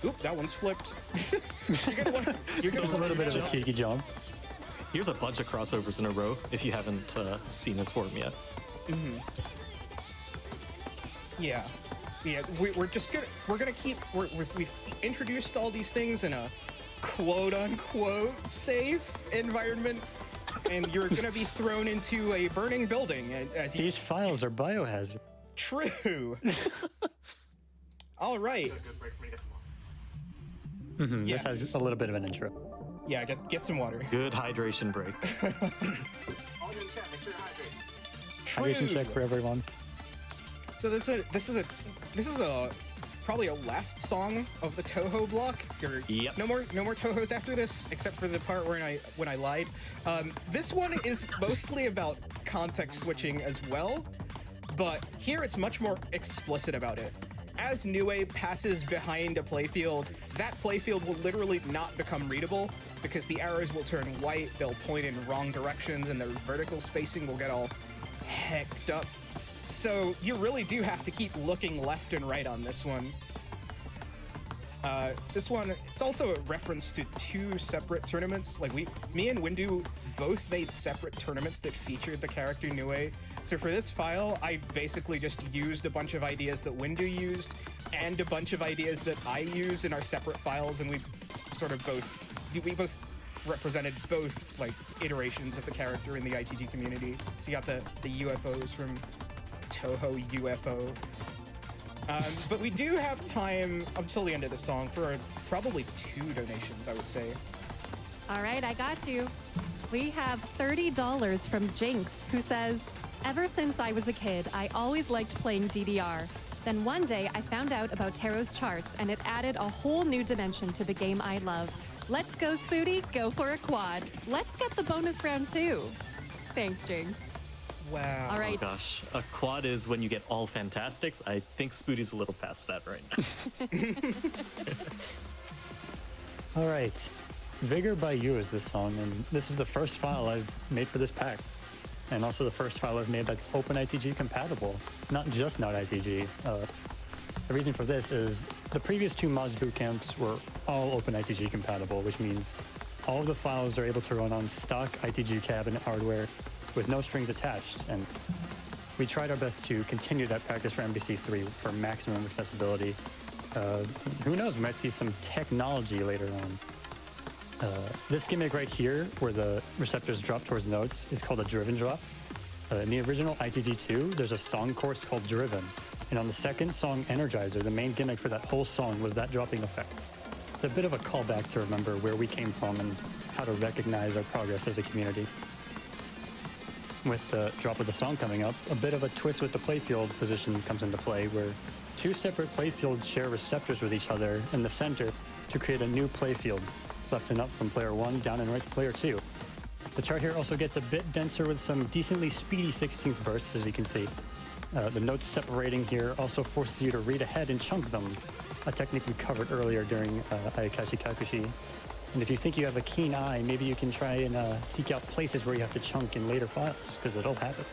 Oop, that one's flipped. You're gonna There's a little bit of a cheeky jump. Here's a bunch of crossovers in a row if you haven't seen his form yet. Yeah, we've introduced all these things in a quote unquote safe environment, and you're gonna be thrown into a burning building as you. These files are biohazard. True. All right. This has a little bit of an intro. Yeah, get some water. Good hydration break. Hydration check for everyone. So this is a probably a last song of the Toho block. Yep. No more Tohos after this, except for the part when I lied. This one is mostly about context switching as well, but here it's much more explicit about it. As Nue passes behind a playfield, that playfield will literally not become readable because the arrows will turn white, they'll point in wrong directions, and their vertical spacing will get all hecked up. So you really do have to keep looking left and right on this one. This one, it's also a reference to two separate tournaments. Like me and Windu both made separate tournaments that featured the character Nue. So for this file, I basically just used a bunch of ideas that Windu used and a bunch of ideas that I used in our separate files, and we both represented both like iterations of the character in the ITG community. So you got the UFOs from Toho UFO. But we do have time until the end of the song for probably 2 donations, I would say. All right, I got you. We have $30 from Jinx, who says, "Ever since I was a kid, I always liked playing DDR. Then one day I found out about Tarot's charts, and it added a whole new dimension to the game I love. Let's go, Spooty, go for a quad. Let's get the bonus round too." Thanks, Jinx. Wow. All right. Oh gosh, a quad is when you get all fantastics. I think Spooty's a little past that right now. All right. Vigor by You is this song, and this is the first file I've made for this pack. And also the first file I've made that's OpenITG compatible, not just not ITG. The reason for this is the previous 2 mods boot camps were all OpenITG compatible, which means all of the files are able to run on stock ITG cabinet hardware with no strings attached. And we tried our best to continue that practice for MBC3 for maximum accessibility. Who knows, we might see some technology later on. This gimmick right here, where the receptors drop towards notes, is called a driven drop. In the original ITG2, there's a song course called Driven. And on the second song, Energizer, the main gimmick for that whole song was that dropping effect. It's a bit of a callback to remember where we came from and how to recognize our progress as a community. With the drop of the song coming up, a bit of a twist with the playfield position comes into play, where 2 separate playfields share receptors with each other in the center to create a new playfield, left and up from player 1, down and right to player 2. The chart here also gets a bit denser with some decently speedy 16th bursts, as you can see. The notes separating here also forces you to read ahead and chunk them, a technique we covered earlier during Ayakashi Kakushi. And if you think you have a keen eye, maybe you can try and seek out places where you have to chunk in later files, because it'll happen.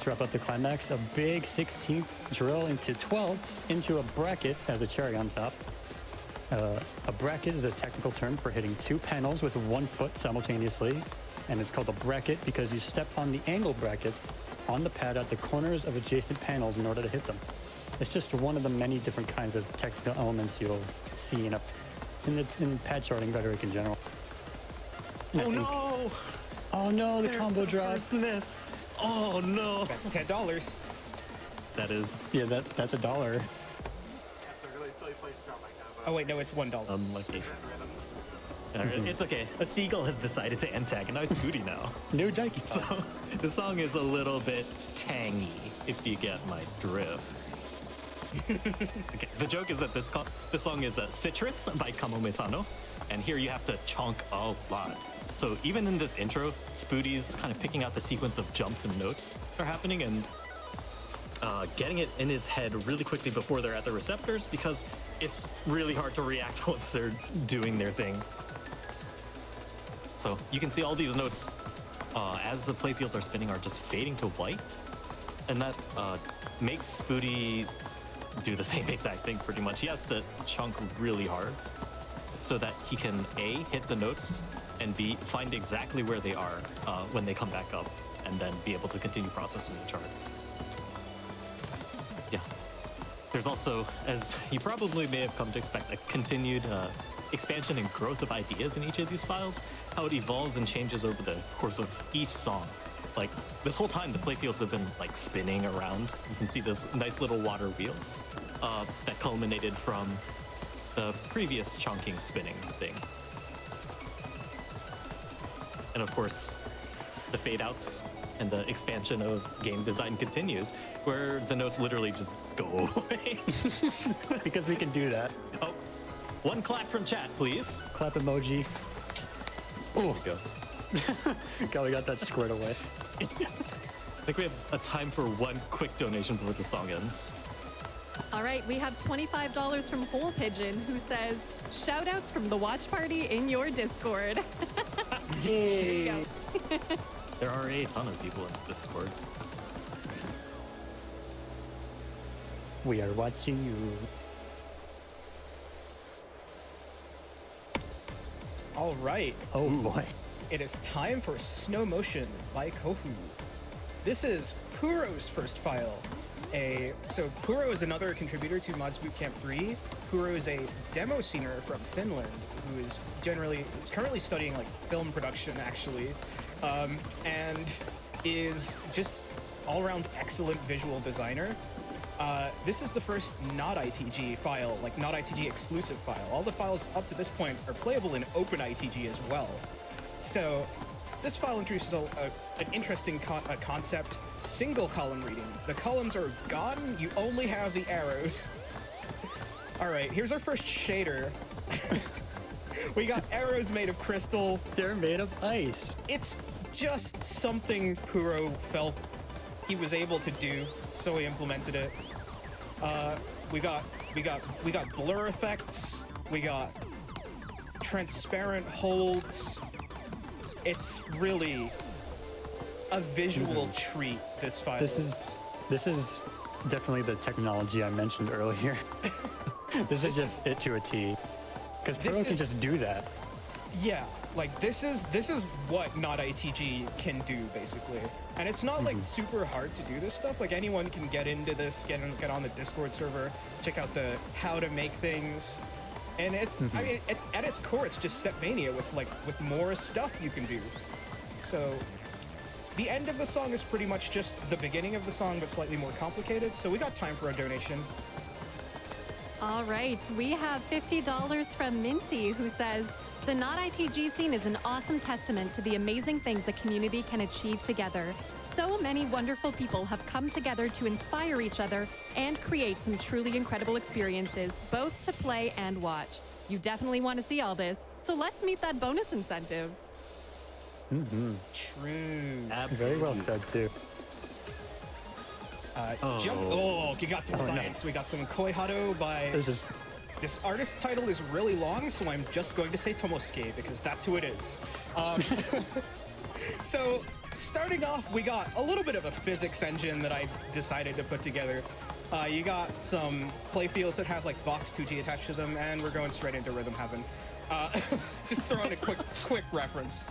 To wrap up the climax, a big 16th drill into 12ths into a bracket as a cherry on top. A bracket is a technical term for hitting 2 panels with 1 foot simultaneously, and it's called a bracket because you step on the angle brackets on the pad at the corners of adjacent panels in order to hit them. It's just one of the many different kinds of technical elements you'll see in pad charting rhetoric in general. Oh no, the combo drop. Oh no. That's $10. That is. Yeah, that's $1. Oh wait, no, it's $1. Unlucky. It's okay. A seagull has decided to antagonize Booty now. New Daiki. So the song is a little bit tangy, if you get my drift. Okay, the joke is that this song is Citrus by Kamome Sano, and here you have to chunk a lot. So even in this intro, Spooty's kind of picking out the sequence of jumps and notes that are happening and getting it in his head really quickly before they're at the receptors, because it's really hard to react once they're doing their thing. So you can see all these notes as the playfields are spinning are just fading to white, and that makes Spooty do the same exact thing pretty much. He has to chunk really hard so that he can A, hit the notes, and B, find exactly where they are when they come back up, and then be able to continue processing the chart. Yeah. There's also, as you probably may have come to expect, a continued expansion and growth of ideas in each of these files, how it evolves and changes over the course of each song. Like, this whole time, the playfields have been, like, spinning around. You can see this nice little water wheel that culminated from the previous chunking spinning thing. And, of course, the fade-outs and the expansion of game design continues, where the notes literally just go away. Because we can do that. Oh, one clap from chat, please. Clap emoji. Oh, go. God, we got that squared away. I think we have a time for one quick donation before the song ends. All right, we have $25 from Whole Pigeon, who says, shout outs from the watch party in your Discord. Yay! Go. There are a ton of people in Discord. We are watching you. All right. Oh boy. It is time for Snow Motion by Kofu. This is Puro's first file. So Puro is another contributor to Mods Bootcamp 3. Puro is a demo scener from Finland who is currently studying like film production actually, and is just all-around excellent visual designer. This is the first not ITG file, like not ITG exclusive file. All the files up to this point are playable in Open ITG as well. So this file introduces an interesting concept, single column reading. The columns are gone, you only have the arrows. All right, here's our first shader. We got arrows made of crystal. They're made of ice. It's just something Puro felt he was able to do, so he implemented it. We got blur effects. We got transparent holds. It's really a visual treat. This file. This is definitely the technology I mentioned earlier. This is just it to a T. Because Pro can just do that. Yeah, like this is what not ITG can do basically, and it's not like super hard to do this stuff. Like anyone can get into this, get on the Discord server, check out the how to make things, and it's I mean at its core it's just Stepmania with more stuff you can do. So the end of the song is pretty much just the beginning of the song but slightly more complicated. So we got time for a donation. All right, we have $50 from Minty, who says, the not ITG scene is an awesome testament to the amazing things a community can achieve together. So many wonderful people have come together to inspire each other and create some truly incredible experiences, both to play and watch. You definitely want to see all this, so let's meet that bonus incentive. True. Absolutely. Very well said, too. You got some science. No. We got some Koihado by... This artist title is really long, so I'm just going to say Tomosuke because that's who it is. So, starting off, we got a little bit of a physics engine that I decided to put together. You got some playfields that have like Vox 2G attached to them, and we're going straight into Rhythm Heaven. Just throwing a quick reference.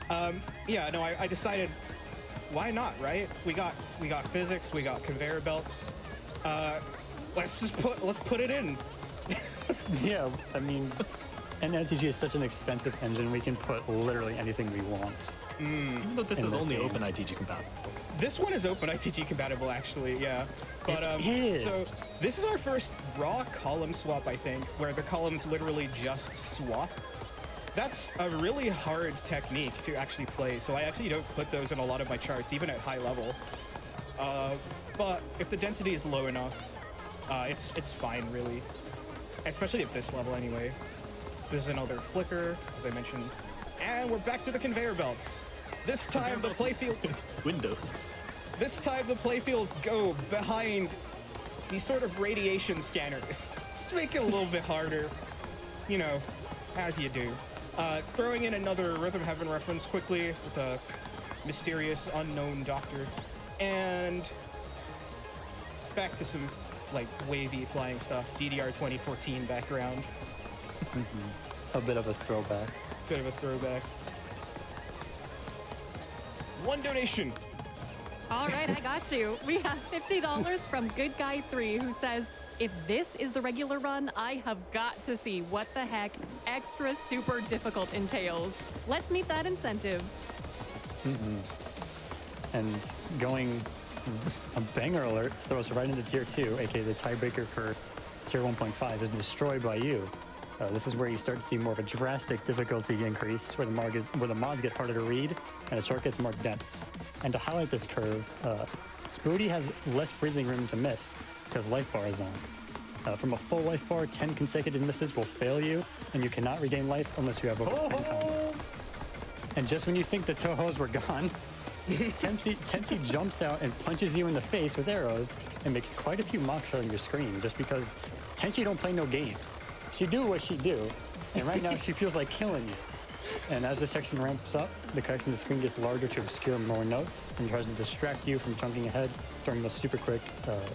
I decided, why not, right? We got physics, we got conveyor belts. Let's put it in. Yeah, I mean, NITG is such an expensive engine, we can put literally anything we want. Even though this is only game. Open ITG compatible. This one is Open ITG compatible, actually, yeah. But It is. so this is our first raw column swap, I think, where the columns literally just swap. That's a really hard technique to actually play, so I actually don't put those in a lot of my charts, even at high level. But if the density is low enough, it's fine, really. Especially at this level, anyway. This is another flicker, as I mentioned. And we're back to the conveyor belts. This time the playfield... Windows. This time the playfields go behind these sort of radiation scanners. Just make it a little bit harder. You know, as you do. Throwing in another Rhythm Heaven reference quickly with a mysterious unknown doctor. And back to some like wavy flying stuff. DDR 2014 background. A bit of a throwback. Bit of a throwback. One donation. All right, I got you. We have $50 from Good Guy 3, who says, if this is the regular run, I have got to see what the heck extra super difficult entails. Let's meet that incentive. And going a banger alert throws right into tier 2, aka the tiebreaker for tier 1.5 is destroyed by you. This is where you start to see more of a drastic difficulty increase, where the mods get harder to read and the chart gets more dense. And to highlight this curve, Spoody has less breathing room to miss because life bar is on. From a full life bar, 10 consecutive misses will fail you, and you cannot regain life unless you have over 10 times. And just when you think the Tohos were gone, Tenchi jumps out and punches you in the face with arrows and makes quite a few mocks on your screen just because Tenchi don't play no games. She do what she do, and right now she feels like killing you. And as the section ramps up, the text on the screen gets larger to obscure more notes and tries to distract you from chunking ahead during those super quick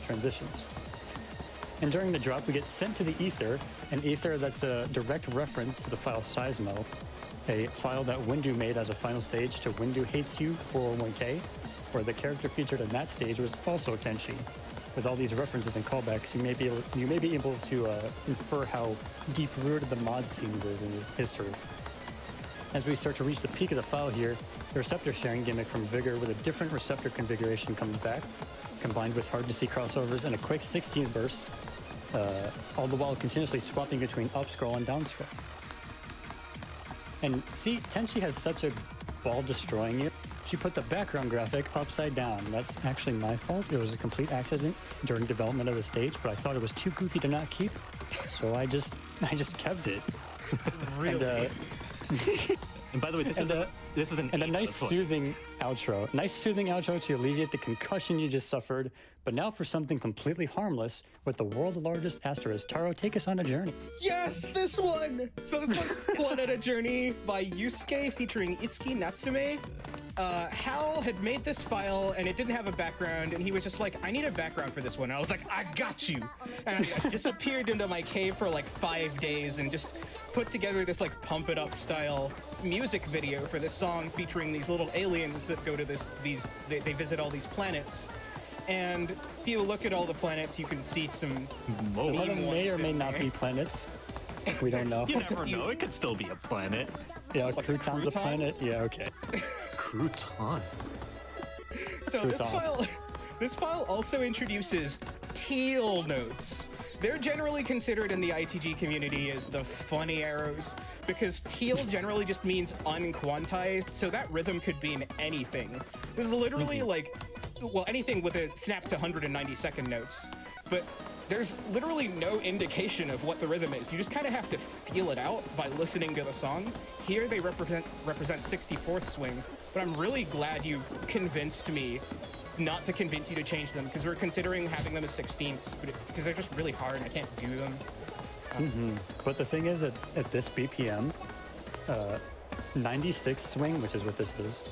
transitions. And during the drop, we get sent to the ether, an ether that's a direct reference to the file Seismo, a file that Windu made as a final stage to Windu Hates You 401k, where the character featured in that stage was also Tenchi. With all these references and callbacks, you may be able to infer how deep-rooted the mod scene is in his history. As we start to reach the peak of the file here, the receptor sharing gimmick from Vigor with a different receptor configuration comes back, combined with hard-to-see crossovers and a quick 16 burst, all the while continuously swapping between up scroll and down scroll. And see, Tenchi has such a ball destroying you. She put the background graphic upside down. That's actually my fault. It was a complete accident during development of the stage, but I thought it was too goofy to not keep. So I just kept it. Really? And by the way, this is a nice soothing outro. Nice soothing outro to alleviate the concussion you just suffered. But now for something completely harmless with the world's largest asterisk. Taro, take us on a journey. Yes, this one! So this one's Planet Journey by Yusuke featuring Itsuki Natsume. Hal had made this file and it didn't have a background, and he was just like, I need a background for this one. And I was like, I got you! And I disappeared into my cave for like 5 days and just put together this like pump it up style music video for this song featuring these little aliens that go to they visit all these planets. And if you look at all the planets, you can see some One of them may or may not be planets. We don't know. You never know. It could still be a planet. Yeah, Like Crouton's a planet. Yeah, okay. Crouton. So this file also introduces teal notes. They're generally considered in the ITG community as the funny arrows because teal generally just means unquantized, so that rhythm could mean anything. This is literally like, well, anything with a snap to 190-second notes. But there's literally no indication of what the rhythm is. You just kind of have to feel it out by listening to the song. Here they represent 64th swing, but I'm really glad you convinced me not to convince you to change them, because we're considering having them as 16ths, because they're just really hard and I can't do them. But the thing is, at this BPM, 96 swing, which is what this is,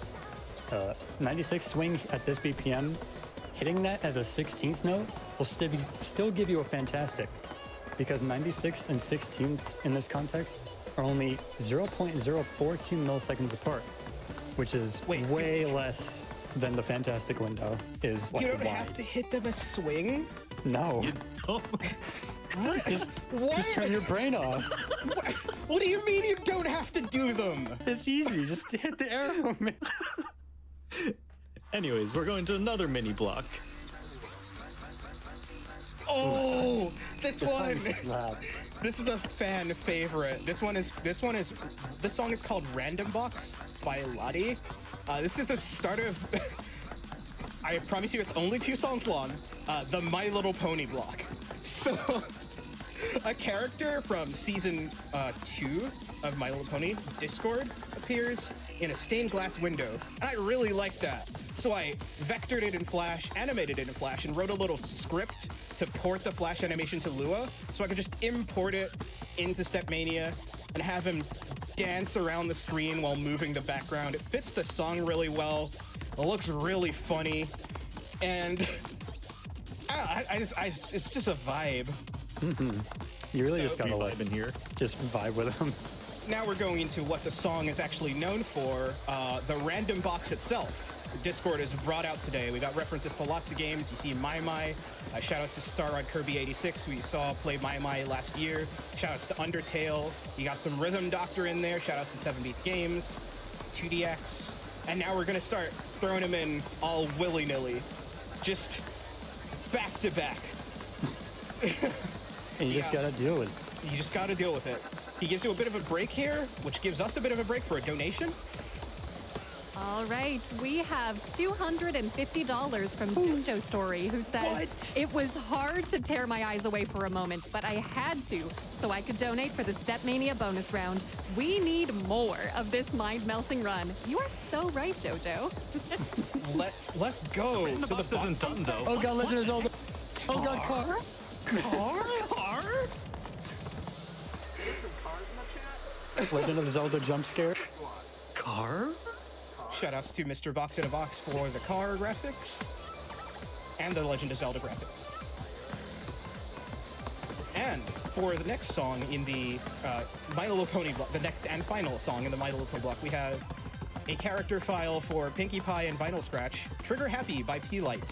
96 swing at this BPM, hitting that as a 16th note will still give you a fantastic, because 96 and 16ths in this context are only 0.042 milliseconds apart, which is way less than the fantastic window is. Like, you don't wide. have to hit them a swing? No. Oh, Just What? turn your brain off. What do you mean you don't have to do them? It's easy. Just hit the arrow, man. anyways, we're going to another mini block. Oh, this one. Slap. This is a fan favorite. This song is called Random Box by Lottie. This is the start of, I promise you it's only 2 songs long, the My Little Pony block. So, a character from season 2 of My Little Pony, Discord, appears in a stained glass window. And I really like that. So I vectored it in Flash, animated it in Flash, and wrote a little script to port the Flash animation to Lua, so I could just import it into Stepmania and have him dance around the screen while moving the background. It fits the song really well. It looks really funny. And I it's just a vibe. You really So- just gotta We like vibe in here. just vibe with them. Now we're going into what the song is actually known for, the random box itself. Discord is brought out today. We got references to lots of games. You see My My. Shout outs to Star on Kirby 86, who you saw play My My last year. Shout outs to Undertale. You got some Rhythm Doctor in there. Shout outs to 7-Beat Games, 2DX. And now we're going to start throwing them in all willy-nilly. Just back to back. And you just Yeah. gotta deal with it. You just got to deal with it. He gives you a bit of a break here, which gives us a bit of a break for a donation. All right, we have $250 from Jojo Story, who says, What? it was hard to tear my eyes away for a moment, but I had to, so I could donate for the Stepmania bonus round. We need more of this mind-melting run. You are so right, Jojo. Let's go. The So the box isn't done though. Oh god, Legend of Zelda. Oh god, car. Car? Legend of Zelda jump scare. Car? Shoutouts to Mr. Box in a Box for the car graphics and the Legend of Zelda graphics. And for the next song in the My Little Pony block, the next and final song in the My Little Pony block, we have a character file for Pinkie Pie and Vinyl Scratch, Trigger Happy by P-Light.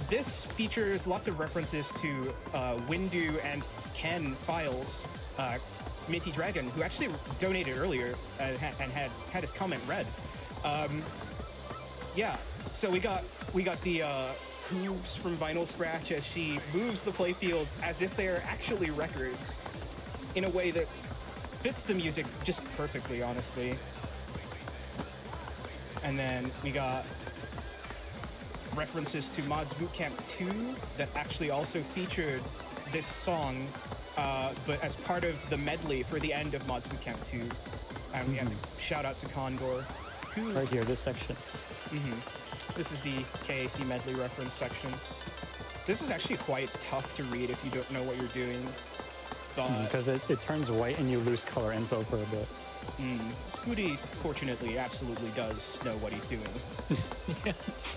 This features lots of references to Windu and Ken files. Minty Dragon, who actually donated earlier and had his comment read. Yeah, so we got the hooves from Vinyl Scratch as she moves the playfields as if they are actually records in a way that fits the music just perfectly, honestly. And then we got references to Mods Bootcamp 2 that actually also featured this song, but as part of the medley for the end of Mods Bootcamp 2. And we have a shout out to Condor, who Right here, this section. this is the KAC medley reference section. This is actually quite tough to read if you don't know what you're doing. But Because it turns white and you lose color info for a bit. Spooty, fortunately, absolutely does know what he's doing.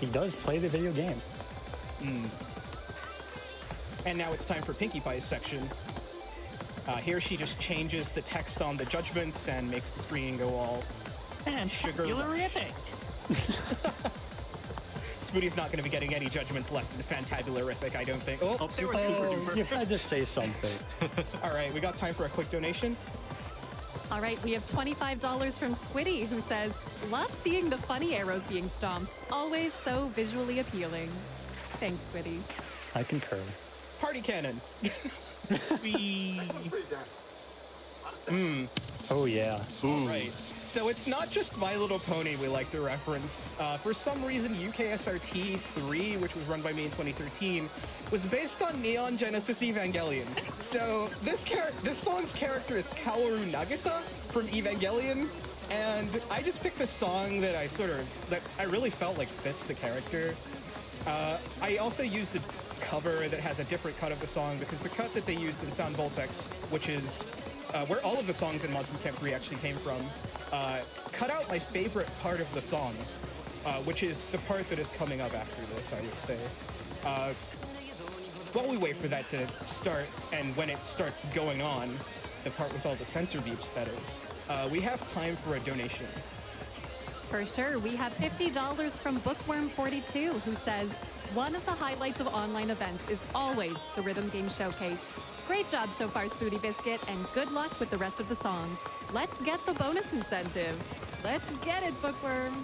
He does play the video game. And now it's time for Pinkie Pie's section. Here she just changes the text on the judgments and makes the screen go all sugar rush. Spooty's not going to be getting any judgments less than fantabularific, I don't think. Oh, They were super duper. You had to say something. all right, we got time for a quick donation. All right, we have $25 from Squiddy, who says, love seeing the funny arrows being stomped. Always so visually appealing. Thanks, Squiddy. I concur. Party cannon. Oh yeah. Right. So it's not just My Little Pony we like to reference. For some reason, UKSRT 3, which was run by me in 2013, was based on Neon Genesis Evangelion. So this song's character is Kaoru Nagisa from Evangelion, and I just picked a song that I really felt like fits the character. I also used a cover that has a different cut of the song because the cut that they used in Sound Voltex, which is where all of the songs in Mods Bootcamp 3 actually came from, cut out my favorite part of the song, which is the part that is coming up after this, I would say. While we wait for that to start, and when it starts going on, the part with all the sensor beeps, that is, we have time for a donation. For sure, we have $50 from Bookworm42, who says, one of the highlights of online events is always the Rhythm Game Showcase. Great job so far, Spooty Biscuit, and good luck with the rest of the songs. Let's get the bonus incentive. Let's get it, Bookworm.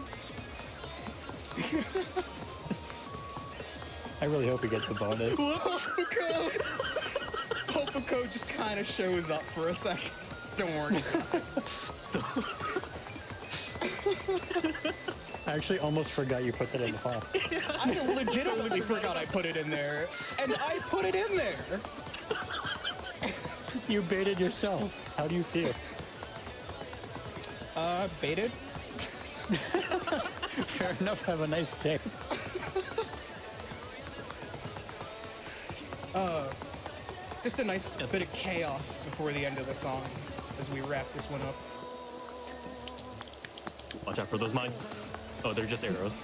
I really hope he gets the bonus. Popoco just kind of shows up for a second. Don't worry. I actually almost forgot you put that in the file. I legitimately forgot I put it in there, and I put it in there. You baited yourself. How do you feel? Baited? Fair enough, have a nice day. Just a nice bit of chaos before the end of the song as we wrap this one up. Watch out for those mines. Oh, they're just arrows.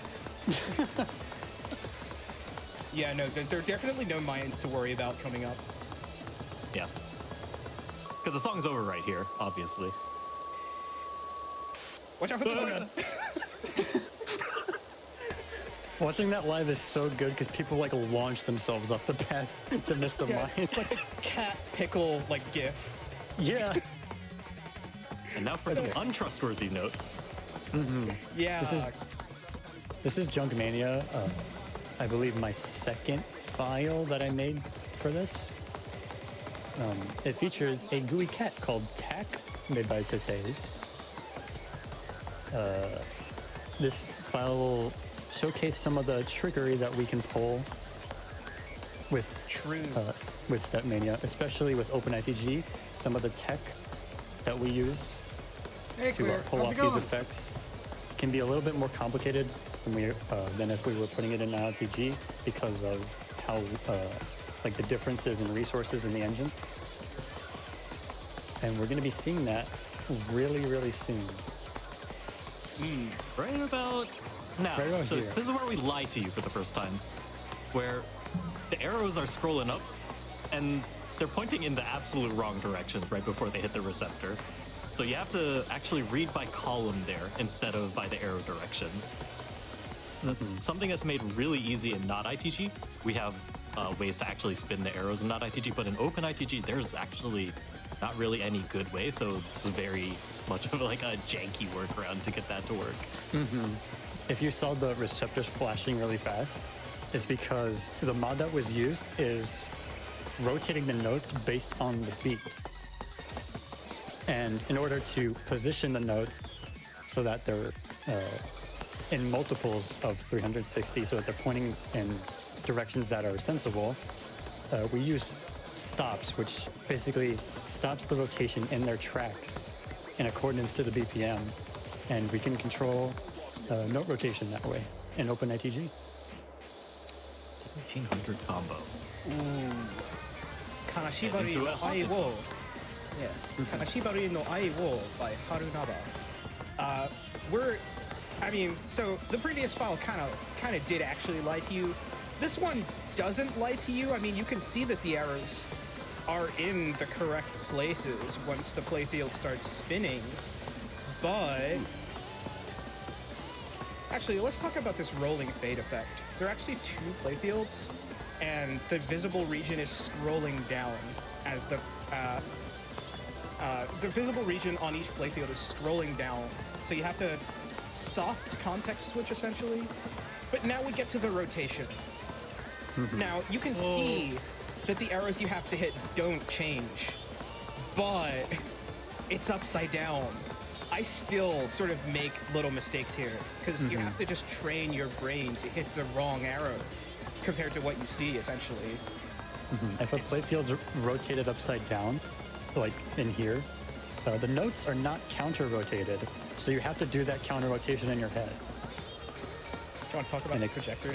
Yeah, no, there are definitely no mines to worry about coming up. Yeah. Because the song's over right here, obviously. Watch out for the toilet. Watching that live is so good because people like launch themselves off the path to miss the Yeah, mines. it's like a cat pickle like gif. Yeah. And now for the untrustworthy notes. Yeah. This is Junkmania. I believe my second file that I made for this. It features a GUI cat called Tack, made by Tetes. This file will showcase some of the trickery that we can pull with True. with Stepmania, especially with OpenITG. Some of the tech that we use to pull off these effects can be a little bit more complicated than if we were putting it in an RPG because of how like the differences in resources in the engine. And we're going to be seeing that really, really soon. Right about now. Right about so here. this is where we lie to you for the first time, where the arrows are scrolling up and they're pointing in the absolute wrong directions right before they hit the receptor. So you have to actually read by column there instead of by the arrow direction. That's something that's made really easy in not ITG. We have ways to actually spin the arrows in not ITG, but in open ITG, there's actually not really any good way. So it's very much of like a janky workaround to get that to work. If you saw the receptors flashing really fast, it's because the mod that was used is rotating the notes based on the beat. And in order to position the notes so that they're in multiples of 360, so that they're pointing in directions that are sensible, we use stops, which basically stops the rotation in their tracks in accordance to the BPM. And we can control note rotation that way in OpenITG. 1700 combo. Kanashibari Into no a hot Ai song. wo. Yeah. Kanashibari no Ai wo by Harunaba. So the previous file kind of did actually lie to you. This one doesn't lie to you. I mean, you can see that the arrows are in the correct places once the playfield starts spinning. But actually, let's talk about this rolling fade effect. There are actually two playfields, and the visible region is scrolling down as the visible region on each playfield is scrolling down. So you have to soft context switch essentially. But now we get to the rotation. Now you can see that the arrows you have to hit don't change, but it's upside down. I still sort of make little mistakes here because you have to just train your brain to hit the wrong arrow compared to what you see essentially. If a playfield's rotated upside down, like in here, the notes are not counter-rotated, so you have to do that counter-rotation in your head. Do you want to talk about the projector?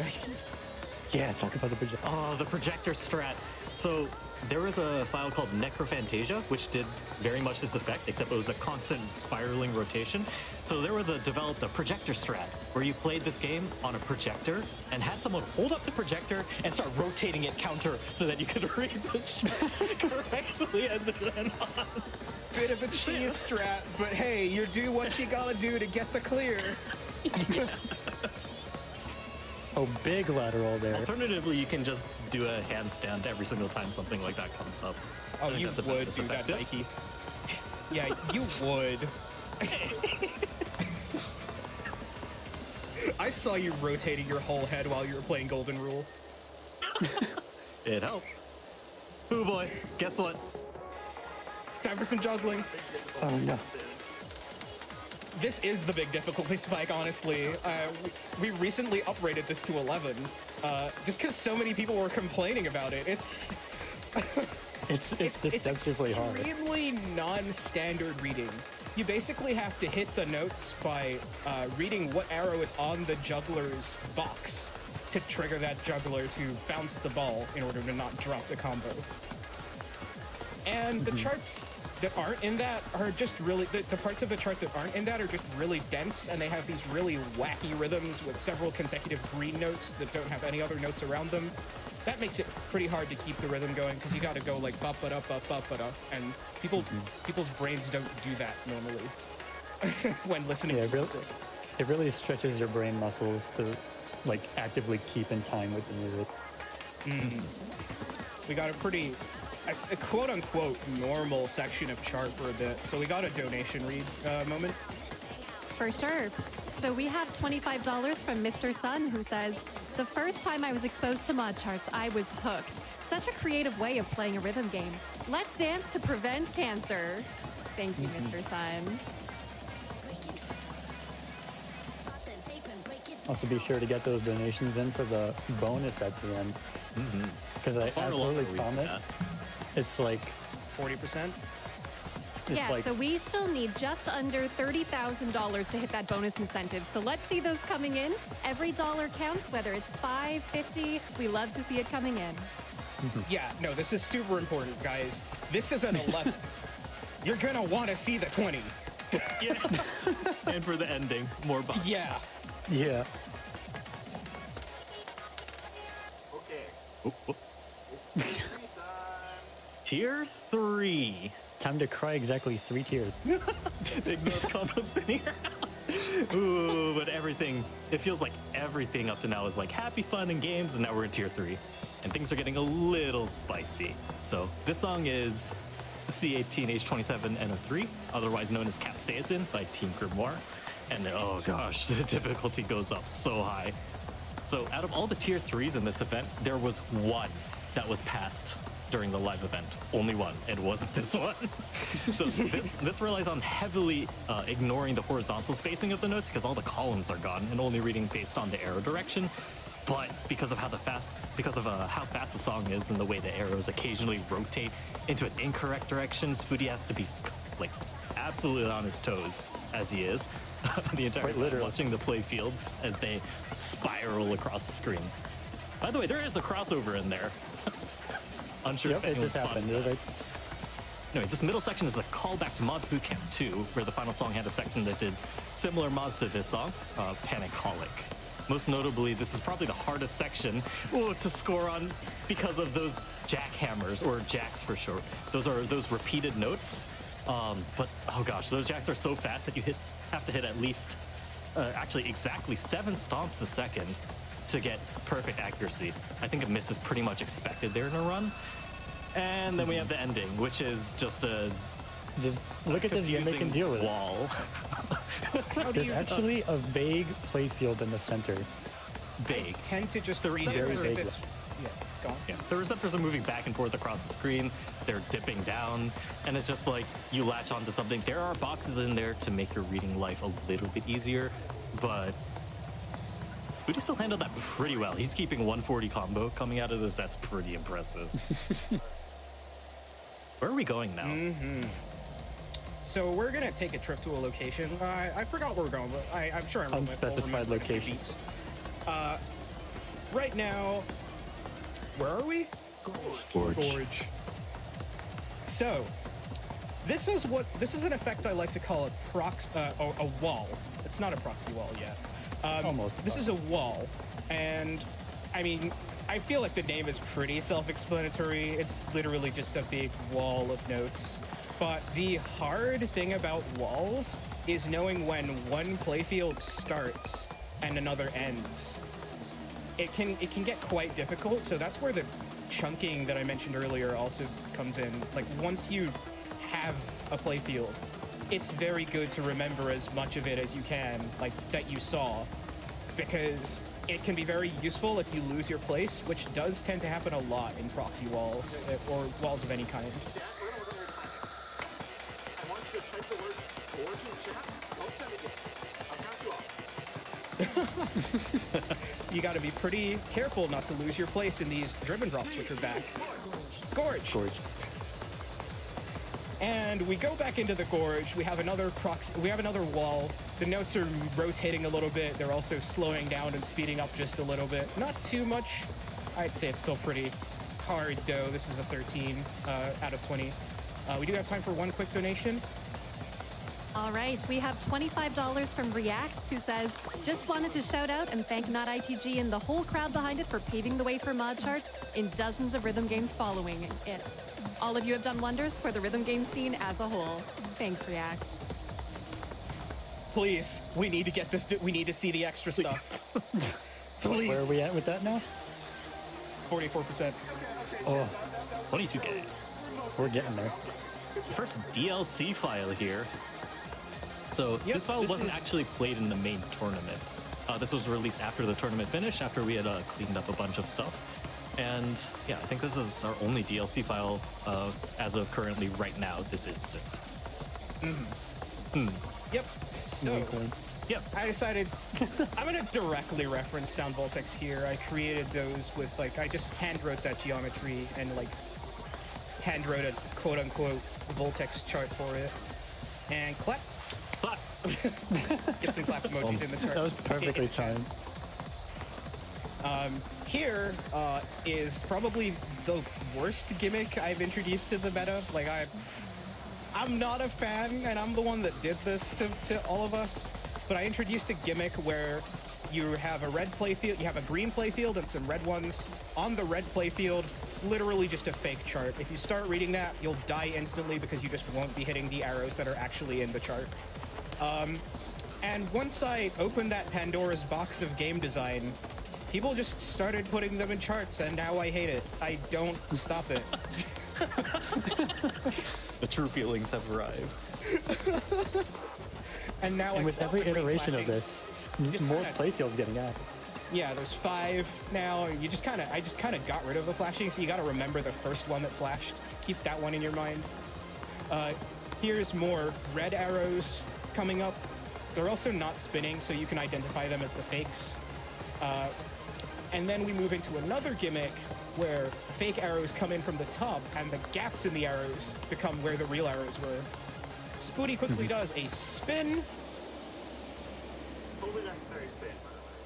Yeah, talk about the projector. Oh, the projector strat. So there was a file called Necrophantasia, which did very much this effect, except it was a constant spiraling rotation. So there was developed a projector strat where you played this game on a projector and had someone hold up the projector and start rotating it counter so that you could read the chat correctly as it went on. Bit of a cheese strat, but hey, you do what you gotta do to get the clear. Oh, big lateral there. Alternatively, you can just do a handstand every single time something like that comes up. Oh, I think you that's about would as do that, effective. Mikey. Yeah, you would. I saw you rotating your whole head while you were playing Golden Rule. It helped. Ooh boy, guess what? It's time for some juggling. Oh, no. This is the big difficulty spike, honestly. We recently uprated this to 11, just because so many people were complaining about it. It's deceptively hard. extremely non-standard reading. You basically have to hit the notes by reading what arrow is on the juggler's box to trigger that juggler to bounce the ball in order to not drop the combo. And the charts that aren't in that are just really the parts of the chart that aren't in that are just really dense, and they have these really wacky rhythms with several consecutive green notes that don't have any other notes around them. That makes it pretty hard to keep the rhythm going because you got to go like ba ba da ba ba ba da, and people's brains don't do that normally when listening to music. It really stretches your brain muscles to like actively keep in time with the music. We got a quote-unquote normal section of chart for a bit, so we got a donation read moment. For sure. So we have $25 from Mr. Sun, who says, the first time I was exposed to mod charts, I was hooked. Such a creative way of playing a rhythm game. Let's dance to prevent cancer. Thank you, Mr. Sun. Also, be sure to get those donations in for the bonus at the end. Because I absolutely promise it's like 40%. Yeah, like, so we still need just under $30,000 to hit that bonus incentive. So let's see those coming in. Every dollar counts, whether it's $5, $50. We love to see it coming in. Yeah, no, this is super important, guys. This is an 11. You're gonna want to see the 20. Yeah. And for the ending, more bucks. Yeah. yeah. Whoops. Tier 3. Time to cry exactly 3 tiers. Ignore the combos in here. Ooh, but everything, it feels like everything up to now is like happy fun and games, and now we're in tier 3. And things are getting a little spicy. So this song is C18H27NO3, otherwise known as Capsaicin by Team Grimoire. And oh gosh, the difficulty goes up so high. So out of all the tier 3s in this event, there was one that was passed during the live event. Only one. It wasn't this one. So this relies on heavily ignoring the horizontal spacing of the notes because all the columns are gone and only reading based on the arrow direction. But because of how fast the song is and the way the arrows occasionally rotate into an incorrect direction, Spooty has to be like absolutely on his toes as he is the entire time watching the play fields as they spiral across the screen. By the way, there is a crossover in there. Unsure Yep, it just happened. Anyways, this middle section is a callback to Mods Bootcamp 2, where the final song had a section that did similar mods to this song, Panic-Holic. Most notably, this is probably the hardest section to score on because of those jackhammers, or jacks for short. Those are those repeated notes. But, oh gosh, those jacks are so fast that you have to hit at least, actually exactly 7 stomps a second to get perfect accuracy. I think a miss is pretty much expected there in a run. And then we have the ending, which is just a... Just look at this gimmick and deal with it. Wall. There's actually a vague playfield in the center. Vague. Tend to just Very vague. Yeah, go on. Yeah, the receptors are moving back and forth across the screen. They're dipping down, and it's just like you latch onto something. There are boxes in there to make your reading life a little bit easier, but Spooty still handled that pretty well. He's keeping 140 combo coming out of this. That's pretty impressive. Where are we going now? So we're gonna take a trip to a location. I forgot where we're going, but I'm sure I remember. Unspecified location. Right now, where are we? Gorge. So, this is an effect I like to call a wall. It's not a proxy wall yet. Almost. This is a wall, and I mean, I feel like the name is pretty self-explanatory. It's literally just a big wall of notes. But the hard thing about walls is knowing when one playfield starts and another ends. It can get quite difficult, so that's where the chunking that I mentioned earlier also comes in. Like, once you have a playfield, it's very good to remember as much of it as you can, like, that you saw, because it can be very useful if you lose your place, which does tend to happen a lot in proxy walls, or walls of any kind. You gotta be pretty careful not to lose your place in these driven drops, which are back. Gorge! And we go back into the gorge. We have another wall. The notes are rotating a little bit. They're also slowing down and speeding up just a little bit. Not too much. I'd say it's still pretty hard, though. This is a 13 out of 20. We do have time for one quick donation. All right, we have $25 from React, who says, just wanted to shout out and thank Not ITG and the whole crowd behind it for paving the way for mod charts in dozens of rhythm games following it. All of you have done wonders for the rhythm game scene as a whole. Thanks, React. Please, we need to get this. We need to see the extra stuff. Please. Where are we at with that now? 44%. Oh, 22K. we're getting there. First DLC file here. So Yep, this file this wasn't is- actually played in the main tournament. This was released after the tournament finished, after we had cleaned up a bunch of stuff. And yeah, I think this is our only DLC file as of currently right now, this instant. Yep. So, Really cool. Yep. I decided I'm gonna directly reference Sound Voltex here. I created those with I just hand wrote that geometry and hand wrote a quote unquote Voltex chart for it. And clap. But Get some clap emojis in the chart. That was perfectly timed. Here is probably the worst gimmick I've introduced to the meta. I'm not a fan, and I'm the one that did this to all of us. But I introduced a gimmick where you have a red playfield, you have a green playfield and some red ones. On the red playfield, literally just a fake chart. If you start reading that, you'll die instantly because you just won't be hitting the arrows that are actually in the chart. And once I opened that Pandora's box of game design, people just started putting them in charts, and now I hate it. I don't stop it. the true feelings have arrived. And now And I with stop every it from iteration of flashing. this, Just more kinda- playfields getting added. Yeah, there's 5 now. I just kind of got rid of the flashing, so you got to remember the first one that flashed. Keep that one in your mind. Here's more red arrows coming up. They're also not spinning, so you can identify them as the fakes. And then we move into another gimmick where fake arrows come in from the top, and the gaps in the arrows become where the real arrows were. Spooty quickly does a spin.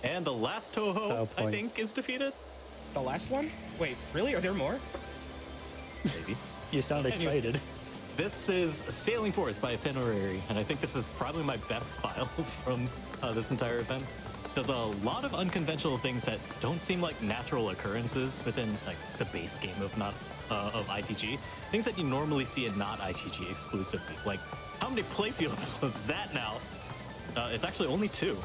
And the last Toho, Oh, I point. think, is defeated. The last one? Wait, really? Are there more? Maybe. You sound excited. This is Sailing Force by Ephemerary, and I think this is probably my best file from this entire event. There's a lot of unconventional things that don't seem like natural occurrences within the base game of ITG. Things that you normally see in not ITG exclusively. Like, how many playfields was that now? It's actually only 2.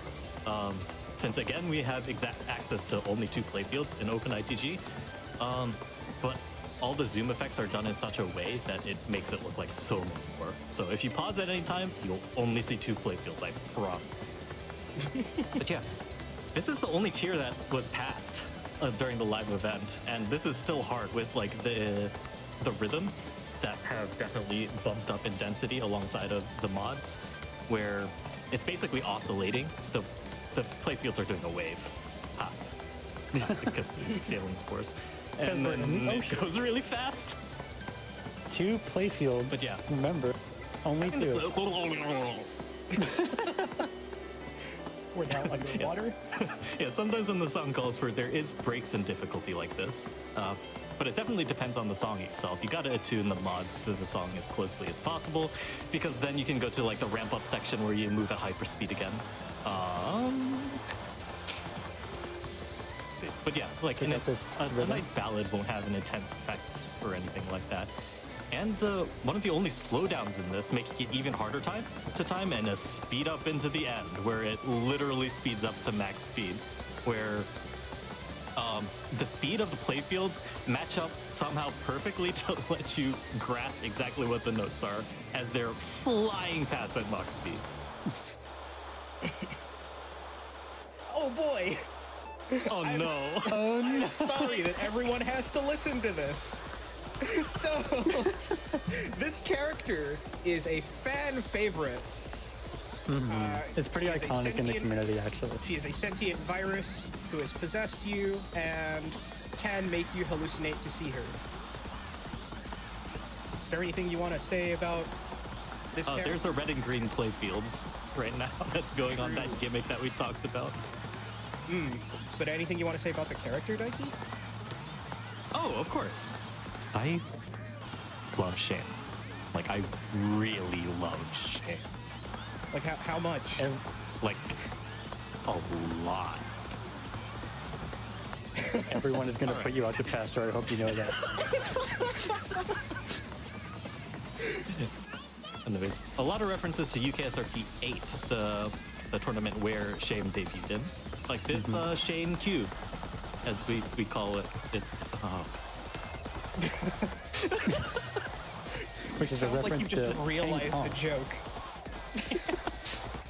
Since again we have exact access to only 2 playfields in Open ITG, but all the zoom effects are done in such a way that it makes it look like so many more. So if you pause at any time, you'll only see 2 playfields, I promise. But yeah, this is the only tier that was passed during the live event, and this is still hard with the rhythms that have definitely bumped up in density alongside of the mods, where it's basically oscillating. The playfields are doing a wave. Because it's Sailing Force. And we're in then the it ocean. goes really fast. 2 playfields. But yeah. Remember, only 2. We're now underwater. Yeah, sometimes when the song calls for it, there is breaks in difficulty like this. But it definitely depends on the song itself. You gotta attune the mods to the song as closely as possible, because then you can go to the ramp up section where you move at hyperspeed again. But yeah, Pick up this a rhythm. nice ballad won't have an intense effects or anything like that. And one of the only slowdowns in this, making it even harder to time, and a speed up into the end, where it literally speeds up to max speed, where the speed of the playfields match up somehow perfectly to let you grasp exactly what the notes are as they're flying past at max speed. Oh boy! Oh no! I'm sorry that everyone has to listen to this. So, this character is a fan favorite. It's pretty She is a iconic in the sentient- community, actually. She is a sentient virus who has possessed you and can make you hallucinate to see her. Is there anything you want to say about this character? There's a red and green playfields right now that's going on that gimmick that we talked about. But anything you want to say about the character, Daiki? Oh, of course. I love Shane. Like, I really love Shane. Like how much? Like, a lot. Everyone is going to put you out to pasture. I hope you know that. Anyways, a lot of references to UKSRP 8, the tournament where Shane debuted in. Like this Shane Q, as we call it. Which is a Sounds like reference you just to realized ping pong. the joke.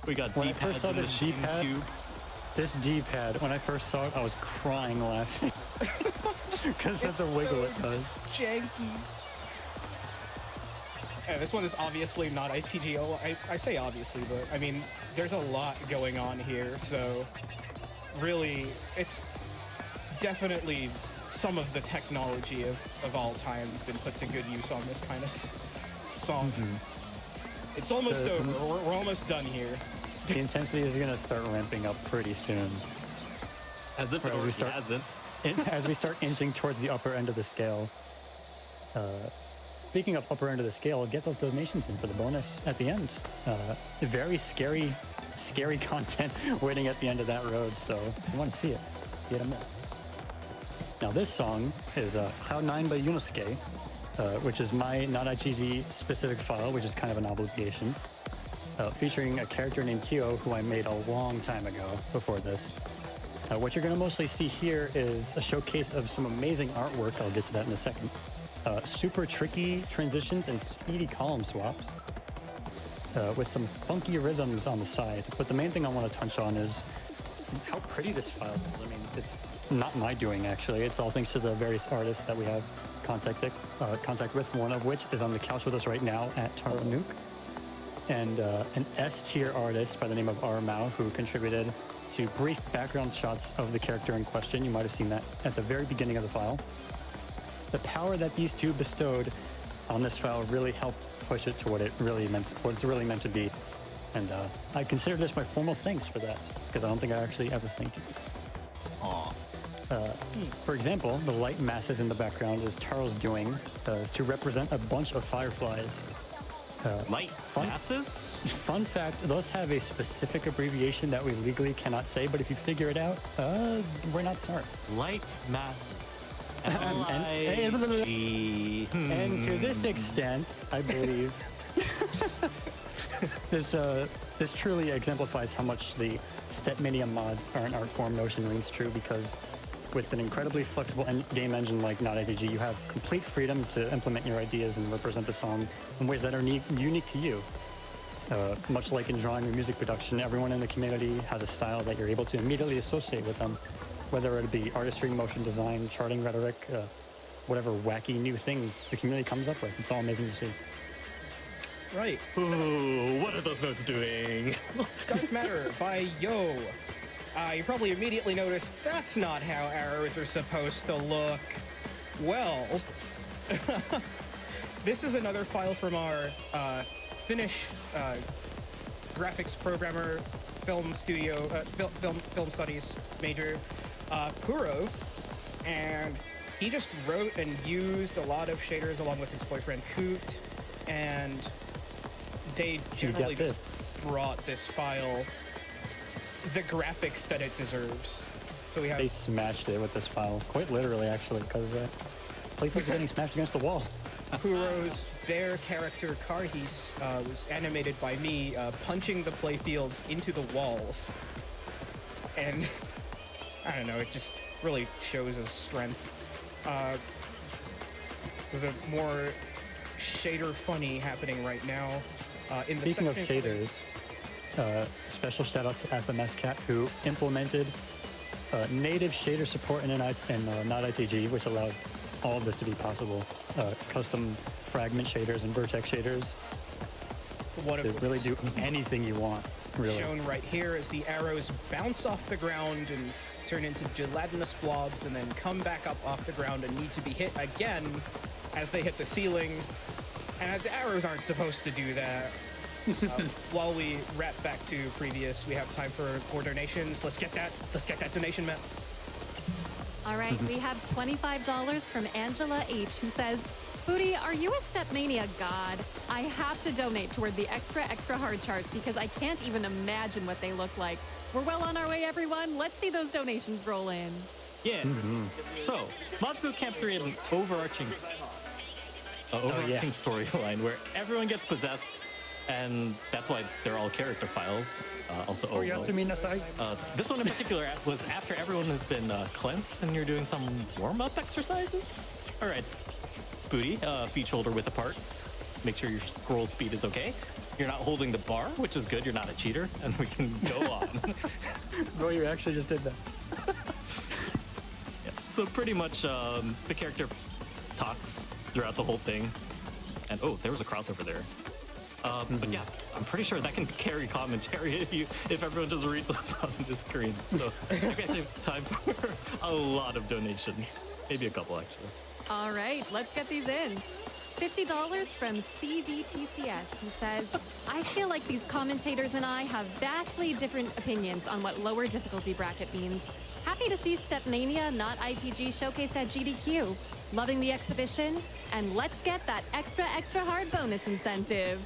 We got When I first D-pads saw in the this Shane D-pad, Cube. This D-pad, when I first saw it, I was crying laughing. Because that's a wiggle it does. Janky. This one is obviously not ITGO. I say obviously, but I mean, there's a lot going on here, so really, it's definitely some of the technology of all time been put to good use on this kind of song. It's almost over. We're almost done here. The intensity is going to start ramping up pretty soon. As if it Right, we already start- hasn't. As we start inching towards the upper end of the scale. Speaking of upper end of the scale, get those donations in for the bonus at the end. Very scary content waiting at the end of that road, so if you want to see it, get them in. Now this song is Cloud9 by Yunosuke, which is my not IGG specific file, which is kind of an obligation, featuring a character named Kyo, who I made a long time ago before this. What you're going to mostly see here is a showcase of some amazing artwork. I'll get to that in a second. Super tricky transitions and speedy column swaps with some funky rhythms on the side. But the main thing I want to touch on is how pretty this file is. I mean, it's not my doing, actually. It's all thanks to the various artists that we have contact with, one of which is on the couch with us right now at Taro Nuke, and an S-tier artist by the name of R. Mao, who contributed to brief background shots of the character in question. You might have seen that at the very beginning of the file. The power that these two bestowed on this file really helped push it to what it's really meant to be. And I consider this my formal thanks for that, because I don't think I actually ever thanked you. Aw. For example, the light masses in the background is Taro's doing is to represent a bunch of fireflies. Light masses? Fun fact, those have a specific abbreviation that we legally cannot say, but if you figure it out, we're not smart. Light masses. And to this extent, I believe, this truly exemplifies how much the Stepmania mods are an art form notion rings true, because with an incredibly flexible game engine like Not ITG, you have complete freedom to implement your ideas and represent the song in ways that are unique to you. Much like in drawing or music production, everyone in the community has a style that you're able to immediately associate with them, whether it be artistry, motion design, charting rhetoric, whatever wacky new thing the community comes up with. It's all amazing to see. Right. Ooh, what are those notes doing? Dark Matter by Yo. You probably immediately noticed that's not how arrows are supposed to look. Well, this is another file from our Finnish graphics programmer, film studio, film studies major, Puro, and he just wrote and used a lot of shaders along with his boyfriend Koot, and they generally just brought this file the graphics that it deserves. So we have... They smashed it with this file, quite literally actually, because playfields are getting smashed against the wall. Puro's bear character Karhis was animated by me punching the playfields into the walls. And I don't know, it just really shows his strength. There's a more shader funny happening right now. In the Speaking of section- shaders, special shout out to FMS Cat, who implemented native shader support in Not ITG, which allowed all of this to be possible. Custom fragment shaders and vertex shaders. One of They which really is do anything you want, really. shown right here as the arrows bounce off the ground and turn into gelatinous blobs and then come back up off the ground and need to be hit again as they hit the ceiling. And the arrows aren't supposed to do that. While we wrap back to previous, we have time for more donations. Let's get that donation, Matt. All right, we have $25 from Angela H, who says, Spooty, are you a Stepmania god? I have to donate toward the extra hard charts because I can't even imagine what they look like. We're well on our way, everyone. Let's see those donations roll in. Yeah. So, Mods Boot Camp 3 had an overarching storyline where everyone gets possessed, and that's why they're all character files. Also, this one in particular was after everyone has been cleansed, and you're doing some warm-up exercises. All right, Spooty, feet shoulder width apart. Make sure your scroll speed is okay. You're not holding the bar, which is good. You're not a cheater, and we can go on. Bro, you actually just did that. Yeah. So pretty much the character talks throughout the whole thing. And oh, there was a crossover there. But yeah, I'm pretty sure that can carry commentary if everyone just reads what's on the screen. So I think I have time for a lot of donations. Maybe a couple, actually. All right, let's get these in. $50 from CVTCS, who says, I feel like these commentators and I have vastly different opinions on what lower difficulty bracket means. Happy to see Stepmania, not ITG, showcased at GDQ. Loving the exhibition, and let's get that extra hard bonus incentive.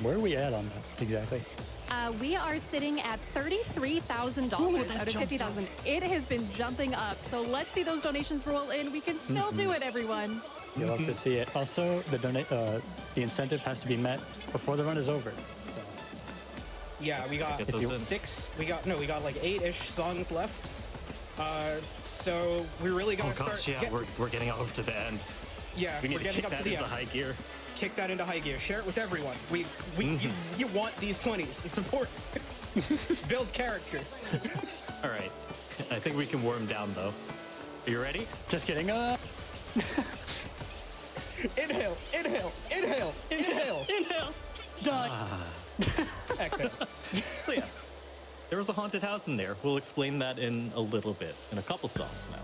Where are we at on that exactly? We are sitting at $33,000 out of $50,000. It has been jumping up, so let's see those donations roll in. We can still do it, everyone. You'll have to see it. Also, the incentive has to be met before the run is over. Yeah, we got Get those in. 6. We got like 8-ish songs left. So we really gotta start. Yeah, we're getting over to the end. Yeah, We need we're to getting kick up to that the into end. high gear. Kick that into high gear. Share it with everyone. You want these 20s. It's important. Builds character. All right. I think we can warm down, though. Are you ready? Just kidding. Inhale, inhale, inhale, inhale. Inhale. Done. Exhale. So yeah, there was a haunted house in there. We'll explain that in a little bit, in a couple songs now.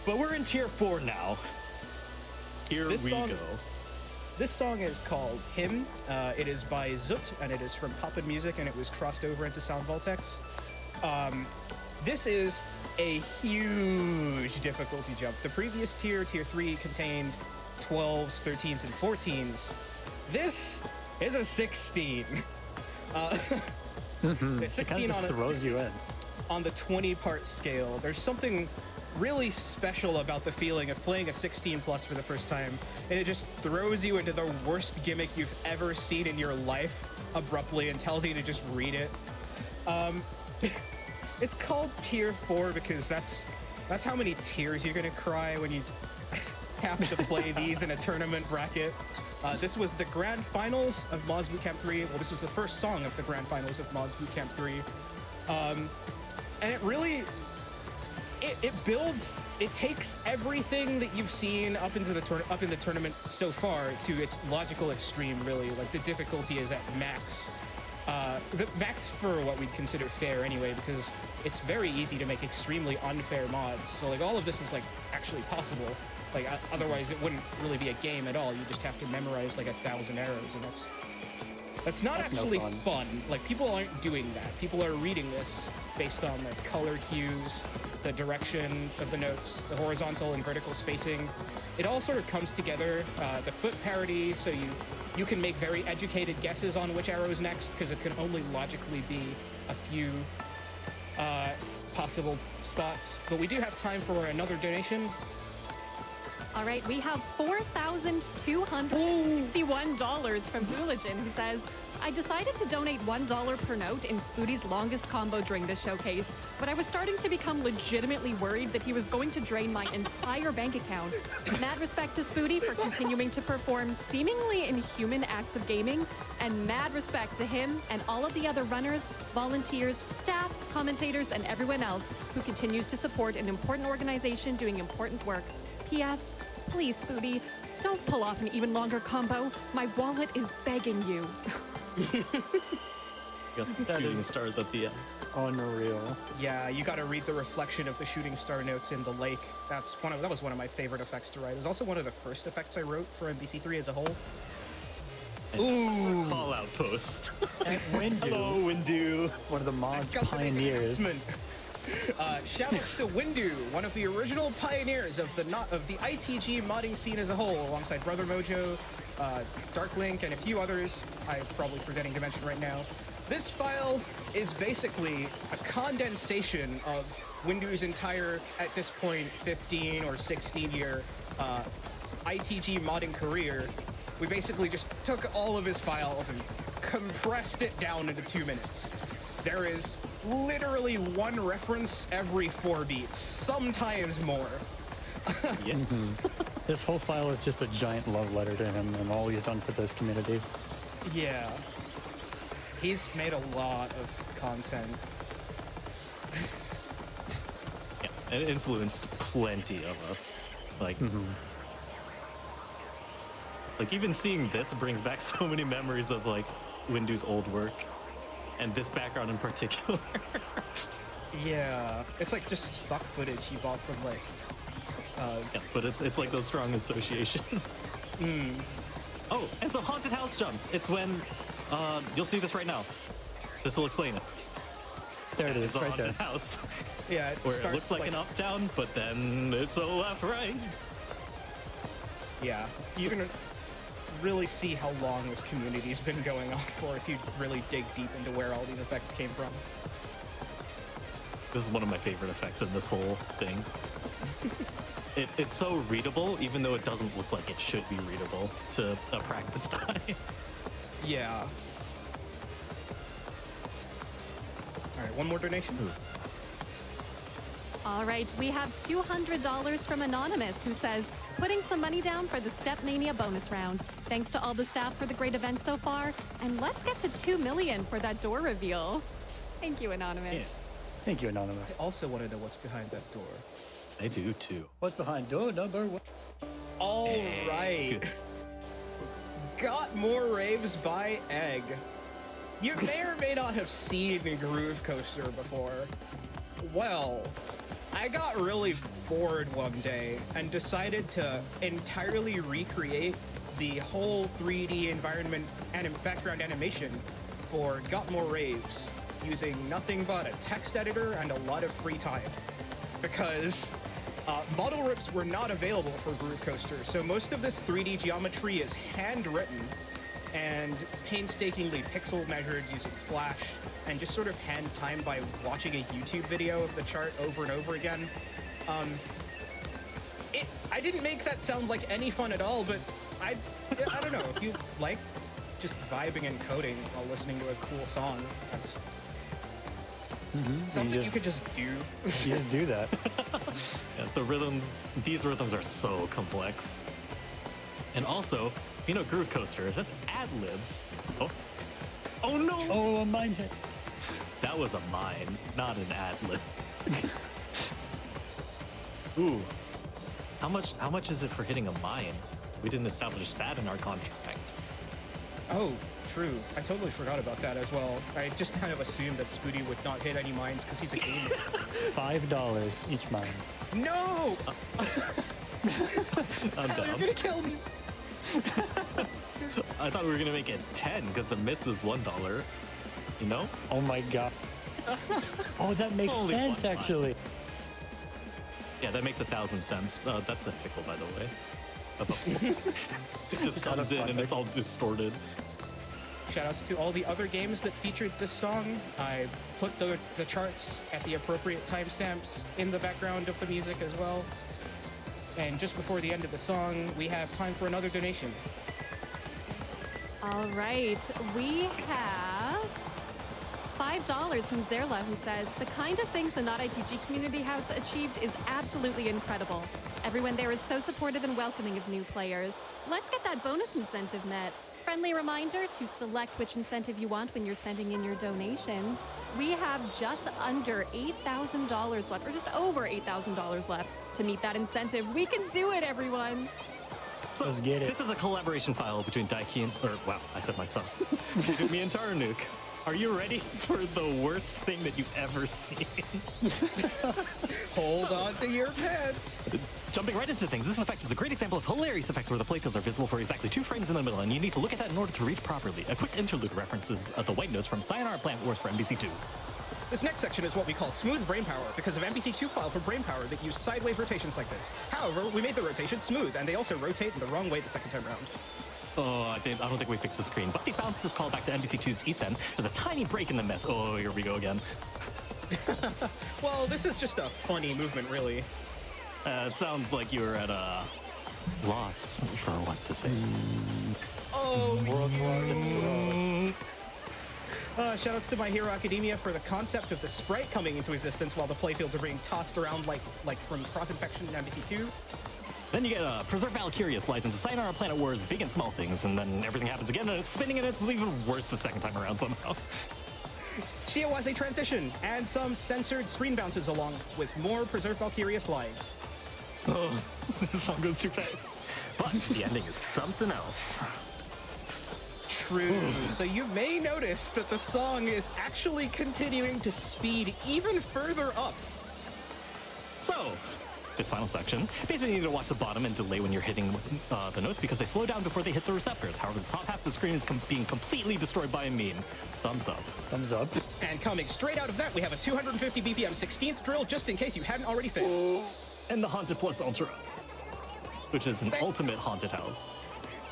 But we're in tier 4 now. Here This we song- go. This song is called Hymn. It is by Zut, and it is from Poppin' Music, and it was crossed over into Sound Voltex. This is a huge difficulty jump. The previous tier 3, contained 12s, 13s, and 14s. This is a 16. The It 16 kind on of throws you in. on the 20-part scale. There's something really special about the feeling of playing a 16 plus for the first time, and it just throws you into the worst gimmick you've ever seen in your life abruptly and tells you to just read it. It's called tier 4 because that's how many tears you're gonna cry when you have to play these in a tournament bracket. This was the grand finals of Mods Boot Camp 3. Well, this was the first song of the grand finals of Mods Boot Camp 3. And it really, it builds, it takes everything that you've seen up in the tournament so far to its logical extreme, really. Like, the difficulty is at max. The max for what we'd consider fair anyway, because it's very easy to make extremely unfair mods. So, like, all of this is, like, actually possible. Like, otherwise it wouldn't really be a game at all. You just have to memorize, like, 1,000 arrows, and that's not That's no actually fun. fun. Like, people aren't doing that. People are reading this based on, like, color cues, the direction of the notes, the horizontal and vertical spacing. It all sort of comes together. The foot parity, so you can make very educated guesses on which arrow is next, because it can only logically be a few possible spots. But we do have time for another donation. All right, we have $4,261 from Hooligan, who says, I decided to donate $1 per note in Spooty's longest combo during this showcase, but I was starting to become legitimately worried that he was going to drain my entire bank account. Mad respect to Spooty for continuing to perform seemingly inhuman acts of gaming, and mad respect to him and all of the other runners, volunteers, staff, commentators, and everyone else who continues to support an important organization doing important work. P.S. Please, Spooty, don't pull off an even longer combo. My wallet is begging you. Got the shooting stars at the end. Unreal. Yeah, you gotta read the reflection of the shooting star notes in the lake. That was one of my favorite effects to write. It was also one of the first effects I wrote for MBC3 as a whole. Ooh! Call out post. And Windu, Hello, Windu. one of the mods Got the pioneers, announcement. Shoutouts to Windu, one of the original pioneers of the ITG modding scene as a whole, alongside Brother Mojo, Dark Link, and a few others I'm probably forgetting to mention right now. This file is basically a condensation of Windu's entire, at this point, 15 or 16 year ITG modding career. We basically just took all of his files and compressed it down into 2 minutes. There is literally one reference every 4 beats, sometimes more. Yeah. This whole file is just a giant love letter to him and all he's done for this community. Yeah. He's made a lot of content. Yeah, it influenced plenty of us. Like, like even seeing this brings back so many memories of like Windu's old work, and this background in particular. Yeah, it's like just stock footage he bought from like. Yeah, but it's like those strong associations. Oh, and so haunted house jumps. It's when you'll see this right now. This will explain it. There it It's is, a right haunted there. house Yeah, it where it starts looks like an up down, but then it's a left right. Yeah, you're gonna really see how long this community's been going on for if you really dig deep into where all these effects came from. This is one of my favorite effects in this whole thing. It's so readable, even though it doesn't look like it should be readable to a practice eye. Yeah. All right, one more donation. All right, we have $200 from Anonymous, who says, putting some money down for the Step Mania bonus round. Thanks to all the staff for the great event so far. And let's get to 2 million for that door reveal. Thank you, Anonymous. Yeah, Thank you, Anonymous. I also want to know what's behind that door. I do too. What's behind door number 1? All right. Got More Raves by Egg. You may or may not have seen Groove Coaster before. Well, I got really bored one day and decided to entirely recreate the whole 3D environment and background animation for Got More Raves using nothing but a text editor and a lot of free time. Because model rips were not available for Groove Coaster, so most of this 3D geometry is handwritten and painstakingly pixel measured using Flash, and just sort of hand timed by watching a YouTube video of the chart over and over again. I didn't make that sound like any fun at all, but I don't know, if you like just vibing and coding while listening to a cool song, that's something you could just do. You just do that. Yeah, these rhythms are so complex. And also, you know, Groove Coaster, that's ad-libs. Oh no! Oh, a mine hit. That was a mine, not an ad-lib. Ooh. How much is it for hitting a mine? We didn't establish that in our contract. Oh, true. I totally forgot about that as well. I just kind of assumed that Spoody would not hit any mines because he's a gamer. $5 each mine. No! I'm Hell, you're dumb. gonna kill me! I thought we were gonna make it 10 because the miss is $1. You know? Oh my god. Oh, that makes Only sense, one mine. actually. Yeah, that makes 1,000 cents. That's a pickle, by the way. It just comes in and it's all distorted. Shoutouts to all the other games that featured this song. I put the charts at the appropriate timestamps in the background of the music as well. And just before the end of the song, we have time for another donation. All right, we have $5 from Zerla, who says, the kind of things the Not ITG community has achieved is absolutely incredible. Everyone there is so supportive and welcoming of new players. Let's get that bonus incentive met. Friendly reminder to select which incentive you want when you're sending in your donations. We have just under $8,000 left, or just over $8,000 left to meet that incentive. We can do it, everyone. So Let's get it. This is a collaboration file between Daiki and, wow, I said myself. Between me and Taranuk. Are you ready for the worst thing that you've ever seen? Hold on to your pants! Jumping right into things, this effect is a great example of hilarious effects where the playfields are visible for exactly 2 frames in the middle, and you need to look at that in order to read properly. A quick interlude references the white notes from Sayonara Plant Wars for NBC2. This next section is what we call smooth brain power because of MPC2 file for brain power that use sideways rotations like this. However, we made the rotation smooth, and they also rotate in the wrong way the second time around. Oh, I don't think we fixed the screen. But these bounces call back to MVC2's ESEN. There's a tiny break in the mess. Oh, here we go again. Well, this is just a funny movement, really. It sounds like you were at a loss for what to say. Oh, shoutouts to My Hero Academia for the concept of the sprite coming into existence while the playfields are being tossed around like from cross-infection in MVC2. Then you get a Preserve Valkyria's license to Sayonara Planet Wars Big and Small Things, and then everything happens again, and it's spinning, and it's even worse the second time around somehow. Shiawase transition, and some censored screen bounces along with more Preserve Valkyria slides. Oh, this song goes too fast. But the ending is something else. True. So you may notice that the song is actually continuing to speed even further up. So, this final section, basically you need to watch the bottom and delay when you're hitting the notes because they slow down before they hit the receptors. However, the top half of the screen is being completely destroyed by a meme. Thumbs up. Thumbs up. And coming straight out of that, we have a 250 BPM 16th drill, just in case you hadn't already fit. And the Haunted Plus Ultra, which is an ultimate haunted house.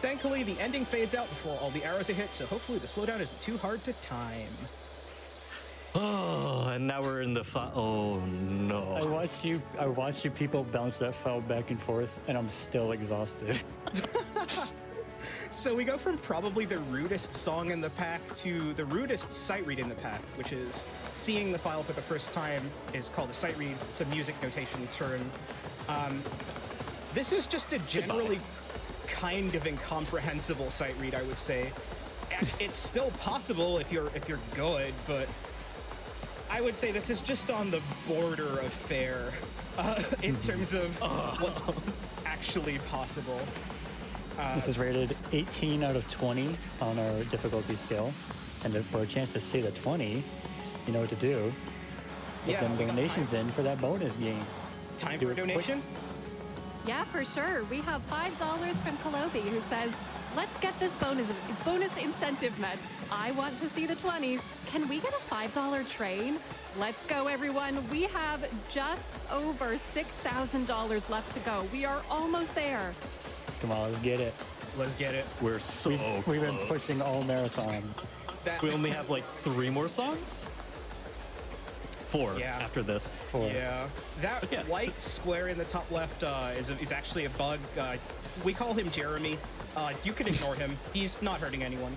Thankfully, the ending fades out before all the arrows are hit, so hopefully the slowdown isn't too hard to time. Oh, and now we're in the oh no. I watched you people bounce that file back and forth, and I'm still exhausted. So we go from probably the rudest song in the pack to the rudest sight read in the pack, which is seeing the file for the first time is called a sight read. It's a music notation term. This is just a generally kind of incomprehensible sight read, I would say. And it's still possible if you're good, but I would say this is just on the border of fair in terms of what's actually possible. This is rated 18 out of 20 on our difficulty scale. And for a chance to stay to 20, you know what to do. Get them donations in for that bonus game. Time for a donation? Yeah, for sure. We have $5 from Kolobi who says, let's get this bonus incentive met. I want to see the 20s. Can we get a $5 train? Let's go, everyone. We have just over $6,000 left to go. We are almost there. Come on, let's get it. Let's get it. We're so We've been close. pushing all marathon. We only have like 3 more songs? 4 after this. 4. Yeah. That white square in the top left is actually a bug. We call him Jeremy. You can ignore him. He's not hurting anyone.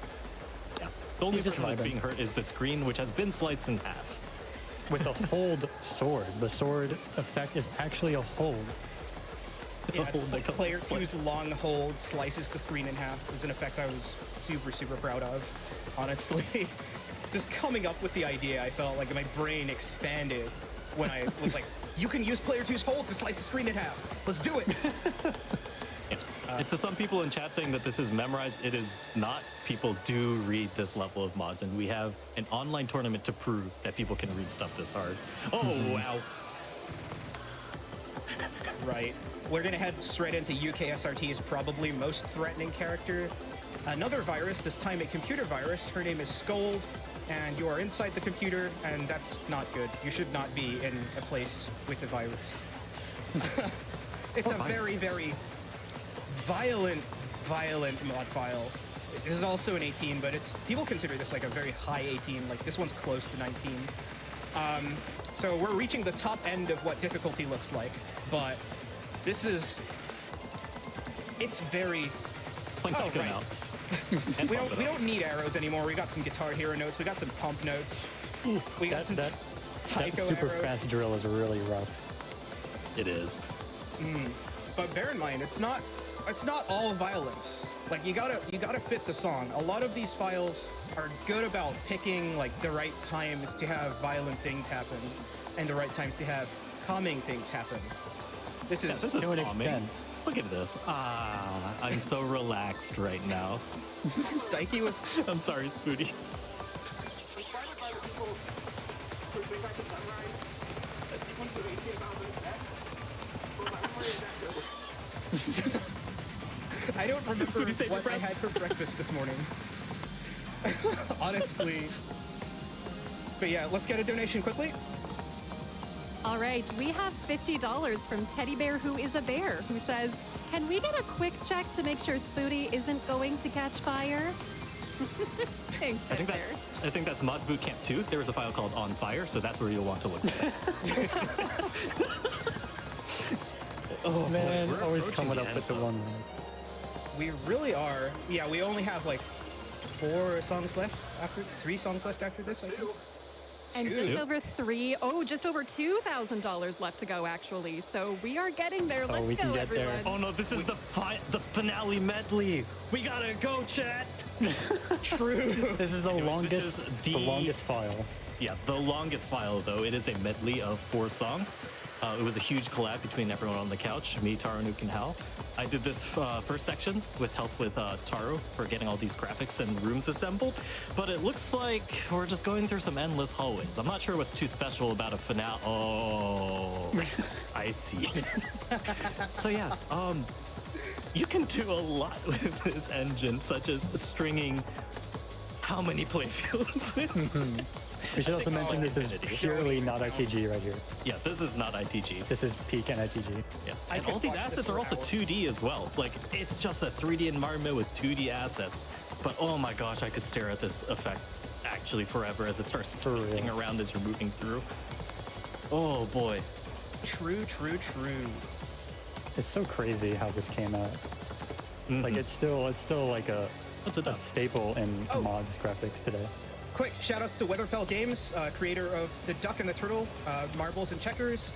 Yeah. The only He's just person that's vibing. being hurt is the screen, which has been sliced in half. With a hold sword. The sword effect is actually a hold. Yeah, That comes player with slices. 2's long hold slices the screen in half. It's an effect I was super, super proud of, honestly. Just coming up with the idea, I felt like my brain expanded when I was like, you can use player 2's hold to slice the screen in half. Let's do it. To some people in chat saying that this is memorized, it is not. People do read this level of mods, and we have an online tournament to prove that people can read stuff this hard. Oh, wow. Right. We're gonna head straight into UKSRT's probably most threatening character. Another virus, this time a computer virus. Her name is Scold, and you are inside the computer, and that's not good. You should not be in a place with a virus. It's a very, very violent mod file. This is also an 18, but people consider this like a very high 18. Like this one's close to 19. So we're reaching the top end of what difficulty looks like, but this is, it's very, Playing Taiko now. And we bump it up. don't need arrows anymore. We got some Guitar Hero notes. We got some pump notes. We got some That Taiko super arrows. fast drill is really rough. It is. But bear in mind, it's not all violence. Like you gotta fit the song. A lot of these files are good about picking like the right times to have violent things happen, and the right times to have calming things happen. This is This is To an calming. extent. Look at this. I'm so relaxed right now. Daiki was I'm sorry, Spooty. I don't remember Spooty, save your what I breath. had for breakfast this morning. Honestly. But yeah, let's get a donation quickly. All right, we have $50 from Teddy Bear Who Is a Bear, who says, can we get a quick check to make sure Spooty isn't going to catch fire? Thanks, Teddy Bear. I think that's Mods Boot Camp 2. There was a file called On Fire, so that's where you'll want to look at it. Oh man, we're always approaching coming the up end, with the though. one. We really are. Yeah, we only have like 4 songs left after 3 songs left after this, I think. And Two. just over $2,000 left to go, actually. So we are getting there. Let's we go, can get there. everyone. Oh no, this is the finale medley. We gotta go, chat. True. This is the Anyways, longest, this is the longest file. Yeah, the longest file, though. It is a medley of 4 songs. It was a huge collab between everyone on the couch, me, Taro, Nuke, and Hal. I did this first section with help with Taro for getting all these graphics and rooms assembled. But it looks like we're just going through some endless hallways. I'm not sure what's too special about a finale. Oh, I see. So yeah, you can do a lot with this engine, such as stringing how many playfields is this? We should also mention this is Infinity. purely not ITG right here. Yeah, this is not ITG. This is peak NITG. Yeah. I And could all these watch this assets for are also hours. 2D as well. Like, it's just a 3D environment with 2D assets. But oh my gosh, I could stare at this effect actually forever as it starts For real. twisting around as you're moving through. Oh boy. True. It's so crazy how this came out. Like it's still like a What's it done? staple in Oh. mods graphics today. Quick shout-outs to Weatherfell Games, creator of The Duck and the Turtle, Marbles and Checkers.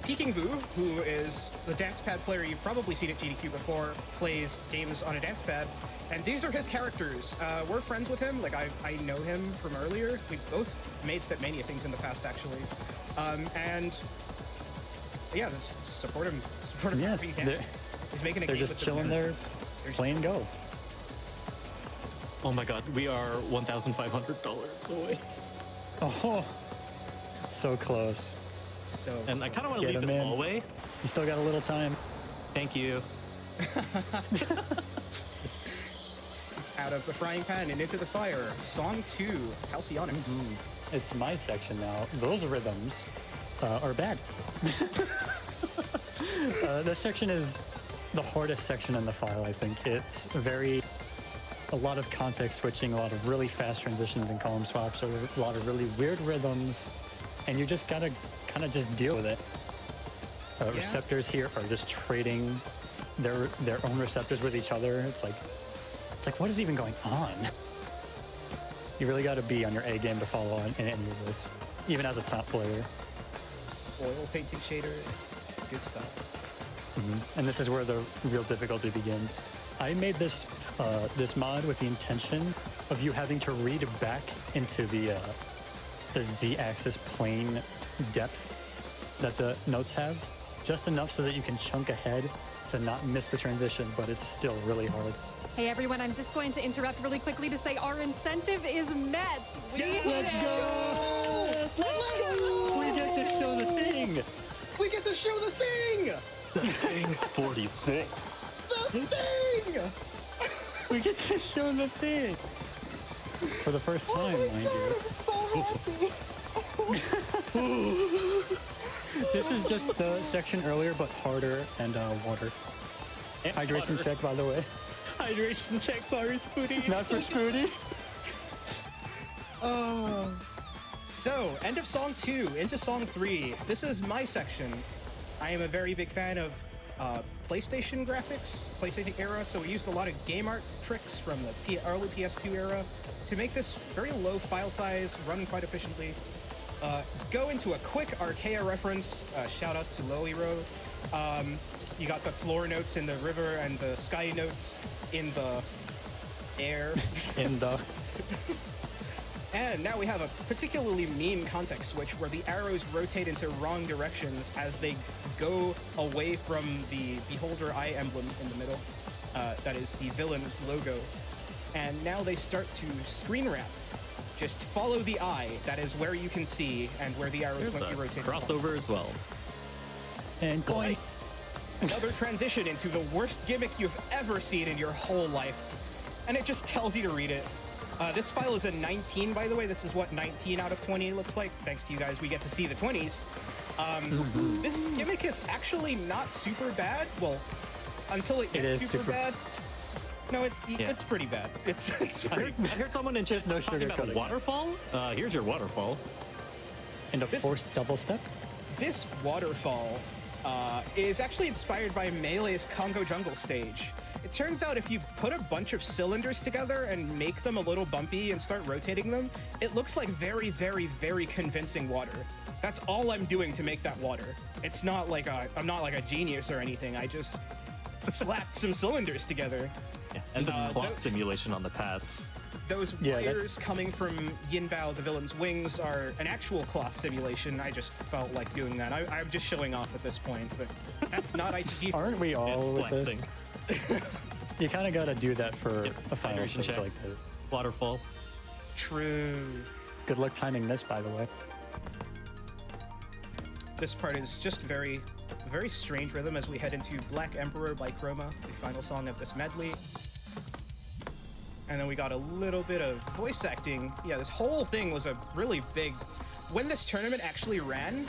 Peking Boo, who is the dance pad player you've probably seen at GDQ before, plays games on a dance pad. And these are his characters. We're friends with him. Like, I know him from earlier. We've both made Stepmania things in the past, actually. And yeah, just support him. Support him Yeah, wherever you can. they're- He's making a They're game just with the chilling there, members. There's- playing Go. Oh my god, we are $1,500 away. Oh, so close. So, And I kind of want to Get leave him this in. hallway. You still got a little time. Thank you. out of the frying pan and into the fire. Song 2, Halcyonics. It's my section now. Those rhythms are bad. This section is the hardest section in the file, I think. It's a lot of context switching, a lot of really fast transitions and column swaps, a lot of really weird rhythms, and you just gotta kind of just deal with it. Yeah. Receptors here are just trading their own receptors with each other. It's like what is even going on? You really got to be on your A game to follow in any of this, even as a top player. Oil painting shader. Good stuff. And this is where the real difficulty begins. I made this this mod with the intention of you having to read back into the Z-axis plane depth that the notes have, just enough so that you can chunk ahead to not miss the transition, but it's still really hard. Hey, everyone, I'm just going to interrupt really quickly to say our incentive is met. We Yes, did let's it. go! Let's go! We get to show the thing! We get to show the thing! The thing 46. The thing! We get to show the thing! For the first time, mind you. So happy! This is just the section earlier, but harder and water. Hydration check, by the way. Hydration check, sorry, Spooty. Not for Spooty. So, end of song 2, into song 3. This is my section. I am a very big fan of PlayStation graphics, PlayStation era, so we used a lot of game art tricks from the early PS2 era to make this very low file size, run quite efficiently. Go into a quick Archaea reference, shout outs to Loiro. You got the floor notes in the river and the sky notes in the air. In the... And now we have a particularly mean context switch where the arrows rotate into wrong directions as they go away from the Beholder Eye emblem in the middle. That is the villain's logo. And now they start to screen wrap. Just follow the eye. That is where you can see and where the arrows There's might a be rotated. crossover as well. And Boy, another transition into the worst gimmick you've ever seen in your whole life. And it just tells you to read it. This file is a 19, by the way. This is what 19 out of 20 looks like. Thanks to you guys, we get to see the 20s. This gimmick is actually not super bad. Well, until it gets super bad. No, it's pretty bad. It's pretty I heard someone in chat no talking about a sugarcoating. waterfall. Here's your waterfall. And a forced double step? This waterfall is actually inspired by Melee's Congo Jungle stage. It turns out if you put a bunch of cylinders together and make them a little bumpy and start rotating them, it looks like very, very, very convincing water. That's all I'm doing to make that water. It's not like I'm not like a genius or anything. I just slapped some cylinders together. Yeah. And this clock simulation on the paths. Those wires coming from Yinbao, the villain's wings, are an actual cloth simulation. I just felt like doing that. I'm just showing off at this point, but that's not ITG. Aren't we all It's with this? flexing. You kind of got to do that for a final Hydration stage check. like this. Waterfall. True. Good luck timing this, by the way. This part is just very, very strange rhythm as we head into Black Emperor by Chroma, the final song of this medley. And then we got a little bit of voice acting. Yeah, this whole thing was a really big... When this tournament actually ran,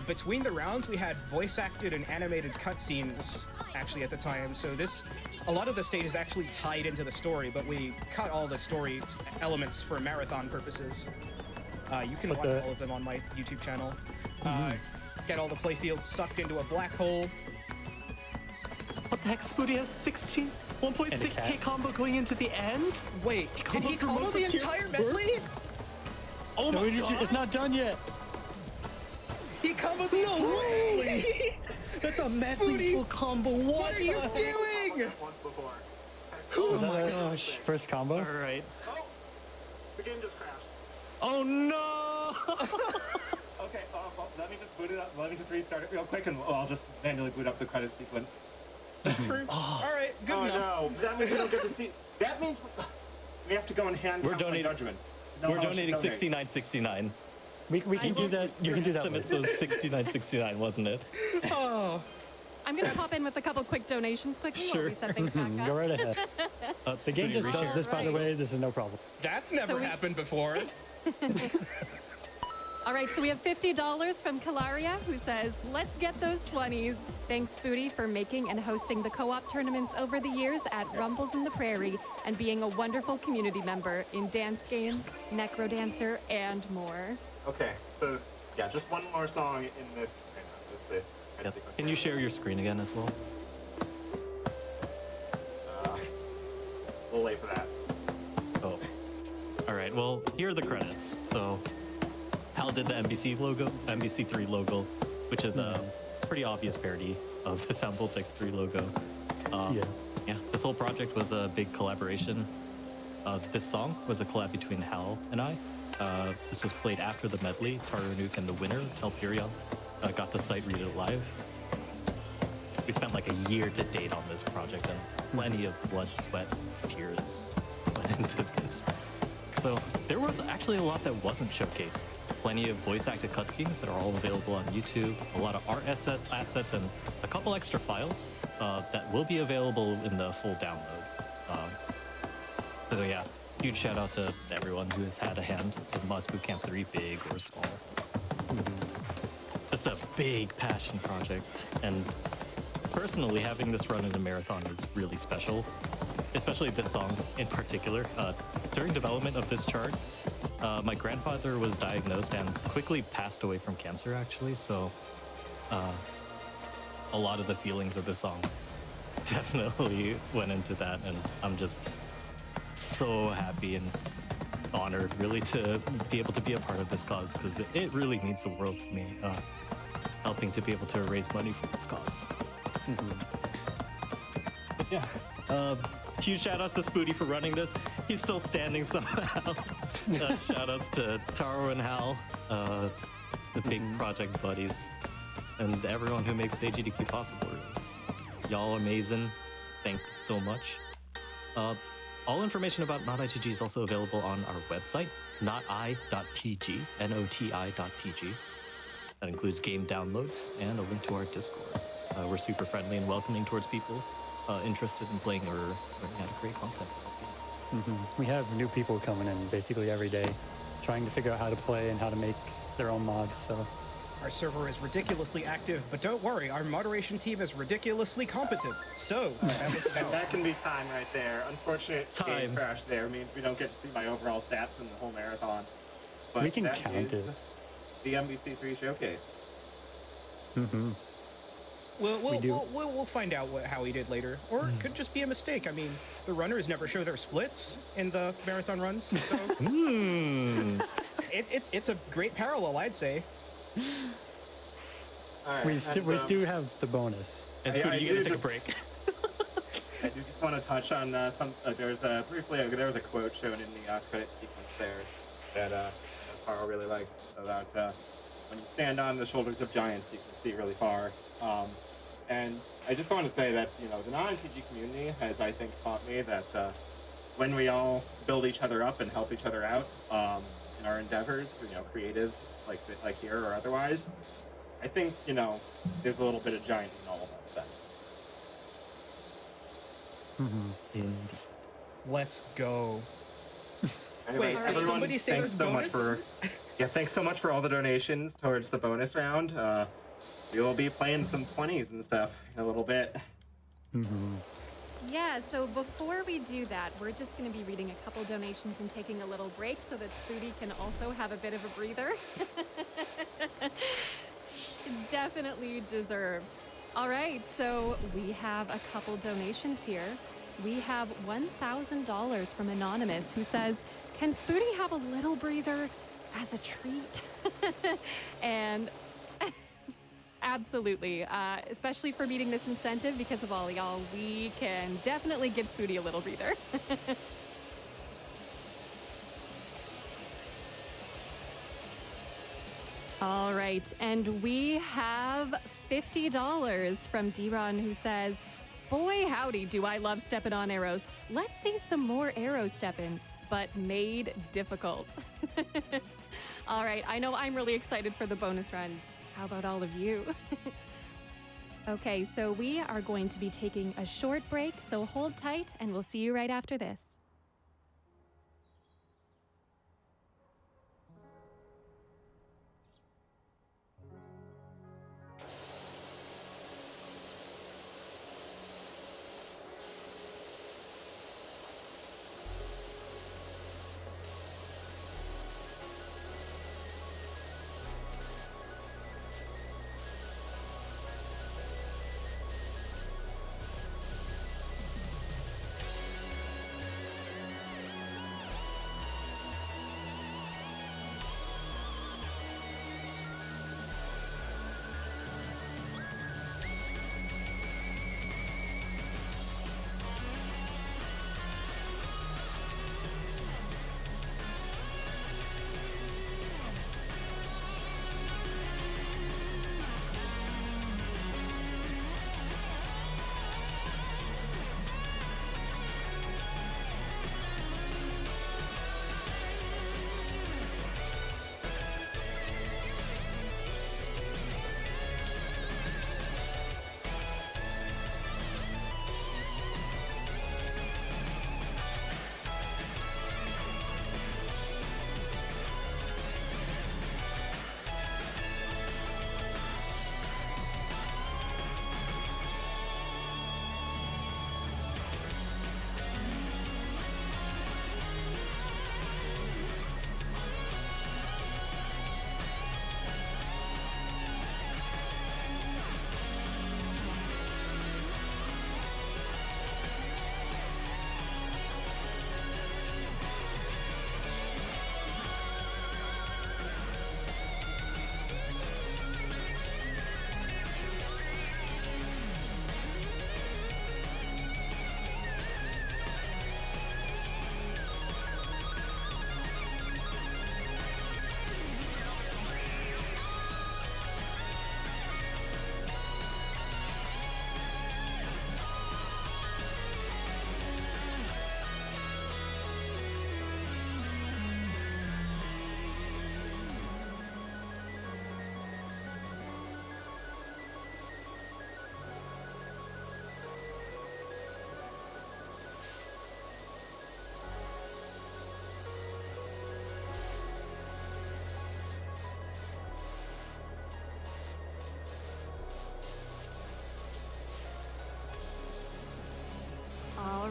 between the rounds, we had voice acted and animated cutscenes actually at the time. So a lot of the stage is actually tied into the story, but we cut all the story elements for marathon purposes. You can watch all of them on my YouTube channel. Get all the playfields sucked into a black hole. What the heck? Spoody has 1.6k combo going into the end? Wait, did he combo the entire medley? Oh my god! It's not done yet. He comboed the entire medley! That's a medley full combo. What are you doing? Oh my gosh. First combo? All right. Oh, the game just crashed. Oh no! Okay, let me just boot it up. Let me just restart it real quick, and I'll just manually boot up the credit sequence. All right, good Oh enough. no, that means we don't get to see. That means we have to go in hand. We're count by donating- judgment. No, We're no, donating donate. 69.69. We can do that. You can do that Estimates later. was 69.69, wasn't it? Oh, I'm going to pop in with a couple quick donations quickly while Sure. we set things back up. Go right ahead. The game just does this, by the Alright. way. This is no problem. that's never we- happened before. All right, so we have $50 from Kalaria, who says, let's get those 20s. Thanks, Foodie, for making and hosting the co-op tournaments over the years at Rumbles in the Prairie and being a wonderful community member in dance games, Necro Dancer, and more. Okay, so yeah, just one more song in this. Hang on, just the credit sequence. Can you share your screen again as well? We'll wait for that. Oh. All right. Well, here are the credits. So, Hal did the MBC3 logo, which is a pretty obvious parody of the Sound Voltex 3 logo. Yeah. Yeah, this whole project was a big collaboration. This song was a collab between Hal and I. This was played after the medley. Taranuk and the winner, Telperion, got to sight read it live. We spent like a year to date on this project, and plenty of blood, sweat, tears went into this. So there was actually a lot that wasn't showcased. Plenty of voice-acted cutscenes that are all available on YouTube, a lot of art assets, and a couple extra files that will be available in the full download. So yeah, huge shout out to everyone who has had a hand in Mods Bootcamp 3, big or small. Just a big passion project, and personally, having this run in a marathon is really special, especially this song in particular. During development of this chart, my grandfather was diagnosed and quickly passed away from cancer, actually, so a lot of the feelings of this song definitely went into that, and I'm just so happy and honored, really, to be able to be a part of this cause, because it really means the world to me, helping to be able to raise money for this cause. Yeah. Huge shout outs to Spoody for running this. He's still standing somehow. Shout outs to Taro and Hal, the big project buddies, and everyone who makes AGDQ possible. Y'all amazing. Thanks so much. All information about Not ITG is also available on our website, noti.tg, noti.tg. That includes game downloads and a link to our Discord. We're super friendly and welcoming towards people interested in playing or learning how to create content for this game. We have new people coming in basically every day, trying to figure out how to play and how to make their own mods. So Our server is ridiculously active, but don't worry, our moderation team is ridiculously competent. So, That can be time right there. Unfortunate Time. game crash there means we don't get to see my overall stats in the whole marathon. But we can that count is it. the MVC3 showcase. we'll find out how he did later. Or it could just be a mistake. I mean, the runners never show their splits in the marathon runs, so it's a great parallel, I'd say. All right, We still have the bonus. And I Scooty, you do gonna take a just- break? I do just want to touch on some. There was a quote shown in the credit sequence there that Carl really likes about when you stand on the shoulders of giants, you can see really far. And I just want to say that the non-MTG community has, I think, taught me that when we all build each other up and help each other out in our endeavors, creative like here or otherwise, I think there's a little bit of giant in all of that. Let's go. Anyway, Wait, all right. everyone, somebody say thanks there's so much bonus? thanks so much for all the donations towards the bonus round. We will be playing some 20s and stuff in a little bit. Yeah, so before we do that, we're just going to be reading a couple donations and taking a little break so that Fruity can also have a bit of a breather. Definitely deserved. All right, so we have a couple donations here. We have $1,000 from Anonymous who says, "Can Spooty have a little breather as a treat?" And absolutely, especially for meeting this incentive because of all y'all, we can definitely give Spooty a little breather. All right, and we have $50 from D-Ron who says, "Boy, howdy, do I love stepping on arrows. Let's see some more arrow stepping, but made difficult." All right, I know I'm really excited for the bonus runs. How about all of you? Okay, so we are going to be taking a short break, so hold tight and we'll see you right after this.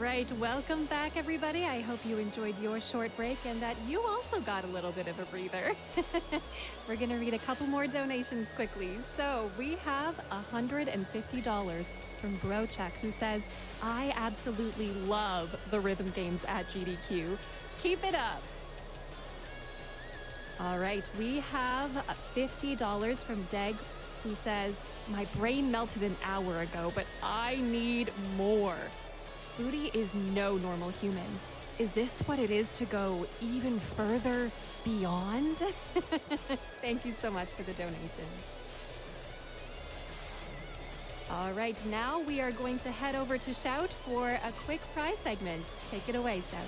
right, welcome back, everybody. I hope you enjoyed your short break and that you also got a little bit of a breather. We're going to read a couple more donations quickly. So we have $150 from Brochek, who says, I absolutely love the rhythm games at GDQ. Keep it up. All right, we have $50 from Deg, who says, my brain melted an hour ago, but I need more. Foodie is no normal human. Is this what it is to go even further beyond? Thank you so much for the donation. All right, now we are going to head over to Shout for a quick prize segment. Take it away, Shout.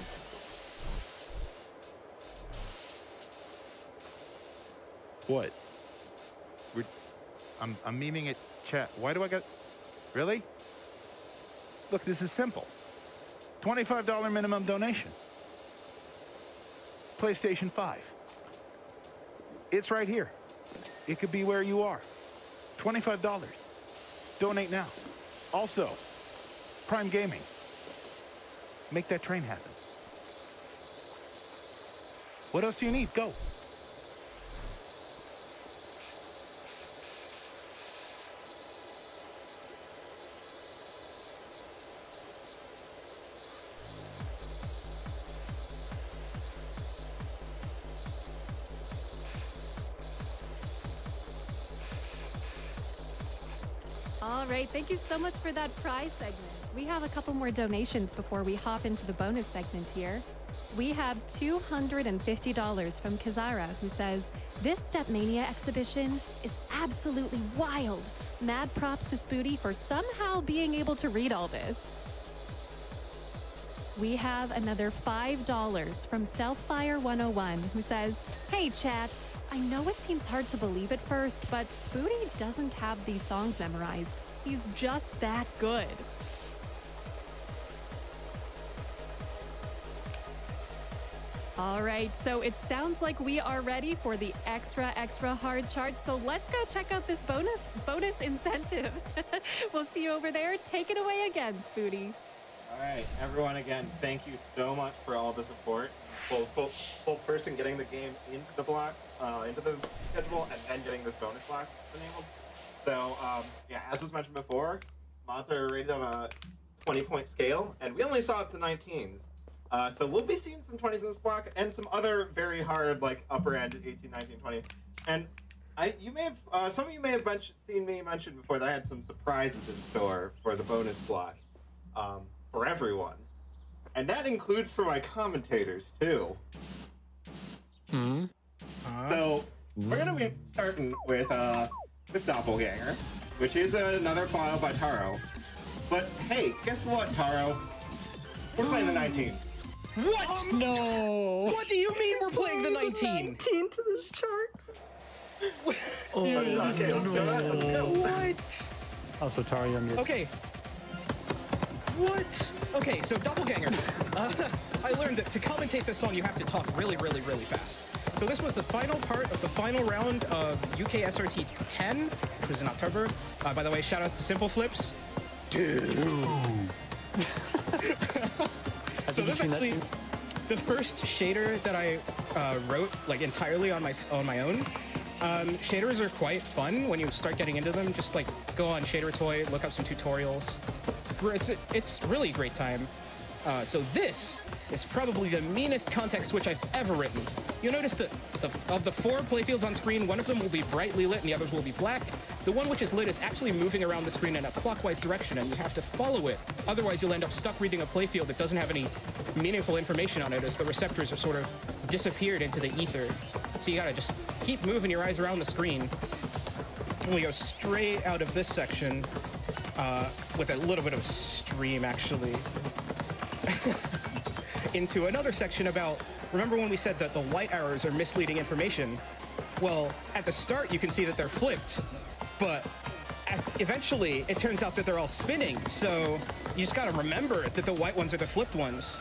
What? I'm memeing at chat. Why do I got... Really? Look, this is simple. $25 minimum donation. PlayStation 5. It's right here. It could be where you are. $25. Donate now. Also, Prime Gaming. Make that train happen. What else do you need? Go. All right, thank you so much for that prize segment. We have a couple more donations before we hop into the bonus segment here. We have $250 from Kazara, who says, this Stepmania exhibition is absolutely wild. Mad props to Spoody for somehow being able to read all this. We have another $5 from Stealthfire101, who says, hey, chat, I know it seems hard to believe at first, but Spoody doesn't have these songs memorized. He's just that good. All right, so it sounds like we are ready for the extra hard chart. So let's go check out this bonus incentive. We'll see you over there. Take it away again, Spoody. All right, everyone, again, thank you so much for all the support. Both first in getting the game into the block, into the schedule, and then getting this bonus block enabled. So, yeah, as was mentioned before, mods are rated on a 20-point scale, and we only saw up to 19s. So we'll be seeing some 20s in this block, and some other very hard, like, upper end 18, 19, 20. And some of you may have seen me mention before that I had some surprises in store for the bonus block. For everyone. And that includes for my commentators, too. Hmm? So, we're going to be starting with Doppelganger, which is another file by Taro. But, hey, guess what, Taro? We're playing the 19. What? No! What do you mean we're playing the 19? 19 to this chart. Okay, let's go. What? Also, Tari, on your... Okay. What? Okay, so Doppelganger. I learned that to commentate this song, you have to talk really fast. So this was the final part of the final round of UK SRT 10, which was in October. By the way, shout out to Simple Flips. Dude. So this is actually the first shader that I wrote like entirely on my own. Shaders are quite fun when you start getting into them. Just like go on Shader Toy, look up some tutorials. It's really a great time. So this is probably the meanest context switch I've ever written. You'll notice that of the 4 playfields on screen, one of them will be brightly lit and the others will be black. The one which is lit is actually moving around the screen in a clockwise direction, and you have to follow it. Otherwise, you'll end up stuck reading a playfield that doesn't have any meaningful information on it, as the receptors are sort of disappeared into the ether. So you gotta just keep moving your eyes around the screen. And we go straight out of this section with a little bit of a stream, actually, into another section about, remember when we said that the white arrows are misleading information? Well, at the start, you can see that they're flipped, but eventually, it turns out that they're all spinning, so you just gotta remember that the white ones are the flipped ones.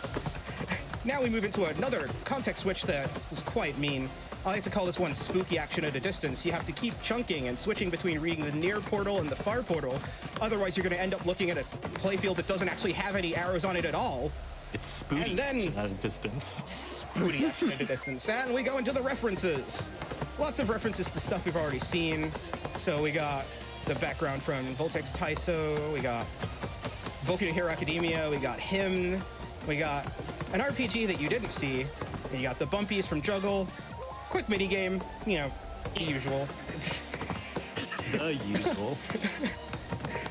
Now we move into another context switch that was quite mean. I like to call this one spooky action at a distance. You have to keep chunking and switching between reading the near portal and the far portal. Otherwise, you're going to end up looking at a playfield that doesn't actually have any arrows on it at all. It's spooky And then- action at a distance. Spooky action at a distance. And we go into the references. Lots of references to stuff we've already seen. So we got the background from Voltex Taiso. We got Boku no Hero Academia. We got Hymn. We got an RPG that you didn't see. And you got the bumpies from Juggle. Quick mini game, you know, usual. The usual.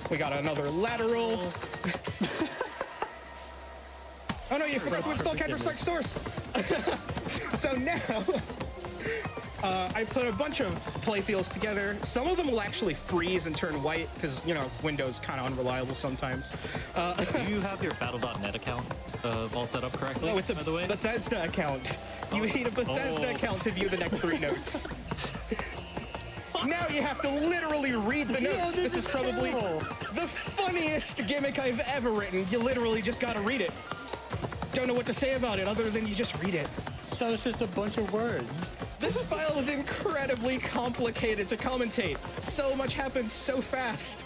We got another lateral. Oh no, you forgot to install Counter-Strike Source. So now, I put a bunch of playfields together. Some of them will actually freeze and turn white because, you know, Windows kind of unreliable sometimes. Do you have your Battle.net account all set up correctly? Oh, it's a by the way. Bethesda account. You need a Bethesda account to view the next 3 notes. Now you have to literally read the notes. This is probably the funniest gimmick I've ever written. You literally just gotta read it. Don't know what to say about it other than you just read it. That was just a bunch of words. This file is incredibly complicated to commentate. So much happens so fast.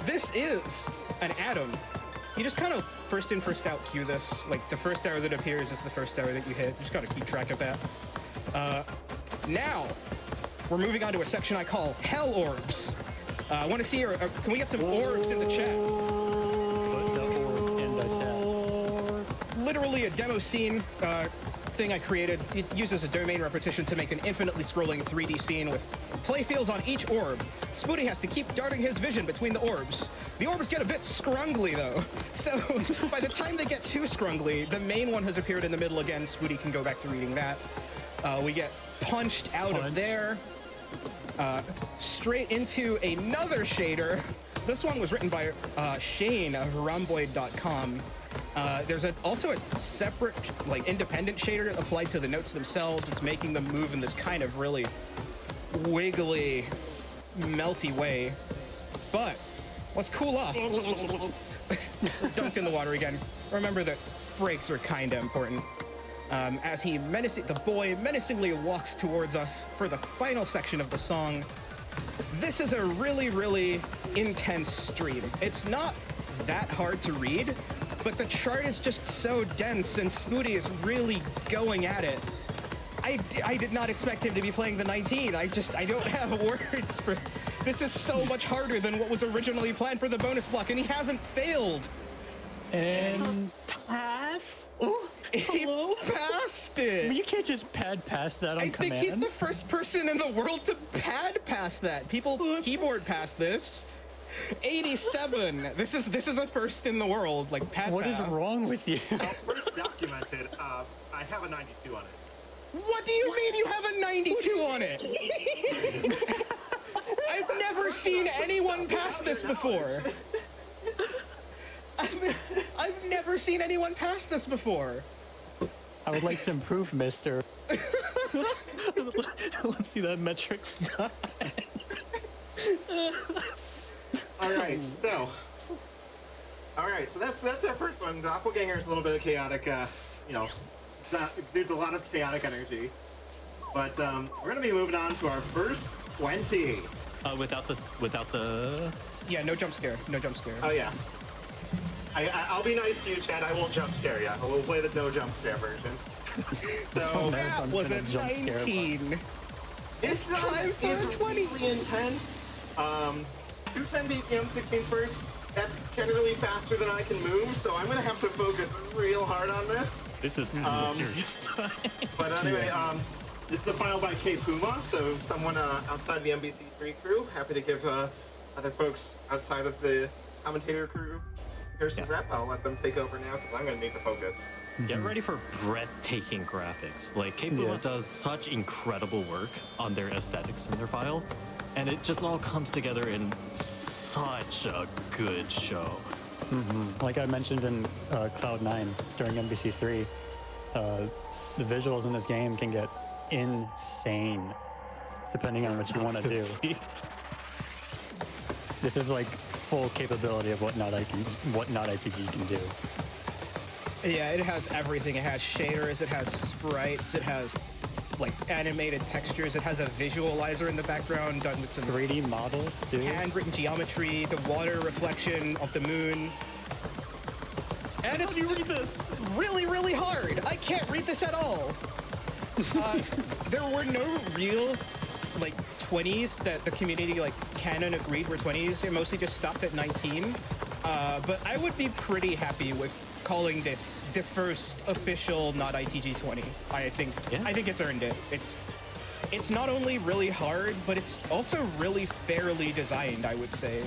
This is an atom. You just kind of first in, first out queue this. Like the first arrow that appears is the first arrow that you hit. You just gotta keep track of that. Now, we're moving on to a section I call Hell Orbs. I want to see, can we get some orbs in the chat? Put the orb in the chat. Literally a demo scene thing I created. It uses a domain repetition to make an infinitely scrolling 3D scene with playfields on each orb. Spooty has to keep darting his vision between the orbs. The orbs get a bit scrungly though. So by the time they get too scrungly, the main one has appeared in the middle again. Spooty can go back to reading that. We get punched out of there. Straight into another shader. This one was written by Shane of Rhomboid.com. There's also a separate, like, independent shader applied to the notes themselves. It's making them move in this kind of really wiggly, melty way. But let's cool off. Dunked in the water again. Remember that breaks are kind of important. As the boy menacingly walks towards us for the final section of the song. This is a really, really intense stream. It's not that hard to read, but the chart is just so dense and Spooty is really going at it. I did not expect him to be playing the 19. I don't have words for... This is so much harder than what was originally planned for the bonus block, and he hasn't failed. And He passed it. you can't just pad past that on I command. think he's the first person in the world to pad past that. People keyboard past this. 87. This is a first in the world. Like pad What is pass. wrong with you? First documented, I have a 92 on it. What do you mean you have a 92 on it? I've never seen anyone pass this before. I've never seen anyone pass this before. I would like to improve, mister. Let's see that metrics. All right, so that's our first one. Doppelganger's a little bit of chaotic, exudes a lot of chaotic energy. But we're gonna be moving on to our first 20. Without the. Yeah, no jump scare. No jump scare. Oh yeah. I'll be nice to you, Chad. I won't jump scare you. We'll play the no jump scare version. So That was a 19. this time for is a 20. really intense. 210 BPM, 16 first. That's generally faster than I can move, so I'm gonna have to focus real hard on this. This is kind of a serious time. But anyway, this is the final by K Puma, so someone outside the MBC3 crew. Happy to give other folks outside of the commentator crew here some rep. I'll let them take over now because I'm going to need to focus. Get ready for breathtaking graphics. Like, K-Puma does such incredible work on their aesthetics in their file, and it just all comes together in such a good show. Like I mentioned in Cloud9 during MBC3, the visuals in this game can get insane depending on what you want to do. This is like full capability of what not ITG can do. Yeah, it has everything. It has shaders, it has sprites, it has like animated textures, it has a visualizer in the background done with some 3D models, dude. handwritten geometry, the water reflection of the moon. And it's really, really hard. I can't read this at all. There were no real like 20s that the community like canon agreed were 20s. It mostly just stopped at 19. But I would be pretty happy with calling this the first official not ITG 20. I think it's earned it. It's not only really hard, but it's also really fairly designed, I would say.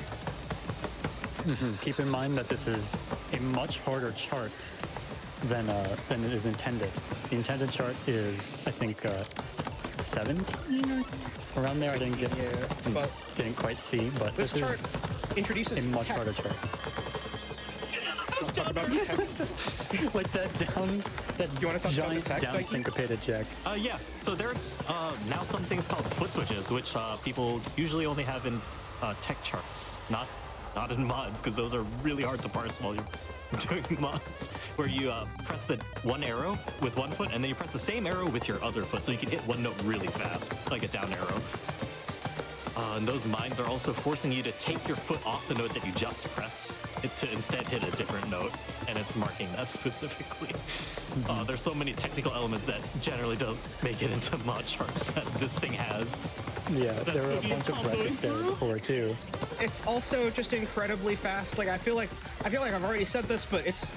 Keep in mind that this is a much harder chart than it is intended. The intended chart is, I think, 17 or around there. I didn't get, but didn't quite see, but this this chart is introduces a much tech. harder chart. Let's talk about the tech. Like that down, that You wanna talk about giant the tech, down Mikey? syncopated jack. Yeah, so there's now some things called foot switches, which people usually only have in tech charts, not in mods, because those are really hard to parse while you're doing mods, where you press the one arrow with one foot, and then you press the same arrow with your other foot, so you can hit one note really fast, like a down arrow. And those mines are also forcing you to take your foot off the note that you just pressed to instead hit a different note, and it's marking that specifically. There's so many technical elements that generally don't make it into mod charts that this thing has. Yeah, there were a bunch of graphics there before too. It's also just incredibly fast. Like I feel like I've already said this, but it's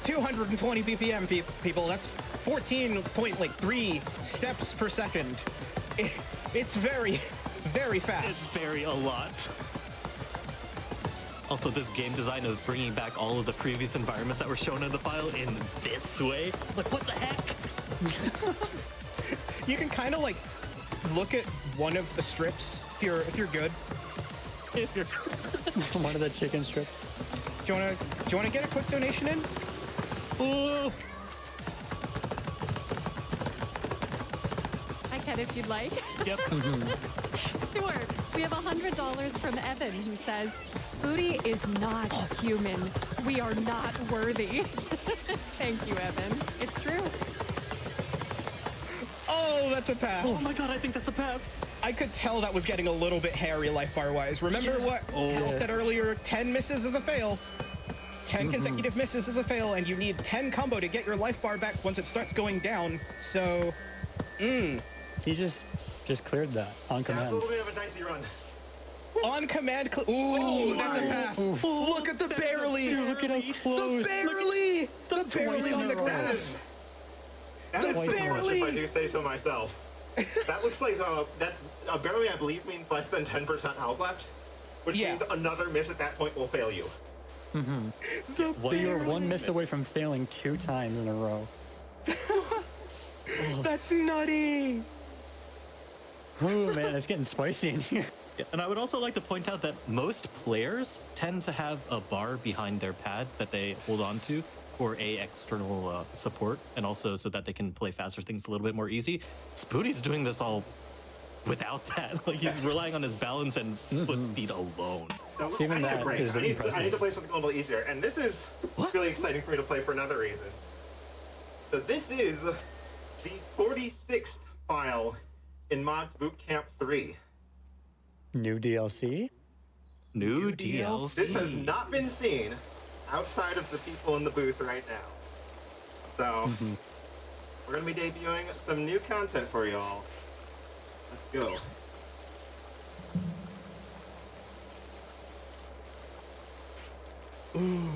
220 BPM, people. That's 14.3 steps per second. It's very, very fast. It's very a lot. Also, this game design of bringing back all of the previous environments that were shown in the file in this way. Like, what the heck? You can kind of like look at one of the strips if you're good. If you're One of the chicken strips. Do you wanna get a quick donation in? Ooh. I can if you'd like. Yep. Sure. We have $100 from Evan who says, Spooty is not human. We are not worthy. Thank you, Evan. It's true. Oh, that's a pass. Oh my god, I think that's a pass. I could tell that was getting a little bit hairy life bar-wise. Remember what Hal said earlier? 10 misses is a fail. 10 consecutive misses is a fail, and you need 10 combo to get your life bar back once it starts going down. So, He just cleared that on That's a command. little bit of a dicey run. on command. Ooh, that's a pass. Look at the barely. Look at how The close. barely. The barely on the in a row. graph. That is Twice too as much much. if I do say so myself. That looks like that's barely, I believe, means less than 10% health left, which Yeah. means another miss at that point will fail you. So you're one miss away from failing 2 times in a row. That's nutty. Ooh, man, it's getting spicy in here. Yeah, and I would also like to point out that most players tend to have a bar behind their pad that they hold on to for external support, and also so that they can play faster things a little bit more easy. Spooty's doing this all without that. Like, he's relying on his balance and foot speed alone. Now, So even I need a that break. is I need impressive. to play something a little easier, and this is really exciting for me to play for another reason. So this is the 46th file in Mods Bootcamp 3. New DLC? New DLC. This has not been seen outside of the people in the booth right now. So, we're going to be debuting some new content for y'all. Let's go. I'm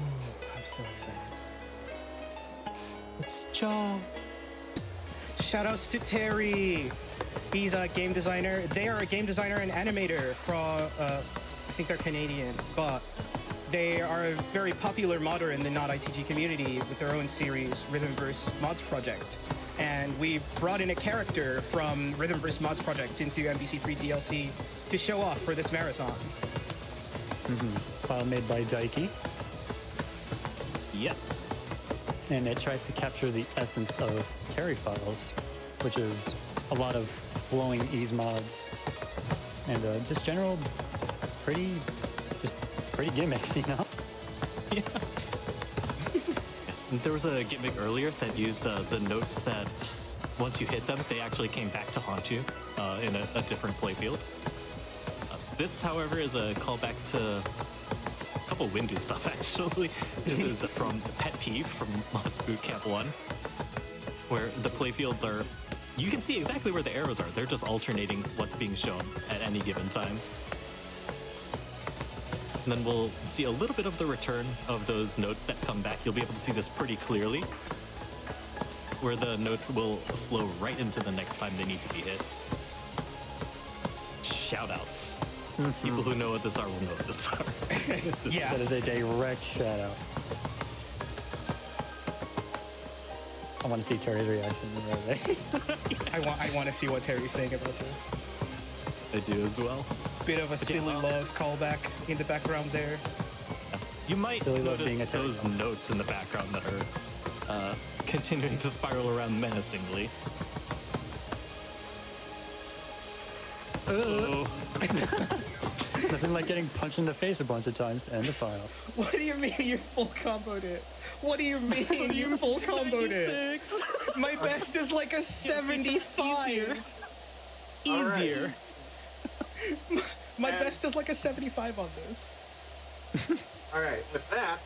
so excited. It's Joe. Shoutouts to Terry. He's a game designer. They are a game designer and animator from, I think they're Canadian, but they are a very popular modder in the not ITG community with their own series, Rhythmverse Mods Project. And we brought in a character from Rhythmverse Mods Project into MVC3 DLC to show off for this marathon. File made by Daiki. Yep. And it tries to capture the essence of Terry files, which is a lot of flowing ease mods and just general pretty gimmicks, you know? There was a gimmick earlier that used the notes that once you hit them, they actually came back to haunt you in a different playfield. This, however, is a callback to a couple Windu stuff, actually. This is from Pet Peeve from Mods Boot Camp 1, where the playfields are... You can see exactly where the arrows are. They're just alternating what's being shown at any given time. And then we'll see a little bit of the return of those notes that come back. You'll be able to see this pretty clearly, where the notes will flow right into the next time they need to be hit. Shoutouts. People who know what this are will know what this are. Yeah. That is a direct shout out. I want to see Terry's reaction right away. I want to see what Terry's saying about this. I do as well. Bit of a silly love callback in the background there. You might Silly love being a notice those Terry notes in the background that are continuing to spiral around menacingly. Oh. Nothing like getting punched in the face a bunch of times to end the file. What do you mean you full comboed it? What do you mean you full comboed it? My best is like a 75. Easier. My best is like a 75 on this. All right, with that,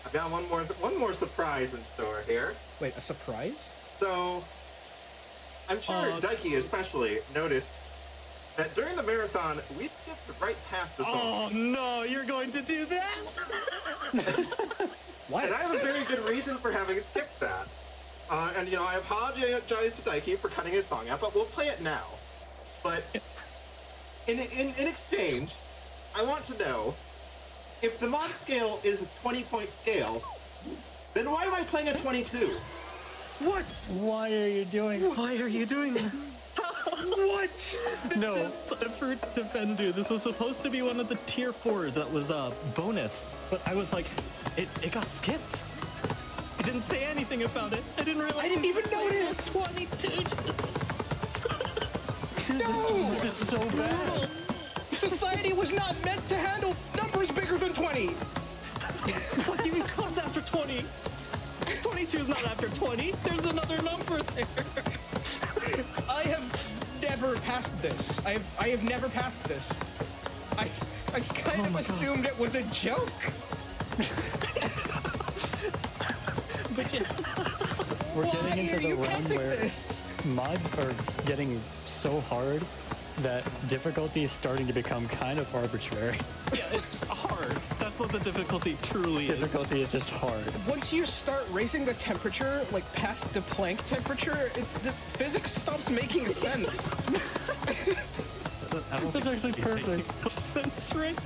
I've got one more surprise in store here. Wait, a surprise? So, I'm sure Daiki especially noticed that during the marathon, we skipped right past the song. Oh no, you're going to do that? What? And I have a very good reason for having skipped that. And, I apologize to Daiki for cutting his song out, but we'll play it now. But in exchange, I want to know, if the mod scale is a 20-point scale, then why am I playing a 22? What? Why are you doing Why are you doing this? What? No. For Defendu, this was supposed to be one of the tier 4 that was a bonus, but I was like, it got skipped. I didn't say anything about it. I didn't realize. I didn't even notice. 22. No! This is so bad. Society was not meant to handle numbers bigger than 20. What even comes after 20? 22 is not after 20. There's another number there. I have never passed this. I have never passed this. I kind of assumed it was a joke. But yeah. We're Why getting into are the you realm passing where this? mods are getting so hard that difficulty is starting to become kind of arbitrary. Yeah, it's hard. That's what the difficulty truly is. Difficulty is just hard. Once you start raising the temperature, like past the Planck temperature, the physics stops making sense. I don't That's think actually he's making perfect. much sense, right?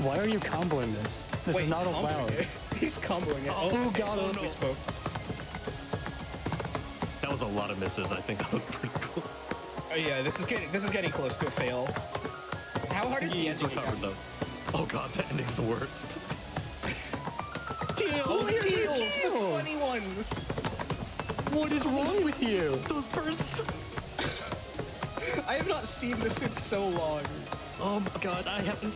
Why are you comboing this? This Wait, is not he's comboing allowed. it. He's comboing it. Oh, okay. God, oh, no. We spoke. That was a lot of misses. I think that was pretty cool. Yeah, this is getting close to a fail. How hard is the He's ending? recovered though. Oh god, the ending's the worst. Oh, Teals! teals, the funny ones. What is wrong with you? Those bursts! I have not seen this in so long. Oh my god, I haven't.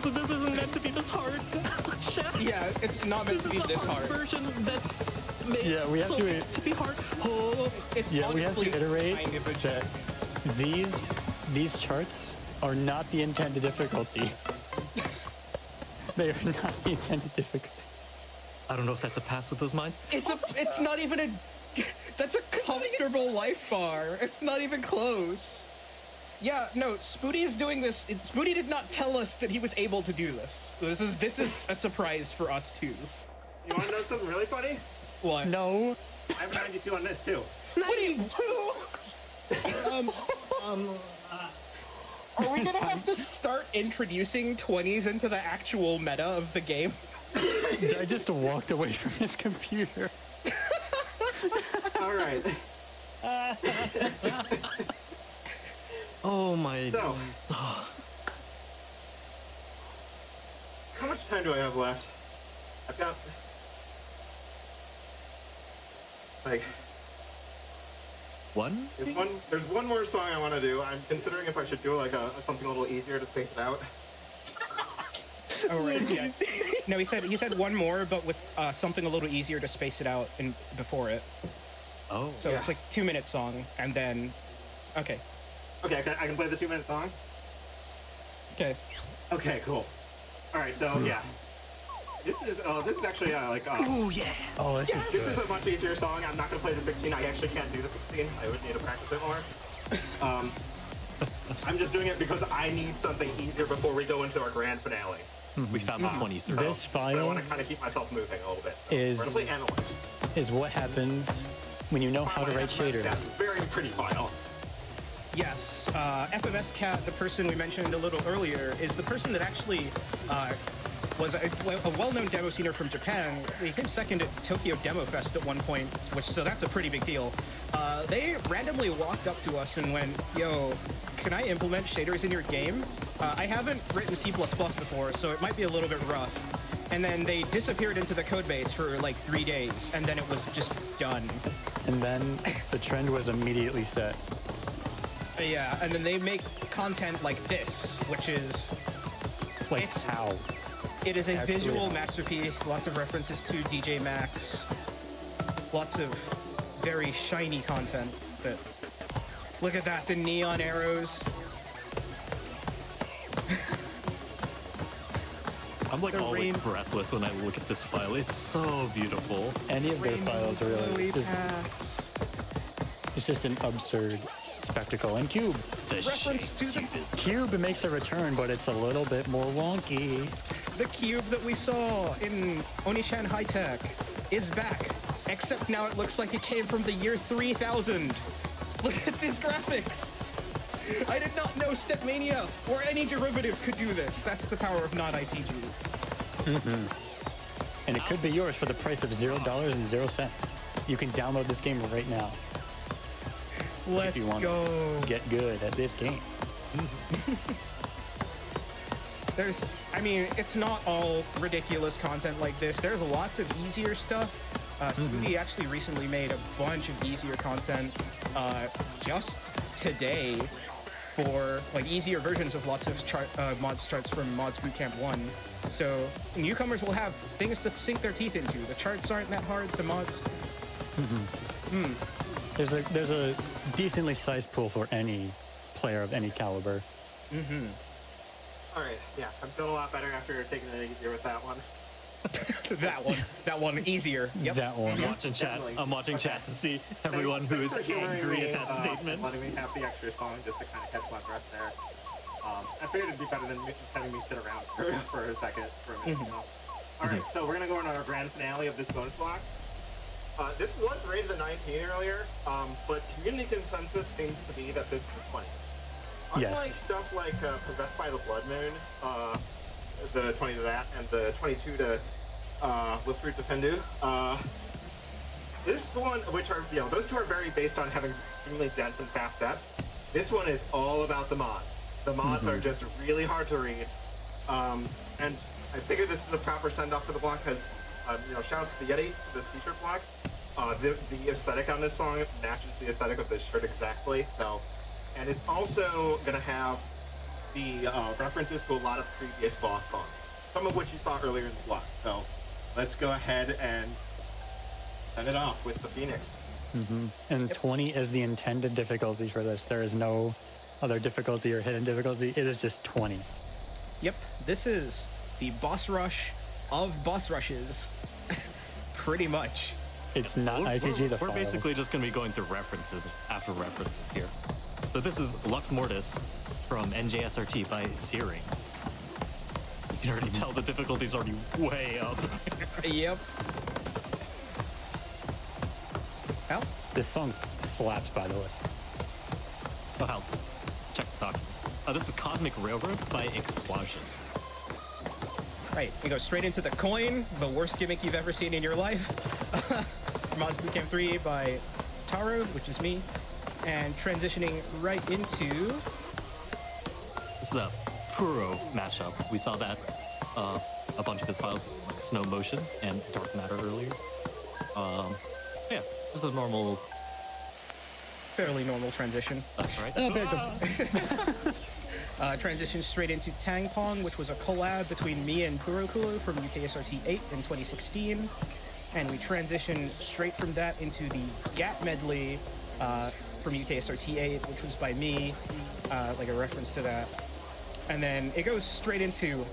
So this isn't meant to be this hard. Chat. Yeah, it's not meant to be this hard. Version that's made Yeah, we have so to- to be hard. Oh, It's Yeah, we have honestly to iterate kind of a that these charts are not the intended difficulty. They are not the intended difficulty. I don't know if that's a pass with those mines. It's not even a. That's a comfortable life bar. It's not even close. Yeah, no, Spooty is doing this. Spooty did not tell us that he was able to do this. This is a surprise for us too. You want to know something really funny? What? No. I have 92 on this, too. What do you Are we gonna have to start introducing 20s into the actual meta of the game? I just walked away from his computer. All right. Oh my So, how much time do I have left? I've got, like, one? There's one more song I want to do. I'm considering if I should do like something a little easier to space it out. Oh right, yeah. No, he said one more, but with something a little easier to space it out and before it. Oh. So it's like 2-minute song, and then, okay, Okay, I can play the 2-minute song. okay. Okay, cool. All right, so yeah, this is actually Oh yeah. Oh, this is this good. is a much easier song. I'm not gonna play the 16. I actually can't do the 16. I would need to practice it more. I'm just doing it because I need something easier before we go into our grand finale. We found the 23. This But I file want to kind of keep myself moving a little bit. So is- we're gonna play Analyst. is what happens when you know how to write FMS Cat, shaders. very pretty file. Yes, FMS Cat, the person we mentioned a little earlier, is the person that actually was a well-known demo scener from Japan. They came second at Tokyo Demo Fest at one point, so that's a pretty big deal. They randomly walked up to us and went, "Yo, can I implement shaders in your game? I haven't written C++ before, so it might be a little bit rough." And then they disappeared into the codebase for like 3 days, and then it was just done. And then the trend was immediately set. Yeah, and then they make content like this, which is Like It's- how? it is a Actually, visual how? masterpiece. Lots of references to DJ Max. Lots of very shiny content. That look at that, the neon arrows. I'm like The always rain- breathless when I look at this file. It's so beautiful. Any of their Rainbow files are really glowy just, paths. it's just an absurd spectacle. And Cube. The Reference shape to the- cube is Cube makes a return, but it's a little bit more wonky. The cube that we saw in Onishan High Tech is back, except now it looks like it came from the year 3000. Look at these graphics. I did not know Stepmania or any derivative could do this. That's the power of not ITG. And it could be yours for the price of $0.00. You can download this game right now. Let's you want go. Get good at this game. I mean, it's not all ridiculous content like this. There's lots of easier stuff. Spooky actually recently made a bunch of easier content just today for like easier versions of lots of mods charts from Mods Bootcamp 1. So newcomers will have things to sink their teeth into. The charts aren't that hard. The mods. There's a decently sized pool for any player of any caliber. All right, yeah, I'm feeling a lot better after taking it easier with that one. that one easier. Yep. That one. I'm watching chat. Definitely. I'm watching chat to see everyone who is Thanks for humoring angry me, at that statement. Letting me have the extra song just to kind of catch my breath there. I figured it'd be better than having me sit around for a second, for a minute. You know? All right, so we're gonna go into our grand finale of this bonus block. This was rated a 19 earlier, but community consensus seems to be that this is a 20. Yes. Unlike stuff like Possessed by the Blood Moon, the 20 to that, and the 22 to With Fruit Defendu, this one, which are, those two are very based on having extremely dense and fast steps. This one is all about the mods. The mods are just really hard to read. And I figured this is a proper send-off for the block because, shouts to Yeti for this t-shirt block. The aesthetic on this song matches the aesthetic of this shirt exactly. So, and it's also gonna have the references to a lot of previous boss songs, some of which you saw earlier in the block. So, let's go ahead and send it off with the Phoenix. And 20 is the intended difficulty for this. There is no other difficulty or hidden difficulty. It is just 20. Yep, this is the boss rush of boss rushes. Pretty much. It's not ITG the We're file. basically just going to be going through references after references here. So this is Lux Mortis from NJSRT by Searing. You can already tell the difficulty's already way up. Yep. Well, This song slaps, by the way. Oh, hell. Check the document. This is Cosmic Railroad by Explosion. right, we go straight into the coin, the worst gimmick you've ever seen in your life. Mods Bootcamp 3 by Taro, which is me, and transitioning right into... This is a Puro mashup. We saw that a bunch of his files, like Snow Motion and Dark Matter earlier. Yeah, just a normal fairly normal transition. That's right. Transition straight into Tang Pong, which was a collab between me and Kurokuro from UKSRT 8 in 2016. And we transitioned straight from that into the GAT medley from UKSRT 8, which was by me, like a reference to that. And then it goes straight into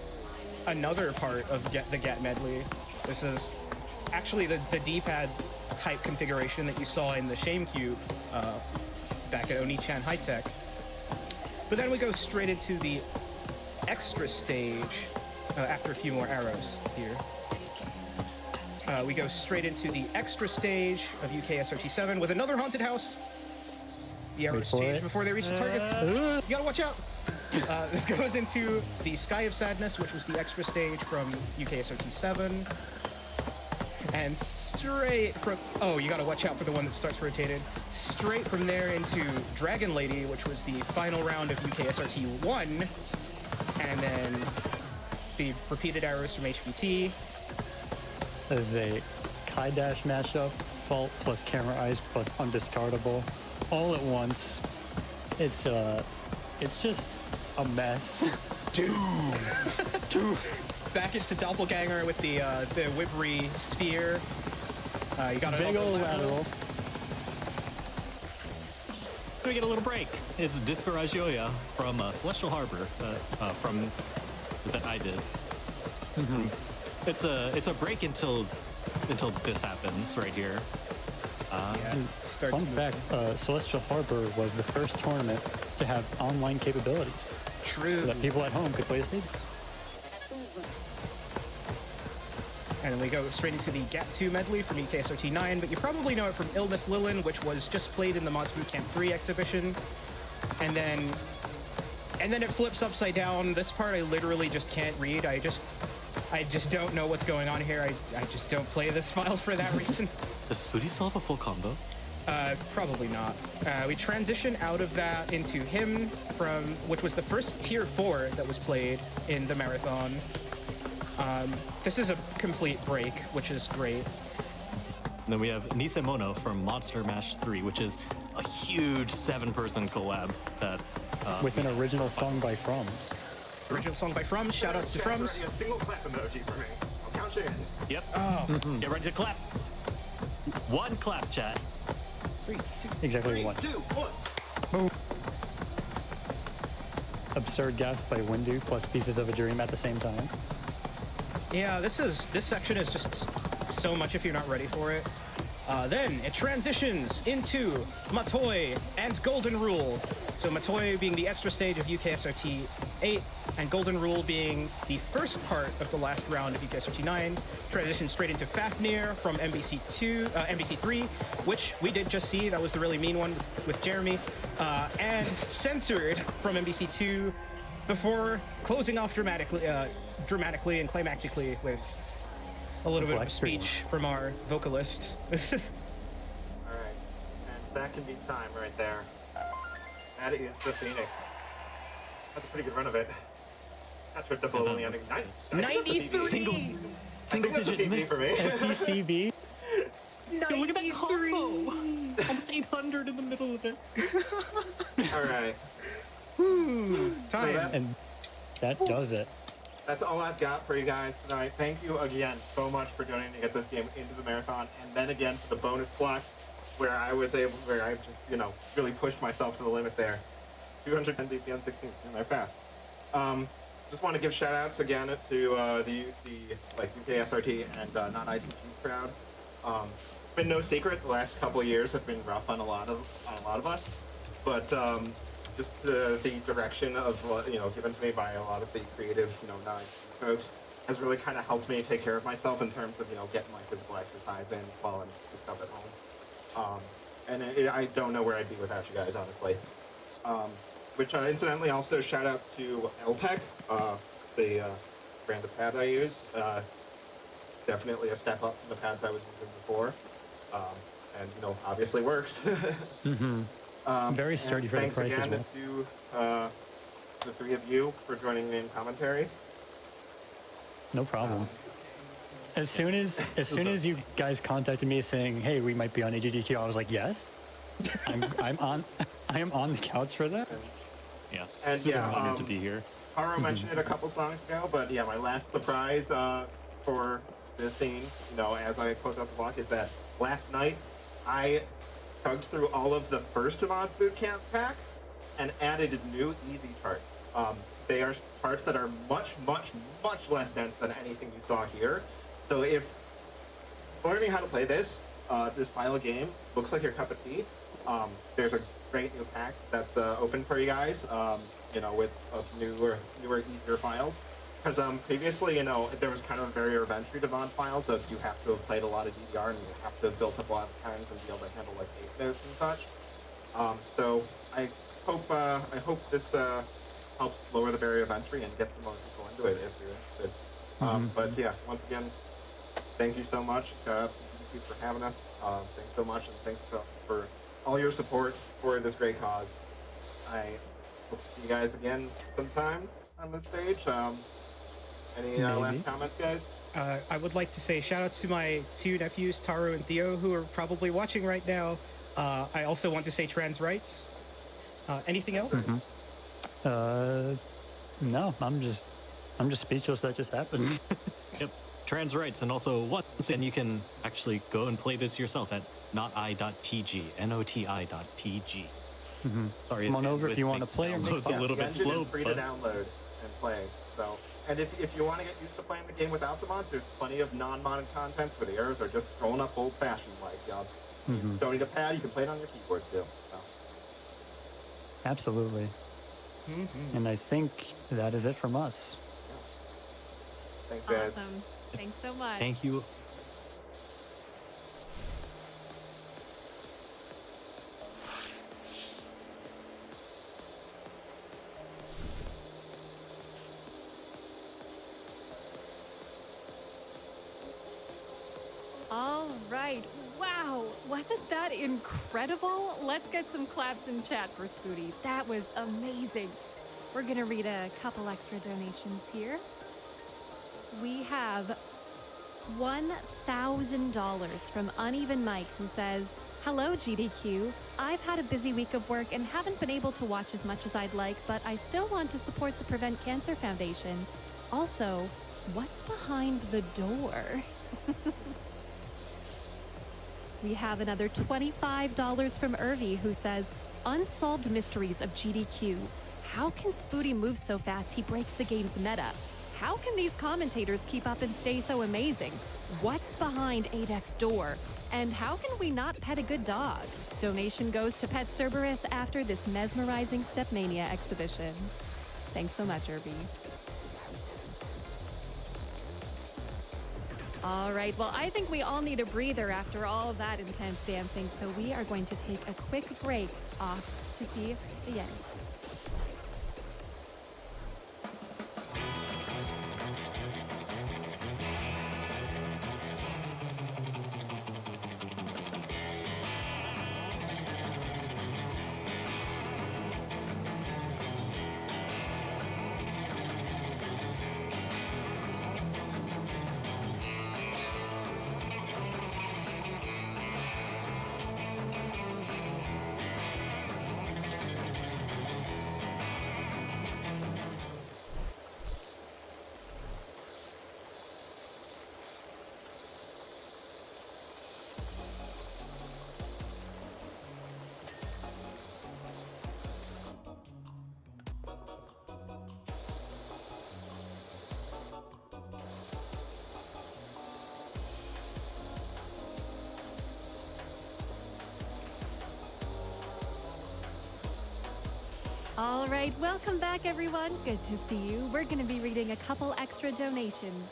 another part of the GAT medley. This is actually the D-pad type configuration that you saw in the Shamecube back at Oni-chan High Tech. But then we go straight into the extra stage after a few more arrows here. We go straight into the extra stage of UKSRT 7 with another haunted house. The arrows change before they reach the targets. You gotta watch out. This goes into the Sky of Sadness, which was the extra stage from UKSRT 7. And straight from... Oh, you gotta watch out for the one that starts rotated. Straight from there into Dragon Lady, which was the final round of UKSRT 1. And then the repeated arrows from HBT. There's a Kai Dash mashup, Fault plus Camera Eyes plus Undiscardable, all at once. It's just a mess. Doom! Back into Doppelganger with the Whibbery Sphere. You got a big old lateral. We get a little break. It's Discouragioia from Celestial Harbor from that I did. It's a break until this happens right here. Fun fact, Celestial Harbor was the first tournament to have online capabilities. True. So that people at home could play the stages. And then we go straight into the Gap 2 medley from EKSRT 9, but you probably know it from Illness Lilin, which was just played in the Mods Boot Camp 3 exhibition. And then it flips upside down. This part I literally just can't read. I just don't know what's going on here. I just don't play this file for that reason. Does Spooty still have a full combo? Probably not. We transition out of that into him from, which was the first tier 4 that was played in the marathon. This is a complete break, which is great. And then we have Nisemono from Monster Mash 3, which is a huge 7-person collab that with an original song by Frums. Original song by Frums. Shout outs to Frums. A single clap emoji for me. I'll count you in. Yep. Oh. Get ready to clap. One clap, chat. 3, 2. Exactly one. 2, 1. Boom. Absurd Gaff by Windu plus Pieces of a Dream at the same time. Yeah, this section is just so much if you're not ready for it. Then it transitions into Matoi and Golden Rule. So Matoi being the extra stage of UKSRT 8, and Golden Rule being the first part of the last round of UKSRT 9. Transitions straight into Fafnir from MBC 3, which we did just see. That was the really mean one with Jeremy. And Censored from MBC 2 before closing off dramatically and climactically with a little bit of a speech from our vocalist. All right, and that can be time right there. That is the Phoenix. That's a pretty good run of it. That's what double only ending 93! Single digit miss for me. SDCB. Yo, look at that combo! Almost 800 in the middle of it. All right. Time. And that does it. That's all I've got for you guys tonight. Thank you again so much for donating to get this game into the marathon, and then again for the bonus block, where I just, really pushed myself to the limit there. 210 DP on 16, my fast. Just want to give shout outs again to the UKSRT and non-ITG crowd. It's been no secret the last couple of years have been rough on a lot of us, but just the direction of given to me by a lot of the creative non-ITG folks has really kind of helped me take care of myself in terms of getting my physical exercise in while I'm stuff at home. I don't know where I'd be without you guys, honestly. Which incidentally also shout outs to LTech, the brand of pad I use. Definitely a step up from the pads I was using before. And obviously works. Very sturdy for the price as well. Thanks again to the three of you for joining me in commentary. No problem. As soon as you guys contacted me saying, "Hey, we might be on AGDQ," I was like, "Yes." I'm on I am on the couch for that. Yeah, And super yeah, honored to be here. Haro mentioned it a couple songs ago, but yeah, my last surprise for this scene, as I close out the block, is that last night I chugged through all of the first Mods Bootcamp pack and added new easy charts. They are charts that are much, much, much less dense than anything you saw here. So if learning how to play this style of game looks like your cup of tea, there's a great new pack that's open for you guys, with newer, easier files. Because previously, there was kind of a barrier of entry to mod files of you have to have played a lot of DDR and you have to have built up a lot of times and be able to handle like 8 notes and such. So I hope this helps lower the barrier of entry and get some more people into it if you're interested. But yeah, once again, thank you so much. Thank you for having us. Thanks so much, and thanks for all your support for this great cause. I hope to see you guys again sometime on this stage. Any last comments, guys? I would like to say shout outs to my 2 nephews, Taru and Theo, who are probably watching right now. I also want to say trans rights. Anything else? No, I'm just speechless. That just happened. Yep, trans rights, and also once again, you can actually go and play this yourself at noti.tg, noti.tg. Sorry, Come on over if you want to makes play or make downloads a little the bit engine slow, is free but to download and play. So, and if you want to get used to playing the game without the mods, there's plenty of non-modded content for the errors are just scrolling up old-fashioned like. You don't need a pad; you can play it on your keyboard too. So. Absolutely. And I think that is it from us. Thanks, guys. Awesome. Thanks so much. thank you. All right. Wow. Wasn't that incredible? Let's get some claps in chat for Spooty. That was amazing. We're going to read a couple extra donations here. We have $1,000 from Uneven Mike, who says, "Hello, GDQ. I've had a busy week of work and haven't been able to watch as much as I'd like, but I still want to support the Prevent Cancer Foundation. Also, what's behind the door?" We have another $25 from Irvi, who says, "Unsolved mysteries of GDQ. How can Spooty move so fast he breaks the game's meta? How can these commentators keep up and stay so amazing? What's behind AGDQ's door? And how can we not pet a good dog?" Donation goes to Pet Cerberus after this mesmerizing Stepmania exhibition. Thanks so much, Irvi. All right, well, I think we all need a breather after all of that intense dancing, so we are going to take a quick break off to see the end. All right, welcome back, everyone. Good to see you. We're going to be reading a couple extra donations.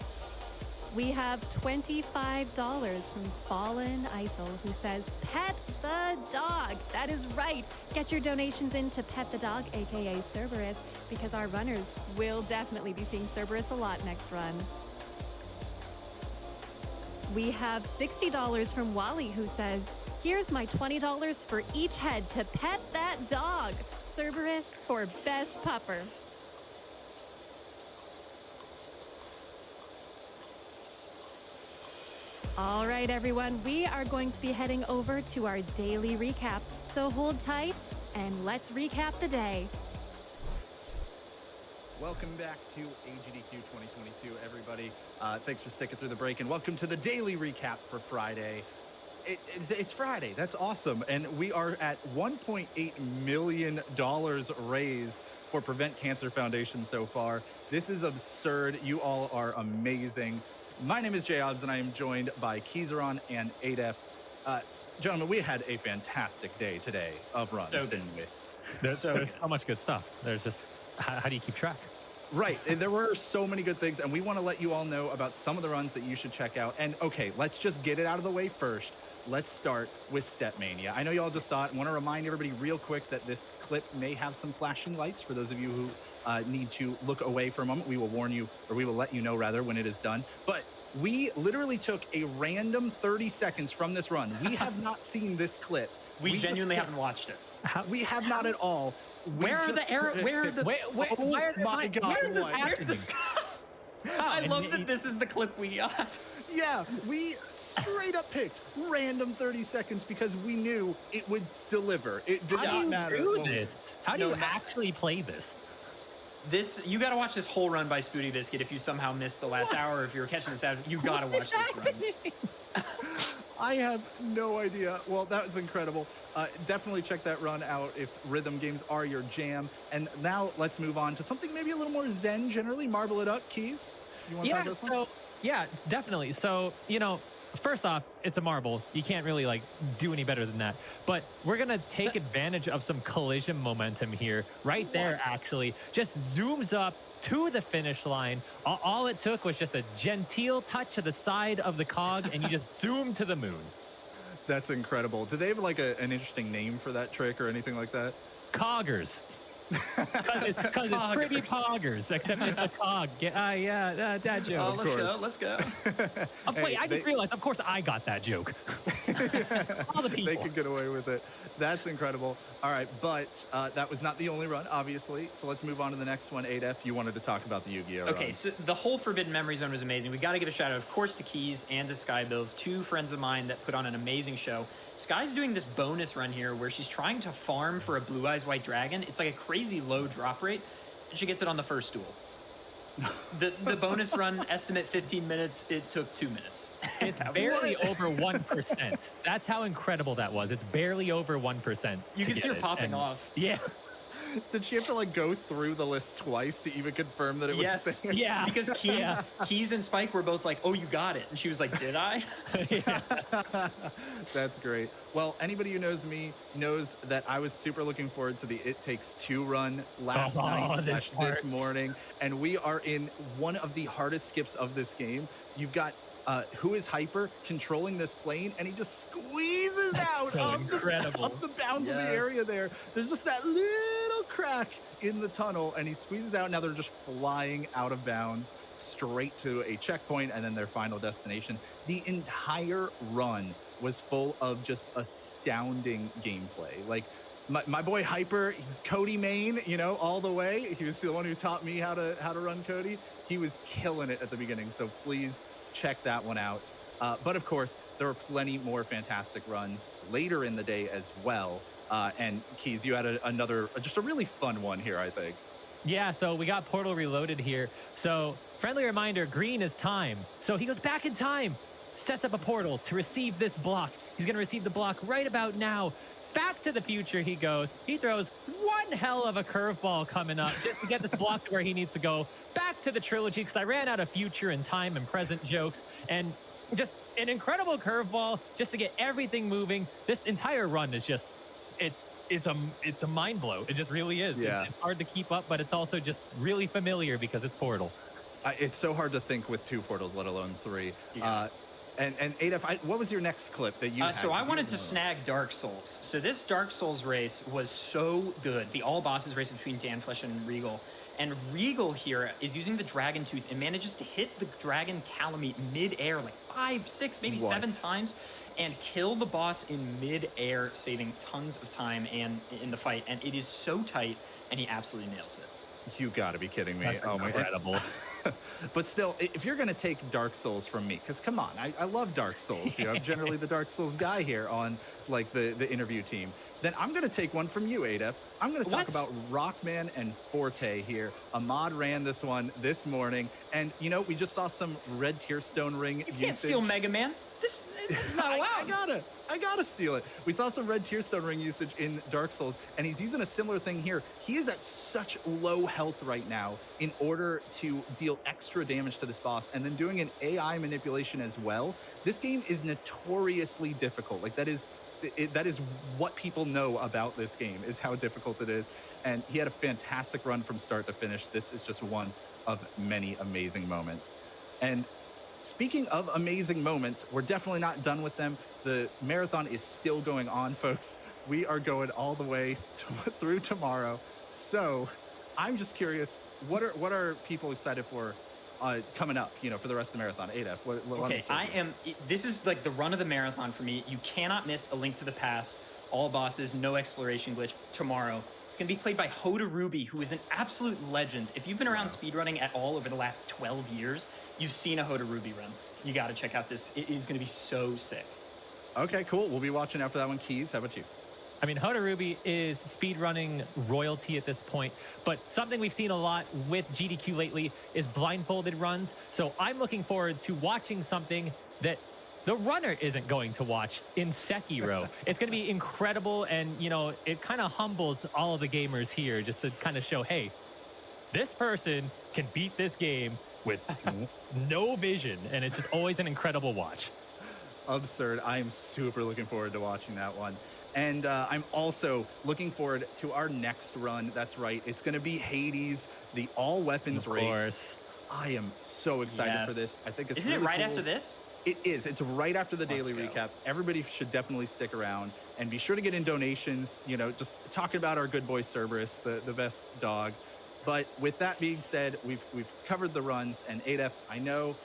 We have $25 from Fallen Eifel, who says, "Pet the dog." That is right. Get your donations in to Pet the Dog, aka Cerberus, because our runners will definitely be seeing Cerberus a lot next run. We have $60 from Wally, who says, "Here's my $20 for each head to pet that dog. Cerberus for best pupper." All right, everyone, we are going to be heading over to our daily recap. So hold tight and let's recap the day. Welcome back to AGDQ 2022, everybody. Thanks for sticking through the break, and welcome to the daily recap for Friday. It's Friday. That's awesome. And we are at $1.8 million raised for Prevent Cancer Foundation so far. This is absurd. You all are amazing. My name is Jay Obbs, and I am joined by Kizaron and Adef. Gentlemen, we had a fantastic day today of runs, didn't we? There's so much good stuff. There's just, how do you keep track? Right. And there were so many good things, and we want to let you all know about some of the runs that you should check out. And okay, let's just get it out of the way first. Let's start with Step Mania. I know you all just saw it. I want to remind everybody real quick that this clip may have some flashing lights. For those of you who need to look away for a moment, we will warn you, or we will let you know rather when it is done. But we literally took a random 30 seconds from this run. We have not seen this clip. We genuinely haven't watched it. We have not at all. Where are the arrows? Where are the? Oh my God! Where's the? I love that this is the clip we got. Yeah, we straight up picked random 30 seconds because we knew it would deliver. It did not matter. How do you actually play this? You got to watch this whole run by Spooty Biscuit. If you somehow missed the last hour, if you're catching this out, you got to watch this run. I have no idea. Well, that was incredible. Definitely check that run out if rhythm games are your jam. And now let's move on to something maybe a little more zen generally. Marble it up, Keys. You want to talk about this one? Yeah, definitely. So, first off, it's a marble. You can't really do any better than that. But we're going to take advantage of some collision momentum here. Right there, actually. Just zooms up to the finish line. All it took was just a genteel touch to the side of the cog, and you just zoom to the moon. That's incredible. Do they have an interesting name for that trick or anything like that? Coggers. Because it's pretty poggers, except it's a cog. That joke. Let's go. Wait, I just realized, of course I got that joke. All the people. They could get away with it. That's incredible. All right, but that was not the only run, obviously. So let's move on to the next one. Adef, you wanted to talk about the Yu-Gi-Oh! Okay, run. so the whole Forbidden Memories run was amazing. We got to give a shout out, of course, to Keys and to Skybills, two friends of mine that put on an amazing show. Sky's doing this bonus run here where she's trying to farm for a Blue Eyes White Dragon. It's like a crazy low drop rate, and she gets it on the first duel. The bonus run, estimate 15 minutes, it took 2 minutes. It's barely over 1%. That's how incredible that was. It's barely over 1%. You can see her popping off. Yeah. Did she have to go through the list twice to even confirm that it was yes. safe? Yeah. Because Keys and Spike were both like, oh, you got it. And she was like, did I? That's great. Well, anybody who knows me knows that I was super looking forward to the It Takes Two run last night / this morning. And we are in one of the hardest skips of this game. You've got Who is Hyper controlling this plane, and he just squeezes out of the bounds of the area there. There's just that little crack in the tunnel, and he squeezes out. Now they're just flying out of bounds straight to a checkpoint and then their final destination. The entire run was full of just astounding gameplay. Like, my boy Hyper, he's Cody main, all the way. He was the one who taught me how to run Cody. He was killing it at the beginning, so please check that one out. But of course, there are plenty more fantastic runs later in the day as well. And Keys, you had just a really fun one here, I think. Yeah, so we got Portal Reloaded here. So, friendly reminder, green is time. So he goes back in time, sets up a portal to receive this block. He's going to receive the block right about now. Back to the future he goes. He throws one hell of a curveball coming up just to get this block to where he needs to go. Back to the trilogy, because I ran out of future and time and present jokes. And just an incredible curveball just to get everything moving. This entire run is just, it's a mind blow. It just really is. Yeah. It's hard to keep up, but it's also just really familiar because it's Portal. It's so hard to think with 2 portals, let alone 3. Yeah. And Adef, what was your next clip that you had? So I wanted to snag Dark Souls. So this Dark Souls race was so good. The all bosses race between Danflesh and Regal. And Regal here is using the Dragon Tooth and manages to hit the Dragon Calamite mid-air like 5, 6, maybe 7 times and kill the boss in mid-air, saving tons of time and in the fight. And it is so tight, and he absolutely nails it. You gotta be kidding me. That's oh my incredible. But still, if you're going to take Dark Souls from me, because come on, I love Dark Souls. You know, I'm generally the Dark Souls guy here on like the interview team. Then I'm going to take one from you, Adef. I'm going to talk about Rockman and Forte here. Ahmad ran this one this morning. And, you know, we just saw some red Tearstone ring You usage. can't steal Mega Man. This is not allowed. I gotta steal it. We saw some red Tearstone ring usage in Dark Souls, and he's using a similar thing here. He is at such low health right now in order to deal extra damage to this boss, and then doing an AI manipulation as well. This game is notoriously difficult. Like that is what people know about this game, is how difficult it is. And he had a fantastic run from start to finish. This is just one of many amazing moments. And speaking of amazing moments, we're definitely not done with them. The marathon is still going on, folks. We are going all the way through tomorrow. So I'm just curious, what are people excited for coming up, you know, for the rest of the marathon? Adef, Okay, this is like the run of the marathon for me. You cannot miss A Link to the Past, all bosses, no exploration glitch tomorrow. It's going to be played by Hoda Ruby, who is an absolute legend. If you've been around speedrunning at all over the last 12 years, you've seen a Hoda Ruby run. You got to check out this. It is going to be so sick. Okay, cool. We'll be watching out for that one. Keys, how about you? I mean, Hoda Ruby is speedrunning royalty at this point, but something we've seen a lot with GDQ lately is blindfolded runs. So I'm looking forward to watching something that the runner isn't going to watch in Sekiro. It's going to be incredible, and, you know, it kind of humbles all of the gamers here just to kind of show, hey, this person can beat this game with no vision, and it's just always an incredible watch. Absurd. I am super looking forward to watching that one. And I'm also looking forward to our next run. That's right. It's going to be Hades, the all-weapons race. Of course. I am so excited for this. I think it's Isn't really it right cool. after this? It is. It's right after the daily recap. Everybody should definitely stick around and be sure to get in donations. You know, just talking about our good boy Cerberus, the best dog. But with that being said, we've covered the runs. And Adef, I know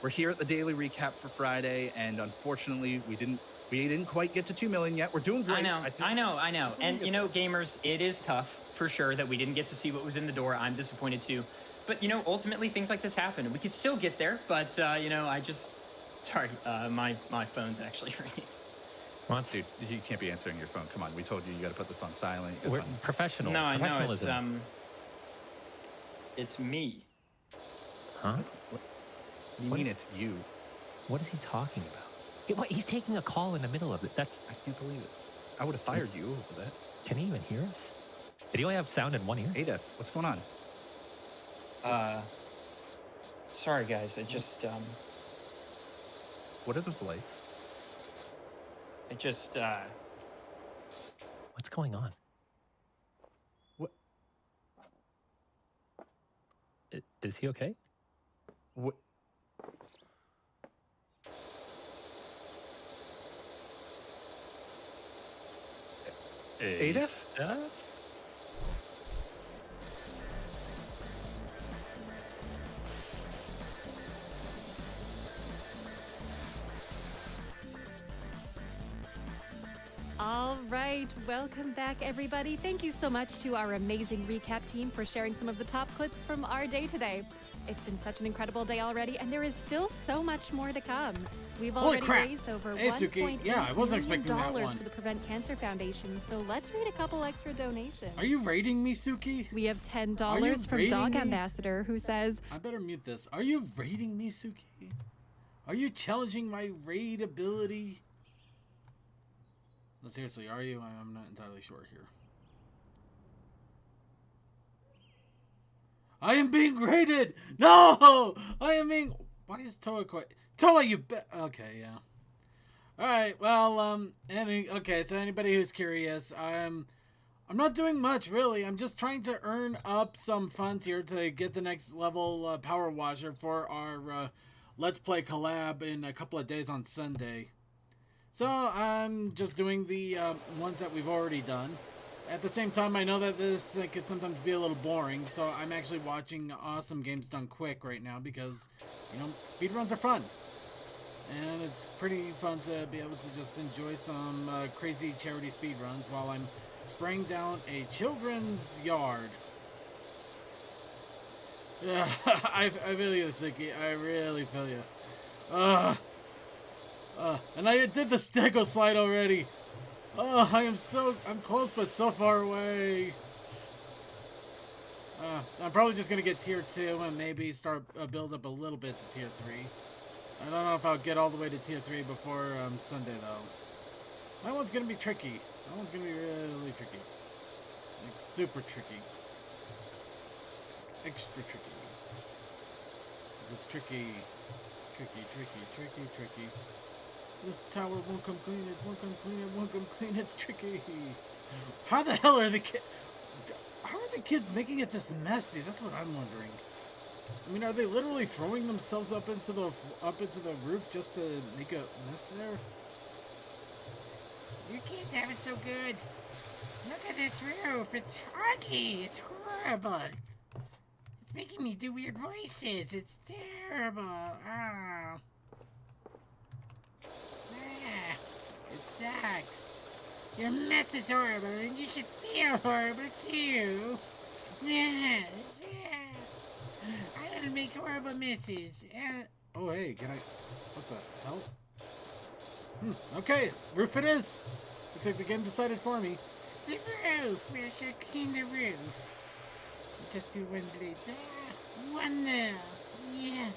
we're here at the daily recap for Friday, and unfortunately, we didn't quite get to 2 million yet. We're doing great. I know. And you know, gamers, it is tough for sure that we didn't get to see what was in the door. I'm disappointed too. But you know, ultimately things like this happen. We could still get there, but you know, sorry, my phone's actually ringing. Come on, dude, you can't be answering your phone. Come on, we told you got to put this on silent. We're professional. No, I know, it's me. Huh? What do you mean it's you? What is he talking about? He's taking a call in the middle of it. I can't believe this. I would have fired you over that. Can he even hear us? Did he only have sound in one ear? Adef, what's going on? Sorry guys, I just What are those lights? What's going on? What? Is he okay? What? Adef? All right, welcome back, everybody. Thank you so much to our amazing recap team for sharing some of the top clips from our day today. It's been such an incredible day already, and there is still so much more to come. We've already raised over $1.8 million for the Prevent Cancer Foundation, so let's read a couple extra donations. Are you raiding me, Suki? We have $10 from Dog Ambassador, who says, I better mute this. Are you raiding me, Suki? Are you challenging my raid ability? No, seriously, are you? I'm not entirely sure here. I am being raided! No! I am being... Why is Toa quite... Toa, you okay, yeah. Alright, well, okay, so anybody who's curious, I'm not doing much, really. I'm just trying to earn up some funds here to get the next level power washer for our Let's Play collab in a couple of days on Sunday. So I'm just doing the ones that we've already done. At the same time, I know that this could sometimes be a little boring, so I'm actually watching awesome games done quick right now because, you know, speedruns are fun. And it's pretty fun to be able to just enjoy some crazy charity speedruns while I'm spraying down a children's yard. Yeah, I feel you, Suki. I really feel you. And I did the stego slide already. I'm close, but so far away. I'm probably just gonna get tier 2 and maybe start build up a little bit to tier 3. I don't know if I'll get all the way to tier 3 before Sunday though. That one's gonna be tricky. That one's gonna be really tricky. Like super tricky. Extra tricky. It's tricky. Tricky. This tower won't come clean, it won't come clean, it's tricky. How the hell are the kids... How are the kids making it this messy? That's what I'm wondering. I mean, are they literally throwing themselves up into the roof just to make a mess there? You kids have it so good. Look at this roof. It's ugly. It's horrible. It's making me do weird voices. It's terrible. Ah. It sucks. Your mess is horrible, and you should feel horrible too. Yes. I don't make horrible messes. Oh, hey, can I... What the hell? Okay, roof it is. Looks like the game decided for me. The roof. We should clean the roof. Just do one blade there. One there. Yeah.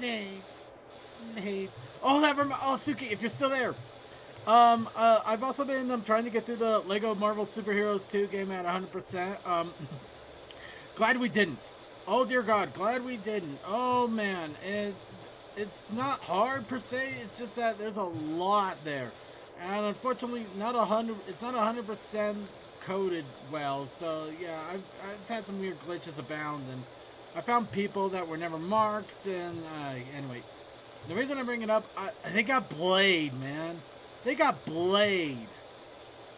Blade. Oh, Suki, if you're still there. I've also been trying to get through the Lego Marvel Superheroes 2 game at 100%. Glad we didn't. Oh dear God, glad we didn't. Oh man, it's not hard per se. It's just that there's a lot there, and unfortunately, it's not 100% coded well. So yeah, I've had some weird glitches abound, and I found people that were never marked. And anyway, the reason I bring it up, they got Blade, man. They got Blade.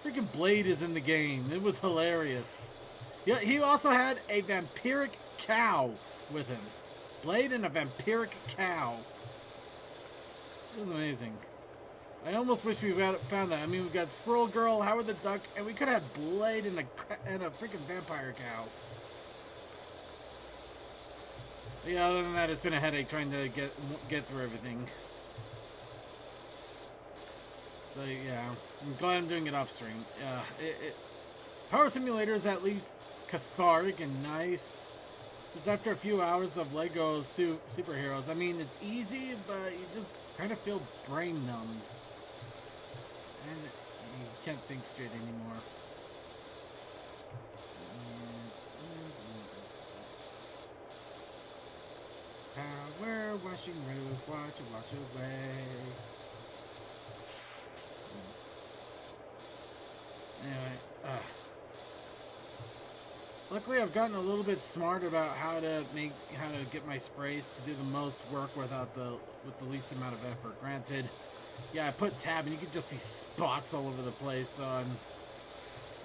Freaking Blade is in the game. It was hilarious. Yeah, he also had a vampiric cow with him. Blade and a vampiric cow. It was amazing. I almost wish we found that. I mean, we've got Squirrel Girl, Howard the Duck, and we could have Blade and a freaking vampire cow. But yeah, other than that, it's been a headache trying to get through everything. So yeah, I'm glad I'm doing it off stream. Power Simulator is at least cathartic and nice. Just after a few hours of Lego superheroes. I mean, it's easy, but you just kind of feel brain numbed. And you can't think straight anymore. Power washing roof, wash away. Anyway, luckily I've gotten a little bit smart about how to get my sprays to do the most work with the least amount of effort. Granted, yeah, I put tab and you can just see spots all over the place. So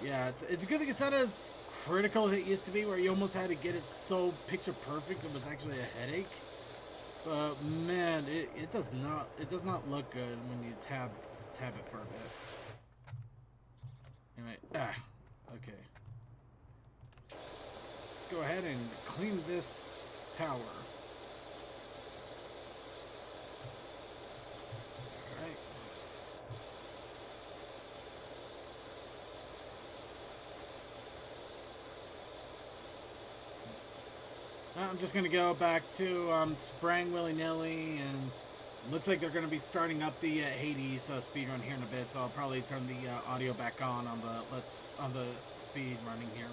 yeah, it's a good thing it's not as critical as it used to be, where you almost had to get it so picture perfect it was actually a headache. But man, it does not look good when you tab it for a bit. Anyway, okay. Let's go ahead and clean this tower. Alright. I'm just gonna go back to spraying willy-nilly, and looks like they're going to be starting up the Hades speedrun here in a bit, so I'll probably turn the audio back on the speed running here.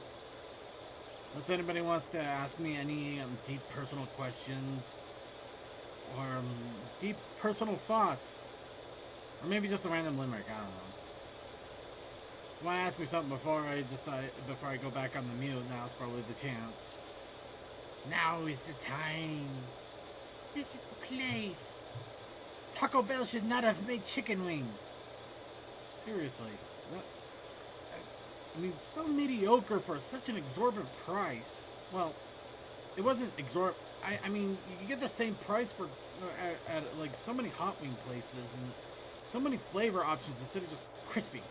Unless anybody wants to ask me any deep personal questions or deep personal thoughts, or maybe just a random limerick, I don't know. You want to ask me something before I go back on the mute? Now's probably the chance. Now is the time. This is the place. Taco Bell should not have made chicken wings. Seriously. What? I mean, so mediocre for such an exorbitant price. Well, it wasn't exorbitant. I mean, you get the same price for at like so many hot wing places and so many flavor options instead of just crispy.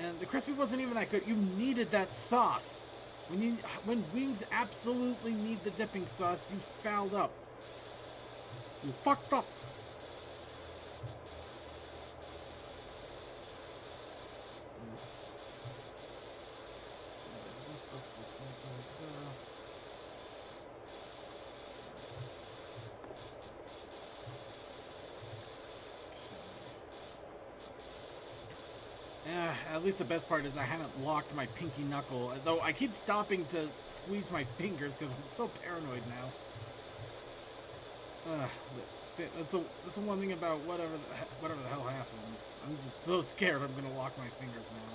And the crispy wasn't even that good. You needed that sauce. When wings absolutely need the dipping sauce, you fouled up. You fucked up. At least the best part is I haven't locked my pinky knuckle, though I keep stopping to squeeze my fingers because I'm so paranoid now. That's the one thing about whatever the hell happens. I'm just so scared I'm gonna lock my fingers now.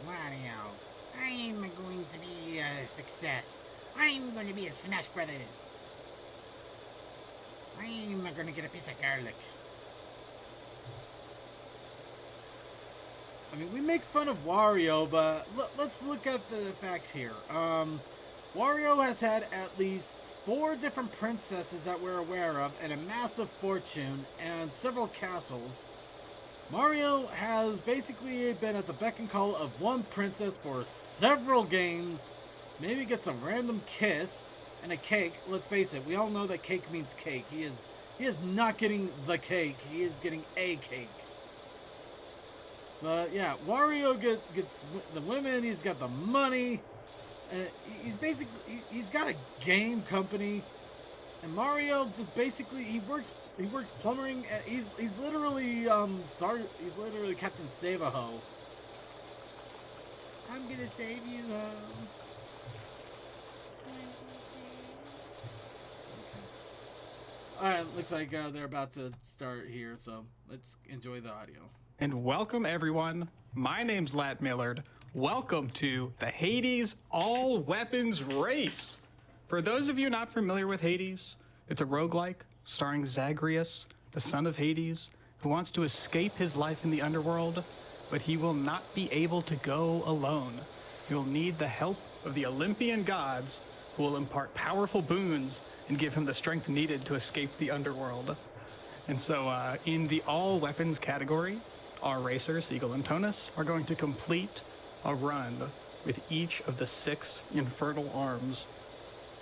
Wario, I'm going to be a success. I'm going to be in Smash Brothers. I'm going to get a piece of garlic. I mean, we make fun of Wario, but let's look at the facts here. Wario has had at least 4 different princesses that we're aware of, and a massive fortune, and several castles. Mario has basically been at the beck and call of one princess for several games. Maybe gets a random kiss and a cake. Let's face it, we all know that cake means cake. He is not getting the cake. He is getting a cake. But yeah, Wario gets the women. He's got the money. He's got a game company. And Mario just basically he works plumbering. He's literally he's literally Captain Save-A-Ho. I'm gonna save you, Alright, looks like they're about to start here, so let's enjoy the audio. And welcome everyone. My name's Lat Millard. Welcome to the Hades All Weapons Race. For those of you not familiar with Hades, it's a roguelike starring Zagreus, the son of Hades, who wants to escape his life in the underworld, but he will not be able to go alone. He will need the help of the Olympian gods, who will impart powerful boons and give him the strength needed to escape the underworld. And so in the all weapons category, our racers, Seagull and Tonus, are going to complete a run with each of the 6 infernal arms.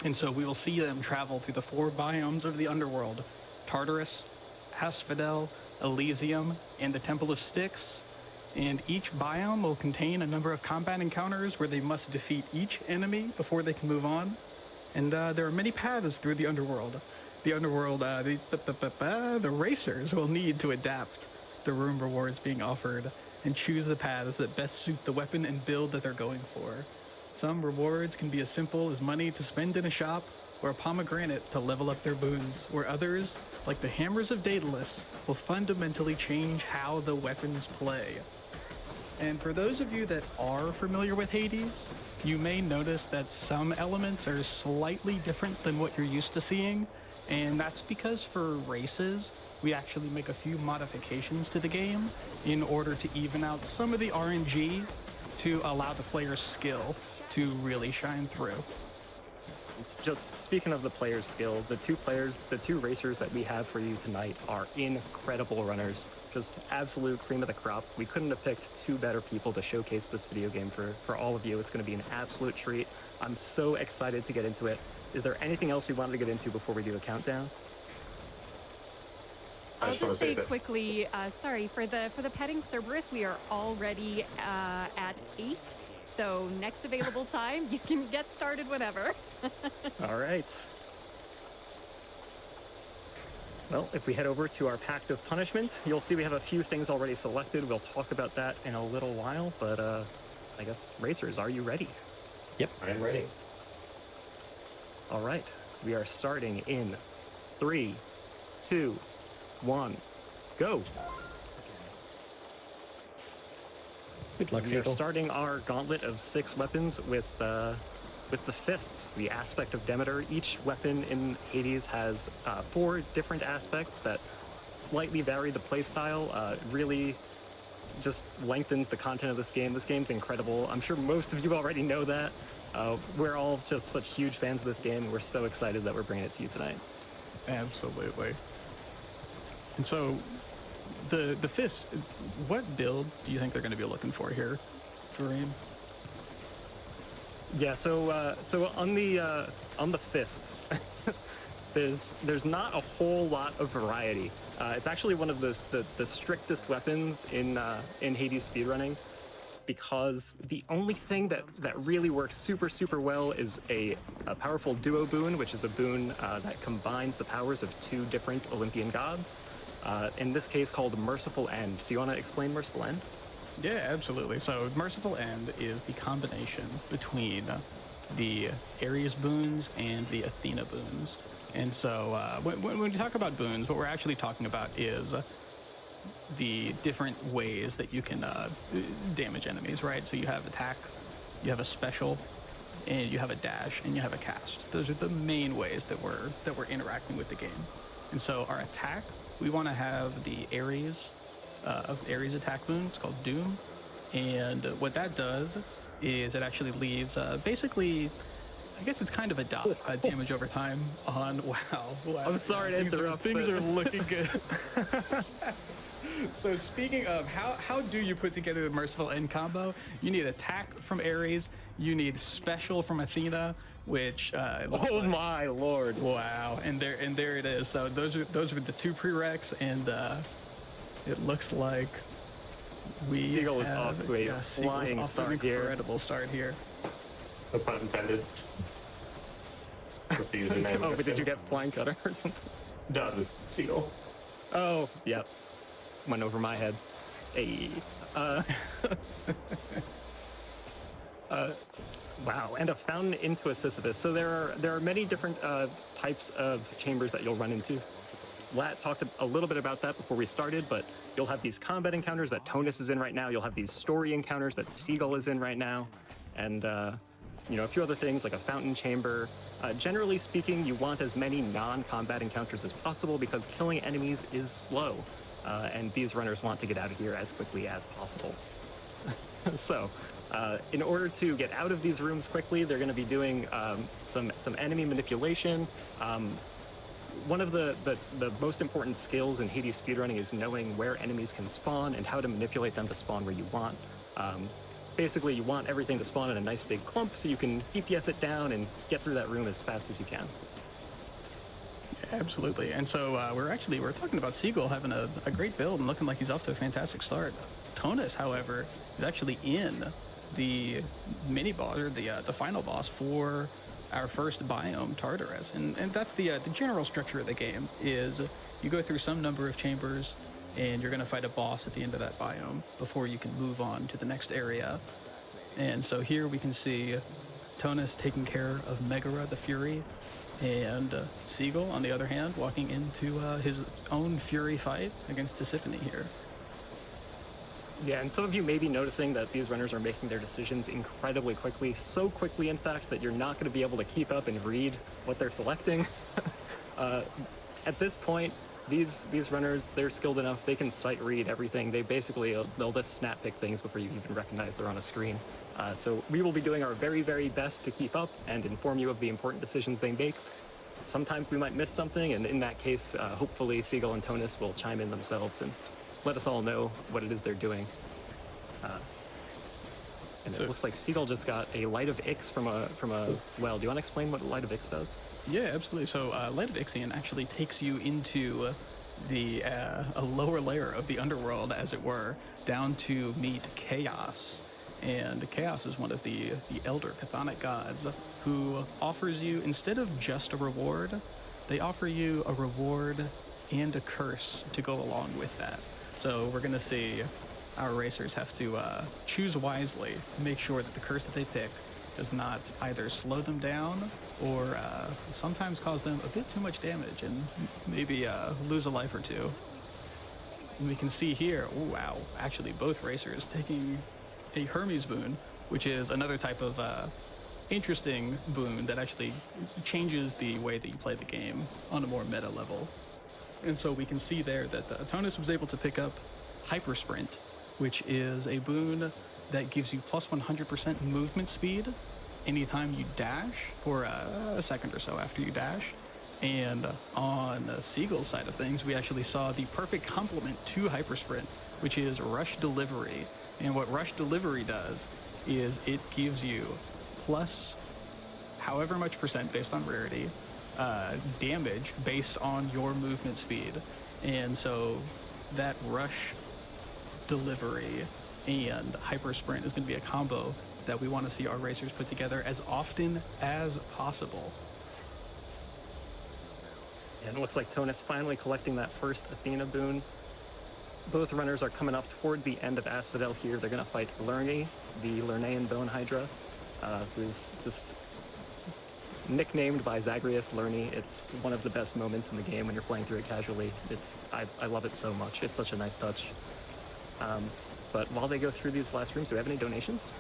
And so we will see them travel through the 4 biomes of the underworld: Tartarus, Asphodel, Elysium, and the Temple of Styx. And each biome will contain a number of combat encounters where they must defeat each enemy before they can move on. And there are many paths through the underworld. The underworld, the racers will need to adapt the room rewards being offered and choose the paths that best suit the weapon and build that they're going for. Some rewards can be as simple as money to spend in a shop or a pomegranate to level up their boons, where others, like the Hammers of Daedalus, will fundamentally change how the weapons play. And for those of you that are familiar with Hades, you may notice that some elements are slightly different than what you're used to seeing, and that's because for races, we actually make a few modifications to the game in order to even out some of the RNG to allow the player's skill to really shine through. It's just, speaking of the player's skill, the two racers that we have for you tonight are incredible runners. Just absolute cream of the crop. We couldn't have picked 2 better people to showcase this video game for all of you. It's going to be an absolute treat. I'm so excited to get into it. Is there anything else we wanted to get into before we do a countdown? I'll just say quickly, sorry, for the petting Cerberus, we are already at 8. So next available time, you can get started whenever. All right. Well, if we head over to our Pact of Punishment, you'll see we have a few things already selected. We'll talk about that in a little while, but I guess, racers, are you ready? Yep, I am ready. All right. We are starting in 3, 2, 1, go. Good luck, We are starting our gauntlet of 6 weapons with the fists, the aspect of Demeter. Each weapon in Hades has 4 different aspects that slightly vary the playstyle. Really just lengthens the content of this game. This game's incredible. I'm sure most of you already know that. We're all just such huge fans of this game, and we're so excited that we're bringing it to you tonight. Absolutely. And so the fists. What build do you think they're going to be looking for here, Kareem? Yeah, so on the fists, there's not a whole lot of variety. It's actually one of the strictest weapons in Hades speedrunning, because the only thing that really works super well is a powerful duo boon, which is a boon that combines the powers of two different Olympian gods. In this case, called Merciful End. Do you want to explain Merciful End? Yeah, absolutely. So Merciful End is the combination between the Ares boons and the Athena boons. And so when we talk about boons, what we're actually talking about is the different ways that you can damage enemies, right? So you have attack, you have a special, and you have a dash, and you have a cast. Those are the main ways that we're interacting with the game. And so our attack, we want to have the Ares attack boon. It's called Doom, and what that does is it actually leaves basically, I guess it's kind of a damage over time on. Wow. I'm sorry to interrupt. Things are looking good. So speaking of, how do you put together the Merciful End combo? You need attack from Ares, you need special from Athena, which oh my lord! Wow, and there it is. So those are the two prereqs, and it looks like Seagull is off to a flying start here. Incredible start here. No pun intended. Oh, but did you get flying cutter or something? No, this Seagull. Oh, yep. Went over my head. Hey. Wow, and a fountain into a Sisyphus. So there are many different types of chambers that you'll run into. Lat talked a little bit about that before we started, but you'll have these combat encounters that Tonus is in right now. You'll have these story encounters that Seagull is in right now, and a few other things like a fountain chamber. Generally speaking, you want as many non-combat encounters as possible because killing enemies is slow, and these runners want to get out of here as quickly as possible. So, in order to get out of these rooms quickly, they're going to be doing some enemy manipulation. One of the most important skills in Hades speedrunning is knowing where enemies can spawn and how to manipulate them to spawn where you want. Basically, you want everything to spawn in a nice big clump so you can DPS it down and get through that room as fast as you can. Absolutely. And so we're talking about Seagull having a great build and looking like he's off to a fantastic start. Tonus, however, is actually in the mini boss, or the final boss for our first biome, Tartarus. And that's the general structure of the game, is you go through some number of chambers and you're going to fight a boss at the end of that biome before you can move on to the next area. And so here we can see Tonus taking care of Megara the Fury, and Seagull, on the other hand, walking into his own Fury fight against Tisiphone here. Yeah, and some of you may be noticing that these runners are making their decisions incredibly quickly, so quickly, in fact, that you're not going to be able to keep up and read what they're selecting. At this point, these runners, they're skilled enough, they can sight read everything. They'll just snap pick things before you even recognize they're on a screen. So we will be doing our very, very best to keep up and inform you of the important decisions they make. Sometimes we might miss something, and in that case, hopefully Seagull and Tonus will chime in themselves and let us all know what it is they're doing. And so, it looks like Seagull just got a Light of Ix from a well. Do you want to explain what Light of Ix does? Yeah, absolutely. So Light of Ixion actually takes you into a lower layer of the underworld, as it were, down to meet Chaos. And Chaos is one of the elder chthonic gods who offers you, instead of just a reward, they offer you a reward and a curse to go along with that. So we're going to see our racers have to choose wisely, make sure that the curse that they pick does not either slow them down or sometimes cause them a bit too much damage and maybe lose a life or two. And we can see here, oh, wow, actually both racers taking a Hermes boon, which is another type of interesting boon that actually changes the way that you play the game on a more meta level. And so we can see there that Tonus was able to pick up Hyper Sprint, which is a boon that gives you plus 100% movement speed anytime you dash for a second or so after you dash. And on Seagull's side of things, we actually saw the perfect complement to Hypersprint, which is Rush Delivery. And what Rush Delivery does is it gives you plus however much percent based on rarity, damage based on your movement speed. And so that Rush Delivery and Hypersprint is going to be a combo that we want to see our racers put together as often as possible. And it looks like Tonus finally collecting that first Athena boon. Both runners are coming up toward the end of Asphodel here. They're going to fight Lerny, the Lernaean Bone Hydra, who's just nicknamed by Zagreus Lerny. It's one of the best moments in the game when you're playing through it casually. I love it so much. It's such a nice touch. But while they go through these last rooms, do we have any donations?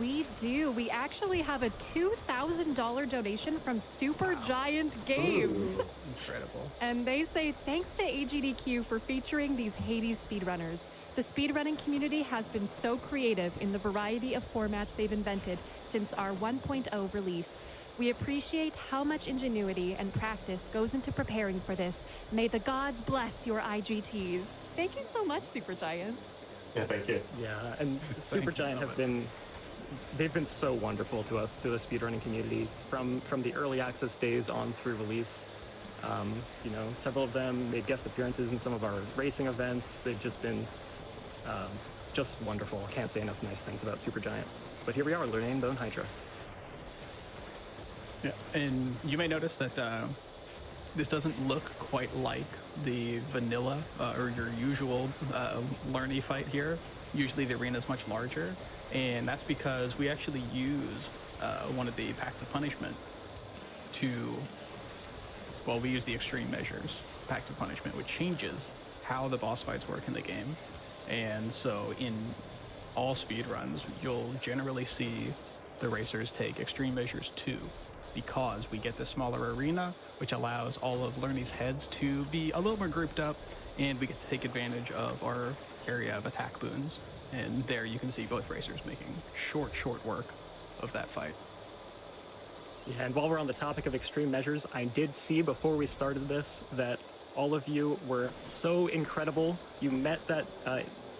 We do. We actually have a $2,000 donation from Super Giant Games. Ooh, incredible. And they say, thanks to AGDQ for featuring these Hades speedrunners. The speedrunning community has been so creative in the variety of formats they've invented since our 1.0 release. We appreciate how much ingenuity and practice goes into preparing for this. May the gods bless your IGTs. Thank you so much, Super Giant. Yeah, thank you. Yeah, and Super Giant they've been so wonderful to us, to the speedrunning community, from the early access days on through release. You know, several of them made guest appearances in some of our racing events. They've just been just wonderful. I can't say enough nice things about Super Giant. But here we are, Lernaean Bone Hydra. Yeah, and you may notice that this doesn't look quite like the vanilla or your usual Lerny fight here. Usually the arena is much larger, and that's because we actually use one of the Pact of Punishment we use the Extreme Measures Pact of Punishment, which changes how the boss fights work in the game. And so in all speedruns, you'll generally see the racers take Extreme Measures 2, because we get the smaller arena, which allows all of Lerny's heads to be a little more grouped up, and we get to take advantage of our area of attack boons. And there you can see both racers making short work of that fight. Yeah, and while we're on the topic of extreme measures, I did see before we started this that all of you were so incredible. You met that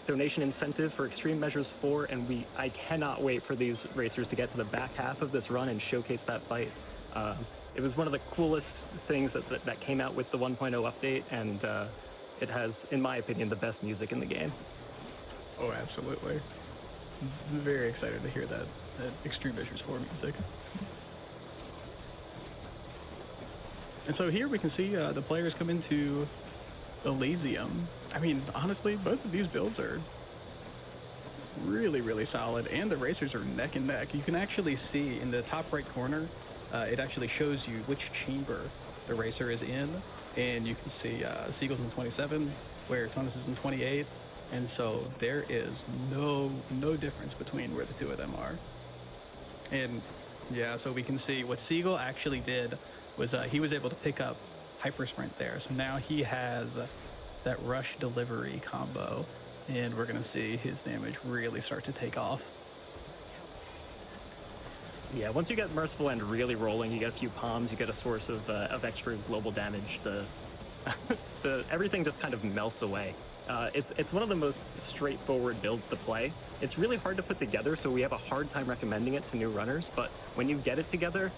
donation incentive for Extreme Measures 4, and I cannot wait for these racers to get to the back half of this run and showcase that fight. It was one of the coolest things that came out with the 1.0 update, and it has, in my opinion, the best music in the game. Oh, absolutely. Very excited to hear that Extreme Measures 4 music. And so here we can see the players come into Elysium. I mean, honestly, both of these builds are really solid, and the racers are neck and neck. You can actually see in the top right corner, it actually shows you which chamber the racer is in, and you can see Seagull's in 27, where Tonus is in 28, and so there is no difference between where the two of them are. And yeah, so we can see what Seagull actually did was he was able to pick up Hypersprint there, so now he has that Rush Delivery combo, and we're going to see his damage really start to take off. Yeah, once you get Merciful End really rolling, you get a few palms, you get a source of extra global damage. Everything just kind of melts away. It's one of the most straightforward builds to play. It's really hard to put together, so we have a hard time recommending it to new runners, but when you get it together,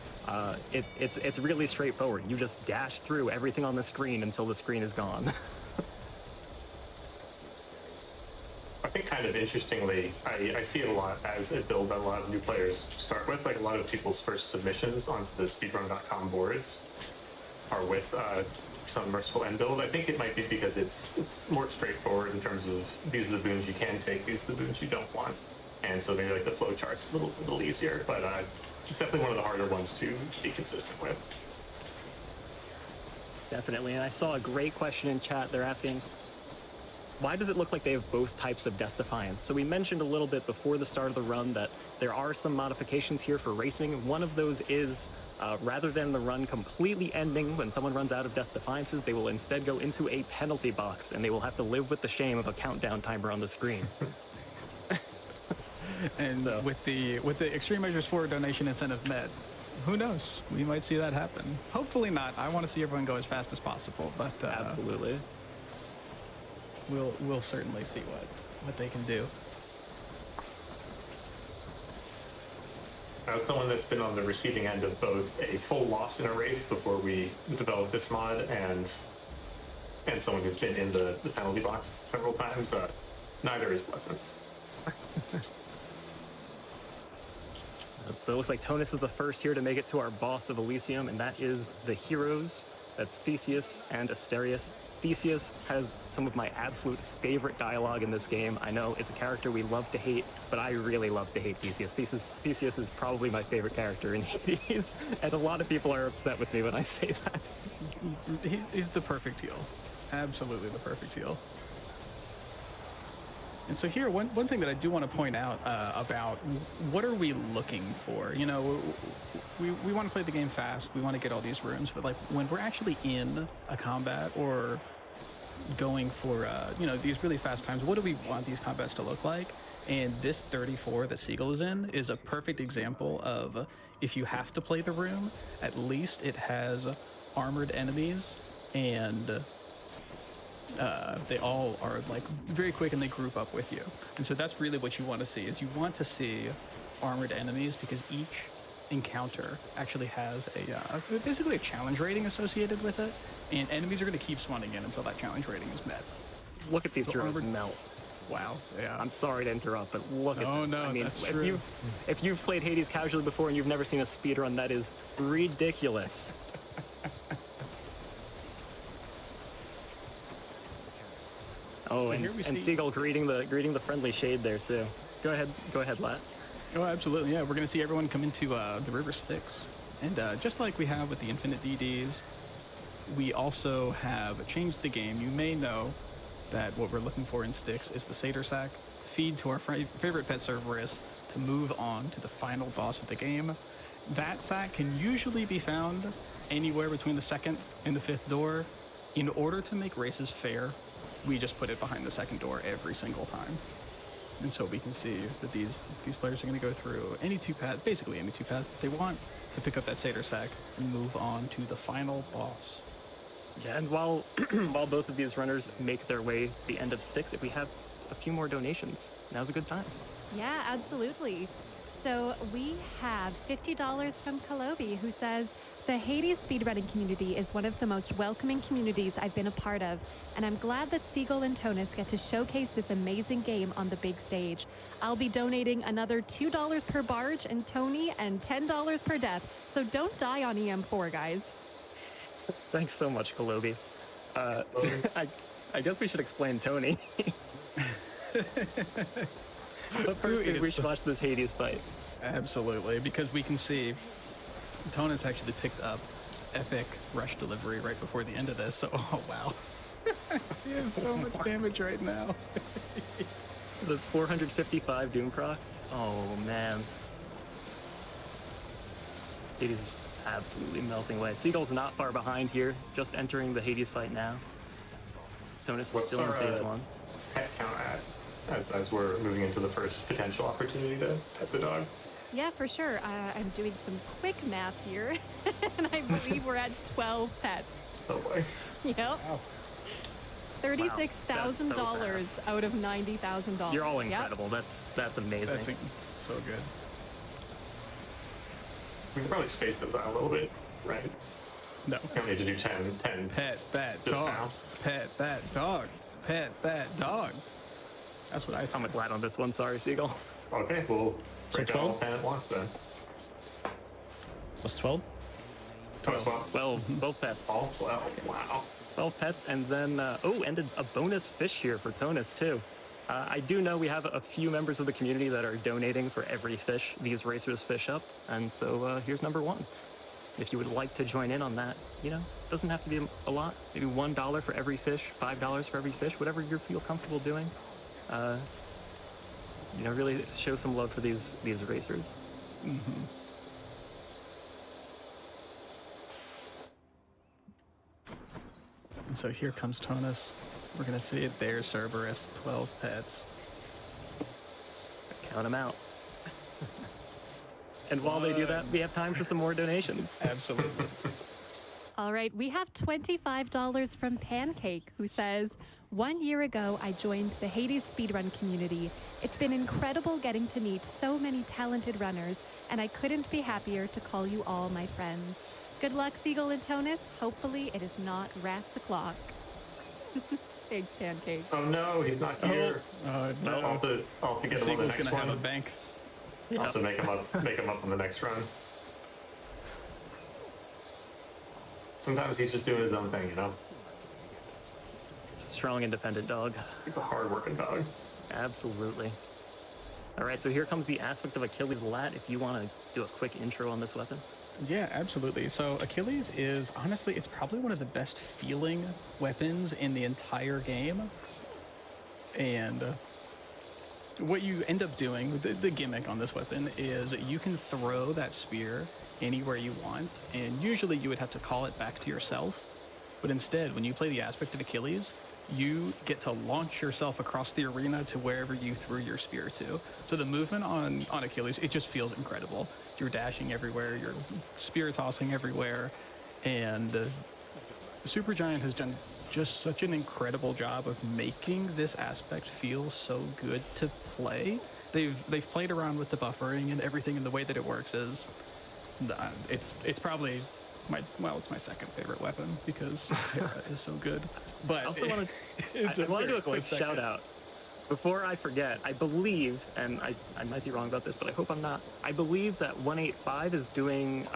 it's really straightforward. You just dash through everything on the screen until the screen is gone. I think kind of interestingly, I see it a lot as a build that a lot of new players start with. Like a lot of people's first submissions onto the speedrun.com boards are with some Merciful End build. I think it might be because it's more straightforward in terms of these are the boons you can take, these are the boons you don't want. And so maybe like the flow chart's a little easier, but it's definitely one of the harder ones to be consistent with. Definitely, and I saw a great question in chat. They're asking, why does it look like they have both types of Death Defiance? So we mentioned a little bit before the start of the run that there are some modifications here for racing. One of those is, rather than the run completely ending when someone runs out of Death Defiances, they will instead go into a penalty box, and they will have to live with the shame of a countdown timer on the screen. And so, with the Extreme Measures 4 donation incentive met, Who knows? We might see that happen. Hopefully not. I want to see everyone go as fast as possible, but Absolutely. we'll certainly see what they can do. As someone that's been on the receiving end of both a full loss in a race before we developed this mod and someone who's been in the penalty box several times, neither is pleasant. So it looks like Tonus is the first here to make it to our boss of Elysium, and that is the heroes. That's Theseus and Asterius. Theseus has some of my absolute favorite dialogue in this game. I know it's a character we love to hate, but I really love to hate Theseus. Theseus is probably my favorite character in Hades, and a lot of people are upset with me when I say that. He's the perfect heel. Absolutely the perfect heel. And so here, one thing that I do want to point out about what are we looking for? You know, we want to play the game fast. We want to get all these rooms, but like when we're actually in a combat or going for you know, these really fast times, what do we want these combats to look like? And this 34 that Seagull is in is a perfect example of if you have to play the room, at least it has armored enemies and they all are like very quick and they group up with you. And so that's really what you want to see, is you want to see armored enemies, because each encounter actually has a basically a challenge rating associated with it, and enemies are going to keep spawning in until that challenge rating is met. Look at these So heroes armored- melt. Wow. Yeah. I'm sorry to interrupt, but look at this. No, I mean, that's if true. you've played Hades casually before and you've never seen a speedrun, that is ridiculous. Oh, and, here we and see- Seagull greeting the friendly shade there too. Go ahead, Lat. Oh, absolutely. Yeah, we're going to see everyone come into the River Styx. And just like we have with the Infinite DDs, we also have changed the game. You may know that what we're looking for in Styx is the Satyr Sack, feed to our favorite pet Cerberus to move on to the final boss of the game. That sack can usually be found anywhere between the second and the fifth door. In order to make races fair, we just put it behind the second door every single time. And so we can see that these players are going to go through any two paths, basically any two paths that they want, to pick up that Satyr Sack and move on to the final boss. Yeah, and while while both of these runners make their way to the end of Styx, if we have a few more donations, now's a good time. Yeah, absolutely. So we have $50 from Kalobi, who says, the Hades speedrunning community is one of the most welcoming communities I've been a part of, and I'm glad that Seagull and Tonus get to showcase this amazing game on the big stage. I'll be donating another $2 per barge and Tony and $10 per death, so don't die on EM4, guys. Thanks so much, Kalobi. I guess we should explain Tony. But first, we should watch this Hades fight. Absolutely, because we can see Tonus actually picked up epic rush delivery right before the end of this, so oh wow. He has so much damage right now. Those 455 Doom procs. Oh man. It is just absolutely melting away. Seagull's not far behind here, just entering the Hades fight now. Tonus is What's still in our phase one. pet count at as we're moving into the first potential opportunity to pet the dog? Yeah, for sure. I'm doing some quick math here, and I believe we're at 12 pets. Oh boy. Yep. Wow. $36,000 out of $90,000. You're all Yep. incredible. That's amazing. That's so good. We can probably space those out a little bit, right? No. We don't need to do 10. Pet that Just dog. now. Pet that dog. Pet that dog. That's what I said. I'm glad on this one. Sorry, Seagull. Okay, we'll break down 12? all 10 at once then. What's 12? 12. 12, both pets. All 12. Wow. 12 pets, and then, and a bonus fish here for Tonus, too. I do know we have a few members of the community that are donating for every fish these racers fish up, and so here's number one. If you would like to join in on that, you know, doesn't have to be a lot. Maybe $1 for every fish, $5 for every fish, whatever you feel comfortable doing. You know, really show some love for these racers. Mm-hmm. And so here comes Tonus. We're gonna see it there, Cerberus, 12 pets. Count them out. And while they do that, we have time for some more donations. Absolutely. All right, we have $25 from Pancake, who says, 1 year ago, I joined the Hades speedrun community. It's been incredible getting to meet so many talented runners, and I couldn't be happier to call you all my friends. Good luck, Seagull and Tonus. Hopefully it is not Wrath the Clock. Thanks, Pancake. Oh no, he's not here. No. I'll have to get him on the Seagull's next gonna have one. a bank. I'll have to make him up on the next run. Sometimes he's just doing his own thing, you know? It's a strong, independent dog. He's a hard-working dog. Absolutely. All right, so here comes the aspect of Achilles. Lat, if you want to do a quick intro on this weapon. Yeah, absolutely. So Achilles is, honestly, it's probably one of the best feeling weapons in the entire game. And what you end up doing, the gimmick on this weapon is you can throw that spear anywhere you want, and usually you would have to call it back to yourself. But instead, when you play the aspect of Achilles, you get to launch yourself across the arena to wherever you threw your spear to. So the movement on Achilles, it just feels incredible. You're dashing everywhere, you're spear tossing everywhere, and the Supergiant has done just such an incredible job of making this aspect feel so good to play. They've played around with the buffering and everything, and the way that it works is it's probably it's my second favorite weapon because Hera is so good. But I also want to do a quick shout out. Before I forget, I believe, and I might be wrong about this, but I hope I'm not. I believe that 185 is doing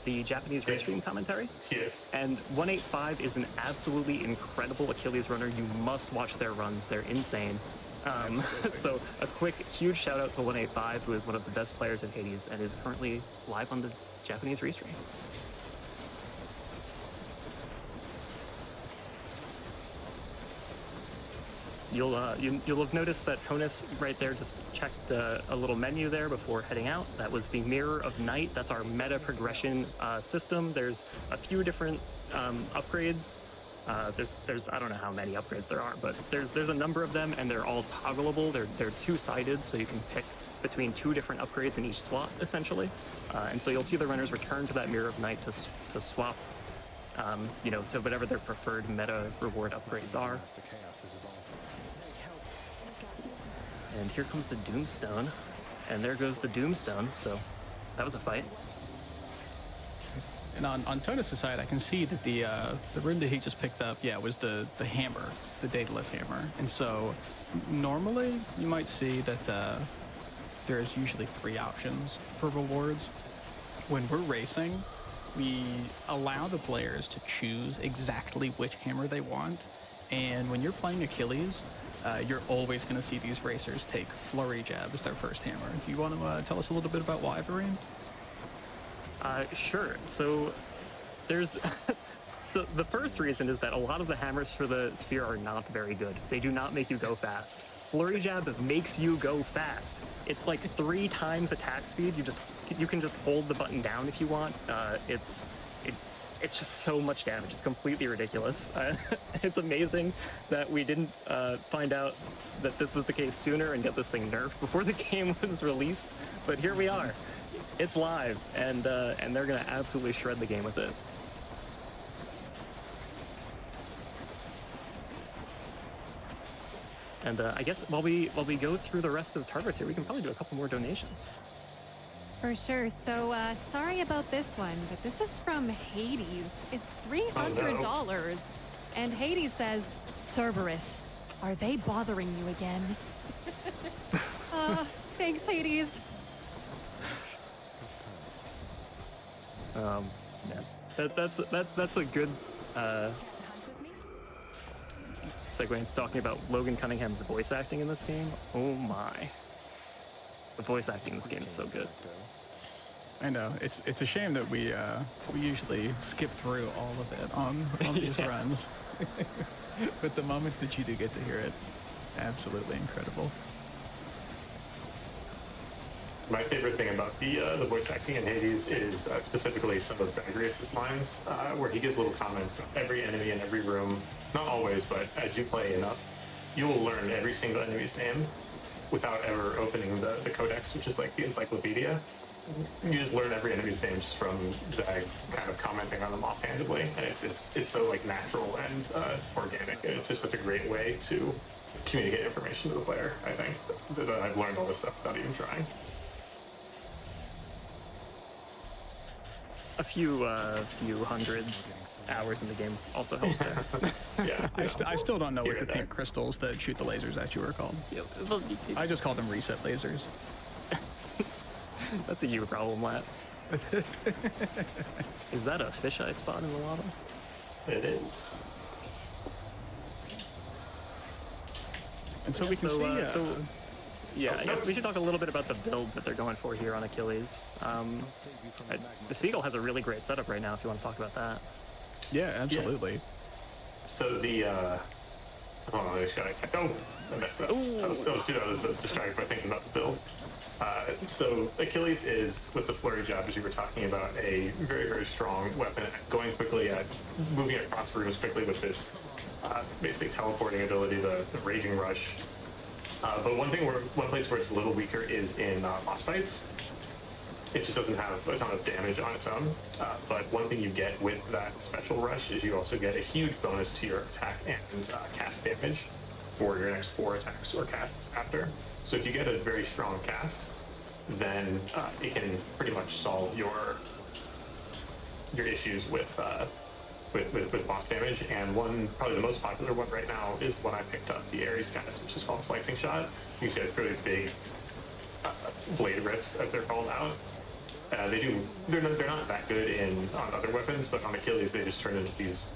the Japanese restream commentary. Yes. And 185 is an absolutely incredible Achilles runner. You must watch their runs. They're insane. So a quick, huge shout out to 185, who is one of the best players in Hades and is currently live on the Japanese restream. You'll have noticed that Tonus right there just checked a little menu there before heading out. That was the Mirror of Night. That's our meta progression system. There's a few different upgrades. There's I don't know how many upgrades there are, but there's a number of them, and they're all toggleable. They're two-sided, so you can pick between two different upgrades in each slot, essentially. And so you'll see the runners return to that Mirror of Night to swap, to whatever their preferred meta reward upgrades are. And here comes the Doomstone, and there goes the Doomstone. So that was a fight. And on Tonus' side, I can see that the rune that he just picked up, was the hammer, the Daedalus hammer. And so normally you might see that there's usually 3 options for rewards. When we're racing, we allow the players to choose exactly which hammer they want. And when you're playing Achilles, you're always going to see these racers take Flurry Jab as their first hammer. Do you want to tell us a little bit about why, Vareen? Sure. So there's so the first reason is that a lot of the hammers for the spear are not very good. They do not make you go fast. Flurry Jab makes you go fast. It's like 3 times attack speed. You can just hold the button down if you want. It's just so much damage. It's completely ridiculous. It's amazing that we didn't find out that this was the case sooner and get this thing nerfed before the game was released. But here we are. It's live, and they're gonna absolutely shred the game with it. And I guess while we go through the rest of Tartarus here, we can probably do a couple more donations. For sure. So, sorry about this one, but this is from Hades. It's $300. And Hades says, Cerberus, are they bothering you again? Thanks, Hades. Man, that's a good segue into talking about Logan Cunningham's voice acting in this game. Oh my. The voice acting in this game is so good. I know. It's a shame that we usually skip through all of it on these runs. But the moments that you do get to hear it, absolutely incredible. My favorite thing about the voice acting in Hades is specifically some of Zagreus' lines, where he gives little comments. Every enemy in every room, not always, but as you play enough, you will learn every single enemy's name without ever opening the codex, which is like the encyclopedia. you just learn every enemy's name just from Zag kind of commenting on them offhandedly, and it's so like natural and organic, and it's just such a great way to communicate information to the player. I think that I've learned all this stuff without even trying. A few hundred hours in the game also helps there. Yeah, I still don't know Here what the and there. pink crystals that shoot the lasers at you are called. Yeah, well, I just call them reset lasers. that's a you problem, Lat. Is that a fisheye spot in the lava? It is. And so we can see. Yeah, I guess we should talk a little bit about the build that they're going for here on Achilles. The Seagull has a really great setup right now if you want to talk about that. Yeah, absolutely. So the oh, I just gotta. Oh, I messed up. I was distracted by thinking about the build. So Achilles is, with the flurry jab, as you were talking about, a very, very strong weapon at going quickly, at moving across rooms quickly with this basically teleporting ability, the Raging Rush. But one place where it's a little weaker is in boss fights. It just doesn't have a ton of damage on its own. But one thing you get with that special rush is you also get a huge bonus to your attack and cast damage for your next 4 attacks or casts after. So if you get a very strong cast, then it can pretty much solve your issues with boss damage. And probably the most popular one right now is one I picked up, the Ares cast, which is called Slicing Shot. You can see it's really these big blade riffs, as they're called out. They're not that good on other weapons, but on Achilles they just turn into these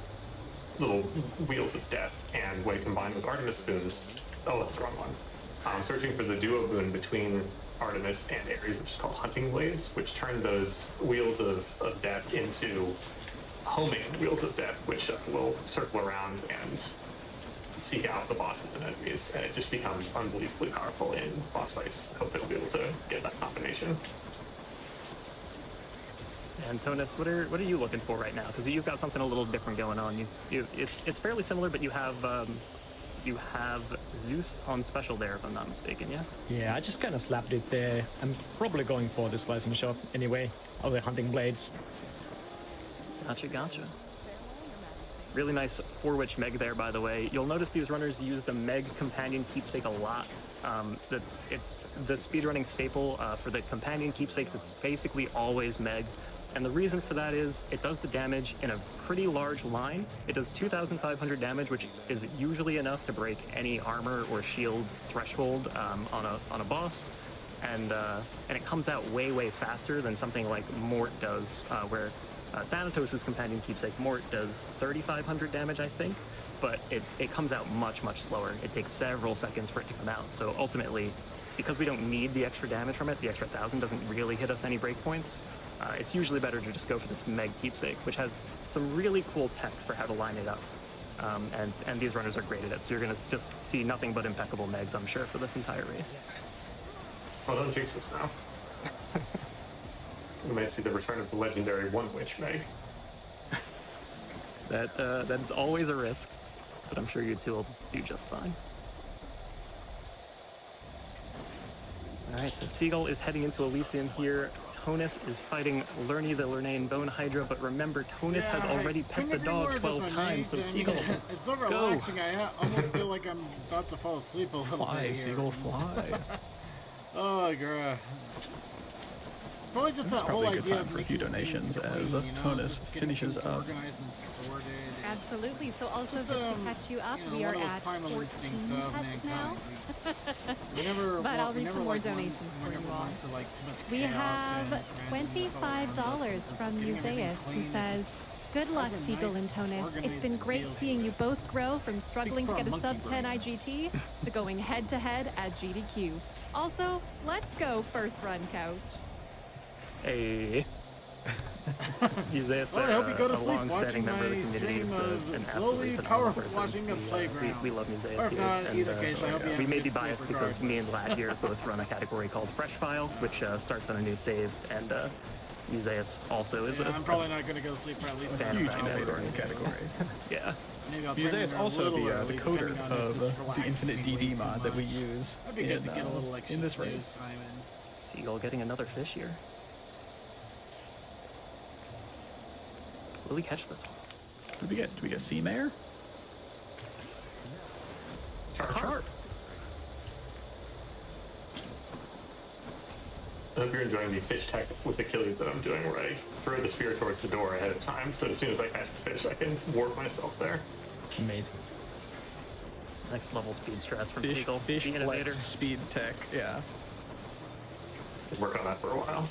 little wheels of death. And when combined with Artemis boons, that's the wrong one. I'm searching for the duo boon between Artemis and Ares, which is called Hunting Blades, which turn those wheels of death into homing wheels of death, which will circle around and seek out the bosses and enemies, and it just becomes unbelievably powerful in boss fights. Hopefully I'll be able to get that combination. And Tonis, what are you looking for right now? Because you've got something a little different going on. It's fairly similar, but you have Zeus on special there, if I'm not mistaken, yeah? Yeah, I just kind of slapped it there. I'm probably going for the Slicing Shot anyway, or the Hunting Blades. Gotcha. Really nice 4-witch Meg there, by the way. You'll notice these runners use the Meg companion keepsake a lot. It's the speedrunning staple for the companion keepsakes. It's basically always Meg. And the reason for that is it does the damage in a pretty large line. It does 2,500 damage, which is usually enough to break any armor or shield threshold on a boss. And it comes out way faster than something like Mort does, where Thanatos' companion keepsake Mort does 3,500 damage, I think, but it comes out much slower. It takes several seconds for it to come out. So ultimately, because we don't need the extra damage from it, the extra 1,000 doesn't really hit us any breakpoints. It's usually better to just go for this Meg keepsake, which has some really cool tech for how to line it up. And these runners are great at it, so you're going to just see nothing but impeccable Megs, I'm sure, for this entire race. Well, don't jinx us now. We might see the return of the legendary 1-witch Meg. That's always a risk, but I'm sure you two will do just fine. All right, so Seagull is heading into Elysium here. Tonis is fighting Lerny the Lernane Bone Hydra, but remember, Tonis has already pet the dog 12 times, so Seagull, it's so relaxing, I almost feel like I'm about to fall asleep a little bit here. Seagull, fly. Oh, girl. Probably just This is that whole probably a good idea time of for a few making donations things as clean, Tonis just getting finishes things up. organized and sorted. Absolutely. So also Just, just to catch you up, we are one of those at primal 14 instincts of pets now. mankind. We never, But I'll read never some more like donations one, for you all. To like too much We chaos have and randomness all around us. $25 Just from getting everything Museus, who clean, says, just good luck, has a Seagull and nice, Tonis. It's organized been great feel seeing to you us. both grow from struggling to for get our a sub monkey 10 brains. IGT to going head to head at GDQ. Also, let's go first run couch. Hey. Museus Well, I there, hope you go to a sleep long-standing watching member of my the community, is stream an of absolutely slowly phenomenal power person. washing a playground. We love Museus Or if here. not, and, either case, I hope you have we a may good be sleep biased because me and regardless. Lad here both run a category called Fresh File, which starts on a new save, and Museus also is Yeah, a I'm probably not going to go to sleep for at least fan an of hour. that category. Yeah. Maybe I'll Museus turn it also a little the early, coder depending on if of this the relaxes Infinite me way DD too mod that we much. use That'd be good to get a little extra in this snooze race. time in. Seagull getting another fish here. Will we catch this one? Do we get sea mare? Charp. I hope you're enjoying the fish tech with Achilles that I'm doing, where I throw the spear towards the door ahead of time, so as soon as I catch the fish, I can warp myself there. Amazing. Next level speed strats from Fish, Seagull, fish the innovator. flex speed tech, yeah. Been working on that for a while.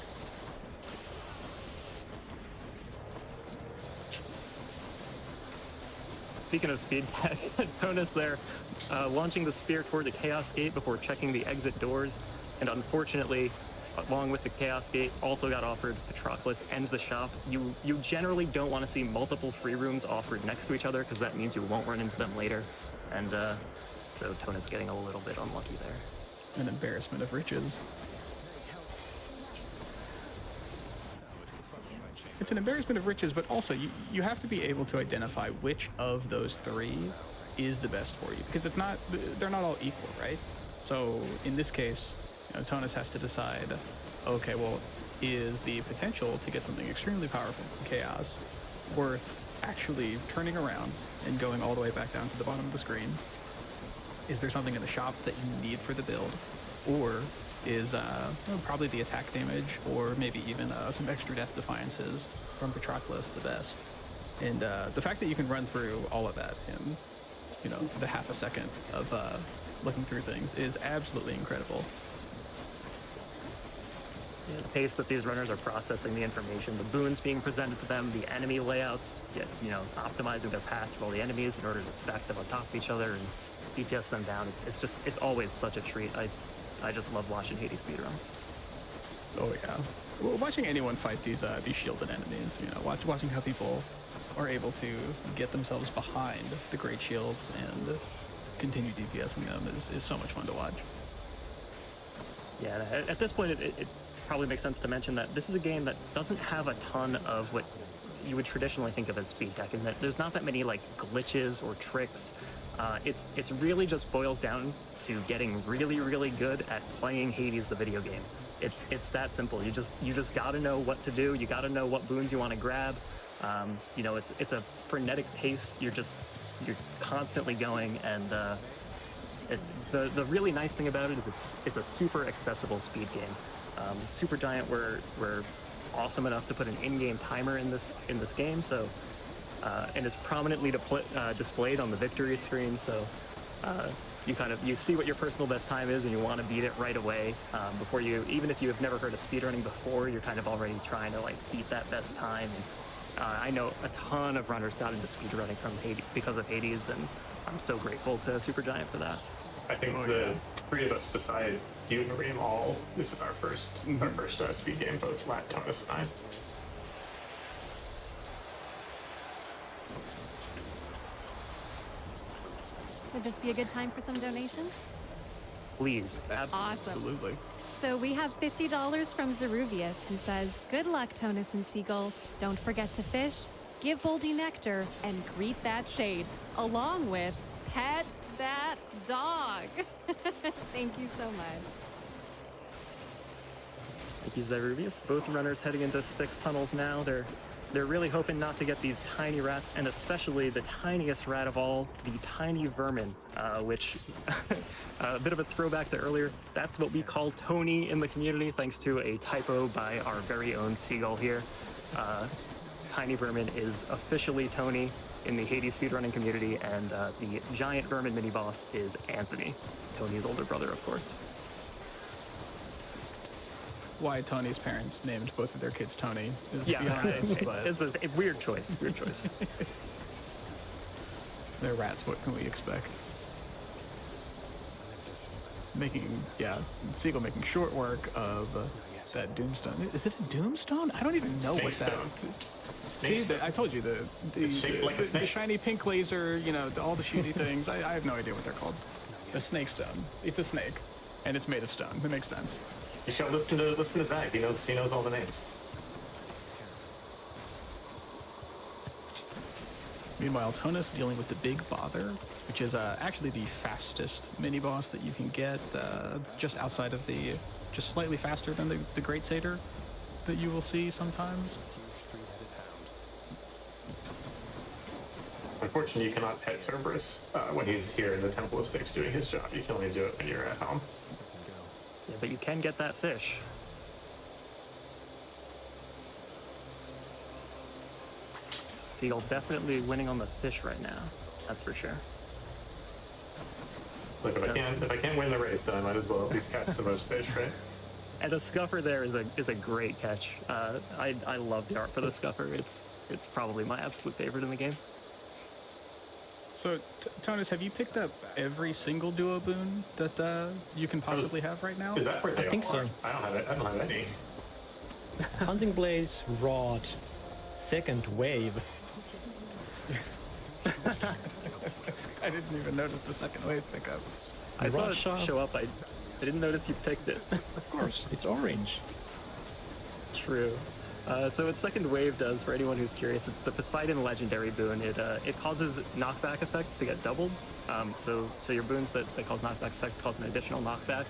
Speaking of speed tech, Tonus there, launching the spear toward the Chaos Gate before checking the exit doors, and unfortunately, along with the Chaos Gate, also got offered Patroclus and the shop. You generally don't want to see multiple free rooms offered next to each other, because that means you won't run into them later, and so Tonus getting a little bit unlucky there. An embarrassment of riches. It's an embarrassment of riches, but also you have to be able to identify which of those three is the best for you, because they're not all equal, right? So in this case, Tonus has to decide, okay, well, is the potential to get something extremely powerful from Chaos worth actually turning around and going all the way back down to the bottom of the screen? Is there something in the shop that you need for the build? Or is probably the attack damage, or maybe even some extra death defiances from Patroclus the best? And the fact that you can run through all of that in, the half a second of looking through things is absolutely incredible. Yeah, the pace that these runners are processing the information, the boons being presented to them, the enemy layouts, optimizing their path for all the enemies in order to stack them on top of each other and DPS them down. It's always such a treat. I just love watching Hades speedruns. Oh yeah. Well, watching anyone fight these shielded enemies, watching how people are able to get themselves behind the great shields and continue DPSing them is so much fun to watch. Yeah, at this point, it probably makes sense to mention that this is a game that doesn't have a ton of what you would traditionally think of as speed tech, and that there's not that many like glitches or tricks. It's really just boils down to getting really, really good at playing Hades the video game. It's that simple. You just gotta know what to do. You gotta know what boons you want to grab. It's a frenetic pace. You're constantly going, and the really nice thing about it is it's a super accessible speed game. Supergiant were awesome enough to put an in-game timer in this game, so and it's prominently displayed on the victory screen. So you see what your personal best time is, and you want to beat it right away before you. Even if you have never heard of speedrunning before, you're kind of already trying to beat that best time. And, I know a ton of runners got into speedrunning from Hades because of Hades, and I'm so grateful to Supergiant for that. I think the three of us beside you, Mareem, this is our first speed game, both Lat, Tonus, and I. Would this be a good time for some donations? Please. Awesome. Absolutely. So we have $50 from Zeruvius, who says, "Good luck, Tonus and Seagull. Don't forget to fish, give Boldy nectar, and greet that shade, along with pet that dog." Thank you so much. Thank you, Zeruvius. Both runners heading into Styx tunnels now. They're really hoping not to get these tiny rats, and especially the tiniest rat of all, the tiny vermin, which, a bit of a throwback to earlier, that's what we call Tony in the community, thanks to a typo by our very own Seagull here. Tiny vermin is officially Tony in the Hades speedrunning community, and the giant vermin mini-boss is Anthony, Tony's older brother, of course. Why Tony's parents named both of their kids Tony is beyond us, but it's a weird choice. They're rats. What can we expect? Seagull making short work of that Doomstone. Is it a Doomstone? I don't even know what that. See, I told you the shiny pink laser. All the shooty things. I have no idea what they're called. A snake stone. It's a snake, and it's made of stone. That makes sense. You should listen to Zach. He knows all the names. Meanwhile, Tonus dealing with the Big Bother, which is actually the fastest mini-boss that you can get, just outside of just slightly faster than the Great Satyr that you will see sometimes. Unfortunately, you cannot pet Cerberus when he's here in the Temple of Styx doing his job. You can only do it when you're at home. Yeah, but you can get that fish. Seagull definitely winning on the fish right now. That's for sure. Look, if I can't win the race, then I might as well at least catch the most fish, right? And the scuffer there is a great catch. I love the art for the scuffer. It's probably my absolute favorite in the game. So, Tonus, have you picked up every single duo boon that you can possibly have right now? Is that where they I think are? so. I don't have any. Hunting Blaze, Rod, second wave. I didn't even notice the second wave pickup. I saw it Russia. show up. I didn't notice you picked it. Of course, it's orange. True. So what second wave does, for anyone who's curious, it's the Poseidon legendary boon. It causes knockback effects to get doubled. So your boons that cause knockback effects cause an additional knockback.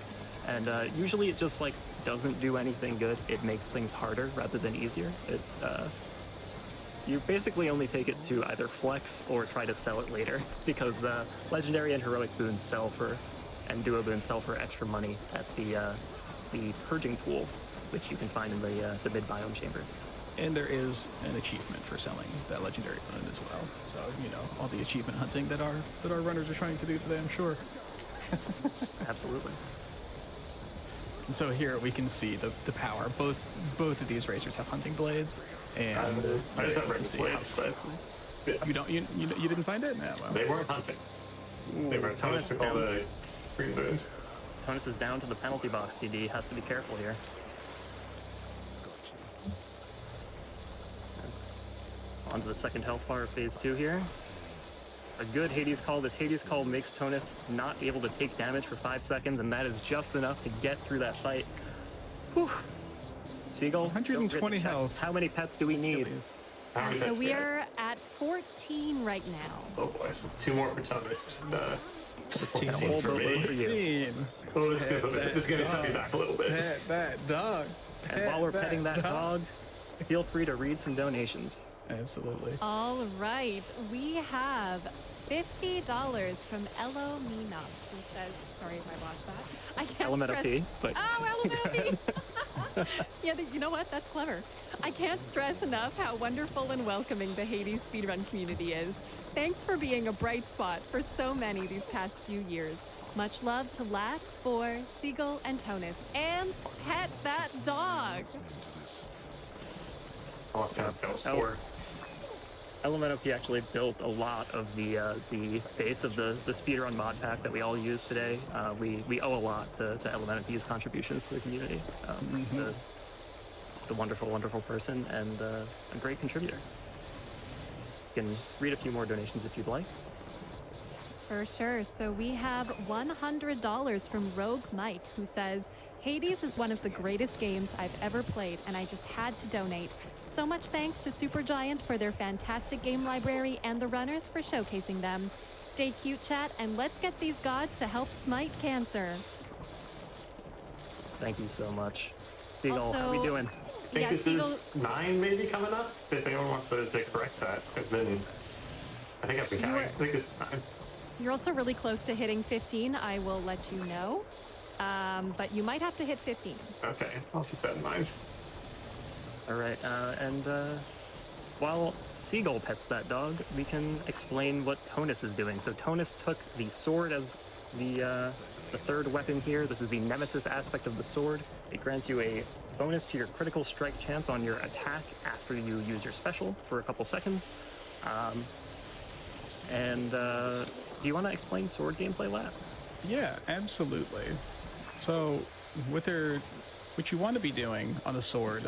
And usually it just like doesn't do anything good. It makes things harder rather than easier. You basically only take it to either flex or try to sell it later, because legendary and heroic boons sell for, and duo boons sell for extra money at the purging pool, which you can find in the mid biome chambers. And there is an achievement for selling that legendary boon as well. So, you know, all the achievement hunting that our runners are trying to do today, I'm sure. Absolutely. And so here we can see the power. Both of these racers have hunting blades, and I just have to see blades, how but you didn't find it? Yeah, well. they weren't hunting. They were Tonus took all the green boons. Tonus is down to the penalty box, TD. Has to be careful here. On to the second health bar of phase 2 here. A good Hades call. This Hades call makes Tonus not able to take damage for 5 seconds, and that is just enough to get through that fight. Whew. Seagull, 120 health. How many pets do we need? How many So pets we we have? are at 14 right now. Oh boy, so 2 more for Tonus. And, 14 A whole for boatload me. for you. 15. Oh, this is gonna set me back a little bit. Pet that dog. And while we're petting that dog, feel free to read some donations. Absolutely. All right, we have $50 from Elo Mina, who says, sorry if I watched that. I can't Elemental stress- P, but Oh, Elemental P! Yeah, you know what? That's clever. I can't stress enough how wonderful and welcoming the Hades speedrun community is. Thanks for being a bright spot for so many these past few years. Much love to Lack, Boar, Seagull, and Tonus. And pet that dog! I lost kind of bells Oh. for. Elemental P actually built a lot of the base of the speedrun mod pack that we all use today. We owe a lot to Elemental P's contributions to the community. Just a wonderful, wonderful person and a great contributor. You can read a few more donations if you'd like. For sure. So we have $100 from Rogue Mike, who says, Hades is one of the greatest games I've ever played, and I just had to donate. So much thanks to Supergiant for their fantastic game library and the runners for showcasing them. Stay cute, chat, and let's get these gods to help smite cancer. Thank you so much. Seagull, how we Also- doing? I think Yeah, this Seagull- is 9 maybe coming up. If anyone wants to correct that, and then I think I've been counting. I think this is 9. You're also really close to hitting 15. I will let you know. But you might have to hit 15. Okay, I'll keep that in mind. All right, and while Seagull pets that dog, we can explain what Tonus is doing. So Tonus took the sword as the third weapon here. This is the Nemesis aspect of the sword. It grants you a bonus to your critical strike chance on your attack after you use your special for a couple seconds. Do you want to explain sword gameplay, Lat? Yeah, absolutely. So, what you want to be doing on the sword,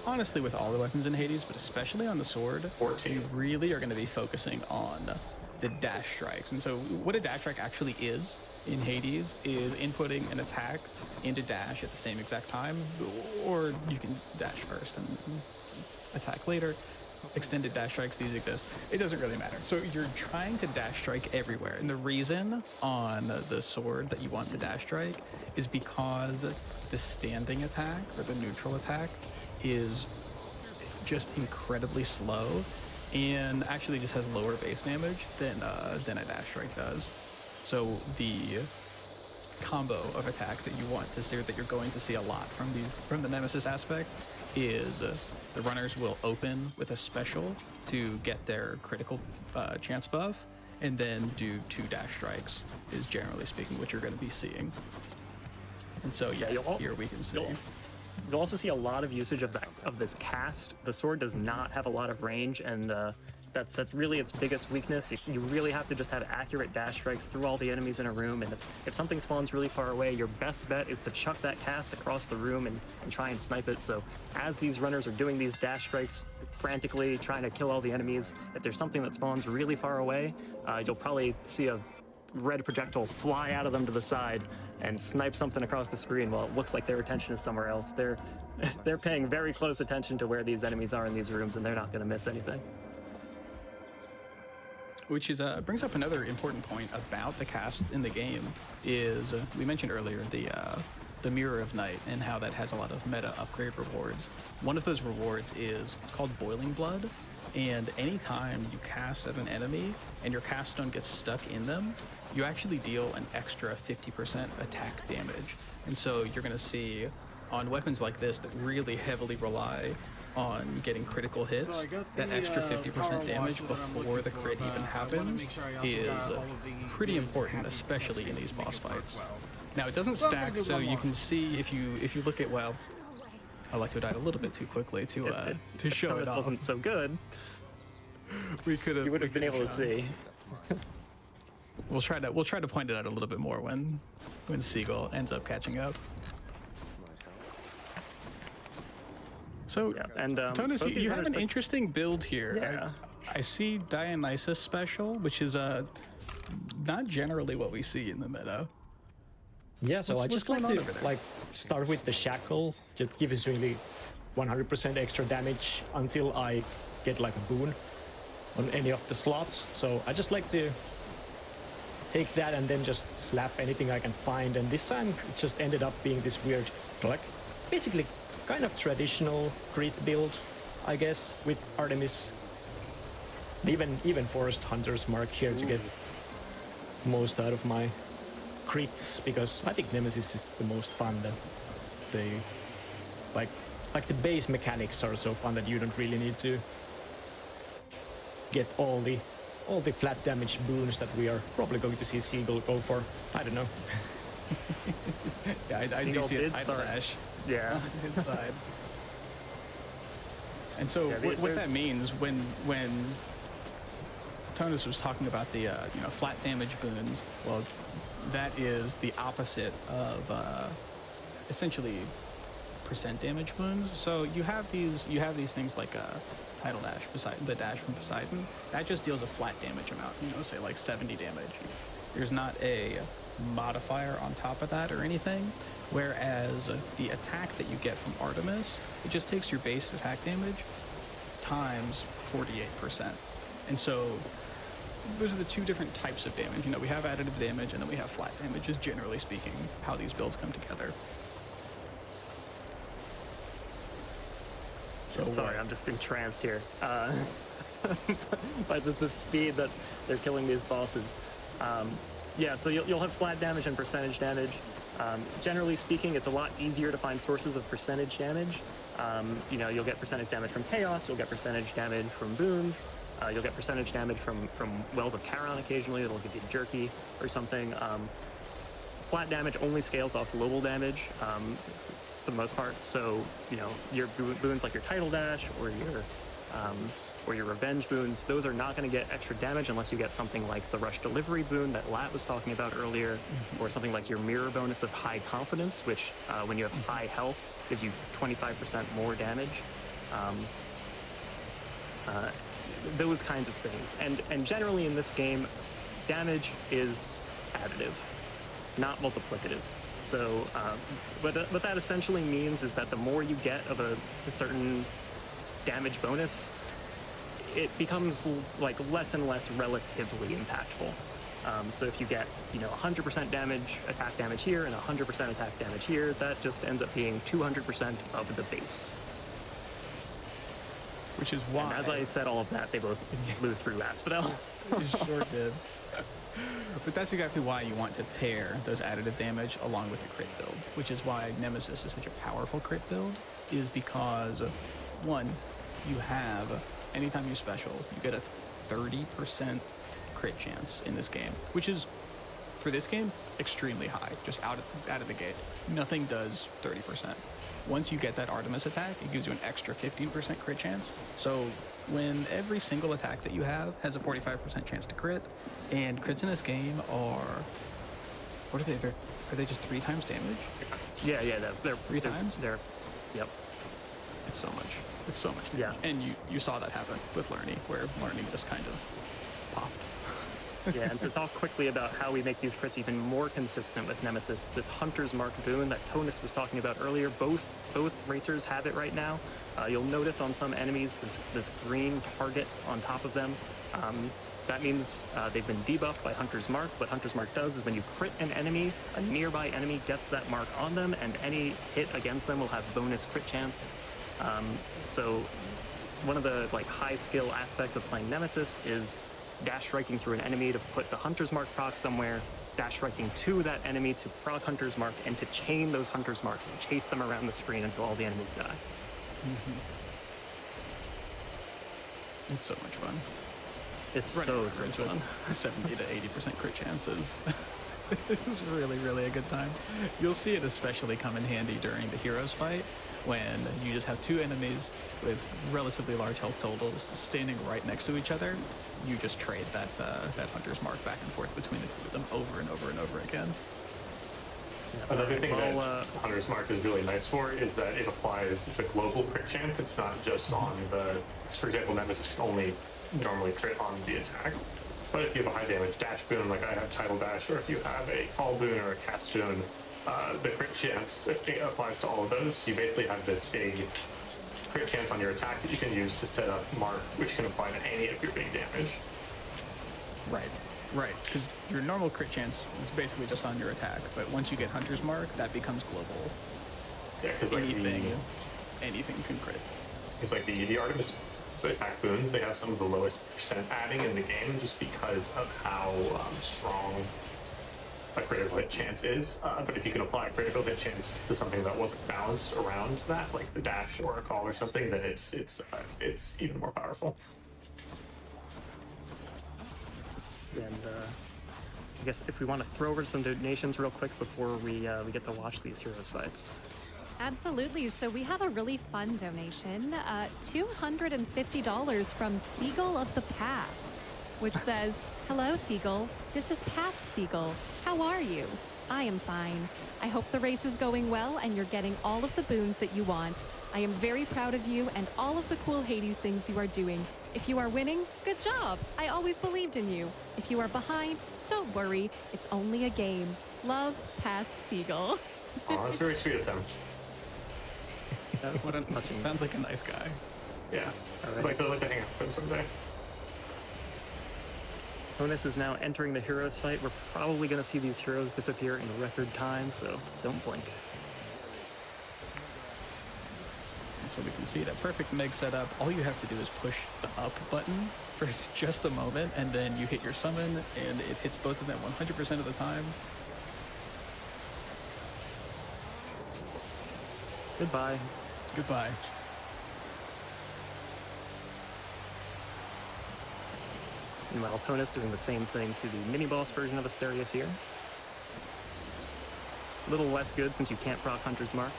honestly with all the weapons in Hades, but especially on the sword, 14. you really are going to be focusing on the dash strikes. And so what a dash strike actually is in Hades is inputting an attack into dash at the same exact time, or you can dash first and attack later. Extended dash strikes, these exist. It doesn't really matter. So you're trying to dash strike everywhere. And the reason on the sword that you want to dash strike is because the standing attack or the neutral attack is just incredibly slow. and actually just has lower base damage than a dash strike does. So the combo of attack that you want to see, or that you're going to see a lot from the Nemesis aspect, is the runners will open with a special to get their critical chance buff, and then do 2 dash strikes is generally speaking what you're going to be seeing. And so yeah, here we can see. You'll also see a lot of usage of this cast. The sword does not have a lot of range, and that's really its biggest weakness. You really have to just have accurate dash strikes through all the enemies in a room, and if something spawns really far away, your best bet is to chuck that cast across the room and try and snipe it. So as these runners are doing these dash strikes frantically, trying to kill all the enemies, if there's something that spawns really far away, you'll probably see a red projectile fly out of them to the side and snipe something across the screen while it looks like their attention is somewhere else. They're paying very close attention to where these enemies are in these rooms, and they're not going to miss anything. Which is brings up another important point about the cast in the game. Is we mentioned earlier the Mirror of Night and how that has a lot of meta upgrade rewards. One of those rewards is, it's called Boiling Blood, and anytime you cast at an enemy and your cast stone gets stuck in them, you actually deal an extra 50% attack damage. And so you're going to see on weapons like this that really heavily rely on getting critical hits, So I got that the, extra Powerwas 50% damage that I'm before the looking crit for, even but I wanna happens make sure I also is got all of the pretty good important, package especially in accessories these to make boss it work fights. well. Now it doesn't Welcome stack, to so one you more. can see if you look at, well, I like to dive a little bit too quickly to show it This off. wasn't so good. We could have. You would have been able to see. We'll try to point it out a little bit more when Seagull ends up catching up. So, Yeah, and Tonus, both these you have runners an interesting build here. Yeah. I see Dionysus special, which is not generally what we see in the meta. Yeah, so What's- I just what's like going to on over there? like start with the shackle. Just gives really 100% extra damage until I get like a boon on any of the slots. So I just like to take that and then just slap anything I can find. And this time it just ended up being this weird, like basically kind of traditional crit build, I guess, with Artemis. Even Forest Hunter's Mark here to get most out of my crits, because I think Nemesis is the most fun. That they like the base mechanics are so fun that you don't really need to get all the flat damage boons that we are probably going to see Seagull go for. I don't know. Yeah, I do Seagull see a did tidal start- dash Yeah. on his side. And so Yeah, what that there's- means when Tonus was talking about the flat damage boons, well, that is the opposite of essentially percent damage boons. So you have these things like tidal dash, the dash from Poseidon. That just deals a flat damage amount, say like 70 damage. There's not a modifier on top of that or anything. Whereas the attack that you get from Artemis, it just takes your base attack damage times 48%. And so those are the two different types of damage. We have additive damage and then we have flat damage, is generally speaking how these builds come together. So Sorry, I'm just entranced here by the speed that they're killing these bosses. Yeah, so you'll have flat damage and percentage damage. Generally speaking, it's a lot easier to find sources of percentage damage. You'll get percentage damage from chaos, you'll get percentage damage from boons, you'll get percentage damage from Wells of Charon occasionally. It'll give you jerky or something. Flat damage only scales off global damage for the most part. So your boons like your tidal dash or your revenge boons, those are not going to get extra damage unless you get something like the rush delivery boon that Lat was talking about earlier, or something like your mirror bonus of high confidence, which when you have high health gives you 25% more damage. Those kinds of things. And generally in this game, damage is additive, not multiplicative. So what that essentially means is that the more you get of a certain damage bonus, it becomes like less and less relatively impactful. So if you get 100% damage, attack damage here, and 100% attack damage here, that just ends up being 200% of the base. Which is why. And as I said all of that, they both flew through Asphodel. You sure did. But that's exactly why you want to pair those additive damage along with the crit build, which is why Nemesis is such a powerful crit build, is because, one, you have, anytime you special, you get a 30% crit chance in this game, which is, for this game, extremely high, just out of the gate. Nothing does 30%. Once you get that Artemis attack, it gives you an extra 15% crit chance. So when every single attack that you have has a 45% chance to crit, and crits in this game are, what are they? Are they just 3 times damage? Yeah, they're 3 times? Yep. It's so much. It's so much damage. Yeah. And you saw that happen with Lerny, where Lerny just kind of popped. Yeah, and to talk quickly about how we make these crits even more consistent with Nemesis, this Hunter's Mark boon that Tonus was talking about earlier, both racers have it right now. You'll notice on some enemies this green target on top of them. That means they've been debuffed by Hunter's Mark. What Hunter's Mark does is when you crit an enemy, a nearby enemy gets that mark on them, and any hit against them will have bonus crit chance. So one of the high skill aspects of playing Nemesis is dash striking through an enemy to put the Hunter's Mark proc somewhere, dash striking to that enemy to proc Hunter's Mark, and to chain those Hunter's Marks and chase them around the screen until all the enemies die. Mm-hmm. It's so much fun. It's so much fun. 70 to 80% crit chances. It's really, really a good time. You'll see it especially come in handy during the heroes fight, when you just have 2 enemies with relatively large health totals standing right next to each other. You just trade that Hunter's Mark back and forth between the 2 of them over and over and over again. Another thing that Hunter's Mark is really nice for is that it applies, it's a global crit chance. It's not just on the, for example, Nemesis can only normally crit on the attack. But if you have a high damage dash boon, like I have Tidal Dash, or if you have a call boon or a cast boon, the crit chance applies to all of those. You basically have this big crit chance on your attack that you can use to set up Mark, which can apply to any of your big damage. Right, because your normal crit chance is basically just on your attack, but once you get Hunter's Mark, that becomes global. Yeah, because anything can crit. Because the Artemis attack boons, they have some of the lowest percent adding in the game just because of how strong a critical hit chance is. But if you can apply a critical hit chance to something that wasn't balanced around that, like the dash or a call or something, then it's even more powerful. And I guess if we want to throw over some donations real quick before we get to watch these heroes fights. Absolutely. So we have a really fun donation, $250 from Seagull of the Past, which says, "Hello, Seagull. This is Past Seagull. How are you? I am fine. I hope the race is going well and you're getting all of the boons that you want. I am very proud of you and all of the cool Hades things you are doing. If you are winning, good job. I always believed in you. If you are behind, don't worry. It's only a game. Love, Past Seagull." Oh, that's very sweet of them. Sounds like a nice guy. Yeah. Right. I'd like to hang out with him someday. Tonus is now entering the heroes fight. We're probably going to see these heroes disappear in record time, so don't blink. So we can see that perfect Meg setup. All you have to do is push the up button for just a moment, and then you hit your summon, and it hits both of them 100% of the time. Goodbye. Goodbye. Meanwhile, Tonus doing the same thing to the mini-boss version of Asterius here. A little less good since you can't proc Hunter's Mark,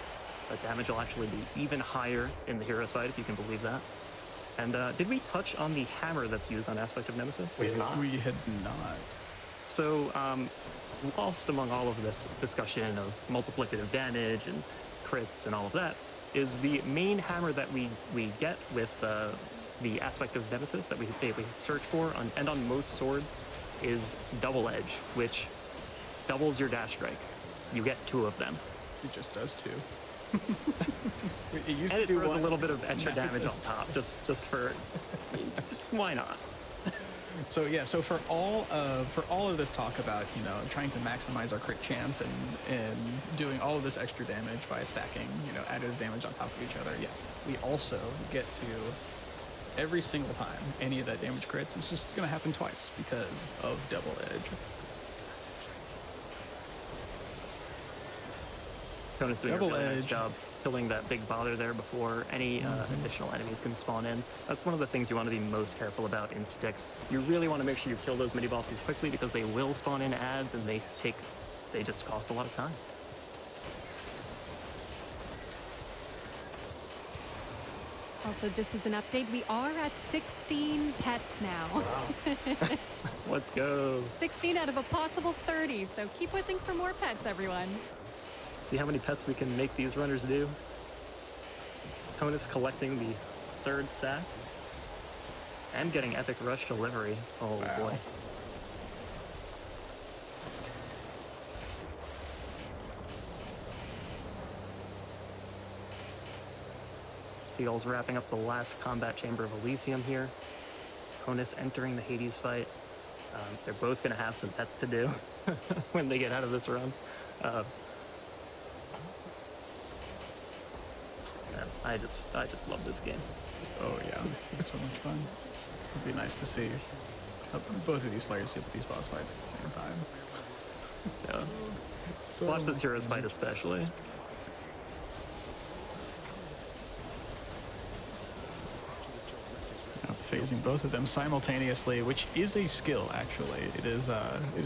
but damage will actually be even higher in the heroes fight, if you can believe that. And did we touch on the hammer that's used on Aspect of Nemesis? We had not. We had not. So, lost among all of this discussion of multiplicative damage and crits and all of that is the main hammer that we get with the Aspect of Nemesis that we search for, and on most swords, is Double Edge, which doubles your dash strike. You get 2 of them. It just does 2. It used to do a little bit of extra damage on top, just why not? So yeah, so for all of this talk about trying to maximize our crit chance and doing all of this extra damage by stacking additive damage on top of each other, yes, we also get to every single time any of that damage crits, it's just going to happen twice because of Double Edge. Kona's doing Double a really nice Edge. job killing that big bother there before any additional enemies can spawn in. That's one of the things you want to be most careful about in Styx. You really want to make sure you kill those mini bosses quickly because they will spawn in adds and they just cost a lot of time. Also, just as an update, we are at 16 pets now. Let's go. 16 out of a possible 30, so keep pushing for more pets, everyone. See how many pets we can make these runners do. Kona's collecting the 3rd sack and getting Epic Rush delivery. Oh boy. Seagull's wrapping up the last combat chamber of Elysium here. Kona's entering the Hades fight. They're both going to have some pets to do when they get out of this run. I just love this game. Oh yeah, it's so much fun. It'd be nice to see both of these players hit these boss fights at the same time. Yeah. So Watch this Heroes fight especially. Phasing both of them simultaneously, which is a skill actually. It is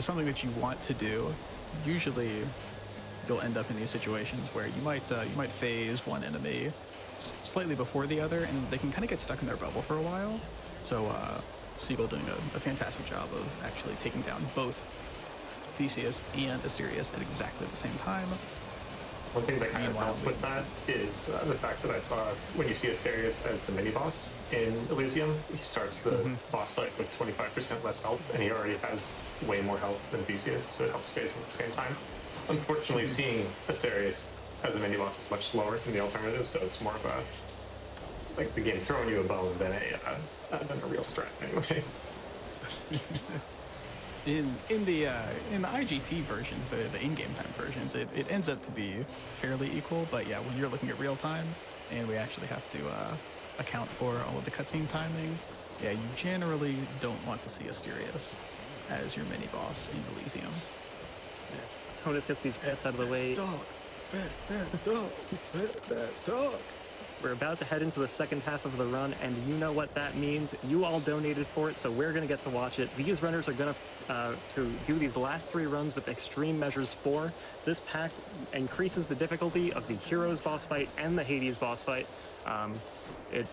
something that you want to do. Usually, you'll end up in these situations where you might phase one enemy slightly before the other, and they can kind of get stuck in their bubble for a while. So Seagull doing a fantastic job of actually taking down both Theseus and Asterius at exactly the same time. One thing that kind of helped with that is the fact that I saw when you see Asterius as the mini-boss in Elysium, he starts the boss fight with 25% less health, and he already has way more health than Theseus, so it helps phase him at the same time. Unfortunately, seeing Asterius as a mini-boss is much slower than the alternative, so it's more of a, like the game throwing you a bone than a real strat anyway. In the IGT versions, the in-game time versions, it ends up to be fairly equal. But yeah, when you're looking at real time, and we actually have to account for all of the cutscene timing, yeah, you generally don't want to see Asterius as your mini boss in Elysium. Yes. Konas gets these pets out of the way. Dog, pet that dog, pet that dog. We're about to head into the second half of the run, and you know what that means. You all donated for it, so we're going to get to watch it. These runners are going to do these last 3 runs with Extreme Measures 4. This pack increases the difficulty of the Heroes boss fight and the Hades boss fight. It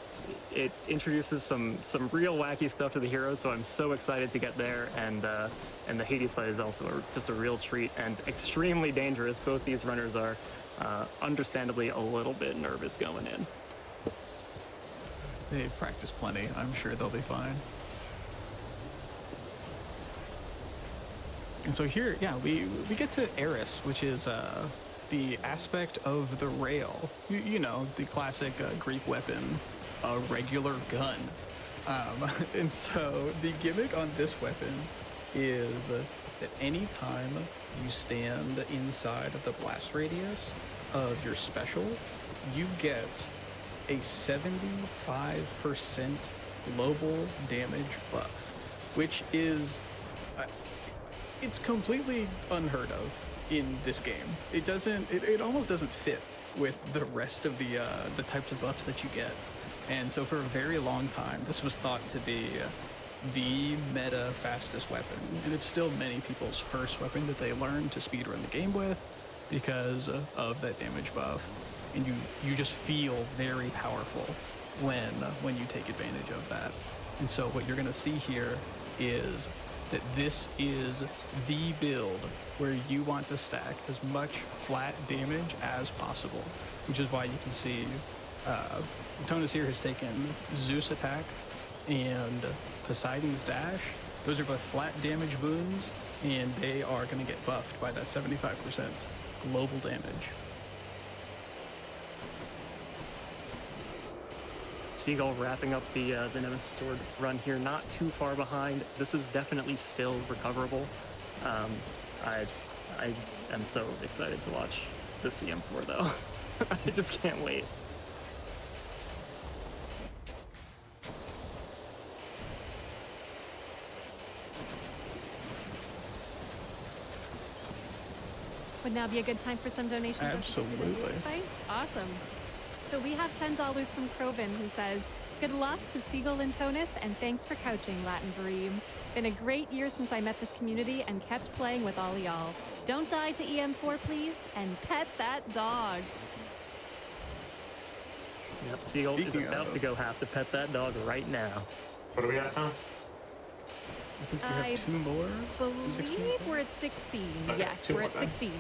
introduces some real wacky stuff to the Heroes, so I'm so excited to get there. And the Hades fight is also just a real treat and extremely dangerous. Both these runners are understandably a little bit nervous going in. They've practiced plenty. I'm sure they'll be fine. And so here, yeah, we get to Eris, which is the aspect of the rail. You know, the classic Greek weapon, a regular gun. And so the gimmick on this weapon is that any time you stand inside of the blast radius of your special, you get a 75% global damage buff, which is it's completely unheard of in this game. It almost doesn't fit with the rest of the types of buffs that you get. And so for a very long time, this was thought to be the meta fastest weapon, and it's still many people's first weapon that they learn to speedrun the game with because of that damage buff. And you just feel very powerful when you take advantage of that. And so what you're gonna see here is that this is the build where you want to stack as much flat damage as possible, which is why you can see Tonas here has taken Zeus attack and Poseidon's dash. Those are both flat damage wounds, and they are going to get buffed by that 75% global damage. Seagull wrapping up the Nemesis Sword run here, not too far behind. This is definitely still recoverable. I am so excited to watch the CM4 though. I just can't wait. Would now be a good time for some donations? Absolutely. Awesome. So we have $10 from Crobin, who says, good luck to Siegel and Tonus, and thanks for couching, Latin Bream. Been a great year since I met this community and kept playing with all y'all. Don't die to EM4, please, and pet that dog. Yep, Siegel is about to go have to pet that dog right now. What do we got now? I think we have 2 more. Believe we're at 16. Okay, Yes, 2 we're more at then. 16.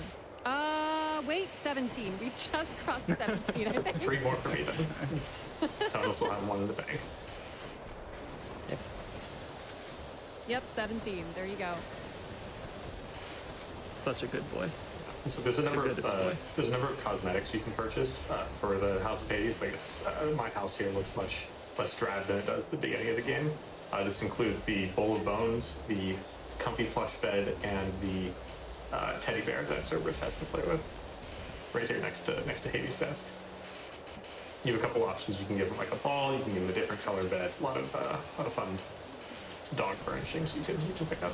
Wait, 17. We just crossed 17, I think. 3 more for me then. Thomas will have 1 in the bank. Yep, 17. There you go. Such a good boy. And so there's a number of cosmetics you can purchase for the House of Hades. Like my house here looks much less drab than it does at the beginning of the game. This includes the bowl of bones, the comfy plush bed, and the teddy bear that Cerberus has to play with. Right here next to Hades' desk. You have a couple options. You can give him like a ball. You can give him a different color bed. A lot of fun dog furnishings you can pick up.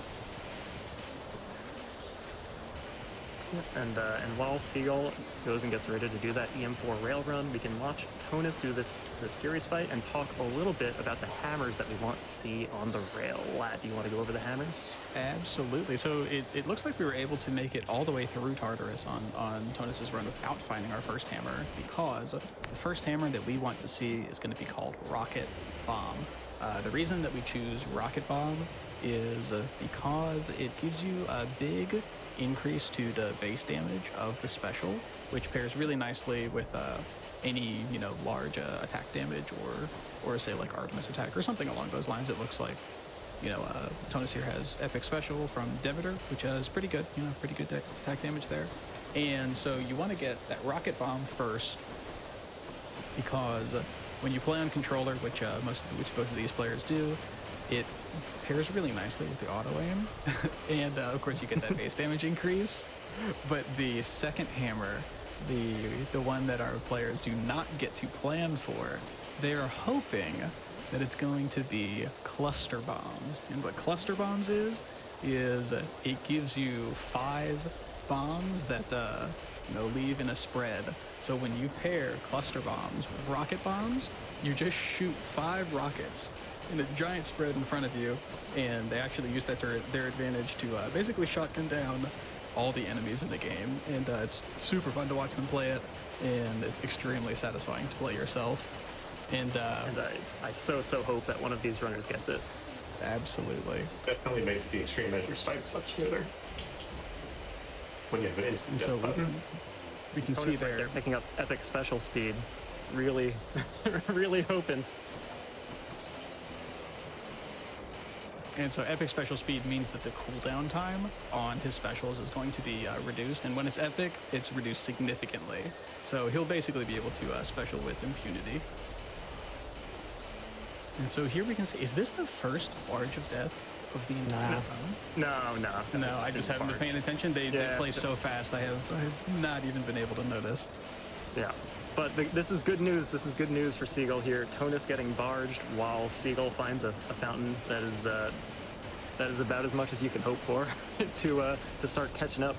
And while Siegel goes and gets ready to do that EM4 rail run, we can watch Tonus do this Furious fight and talk a little bit about the hammers that we want to see on the rail. Lad, do you want to go over the hammers? Absolutely. So it looks like we were able to make it all the way through Tartarus on Tonus's run without finding our first hammer, because the first hammer that we want to see is going to be called Rocket Bomb. The reason that we choose Rocket Bomb is because it gives you a big increase to the base damage of the special, which pairs really nicely with any large attack damage or say like Artemis attack or something along those lines. It looks like Tonus here has epic special from Demeter, which is pretty good, pretty good attack damage there. And so you want to get that Rocket Bomb first, because when you play on controller, which both of these players do, it pairs really nicely with the auto aim, and of course you get that base damage increase. But the second hammer, the one that our players do not get to plan for, they are hoping that it's going to be cluster bombs. And what cluster bombs is it gives you 5 bombs that leave in a spread. So when you pair cluster bombs with rocket bombs, you just shoot 5 rockets in a giant spread in front of you, and they actually use that to their advantage to basically shotgun down all the enemies in the game. And it's super fun to watch them play it, and it's extremely satisfying to play yourself. And I so hope that one of these runners gets it. Absolutely. Definitely makes the extreme measures fights much smoother when you have an instant death button. We can see they're picking up epic special speed. Really, really hoping. And so epic special speed means that the cooldown time on his specials is going to be reduced, and when it's epic, it's reduced significantly. So he'll basically be able to special with impunity. And so here we can see, is this the first barge of death of the entire run? No, I just haven't been paying attention. They play so fast, I have not even been able to notice. Yeah. But this is good news. This is good news for Siegel here. Tonus getting barged while Siegel finds a fountain that is about as much as you can hope for to start catching up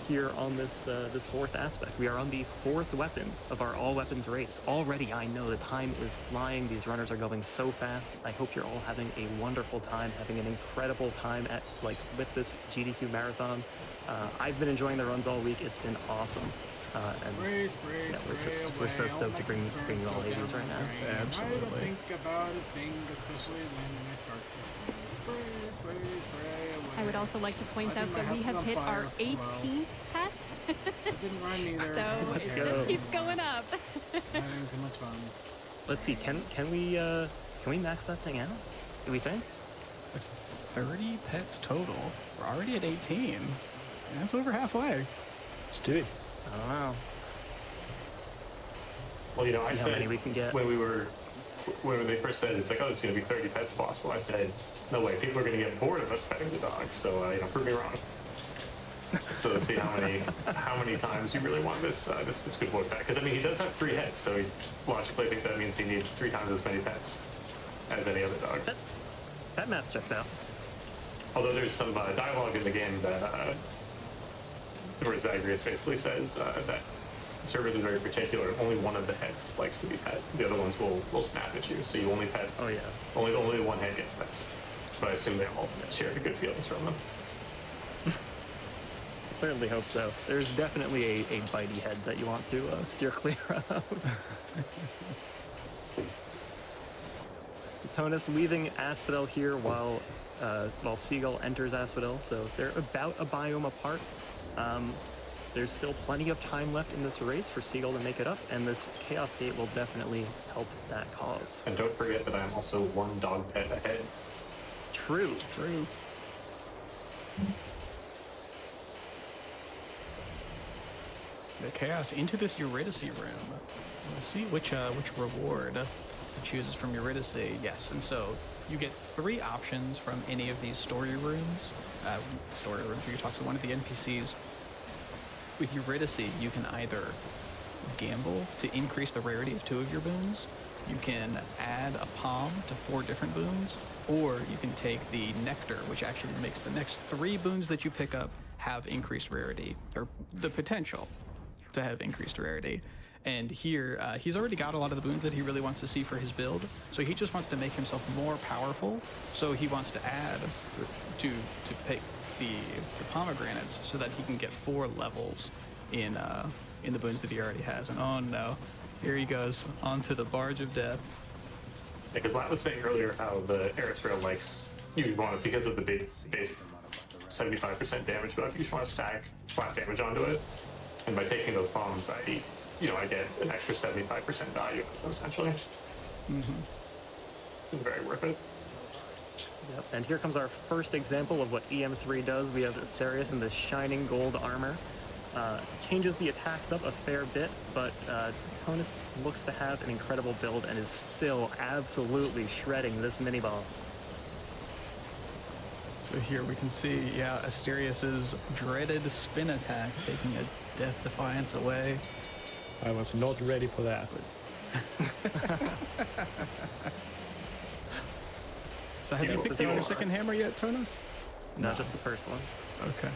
here on this 4th aspect. We are on the 4th weapon of our all weapons race. Already, I know the time is flying. These runners are going so fast. I hope you're all having a wonderful time, having an incredible time with this GDQ marathon. I've been enjoying the runs all week. It's been awesome. We're so stoked to bring you all Hades right now. Absolutely. I don't think about a thing, especially when I start to spray away. I would also like to point out that we have hit our 18th pet. Didn't run either. So it just keeps going up. Having too much fun. Let's see. Can we max that thing out? Do we think? It's 30 pets total. We're already at 18. That's over halfway. Let's do it. I don't know. Well, I said how many we can get. when they first said it's like, oh, it's going to be 30 pets possible, I said, no way, people are going to get bored of us petting the dog. So, prove me wrong. So let's see how many times you really want this good boy pet. Because he does have 3 heads, so logically I think that means he needs 3 times as many pets as any other dog. That math checks out. Although there's some dialogue in the game that where Zagreus basically says that servers are very particular. Only one of the heads likes to be pet. The other ones will snap at you. So you only pet. Oh yeah. Only one head gets pets. But I assume they all share the good feelings from them. Certainly hope so. There's definitely a bitey head that you want to steer clear of. Tonus leaving Asphodel here while Seagull enters Asphodel, so they're about a biome apart. There's still plenty of time left in this race for Seagull to make it up, and this Chaos Gate will definitely help that cause. And don't forget that I'm also one dog pet ahead. True. The Chaos into this Eurydice room. Let's see which reward it chooses from Eurydice. Yes, and so you get 3 options from any of these story rooms. Where you talk to one of the NPCs. With Eurydice, you can either gamble to increase the rarity of 2 of your boons, you can add a palm to 4 different boons, or you can take the Nectar, which actually makes the next 3 boons that you pick up have increased rarity, or the potential to have increased rarity. And here, he's already got a lot of the boons that he really wants to see for his build, so he just wants to make himself more powerful, so he wants to add to pick the pomegranates so that he can get 4 levels in the boons that he already has. And oh no, here he goes onto the barge of death. Because Lat was saying earlier how the Eris Rail likes, you want it because of the big base 75% damage buff, you just want to stack flat damage onto it. And by taking those bombs, I get an extra 75% value, essentially. Mm-hmm. It's very worth it. Yep, and here comes our first example of what EM3 does. We have Sirius in the shining gold armor. Changes the attacks up a fair bit, but Tonus looks to have an incredible build and is still absolutely shredding this mini-boss. So here we can see, Asterius's dreaded spin attack taking a Death Defiance away. I was not ready for that. So have you picked your second hammer yet, Tonus? No, just the first one. Okay.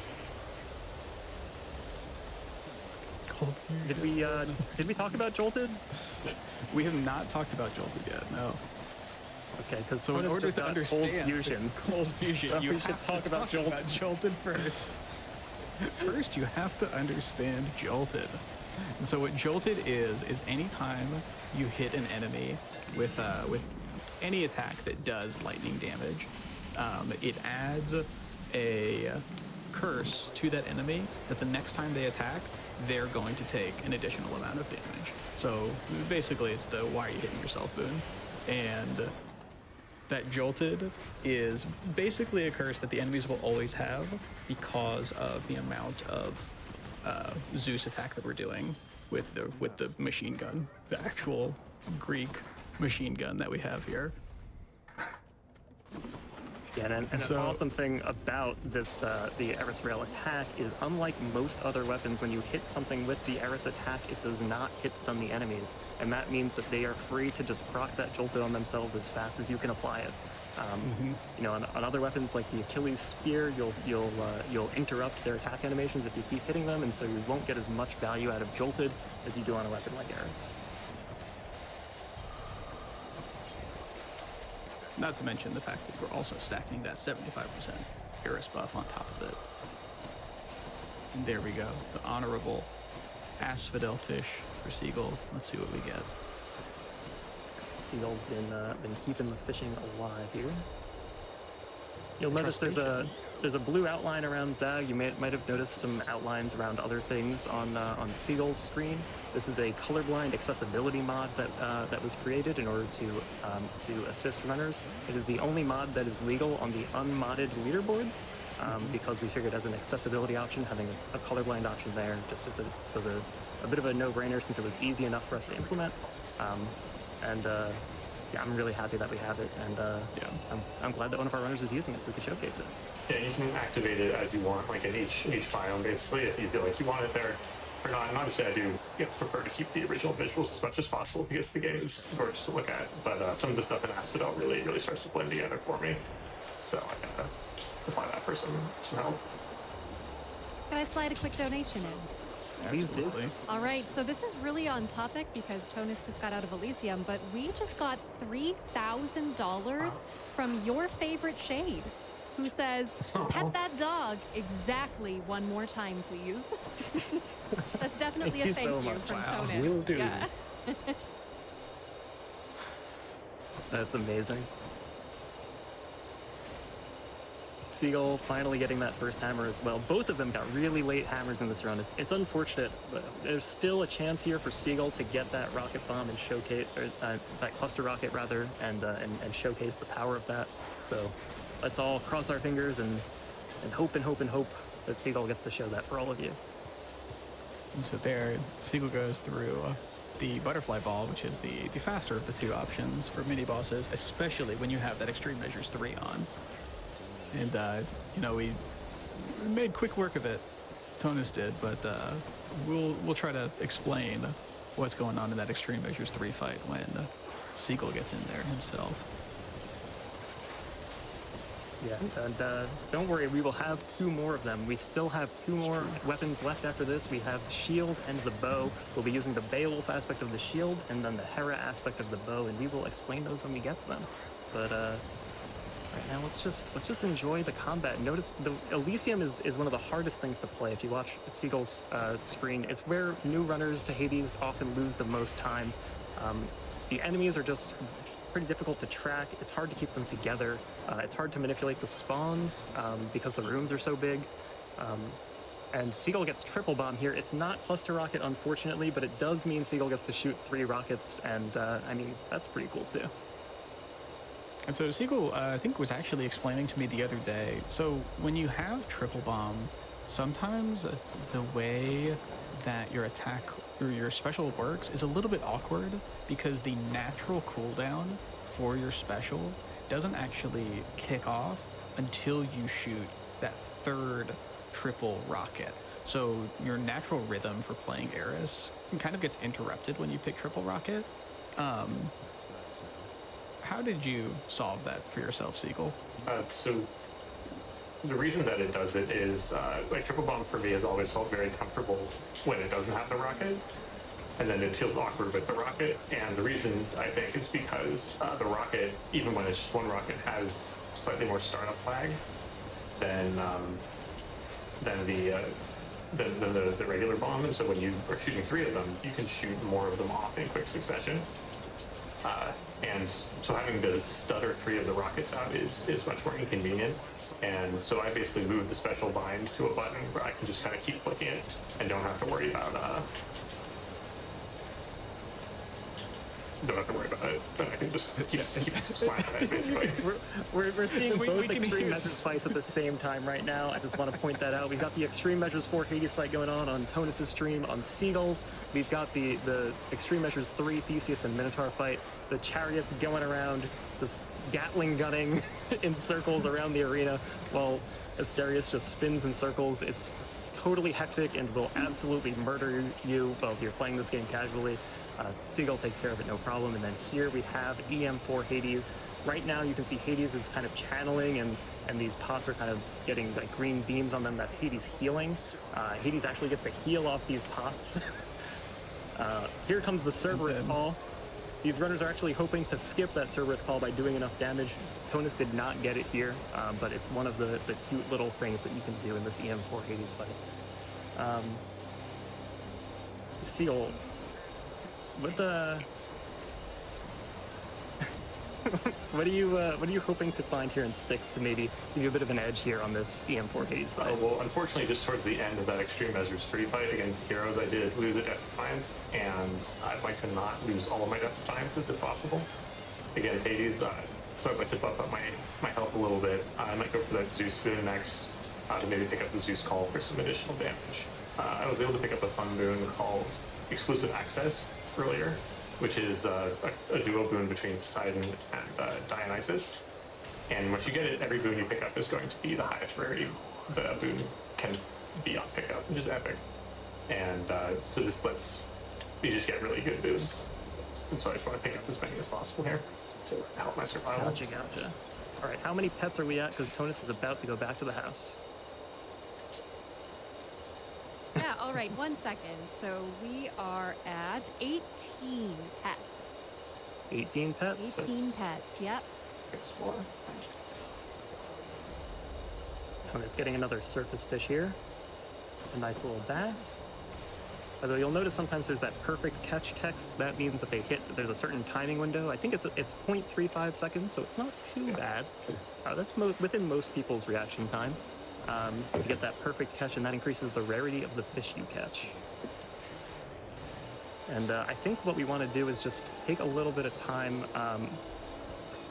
Did we talk about Jolted? We have not talked about Jolted yet, no. Okay, because so in order to understand Cold Fusion, you have to talk about Jolted first. First, you have to understand Jolted. And so what Jolted is anytime you hit an enemy with any attack that does lightning damage, it adds a curse to that enemy that the next time they attack, they're going to take an additional amount of damage. So basically it's the why are you hitting yourself boon. And that Jolted is basically a curse that the enemies will always have because of the amount of Zeus attack that we're doing with the machine gun, the actual Greek machine gun that we have here. Yeah, and an awesome thing about this, the Eris Rail attack is unlike most other weapons, when you hit something with the Eris attack, it does not hit stun the enemies. And that means that they are free to just proc that Jolted on themselves as fast as you can apply it. On other weapons like the Achilles Spear, you'll interrupt their attack animations if you keep hitting them, and so you won't get as much value out of Jolted as you do on a weapon like Eris. Not to mention the fact that we're also stacking that 75% Eris buff on top of it. And there we go, the honorable Asphodel fish for Seagull. Let's see what we get. Seagull's been keeping the fishing alive here. You'll notice there's a blue outline around Zag. You might have noticed some outlines around other things on Seagull's screen. This is a colorblind accessibility mod that was created in order to assist runners. It is the only mod that is legal on the unmodded leaderboards, because we figured as an accessibility option, having a colorblind option there just was a bit of a no-brainer since it was easy enough for us to implement. Yeah, I'm really happy that we have it, and I'm glad that one of our runners is using it so we can showcase it. Yeah, you can activate it as you want, like in each biome, basically, if you feel like you want it there or not. And obviously, I do prefer to keep the original visuals as much as possible because the game is gorgeous to look at. But some of the stuff in Asphodel really starts to blend together for me. So I gotta apply that for some help. Can I slide a quick donation in? Absolutely. All right, so this is really on topic because Tonus just got out of Elysium, but we just got $3,000 from your favorite shade, who says, "Pet that dog exactly one more time, please." That's definitely a thank you from Tonus. Will do. Yeah. That's amazing. Seagull finally getting that first hammer as well. Both of them got really late hammers in this round. It's unfortunate, but there's still a chance here for Seagull to get that rocket bomb and showcase, or that cluster rocket rather, and showcase the power of that. So let's all cross our fingers and hope and hope and hope that Seagull gets to show that for all of you. And so there, Seagull goes through the butterfly ball, which is the faster of the two options for mini bosses, especially when you have that Extreme Measures 3 on. And, you know, we made quick work of it. Tonus did, but we'll try to explain what's going on in that Extreme Measures 3 fight when Seagull gets in there himself. Yeah, and don't worry, we will have 2 more of them. We still have 2 more weapons left after this. We have the shield and the bow. We'll be using the Beowulf aspect of the shield and then the Hera aspect of the bow, and we will explain those when we get to them. But right now, let's just enjoy the combat. Notice the Elysium is one of the hardest things to play. If you watch Seagull's screen, it's where new runners to Hades often lose the most time. The enemies are just pretty difficult to track. It's hard to keep them together. It's hard to manipulate the spawns because the rooms are so big. And Seagull gets triple bomb here. It's not cluster rocket, unfortunately, but it does mean Seagull gets to shoot 3 rockets, and I mean, that's pretty cool too. And so Seagull, I think, was actually explaining to me the other day, so when you have triple bomb, sometimes the way that your attack or your special works is a little bit awkward because the natural cooldown for your special doesn't actually kick off until you shoot that 3rd triple rocket. So your natural rhythm for playing Eris kind of gets interrupted when you pick triple rocket. How did you solve that for yourself, Seagull? So the reason that it does it is, like, triple bomb for me has always felt very comfortable when it doesn't have the rocket, and then it feels awkward with the rocket. And the reason, I think, is because the rocket, even when it's just 1 rocket, has slightly more startup lag than the regular bomb. And so when you are shooting 3 of them, you can shoot more of them off in quick succession. And so having to stutter 3 of the rockets out is much more inconvenient. And so I basically moved the special bind to a button where I can just kind of keep clicking it and don't have to worry about it. But I can just keep slapping it, basically. We're seeing both Extreme Measures fights at the same time right now. I just want to point that out. We've got the Extreme Measures 4 Hades fight going on Tonus' stream, on Seagull's. We've got the Extreme Measures 3 Theseus and Minotaur fight. The chariots going around, just Gatling gunning in circles around the arena, while Asterius just spins in circles. It's totally hectic and will absolutely murder you while you're playing this game casually. Seagull takes care of it, no problem. And then here we have EM4 Hades. Right now you can see Hades is kind of channeling, and these pots are kind of getting like green beams on them. That's Hades healing. Hades actually gets to heal off these pots. Here comes the Cerberus call. These runners are actually hoping to skip that Cerberus call by doing enough damage. Tonus did not get it here, but it's one of the cute little things that you can do in this EM4 Hades fight. Seagull, what are you hoping to find here in Styx to maybe give you a bit of an edge here on this EM4 Hades fight? Well, unfortunately, just towards the end of that Extreme Measures 3 fight against Heroes, I did lose a Death Defiance, and I'd like to not lose all of my Death Defiances if possible against Hades. So I'd like to buff up my health a little bit. I might go for that Zeus boon next to maybe pick up the Zeus Call for some additional damage. I was able to pick up a fun boon called Exclusive Access earlier, which is a duo boon between Poseidon and Dionysus. And once you get it, every boon you pick up is going to be the highest rarity that a boon can be on pickup, which is epic. And so this lets you just get really good boons. And so I just want to pick up as many as possible here to help my survival. Gotcha. All right, how many pets are we at? Because Tonus is about to go back to the house. All right, 1 second. So we are at 18 pets. 18 pets. 18 pets, yep. Explore. I'm just getting another surface fish here. A nice little bass. Although you'll notice sometimes there's that perfect catch text. That means that they hit, there's a certain timing window. I think it's 0.35 seconds, so it's not too bad. That's within most people's reaction time. You get that perfect catch, and that increases the rarity of the fish you catch. And I think what we want to do is just take a little bit of time.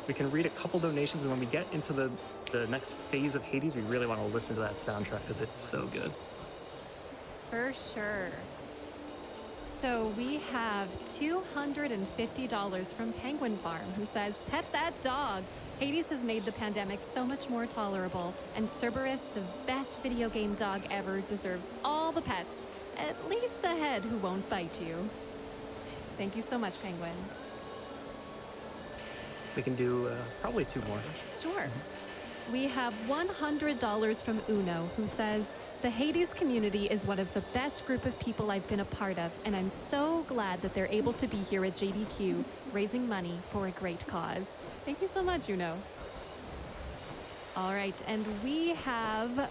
We can read a couple donations, and when we get into the next phase of Hades, we really want to listen to that soundtrack because it's so good. For sure. So we have $250 from Penguin Farm, who says, "Pet that dog. Hades has made the pandemic so much more tolerable, and Cerberus, the best video game dog ever, deserves all the pets, at least the head who won't bite you." Thank you so much, Penguin. We can do probably 2 more. Sure. We have $100 from Uno, who says, "The Hades community is one of the best group of people I've been a part of, and I'm so glad that they're able to be here at JDQ, raising money for a great cause." Thank you so much, Uno. All right, and we have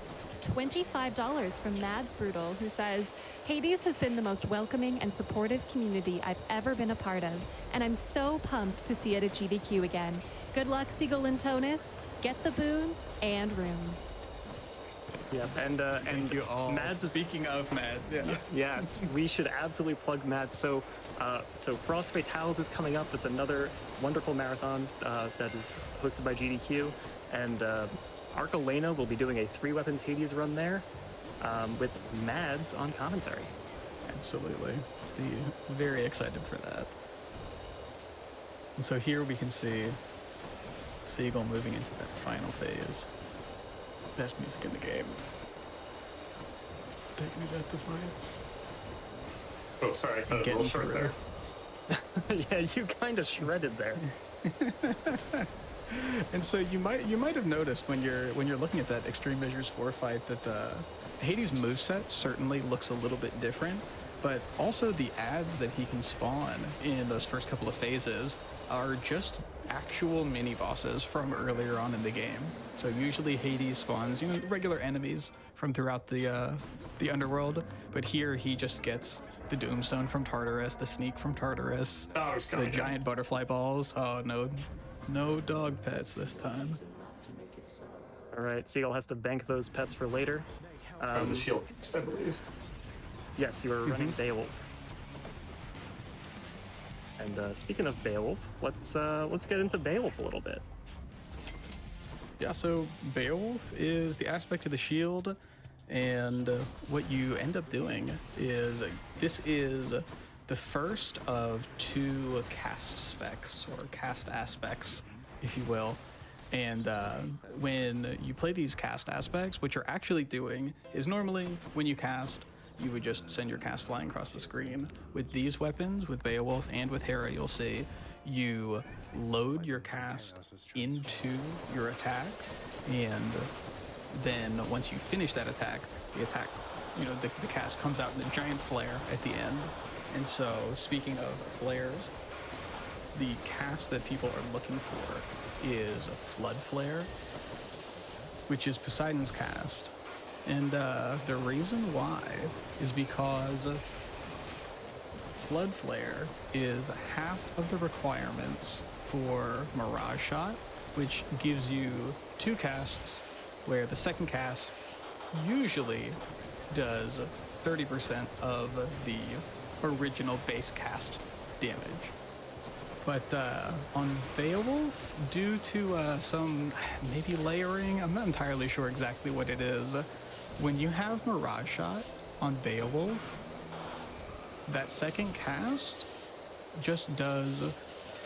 $25 from Mads Brutal, who says, "Hades has been the most welcoming and supportive community I've ever been a part of, and I'm so pumped to see it at GDQ again. Good luck, Siegel and Tonus. Get the boons and rooms." Yep, and Thank you all. Mads is, Speaking of Mads, yeah. yeah, we should absolutely plug Mads. So Frost Fatales is coming up. It's another wonderful marathon that is hosted by GDQ, and Archelena will be doing a 3 Weapons Hades run there with Mads on commentary. Absolutely. Be very excited for that. And so here we can see Siegel moving into that final phase. Best music in the game. Take me to Defiance. Oh, sorry. Getting Real short further. there. Yeah, you kind of shredded there. And so you might have noticed when you're looking at that Extreme Measures 4 fight that Hades' moveset certainly looks a little bit different, but also the ads that he can spawn in those first couple of phases are just actual mini bosses from earlier on in the game. So usually Hades spawns, regular enemies from throughout the underworld, but here he just gets the Doomstone from Tartarus, the Sneak from Tartarus, the giant butterfly balls. Oh no dog pets this time. All right, Siegel has to bank those pets for later. The shield beast, I believe. Yes, you are running Beowulf. And speaking of Beowulf, let's get into Beowulf a little bit. Yeah, so Beowulf is the aspect of the shield, and what you end up doing is this is the first of 2 cast specs, or cast aspects, if you will. And when you play these cast aspects, what you're actually doing is normally when you cast, you would just send your cast flying across the screen. With these weapons, with Beowulf and with Hera, you'll see you load your cast into your attack, and then once you finish that attack, the cast comes out in a giant flare at the end. And so, speaking of flares, the cast that people are looking for is Flood Flare, which is Poseidon's cast. And the reason why is because Flood Flare is half of the requirements for Mirage Shot, which gives you 2 casts, where the second cast usually does 30% of the original base cast damage. But on Beowulf, due to some maybe layering, I'm not entirely sure exactly what it is, when you have Mirage Shot on Beowulf, that second cast just does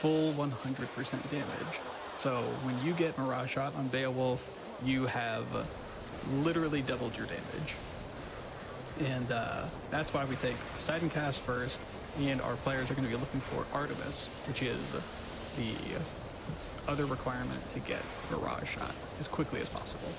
full 100% damage. So when you get Mirage Shot on Beowulf, you have literally doubled your damage. And that's why we take Poseidon cast first, and our players are going to be looking for Artemis, which is the other requirement to get Mirage Shot as quickly as possible.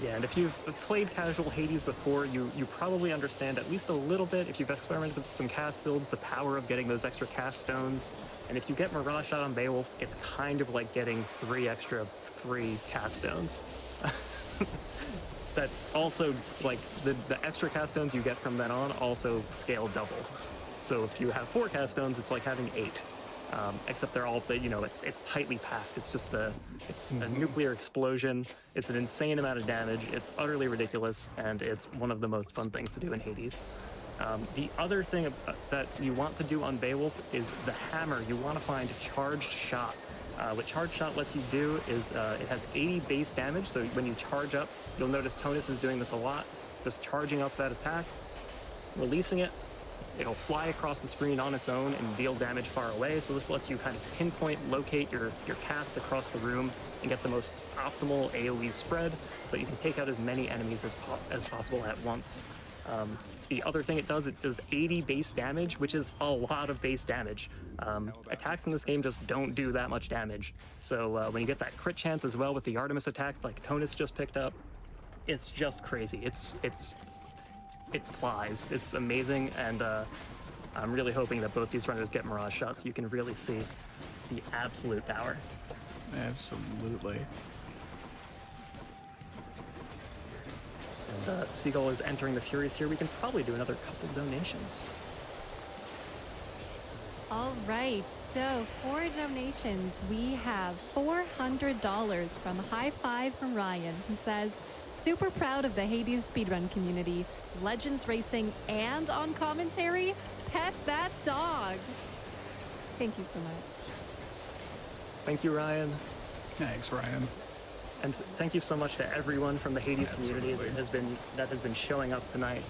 Yeah, and if you've played casual Hades before, you probably understand at least a little bit, if you've experimented with some cast builds, the power of getting those extra cast stones. And if you get Mirage Shot on Beowulf, it's kind of like getting 3 extra free cast stones. That also, like, the extra cast stones you get from then on also scale double. So if you have 4 cast stones, it's like having 8. Except they're all, you know, it's tightly packed. It's just a nuclear explosion. It's an insane amount of damage. It's utterly ridiculous, and it's one of the most fun things to do in Hades. The other thing that you want to do on Beowulf is the hammer. You want to find Charged Shot. What Charged Shot lets you do is it has 80 base damage, so when you charge up, you'll notice Tonus is doing this a lot, just charging up that attack, releasing it. It'll fly across the screen on its own and deal damage far away, so this lets you kind of pinpoint, locate your cast across the room and get the most optimal AoE spread so that you can take out as many enemies as possible at once. The other thing it does 80 base damage, which is a lot of base damage. Attacks in this game just don't do that much damage. So when you get that crit chance as well with the Artemis attack, like Tonus just picked up, it's just crazy. It flies. It's amazing, and I'm really hoping that both these runners get Mirage Shots so you can really see the absolute power. Absolutely. And Seagull is entering the Furies here. We can probably do another couple donations. All right, so for donations, we have $400 from High Five from Ryan, who says, super proud of the Hades speedrun community, Legends Racing, and on commentary, pet that dog. Thank you so much. Thank you, Ryan. Thanks, Ryan. And thank you so much to everyone from the Hades community that has been showing up tonight,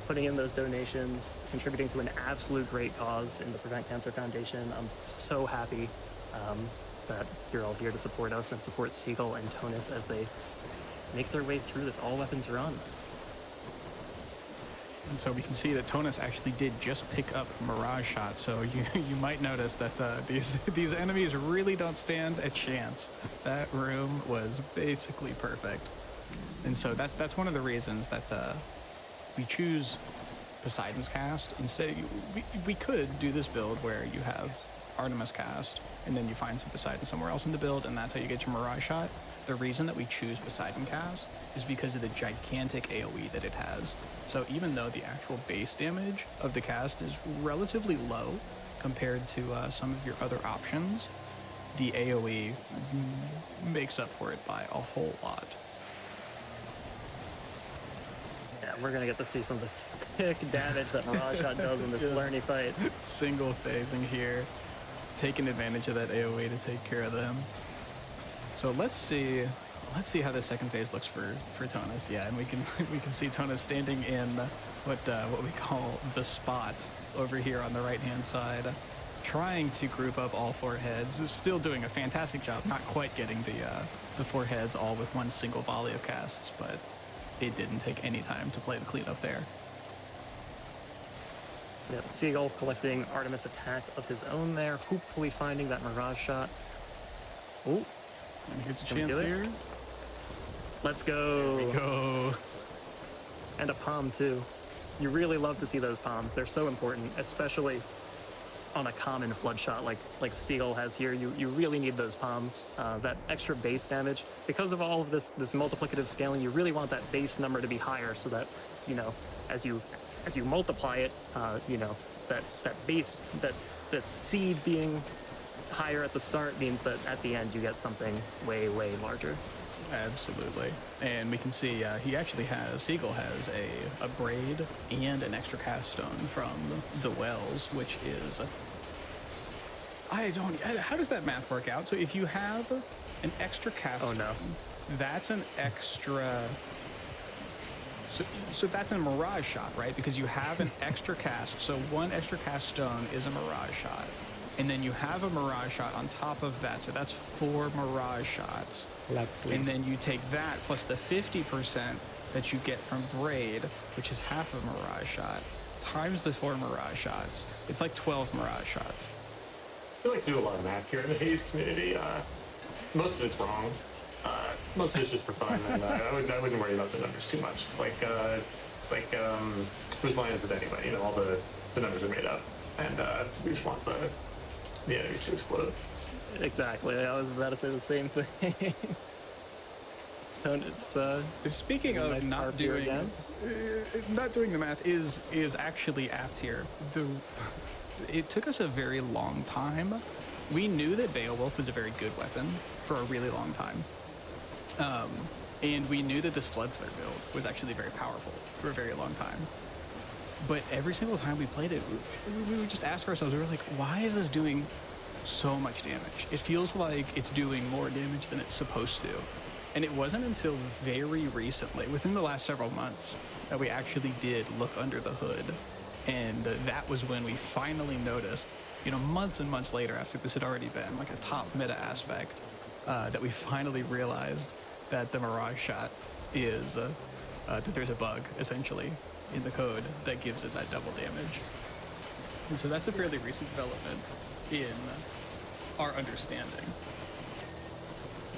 putting in those donations, contributing to an absolute great cause in the Prevent Cancer Foundation. I'm so happy that you're all here to support us and support Seagull and Tonus as they make their way through this all-weapons run. And so we can see that Tonus actually did just pick up Mirage Shot, so you might notice that these enemies really don't stand a chance. That room was basically perfect. And so that's one of the reasons that we choose Poseidon's cast. Instead, we could do this build where you have Artemis cast, and then you find some Poseidon somewhere else in the build, and that's how you get your Mirage Shot. The reason that we choose Poseidon cast is because of the gigantic AoE that it has. So even though the actual base damage of the cast is relatively low compared to some of your other options, the AoE makes up for it by a whole lot. Yeah, we're gonna get to see some of the sick damage that Mirage Shot does in this Lerny fight. Single phasing here, taking advantage of that AoE to take care of them. So let's see how the second phase looks for Tonus. Yeah, and we can see Tonus standing in what we call the spot over here on the right-hand side, trying to group up all 4 heads. Still doing a fantastic job, not quite getting the 4 heads all with one single volley of casts, but it didn't take any time to play the cleanup there. Yeah, Seagull collecting Artemis attack of his own there, hopefully finding that Mirage Shot. Oh, and here's a chance here. Let's go. There we go. And a palm too. You really love to see those palms. They're so important, especially on a common flood shot like Seagull has here. You really need those palms. That extra base damage. Because of all of this multiplicative scaling, you really want that base number to be higher so that, you know, as you multiply it, you know, that base, that seed being higher at the start means that at the end you get something way, way larger. Absolutely. And we can see Seagull has a braid and an extra cast stone from the wells, which is, how does that math work out? So if you have an extra cast stone, that's an extra, so that's a Mirage Shot, right? Because you have an extra cast, so 1 extra cast stone is a Mirage Shot. And then you have a Mirage Shot on top of that, so that's 4 Mirage Shots. And then you take that plus the 50% that you get from Braid, which is half a Mirage Shot, times the 4 Mirage Shots. It's like 12 Mirage Shots. I feel like to do a lot of math here in the Hades community. Most of it's wrong. most of it's just for fun, and I wouldn't worry about the numbers too much. It's like whose line is it anyway? You know, all the numbers are made up, and we just want the enemies to explode. Exactly. I was about to say the same thing. Speaking of not doing the math is actually apt here. It took us a very long time. We knew that Beowulf was a very good weapon for a really long time. And we knew that this Flood Flare build was actually very powerful for a very long time. But every single time we played it, we would just ask ourselves, we were like, why is this doing so much damage? It feels like it's doing more damage than it's supposed to. And it wasn't until very recently, within the last several months, that we actually did look under the hood. And that was when we finally noticed, you know, months and months later, after this had already been like a top meta aspect, that we finally realized that the Mirage Shot is, that there's a bug, essentially, in the code that gives it that double damage. And so that's a fairly recent development in our understanding.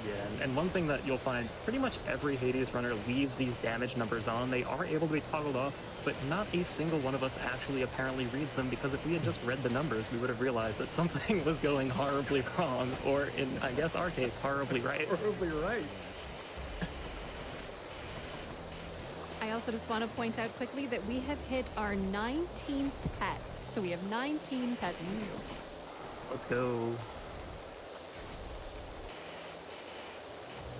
Yeah, and one thing that you'll find, pretty much every Hades runner leaves these damage numbers on. They are able to be toggled off, but not a single one of us actually apparently reads them, because if we had just read the numbers, we would have realized that something was going horribly wrong, or in, I guess, our case, horribly right. Horribly right. I also just want to point out quickly that we have hit our 19th pet. So we have 19 pets. Let's go.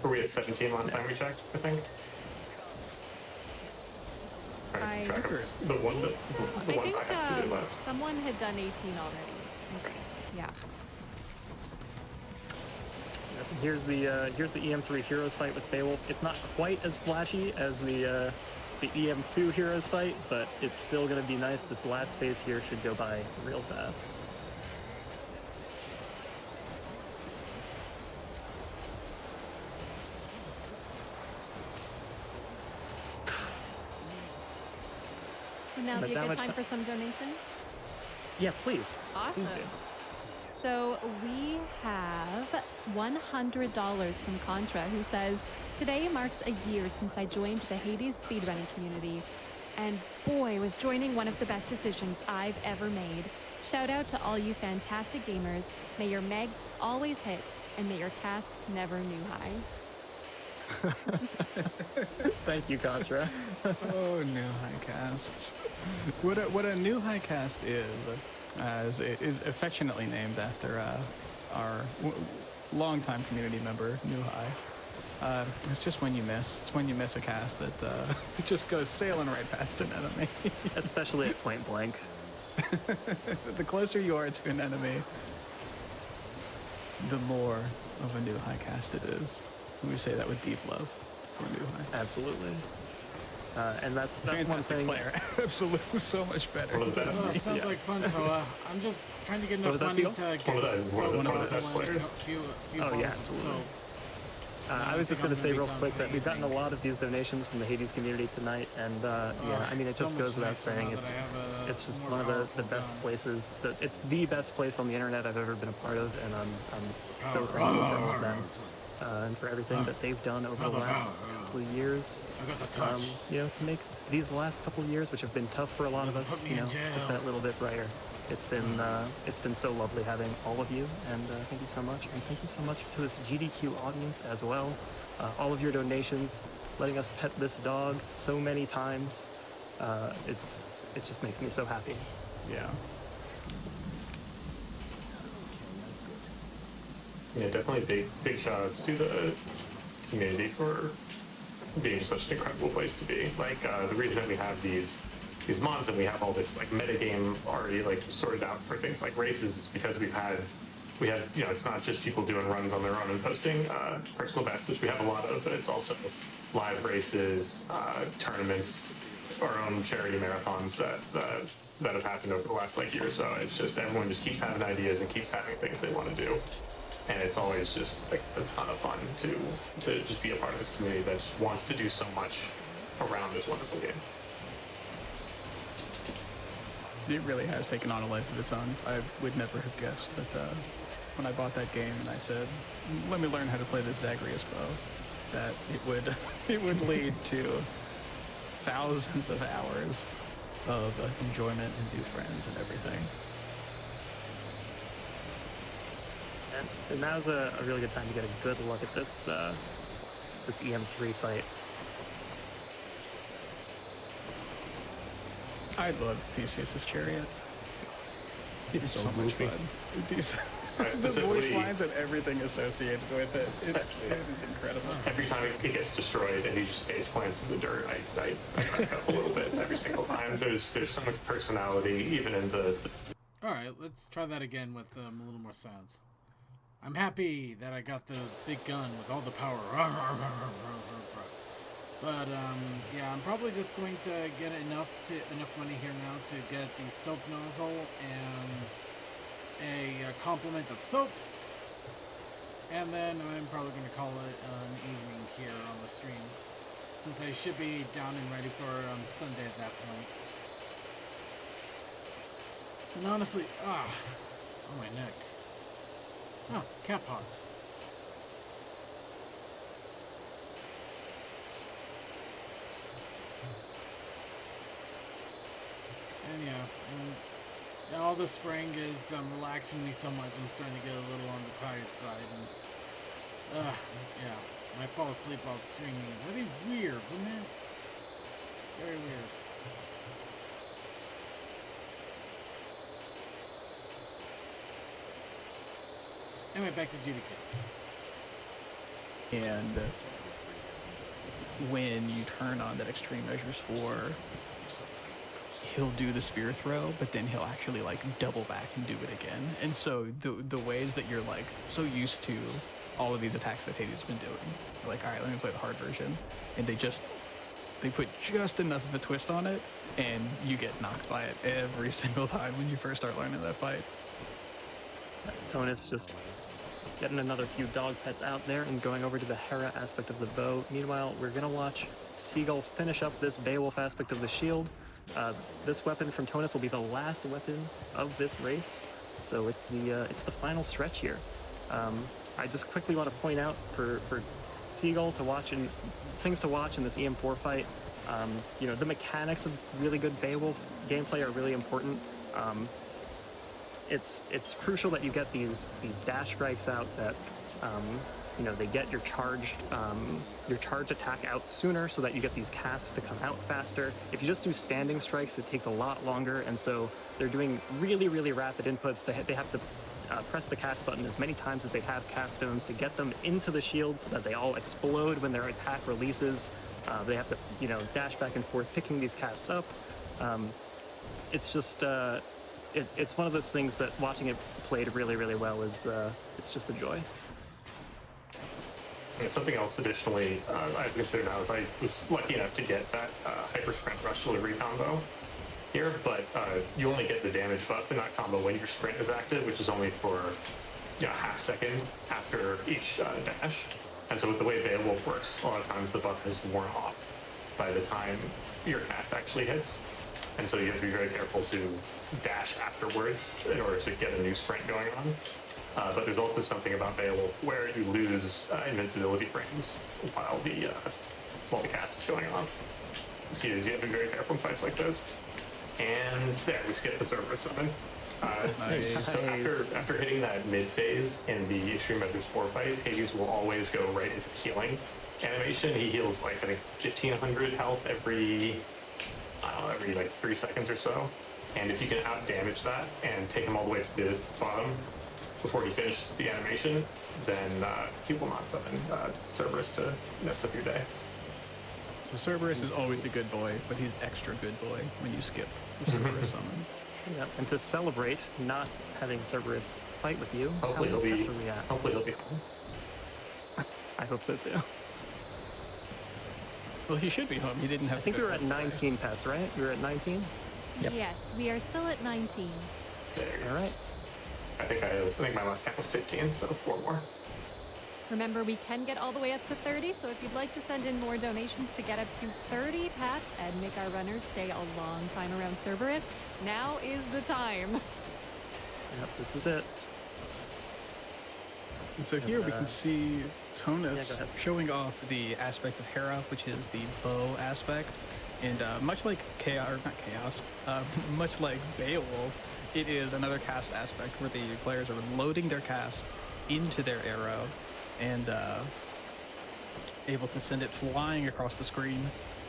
Were we at 17 last time we checked, I think? I The ones I have to do left. someone had done 18 already. Okay. Yeah. Here's the EM3 Heroes fight with Beowulf. It's not quite as flashy as the EM2 Heroes fight, but it's still going to be nice. This last phase here should go by real fast. Would now But be a that good much time ti- for some donation? Yeah, please. Awesome. Please do. So we have $100 from Contra, who says, today marks a year since I joined the Hades speedrunning community. And boy, was joining one of the best decisions I've ever made. Shout out to all you fantastic gamers. May your megs always hit, and may your casts never new high. Thank you, Contra. Oh, new high casts. What a new high cast is affectionately named after our longtime community member, New High. It's just when you miss. It's when you miss a cast that it just goes sailing right past an enemy. Especially at point blank. The closer you are to an enemy, the more of a New High cast it is. And we say that with deep love for New High. Absolutely. And that's one fantastic thing. player. Absolutely, so much better. One of the best. Well, it sounds like fun, so I'm just trying to get enough was that, money Seal? to get One of the best players. few Oh, yeah, bonuses, absolutely. so I was just going to say real quick that we've gotten a lot of these donations from the Hades community tonight, and yeah, I mean, it so just much goes without nicer saying now that I have it's just more one of the powerful best gun. places. It's the best place on the internet I've ever been a part of, and I'm so thankful for all of them and for everything that they've done over the last couple of years. I got the touch. You know, to make these last couple of years, which have been tough for a lot of us, Put me you in know, jail. just that little bit brighter. It's been so lovely having all of you, and thank you so much, and thank you so much to this GDQ audience as well. All of your donations, letting us pet this dog so many times. It just makes me so happy. Yeah. Yeah, definitely big shout outs to the community for being such an incredible place to be. Like the reason that we have these mods and we have all this like metagame already like sorted out for things like races is because we have you know, it's not just people doing runs on their own and posting personal bests, which we have a lot of, but it's also live races, tournaments, our own charity marathons that have happened over the last like year or so. It's just everyone just keeps having ideas and keeps having things they want to do. And it's always just like a ton of fun to just be a part of this community that just wants to do so much around this wonderful game. It really has taken on a life of its own. I would never have guessed that when I bought that game and I said, let me learn how to play this Zagreus bow, that it would it would lead to thousands of hours of enjoyment and new friends and everything. And now's a really good time to get a good look at this this EM3 fight. I love Theseus's chariot. It's so much fun. The voice lines and everything associated with it. It is incredible. Every time he gets destroyed and he just face plants in the dirt, I crack up a little bit every single time. There's so much personality even in the. All right, let's try that again with a little more sounds. I'm happy that I got the big gun with all the power. But yeah, I'm probably just going to get enough money here now to get the soap nozzle and a complement of soaps, and then I'm probably going to call it an evening here on the stream, since I should be down and ready for Sunday at that point. And honestly, oh my neck. Oh, cat paws. And yeah, all the spraying is relaxing me so much, I'm starting to get a little on the tired side. And, yeah, I fall asleep while streaming. That'd be weird, wouldn't it? Very weird. Anyway, back to GDQ. And when you turn on that extreme measures 4, he'll do the spear throw, but then he'll actually like double back and do it again. And so the ways that you're like so used to all of these attacks that Hades has been doing, you're like, all right, let me play the hard version, and they put just enough of a twist on it, and you get knocked by it every single time when you first start learning that fight. Tonus just getting another few dog pets out there and going over to the Hera aspect of the bow. Meanwhile, we're gonna watch Seagull finish up this Beowulf aspect of the shield. This weapon from Tonus will be the last weapon of this race, so it's the final stretch here. I just quickly want to point out for Seagull to watch and things to watch in this EM4 fight. You know, the mechanics of really good Beowulf gameplay are really important. It's crucial that you get these dash strikes out that you know, they get your charge attack out sooner, so that you get these casts to come out faster. If you just do standing strikes, it takes a lot longer, and so they're doing really, really rapid inputs. They have to press the cast button as many times as they have cast stones to get them into the shield so that they all explode when their attack releases. They have to, you know, dash back and forth picking these casts up. It's just it's one of those things that watching it played really, really well is it's just a joy. And something else additionally I've considered now is I was lucky enough to get that hyper sprint rush delivery combo here, but you only get the damage buff in that combo when your sprint is active, which is only for a half second after each dash. And so with the way Beowulf works, a lot of times the buff is worn off by the time your cast actually hits. And so you have to be very careful to dash afterwards in order to get a new sprint going on. But there's also something about Beowulf where you lose invincibility frames while the cast is going on. So you have to be very careful in fights like this. And there, we skip the Cerberus summon. So after hitting that mid phase in the Extreme Measures 4 fight, Hades will always go right into healing animation. He heals like I think 1500 health every like 3 seconds or so. And if you can out damage that and take him all the way to the bottom before he finishes the animation, then he will not summon Cerberus to mess up your day. So Cerberus is always a good boy, but he's extra good boy when you skip the Cerberus summon. Yeah, and to celebrate not having Cerberus fight with you, Hopefully he'll be home. I hope so too. Well, he should be home. He didn't have. I think we were at 19 pets, right? We were at 19. Yep. Yes, we are still at 19. All right. I think my last count was 15, so 4 more. Remember, we can get all the way up to 30, so if you'd like to send in more donations to get up to 30 pets and make our runners stay a long time around Cerberus, now is the time. Yep, this is it. And so here we can see Tonus go ahead. showing off the aspect of Hera, which is the bow aspect. And much like much like Beowulf, it is another cast aspect where the players are loading their cast into their arrow and able to send it flying across the screen.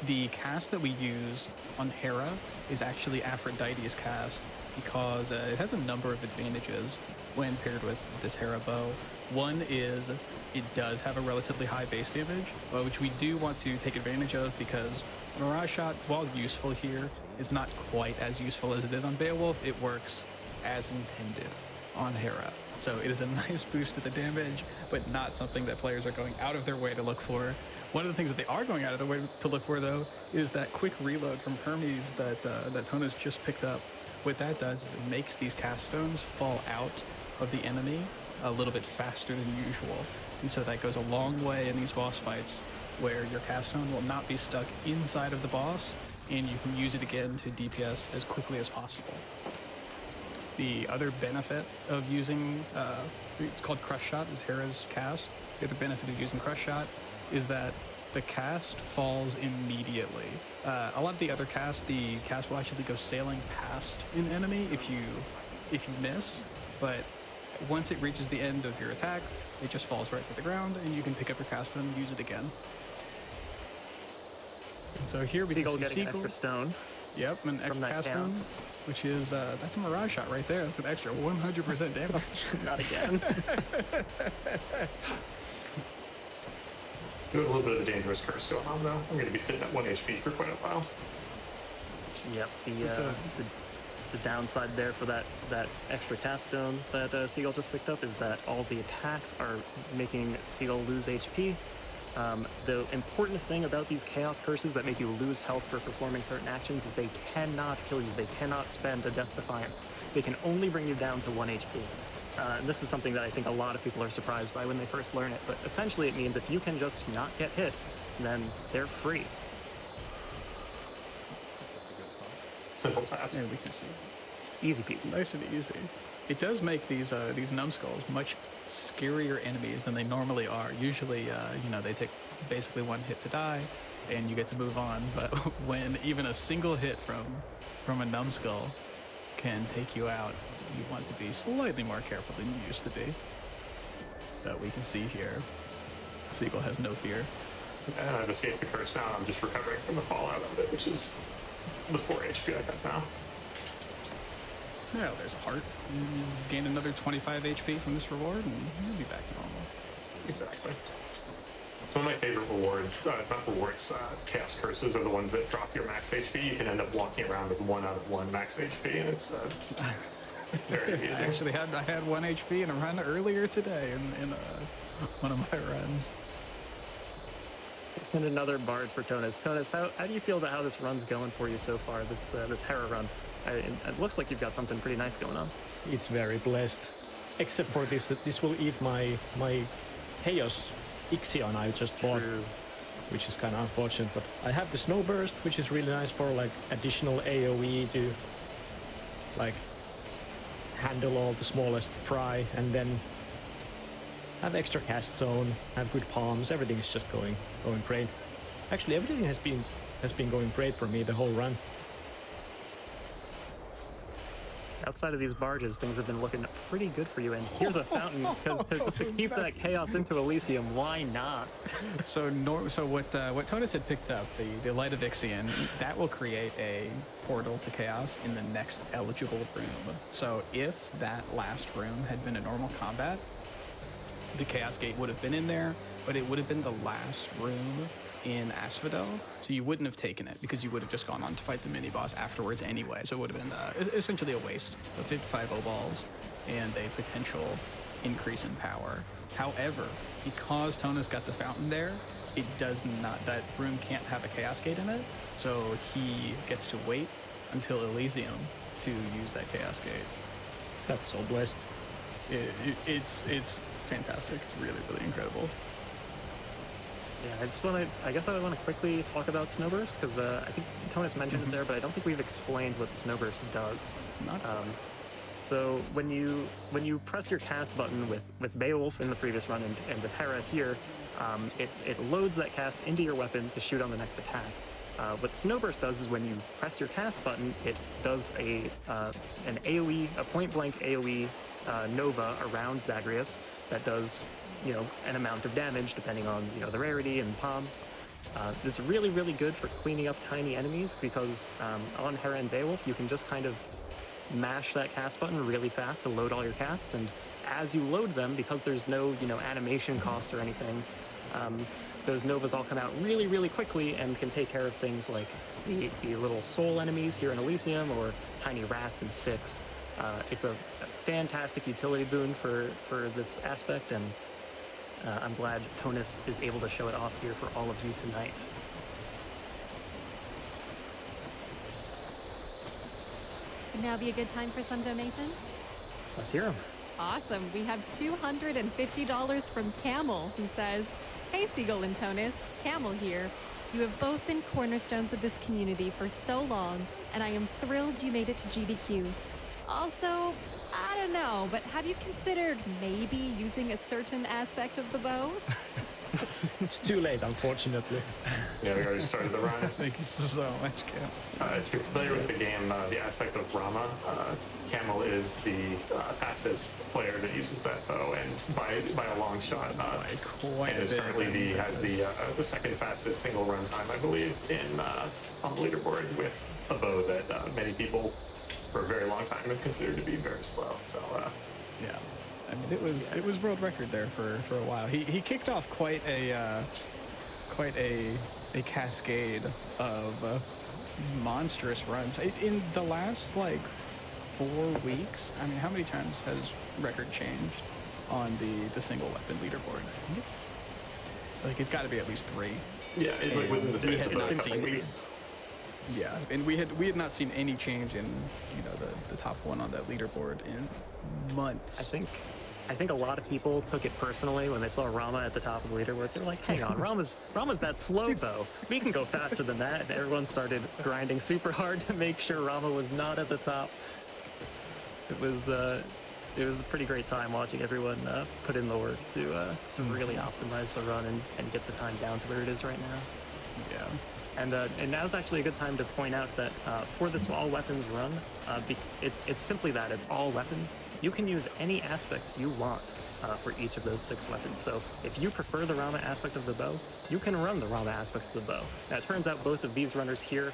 The cast that we use on Hera is actually Aphrodite's cast because it has a number of advantages when paired with this Hera bow. One is it does have a relatively high base damage, which we do want to take advantage of because Mirage Shot, while useful here, is not quite as useful as it is on Beowulf. It works as intended on Hera. So it is a nice boost to the damage, but not something that players are going out of their way to look for. One of the things that they are going out of their way to look for, though, is that quick reload from Hermes that Tonus just picked up. What that does is it makes these cast stones fall out of the enemy a little bit faster than usual. And so that goes a long way in these boss fights where your cast stone will not be stuck inside of the boss and you can use it again to DPS as quickly as possible. The other benefit of using, it's called Crush Shot, is Hera's cast. The other benefit of using Crush Shot is that the cast falls immediately. A lot of the other casts, the cast will actually go sailing past an enemy if you miss, but once it reaches the end of your attack, it just falls right to the ground and you can pick up your cast and use it again. So here we Seagull can see getting Seagull. an extra stone. Yep, an extra that cast stone, counts. which is, that's a Mirage Shot right there. That's an extra 100% damage. Not again. Do a little bit of a dangerous curse going on though. I'm going to be sitting at 1 HP for quite a while. Yep, the downside there for that extra cast stone that Seagull just picked up is that all the attacks are making Seagull lose HP. The important thing about these Chaos Curses that make you lose health for performing certain actions is they cannot kill you. They cannot spend a Death Defiance. They can only bring you down to 1 HP. And this is something that I think a lot of people are surprised by when they first learn it. But essentially it means if you can just not get hit, then they're free. Simple task. And we can see. Easy peasy. Nice and easy. It does make these numbskulls much scarier enemies than they normally are. Usually, they take basically one hit to die, and you get to move on. But when even a single hit from a numbskull can take you out, you want to be slightly more careful than you used to be. That we can see here. Seagull has no fear. And I've escaped the curse now. I'm just recovering from the fallout of it, which is the 4 HP I have now. Yeah, there's a heart. You gain another 25 HP from this reward, and you'll be back to normal. Exactly. Some of my favorite rewards, chaos curses are the ones that drop your max HP. You can end up walking around with 1 out of 1 max HP, and it's very amusing. I had 1 HP in a run earlier today in one of my runs. And another bard for Tonus. Tonus, how do you feel about how this run's going for you so far, this Hera run? It looks like you've got something pretty nice going on. It's very blessed. Except for this, this will eat my Chaos Ixion I just bought, which is kind of unfortunate. But I have the Snowburst, which is really nice for like additional AoE to like handle all the smallest fry, and then have extra cast zone, have good palms. Everything is just going great. Actually, everything has been going great for me the whole run. Outside of these barges, things have been looking pretty good for you. And here's a fountain, because just to keep that chaos into Elysium, why not? So what Tonus had picked up, the Light of Ixion, that will create a portal to chaos in the next eligible room. So if that last room had been a normal combat, the Chaos Gate would have been in there, but it would have been the last room in Asphodel, so you wouldn't have taken it because you would have just gone on to fight the mini-boss afterwards anyway, so it would have been essentially a waste of 55 O-balls and a potential increase in power. However, because Tonus got the fountain there, it does not, that room can't have a Chaos Gate in it, so he gets to wait until Elysium to use that Chaos Gate. That's so blessed. It's fantastic. It's really, really incredible. Yeah, I guess I want to quickly talk about Snowburst, because I think Tonus mentioned it there, but I don't think we've explained what Snowburst does. So when you press your cast button with Beowulf in the previous run and with Hera here, it loads that cast into your weapon to shoot on the next attack. What Snowburst does is when you press your cast button, it does an AoE, a point-blank AoE Nova around Zagreus that does, an amount of damage depending on, the rarity and pobs. It's really, really good for cleaning up tiny enemies because on Hera and Beowulf, you can just kind of mash that cast button really fast to load all your casts, and as you load them, because there's no, animation cost or anything, those Novas all come out really, really quickly and can take care of things like the little soul enemies here in Elysium or tiny rats and sticks. It's a fantastic utility boon for this aspect, and I'm glad Tonus is able to show it off here for all of you tonight. Would now be a good time for some donations? Let's hear them. Awesome. We have $250 from Camel, who says, "Hey, Seagull and Tonus, Camel here. You have both been cornerstones of this community for so long, and I am thrilled you made it to GDQ. Also, I don't know, but have you considered maybe using a certain aspect of the bow?" It's too late, unfortunately. Yeah, we already started the run. Thank you so much, Cam. If you're familiar with the game, the aspect of Rama, Camel is the fastest player that uses that bow, and by a long shot. And is currently has the second fastest single run time, I believe, on the leaderboard with a bow that many people for a very long time have considered to be very slow. So yeah. I mean, it was world record there for a while. He kicked off quite a cascade of monstrous runs in the last 4 weeks. I mean, how many times has record changed on the single weapon leaderboard? I think it's got to be at least 3. Yeah, within the space of about a couple weeks. Yeah, and we had not seen any change in the top one on that leaderboard in months. I think a lot of people took it personally when they saw Rama at the top of the leaderboards. They were like, "Hang on, Rama's that slow though. We can go faster than that." And everyone started grinding super hard to make sure Rama was not at the top. It was a pretty great time watching everyone put in the work to really optimize the run and get the time down to where it is right now. Yeah. And now's actually a good time to point out that for this all weapons run, it's simply that, it's all weapons. You can use any aspects you want for each of those 6 weapons. So if you prefer the Rama aspect of the bow, you can run the Rama aspect of the bow. Now it turns out both of these runners here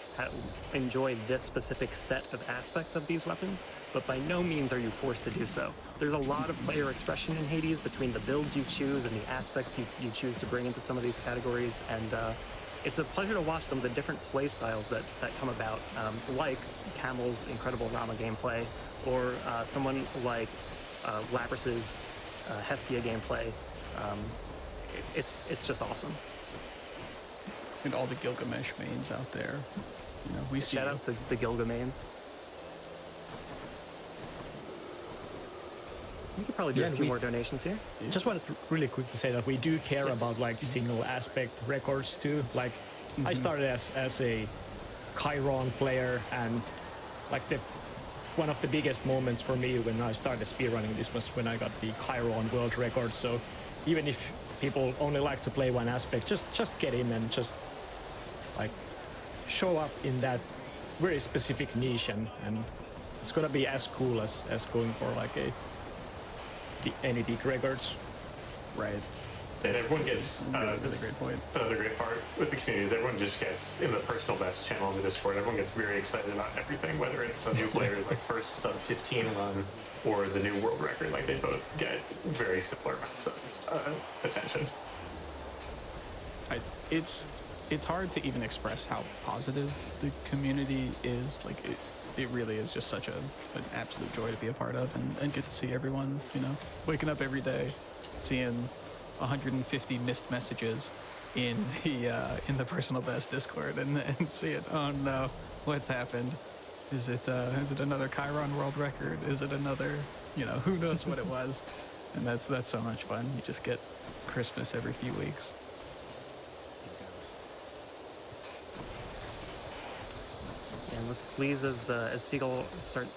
enjoy this specific set of aspects of these weapons, but by no means are you forced to do so. There's a lot of player expression in Hades between the builds you choose and the aspects you choose to bring into some of these categories, and it's a pleasure to watch some of the different play styles that come about, like Camel's incredible Rama gameplay, or someone like Labrys's Hestia gameplay. It's just awesome. And all the Gilgamesh mains out there. We see. Shout out to the Gilgamains. We could probably do a few more donations here. Just wanted really quick to say that we do care about single aspect records too. I started as a Chiron player, and one of the biggest moments for me when I started speedrunning this was when I got the Chiron world record. So even if people only like to play one aspect, just get in and just show up in that very specific niche, and it's gonna be as cool as going for any big records. Right. And everyone gets really great point. Another great part with the community is everyone just gets in the personal best channel in the Discord. Everyone gets very excited about everything, whether it's a new player's first sub 15 run or the new world record. They both get very similar amounts of attention. It's hard to even express how positive the community is. It really is just such an absolute joy to be a part of and get to see everyone, waking up every day, seeing 150 missed messages in the personal best Discord and seeing, oh no, what's happened? Is it another Chiron world record? Is it another, who knows what it was? And that's so much fun. You just get Christmas every few weeks. And let's please, as Seagull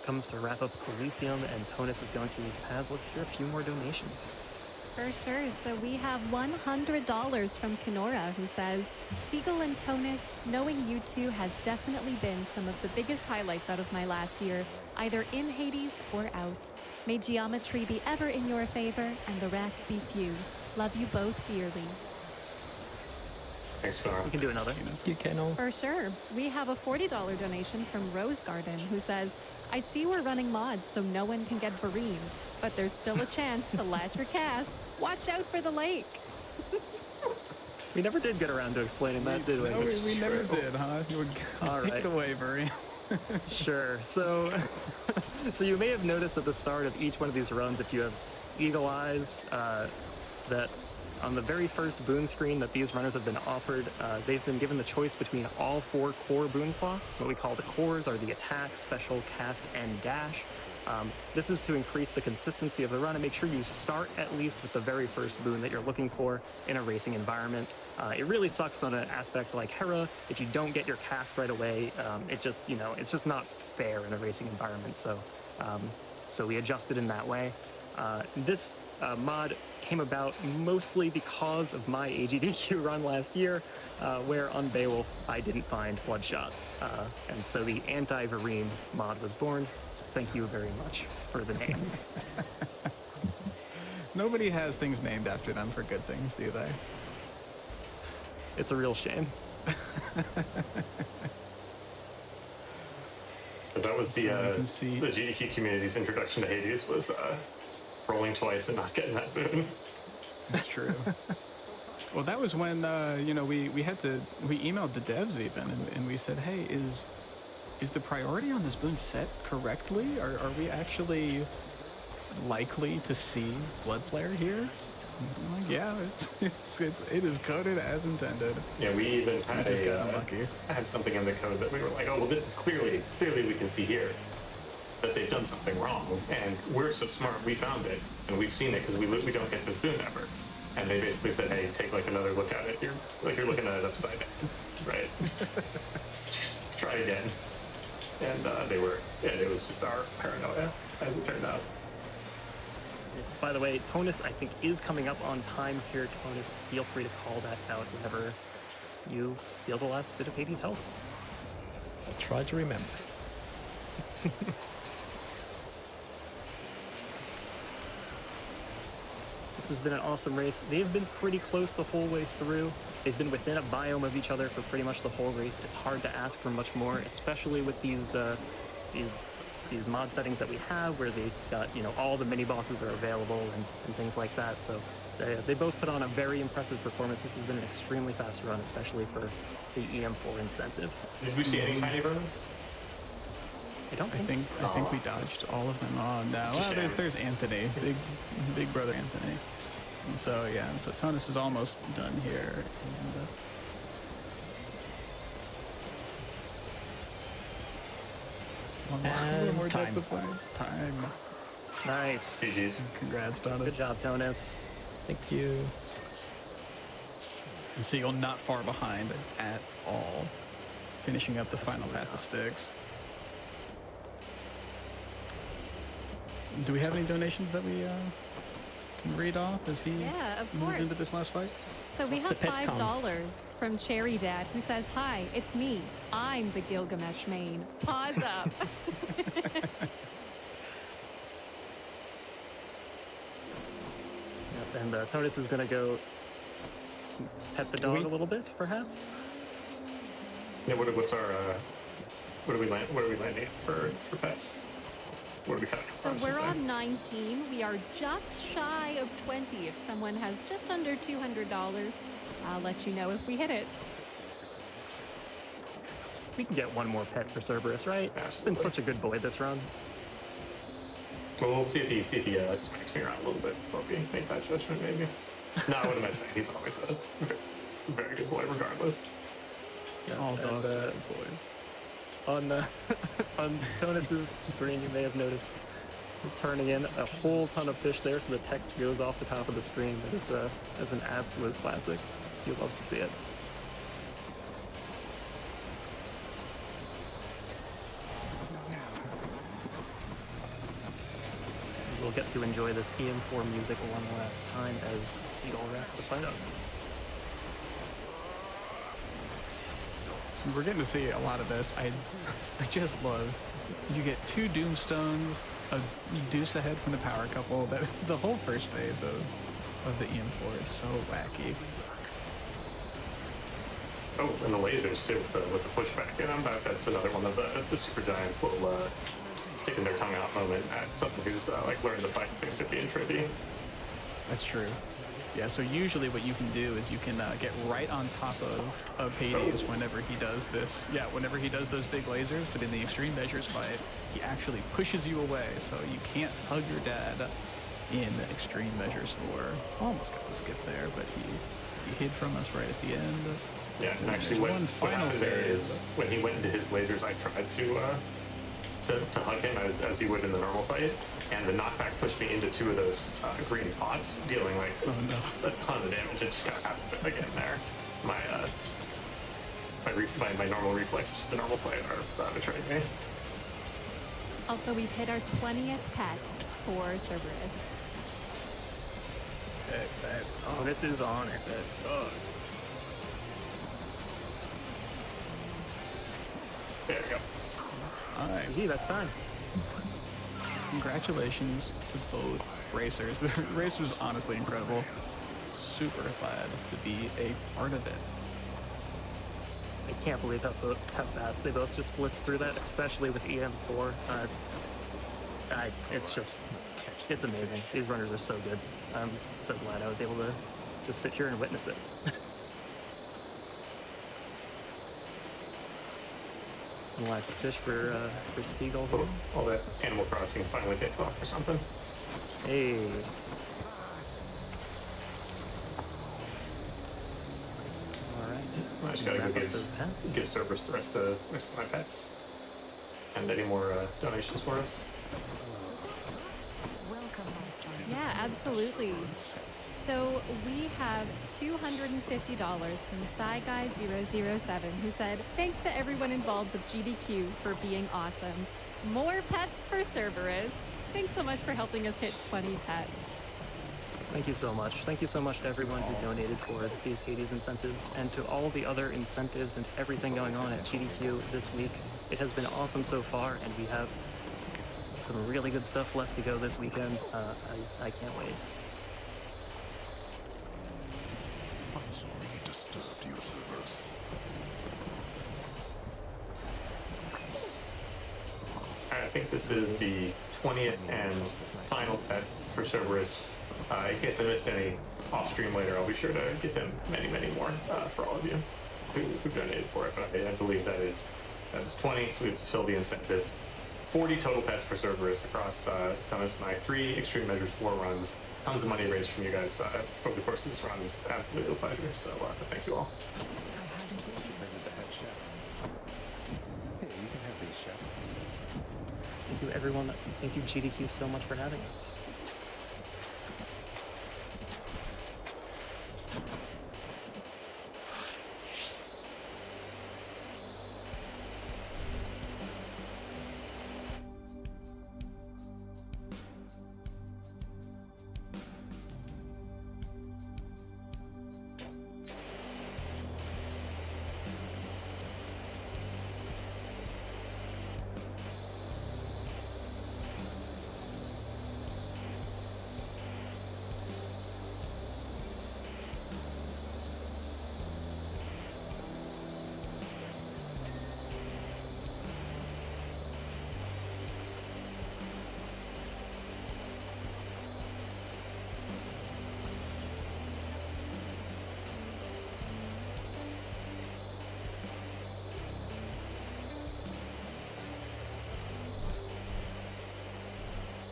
comes to wrap up Coliseum and Tonus is going through these paths, let's hear a few more donations. For sure. So we have $100 from Kenora, who says, Seagull and Tonus, knowing you two has definitely been some of the biggest highlights out of my last year, either in Hades or out. May geometry be ever in your favor and the rats be few. Love you both dearly. Thanks, Connor. You can do another. You can. For sure. We have a $40 donation from Rose Garden, who says, I see we're running mods so no one can get bereaved, but there's still a chance to latch your cast. Watch out for the lake. We never did get around to explaining that, did we? No, we never did, huh? You would All take right. the waiver. Sure. So, so you may have noticed at the start of each one of these runs, if you have eagle eyes, that on the very first boon screen that these runners have been offered, they've been given the choice between all 4 core boon slots. What we call the cores are the attack, special, cast, and dash. This is to increase the consistency of the run and make sure you start at least with the very first boon that you're looking for in a racing environment. It really sucks on an aspect like Hera. If you don't get your cast right away, it just, it's just not fair in a racing environment. So, so we adjusted in that way. This mod came about mostly because of my AGDQ run last year, where on Beowulf I didn't find Bloodshot. And so the anti-Vareem mod was born. Thank you very much for the name. Nobody has things named after them for good things, do they? It's a real shame. But that was the GDQ community's introduction to Hades was rolling twice and not getting that boon. That's true. Well, that was when we emailed the devs even, and we said, hey, is the priority on this boon set correctly? Are we actually likely to see Blood Flare here? I'm like, yeah, it is coded as intended. Yeah, we even had just got unlucky. had something in the code that we were like, oh, well, this is clearly we can see here that they've done something wrong, and we're so smart, we found it, and we've seen it because we don't get this boon ever. And they basically said, hey, take like another look at it. You're looking at it upside down, right? Try again. And it was just our paranoia, as it turned out. By the way, Tonus, I think, is coming up on time here. Tonus, feel free to call that out whenever you feel the last bit of Hades' health. I'll try to remember. This has been an awesome race. They've been pretty close the whole way through. They've been within a biome of each other for pretty much the whole race. It's hard to ask for much more, especially with these mod settings that we have, where they've got all the mini bosses are available and things like that. So they both put on a very impressive performance. This has been an extremely fast run, especially for the EM4 incentive. Did we see any tiny vermins? I don't I think we dodged all of them. Oh no! Well, there's Anthony, big brother Anthony. And so so Tonus is almost done here. And, one more time. Time. Nice. GG's. Congrats, Tonus. Good job, Tonus. Thank you. And Seagull not far behind at all, finishing up the final path of Styx. Do we have any donations that we can read off as he moves into this last fight? So we have $5 from Cherry Dad, who says, hi, it's me. I'm the Gilgamesh main. Pause up. Yep, and Tonus is going to go pet the dog a little bit, perhaps? Yeah, what's our what are we landing for pets? What are we cutting? So we're on 19. We are just shy of 20. If someone has just under $200, I'll let you know if we hit it. We can get one more pet for Cerberus, right? Absolutely. He's been such a good boy this run. Well, we'll see if he smacks me around a little bit before we make that judgment, maybe. No, what am I saying? He's always a very good boy, regardless. Yeah, all dogs are good boys. On Tonus's screen, you may have noticed turning in a whole ton of fish there, so the text goes off the top of the screen. That is an absolute classic. You'll love to see it. to enjoy this EM4 music one last time as Seagull wraps the fight up. We're getting to see a lot of this. I just love. You get 2 Doomstones, a Deuce ahead from the power couple. That the whole first phase of the EM4 is so wacky. Oh, and the lasers too with the pushback. And that's another one of the super giants little sticking their tongue out moment at someone who's like learned to fight thanks to being trippy. That's true. Yeah, so usually what you can do is you can get right on top of Hades whenever he does this. Yeah, whenever he does those big lasers, but in the extreme measures fight, he actually pushes you away, so you can't hug your dad in extreme measures 4. Almost got the skip there, but he hid from us right at the end. Yeah, and actually what happened there is when he went into his lasers, I tried to hug him as you would in the normal fight, and the knockback pushed me into 2 of those green pots, dealing like a ton of damage. It just kind of happened again there. My normal reflexes for the normal fight are betraying me. Also, we've hit our 20th pet for Cerberus. Oh, this is honor. There we go. All right. Gee, that's time. Congratulations to both racers. The race was honestly incredible. Super glad to be a part of it. I can't believe how fast they both just blitzed through that, especially with EM4. It's amazing. These runners are so good. I'm so glad I was able to just sit here and witness it. The last fish for Seagull. All that Animal Crossing finally takes off or something. Hey. All right. I just gotta go give Cerberus the rest of my pets. And any more donations for us? Yeah, absolutely. So we have $250 from SciGuy007 who said, thanks to everyone involved with GDQ for being awesome. More pets for Cerberus. Thanks so much for helping us hit 20 pets. Thank you so much. Thank you so much to everyone who donated for these Hades incentives and to all the other incentives and everything going on at GDQ this week. It has been awesome so far, and we have some really good stuff left to go this weekend. I can't wait. I'm sorry he disturbed you, Cerberus. I think this is the 20th and final pet for Cerberus. In case I missed any off-stream later, I'll be sure to give him many, many more for all of you who donated for it. But I believe that is 20, so we have to fill the incentive. 40 total pets for Cerberus across Thomas and I. 3 Extreme Measures 4 runs. Tons of money raised from you guys over the course of this run. It's absolutely a pleasure. So thank you all. Visit the head chef. Hey, you can have these, chef. Thank you, everyone. Thank you, GDQ, so much for having us.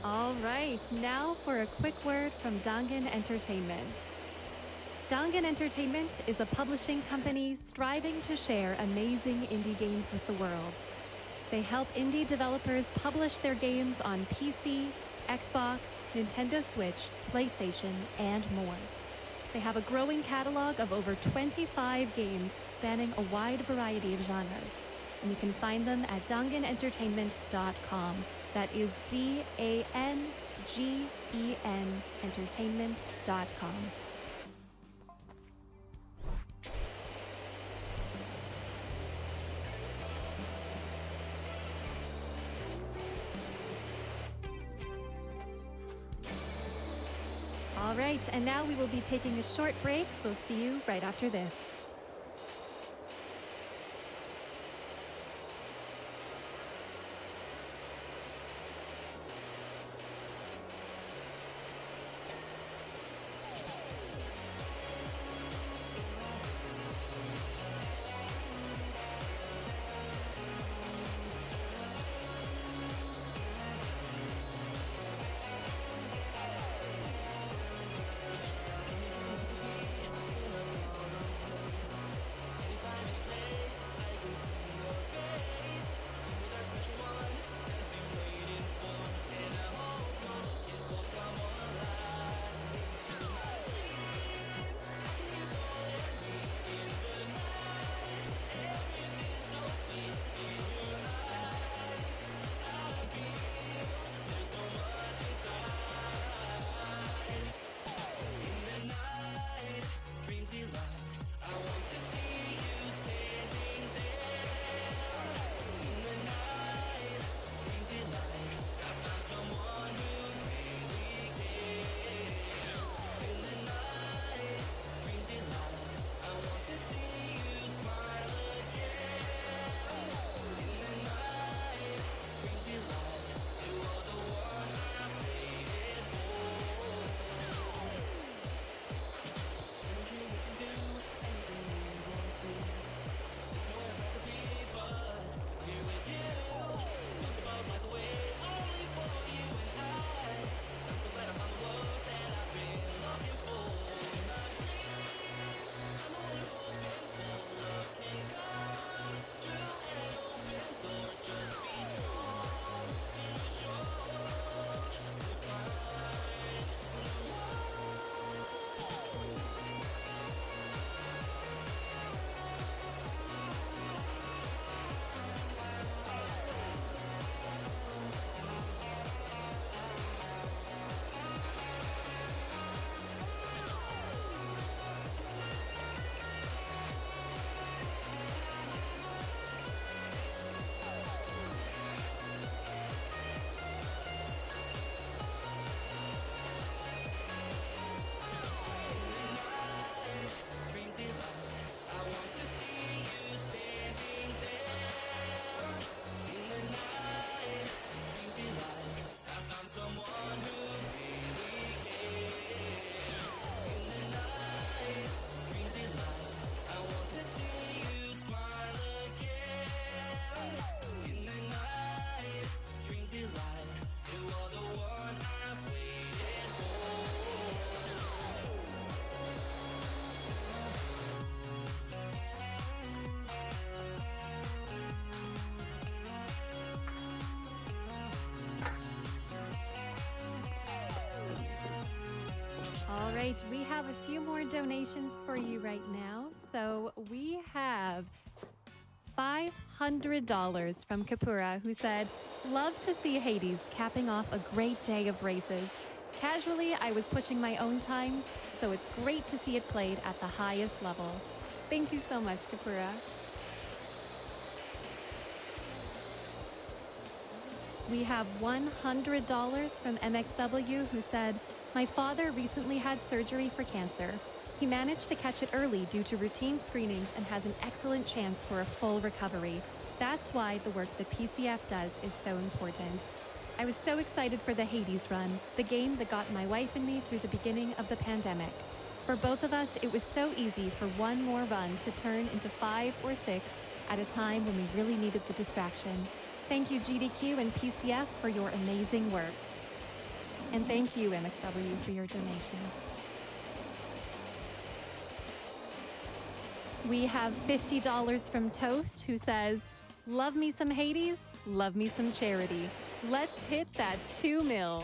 All right, now for a quick word from Dangan Entertainment. Dangan Entertainment is a publishing company striving to share amazing indie games with the world. They help indie developers publish their games on PC, Xbox, Nintendo Switch, PlayStation, and more. They have a growing catalog of over 25 games spanning a wide variety of genres, and you can find them at danganentertainment.com. That is DANGANentertainment.com. genentertainment.com. All right, and now we will be taking a short break. We'll see you right after this. All right, we have a few more donations for you right now. So we have $500 from Kapura, who said, "Love to see Hades capping off a great day of races. Casually, I was pushing my own time, so it's great to see it played at the highest level." Thank you so much, Kapura. We have $100 from MXW, who said, "My father recently had surgery for cancer. He managed to catch it early due to routine screenings and has an excellent chance for a full recovery. That's why the work that PCF does is so important. I was so excited for the Hades run, the game that got my wife and me through the beginning of the pandemic. For both of us, it was so easy for one more run to turn into 5 or 6 at a time when we really needed the distraction. Thank you, GDQ and PCF, for your amazing work." And thank you, MXW, for your donation. We have $50 from Toast, who says, "Love me some Hades, love me some charity. Let's hit that 2 mil."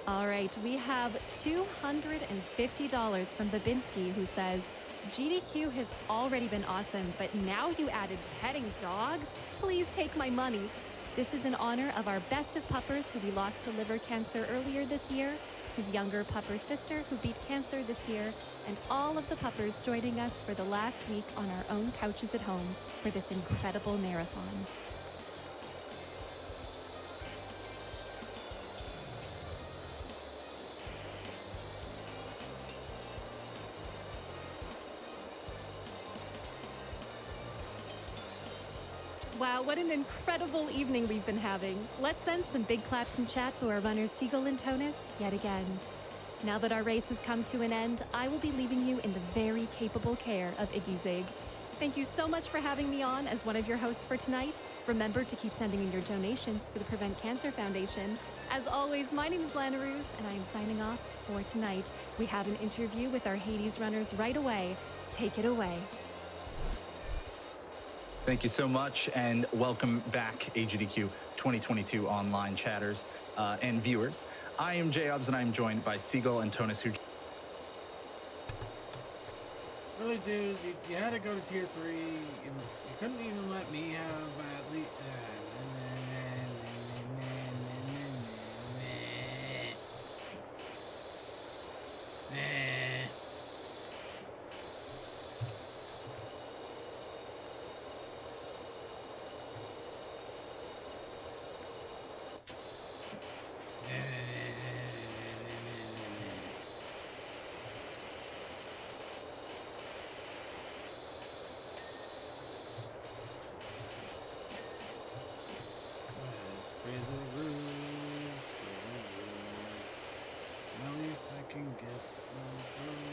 All right, we have $250 from Babinski, who says, "GDQ has already been awesome, but now you added petting dogs? please take my money. This is in honor of our best of puppers who we lost to liver cancer earlier this year, his younger pupper sister who beat cancer this year, and all of the puppers joining us for the last week on our own couches at home for this incredible marathon. Wow, what an incredible evening we've been having. Let's send some big claps in chat to our runners Siegel and Tonus yet again. Now that our race has come to an end, I will be leaving you in the very capable care of Iggy Zig. Thank you so much for having me on as one of your hosts for tonight. Remember to keep sending in your donations for the Prevent Cancer Foundation. As always, my name is Lana Ruse, and I am signing off for tonight. We have an interview with our Hades runners right away. Take it away. Thank you so much, and welcome back, AGDQ 2022 online chatters and viewers. I am J-Obs, and I am joined by Siegel and Tonus, who... Really, dude, you had to go to tier 3. You couldn't even let me have at least... At least I can get some food.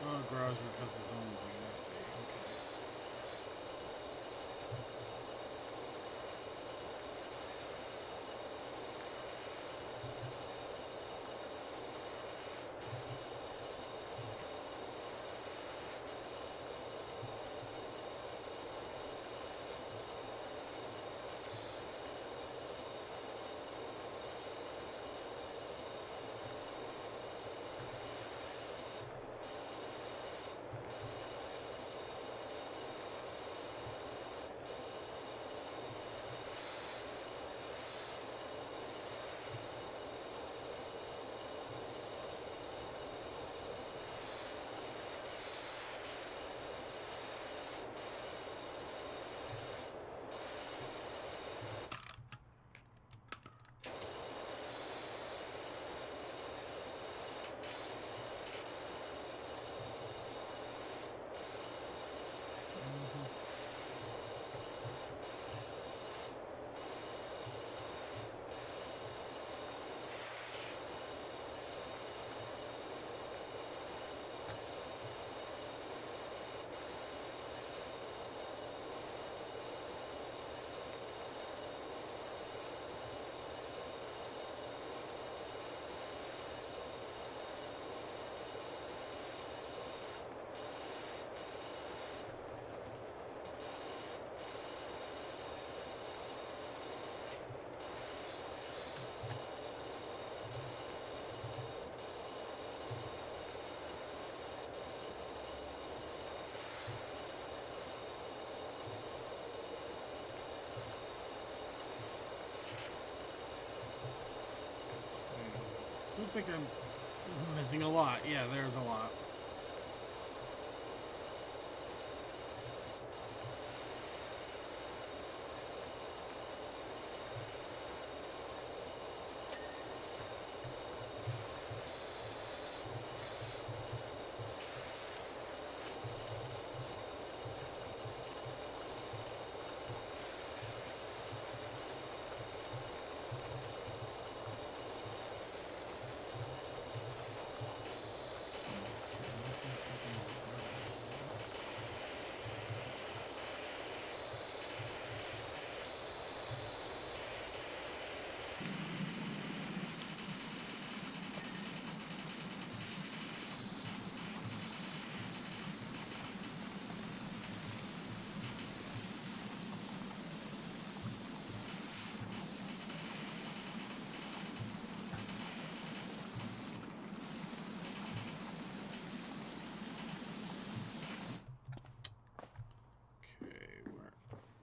Oh, garage because his own thing. I see. Okay. Looks like I'm missing a lot. Yeah, there's a lot.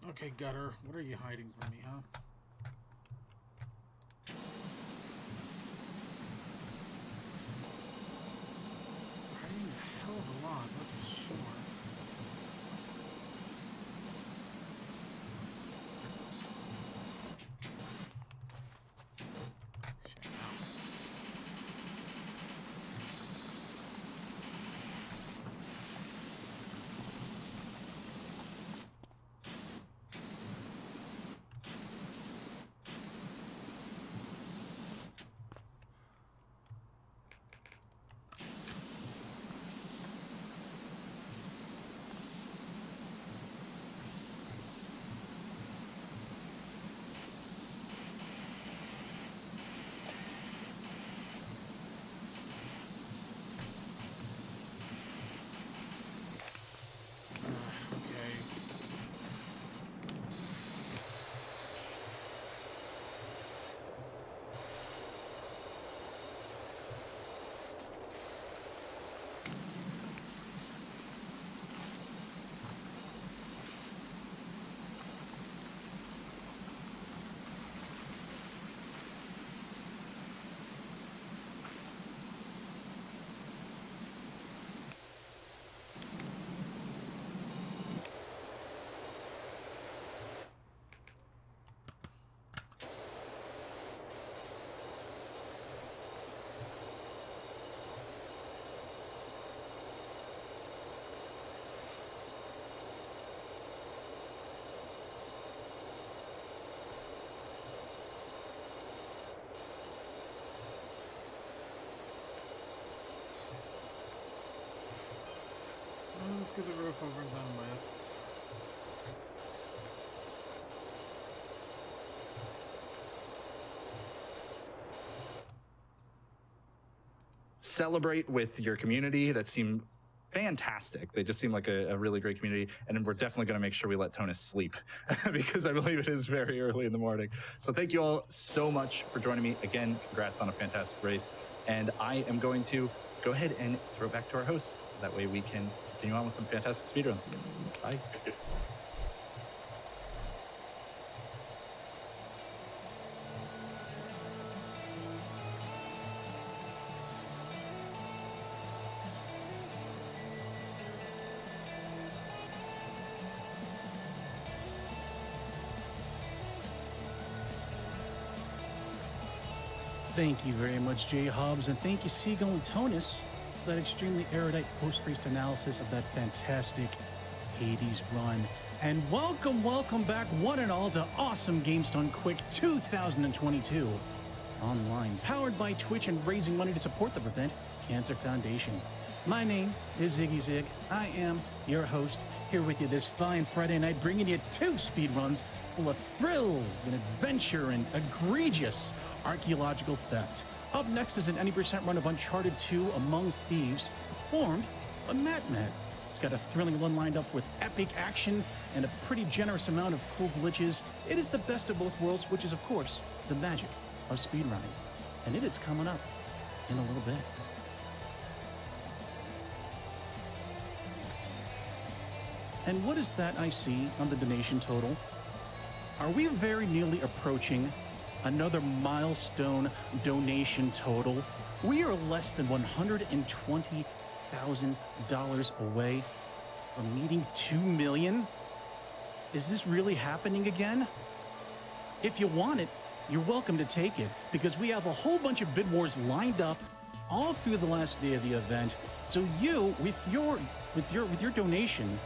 Okay, Gutter, what are you hiding from me, huh? Hiding a hell of a lot, that's for sure. Let's get the roof over and done with. Celebrate with your community that seem fantastic. They just seem like a really great community, and we're definitely going to make sure we let Tonus sleep because I believe it is very early in the morning. So thank you all so much for joining me. Again, congrats on a fantastic race, and I am going to go ahead and throw it back to our host so that way we can continue on with some fantastic speedruns. Bye. Thank you very much, Jay Hobbs, and thank you, Seagull and Tonus, for that extremely erudite post-race analysis of that fantastic Hades run. And welcome back, one and all, to Awesome Games Done Quick 2022 online, powered by Twitch and raising money to support the Prevent Cancer Foundation. My name is Ziggy Zig. I am your host, here with you this fine Friday night, bringing you 2 speedruns full of thrills and adventure and egregious archaeological theft. Up next is an 90% run of Uncharted 2 Among Thieves, performed by Matt. It's got a thrilling one lined up with epic action and a pretty generous amount of cool glitches. It is the best of both worlds, which is, of course, the magic of speedrunning. And it is coming up in a little bit. And what is that I see on the donation total? Are we very nearly approaching Another milestone donation total. We are less than $120,000 away from meeting 2 million. Is this really happening again? If you want it, you're welcome to take it, because we have a whole bunch of bid wars lined up all through the last day of the event. So you, with your donation,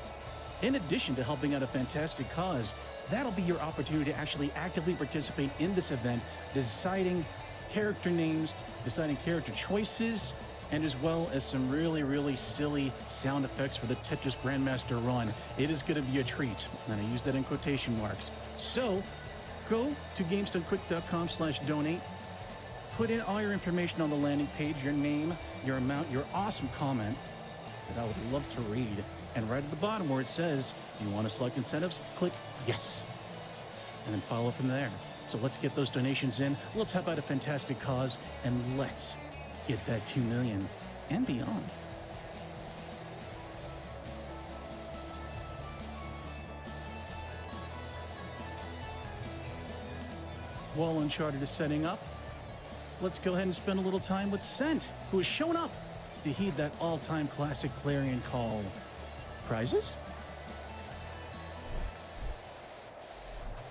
in addition to helping out a fantastic cause, that'll be your opportunity to actually actively participate in this event, deciding character names, deciding character choices, and as well as some really, really silly sound effects for the Tetris Grandmaster run. It is going to be a treat, and I use that in quotation marks. So, go to GameStoneQuick.com/donate. Put in all your information on the landing page, your name, your amount, your awesome comment that I would love to read. And right at the bottom where it says, do you want to select incentives? Click yes. And then follow from there. So let's get those donations in. Let's help out a fantastic cause. And let's get that 2 million and beyond. While Uncharted is setting up, let's go ahead and spend a little time with Cent, who has shown up to heed that all-time classic clarion call. Prizes?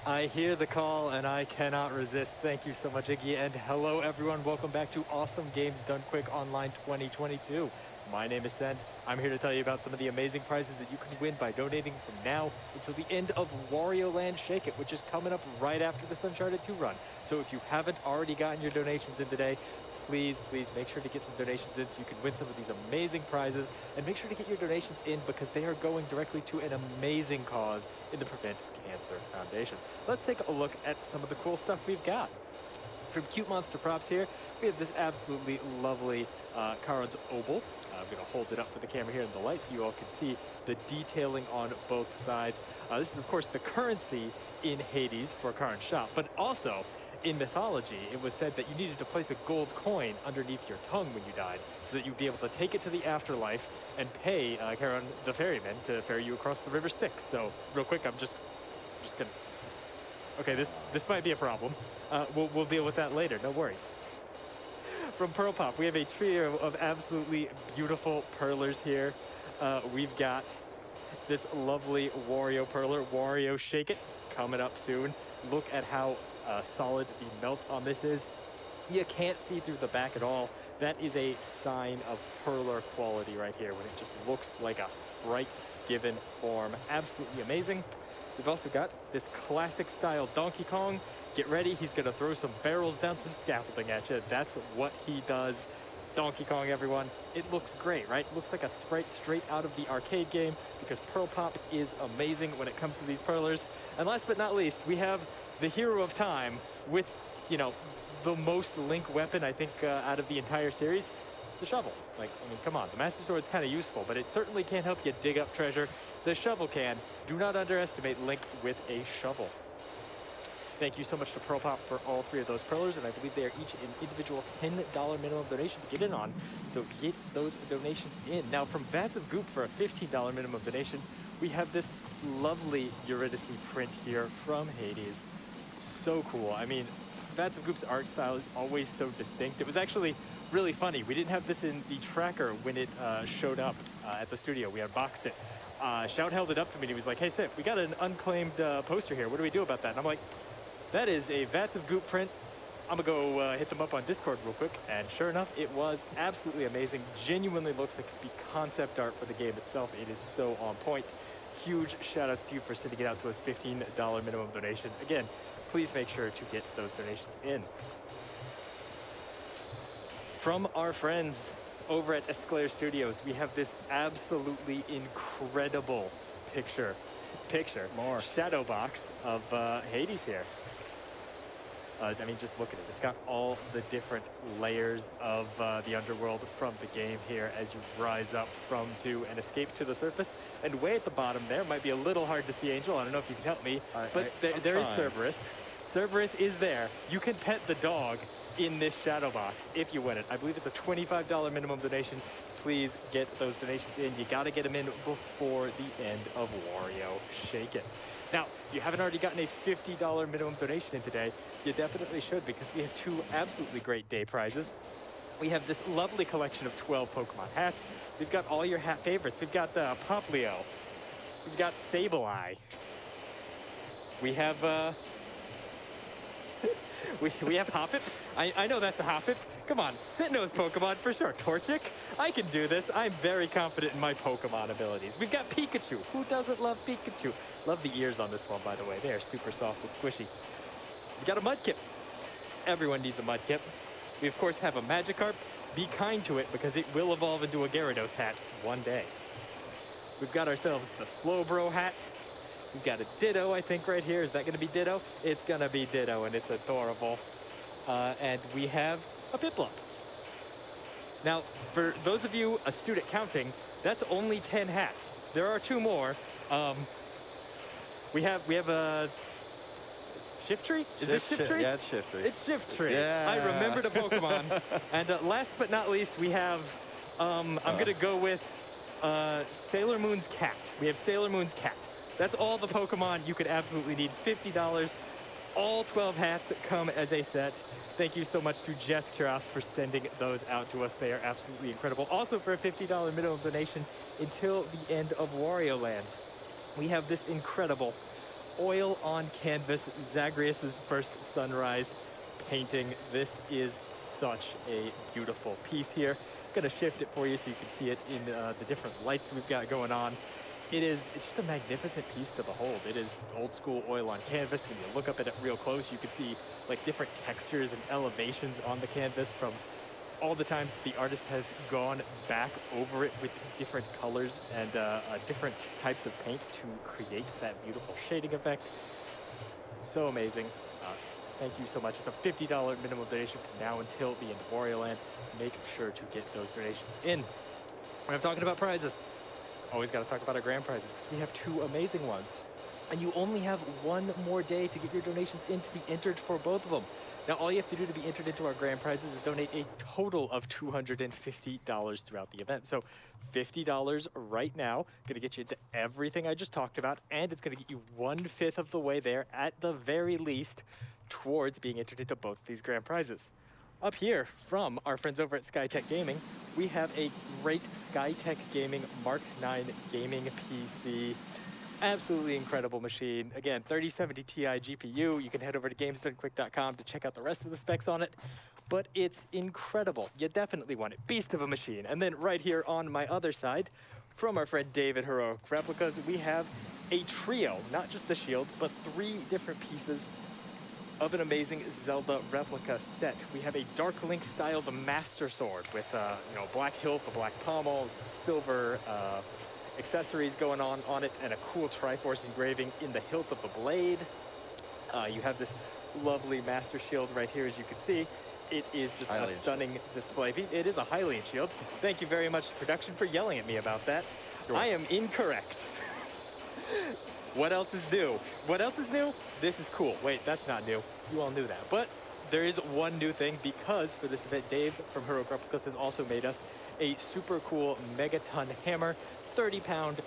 I hear the call and I cannot resist. Thank you so much, Iggy. And hello, everyone. Welcome back to Awesome Games Done Quick Online 2022. My name is Send. I'm here to tell you about some of the amazing prizes that you can win by donating from now until the end of Wario Land Shake It, which is coming up right after this Uncharted 2 run. So if you haven't already gotten your donations in today, please make sure to get some donations in so you can win some of these amazing prizes. And make sure to get your donations in because they are going directly to an amazing cause in the Prevent Cancer Foundation. Let's take a look at some of the cool stuff we've got. From Cute Monster Props here, we have this absolutely lovely Karad's Obel. I'm going to hold it up for the camera here in the light so you all can see the detailing on both sides. This is, of course, the currency in Hades for Karan's shop, but also in mythology, it was said that you needed to place a gold coin underneath your tongue when you died so that you'd be able to take it to the afterlife and pay Karan the ferryman to ferry you across the River Styx. So, real quick, I'm just going to... Okay, this might be a problem. We'll deal with that later, no worries. From Pearl Pop, we have a trio of absolutely beautiful pearlers here. We've got this lovely Wario pearler, Wario Shake It, coming up soon. Look at how solid the melt on this is. You can't see through the back at all. That is a sign of perler quality right here when it just looks like a sprite given form. Absolutely amazing. We've also got this classic style Donkey Kong. Get ready, he's gonna throw some barrels down some scaffolding at you. That's what he does. Donkey Kong, everyone. It looks great, right? It looks like a sprite straight out of the arcade game because Pearl Pop is amazing when it comes to these perlers. And last but not least, we have the hero of time with, you know, the most Link weapon, I think, out of the entire series, the shovel. Like, I mean, come on, the Master Sword's kind of useful, but it certainly can't help you dig up treasure. The shovel can. Do not underestimate Link with a shovel. Thank you so much to Pearl Pop for all three of those pearlers, and I believe they are each an individual $10 minimum donation to get in on, so get those donations in. Now, from Vats of Goop for a $15 minimum donation, we have this lovely Eurydice print here from Hades. So cool. I mean, Vats of Goop's art style is always so distinct. It was actually really funny. We didn't have this in the tracker when it showed up at the studio. We unboxed it. Shout held it up to me and he was like, hey, Sip, we got an unclaimed poster here. What do we do about that? And I'm like, that is a Vats of Goop print. I'm gonna go hit them up on Discord real quick. And sure enough, it was absolutely amazing. Genuinely looks like the concept art for the game itself. It is so on point. Huge shout outs to you for sending it out to us. $15 minimum donation. Again, please make sure to get those donations in. From our friends over at Escalator Studios, we have this absolutely incredible picture, shadow box of Hades here. I mean, just look at it. It's got all the different layers of the underworld from the game here as you rise up from to and escape to the surface. And way at the bottom there, might be a little hard to see, Angel. I don't know if you can help me, but there is Cerberus. Cerberus is there. You can pet the dog in this shadow box if you win it. I believe it's a $25 minimum donation. Please get those donations in. You got to get them in before the end of Wario Shake It. Now, if you haven't already gotten a $50 minimum donation in today, you definitely should, because we have 2 absolutely great day prizes. We have this lovely collection of 12 Pokemon hats. We've got all your hat favorites. We've got Poplio. We've got Sableye. We have we have Hoppip. I know that's a Hoppip. Come on, Sit knows Pokemon for sure. Torchic, I can do this. I'm very confident in my Pokemon abilities. We've got Pikachu. Who doesn't love Pikachu? Love the ears on this one, by the way. They are super soft and squishy. We got a Mudkip. Everyone needs a Mudkip. We, of course, have a Magikarp. Be kind to it, because it will evolve into a Gyarados hat one day. We've got ourselves the Slowbro hat. We've got a Ditto, I think, right here. Is that going to be Ditto? It's going to be Ditto, and it's adorable. And we have a Piplup. Now, for those of you astute at counting, that's only 10 hats. There are 2 more. We have a Shiftry? Is this Shiftry? Yeah, it's Shiftry. It's Shiftry. Yeah. I remembered a Pokemon. And last but not least, we have, I'm going to go with Sailor Moon's cat. We have Sailor Moon's cat. That's all the Pokemon you could absolutely need. $50. All 12 hats come as a set. Thank you so much to Jess Kuras for sending those out to us. They are absolutely incredible. Also, for a $50 minimum donation until the end of Wario Land, we have this incredible oil on canvas Zagreus' first sunrise painting. This is such a beautiful piece here. I'm gonna shift it for you so you can see it in the different lights we've got going on. It's just a magnificent piece to behold. It is old school oil on canvas. When you look up at it real close, you can see like different textures and elevations on the canvas from all the times the artist has gone back over it with different colors and different types of paint to create that beautiful shading effect. So amazing. Thank you so much. It's a $50 minimum donation from now until the end of Wario Land. Make sure to get those donations in. When I'm talking about prizes, always got to talk about our grand prizes, because we have 2 amazing ones. And you only have 1 more day to get your donations in to be entered for both of them. Now, all you have to do to be entered into our grand prizes is donate a total of $250 throughout the event. So $50 right now, going to get you into everything I just talked about, and it's going to get you 1/5 of the way there, at the very least, towards being entered into both these grand prizes. Up here, from our friends over at SkyTech Gaming, we have a great SkyTech Gaming Mark 9 gaming PC. Absolutely incredible machine. Again, 3070 Ti GPU. You can head over to gamesdonequick.com to check out the rest of the specs on it. But it's incredible. You definitely want it. Beast of a machine. And then right here on my other side, from our friend David Heroic Replicas, we have a trio, not just the shield, but 3 different pieces of an amazing Zelda replica set. We have a Dark Link style, the Master Sword, with black hilt, the black pommels, silver accessories going on it, and a cool Triforce engraving in the hilt of the blade. You have this lovely Master Shield right here, as you can see. It is just a stunning display. It is a Hylian shield. Thank you very much, production, for yelling at me about that. Sure. I am incorrect. What else is new? What else is new? This is cool. Wait, that's not new. You all knew that. But there is one new thing, because for this event, Dave from Heroic Replicas has also made us a super cool Megaton hammer, 30-pound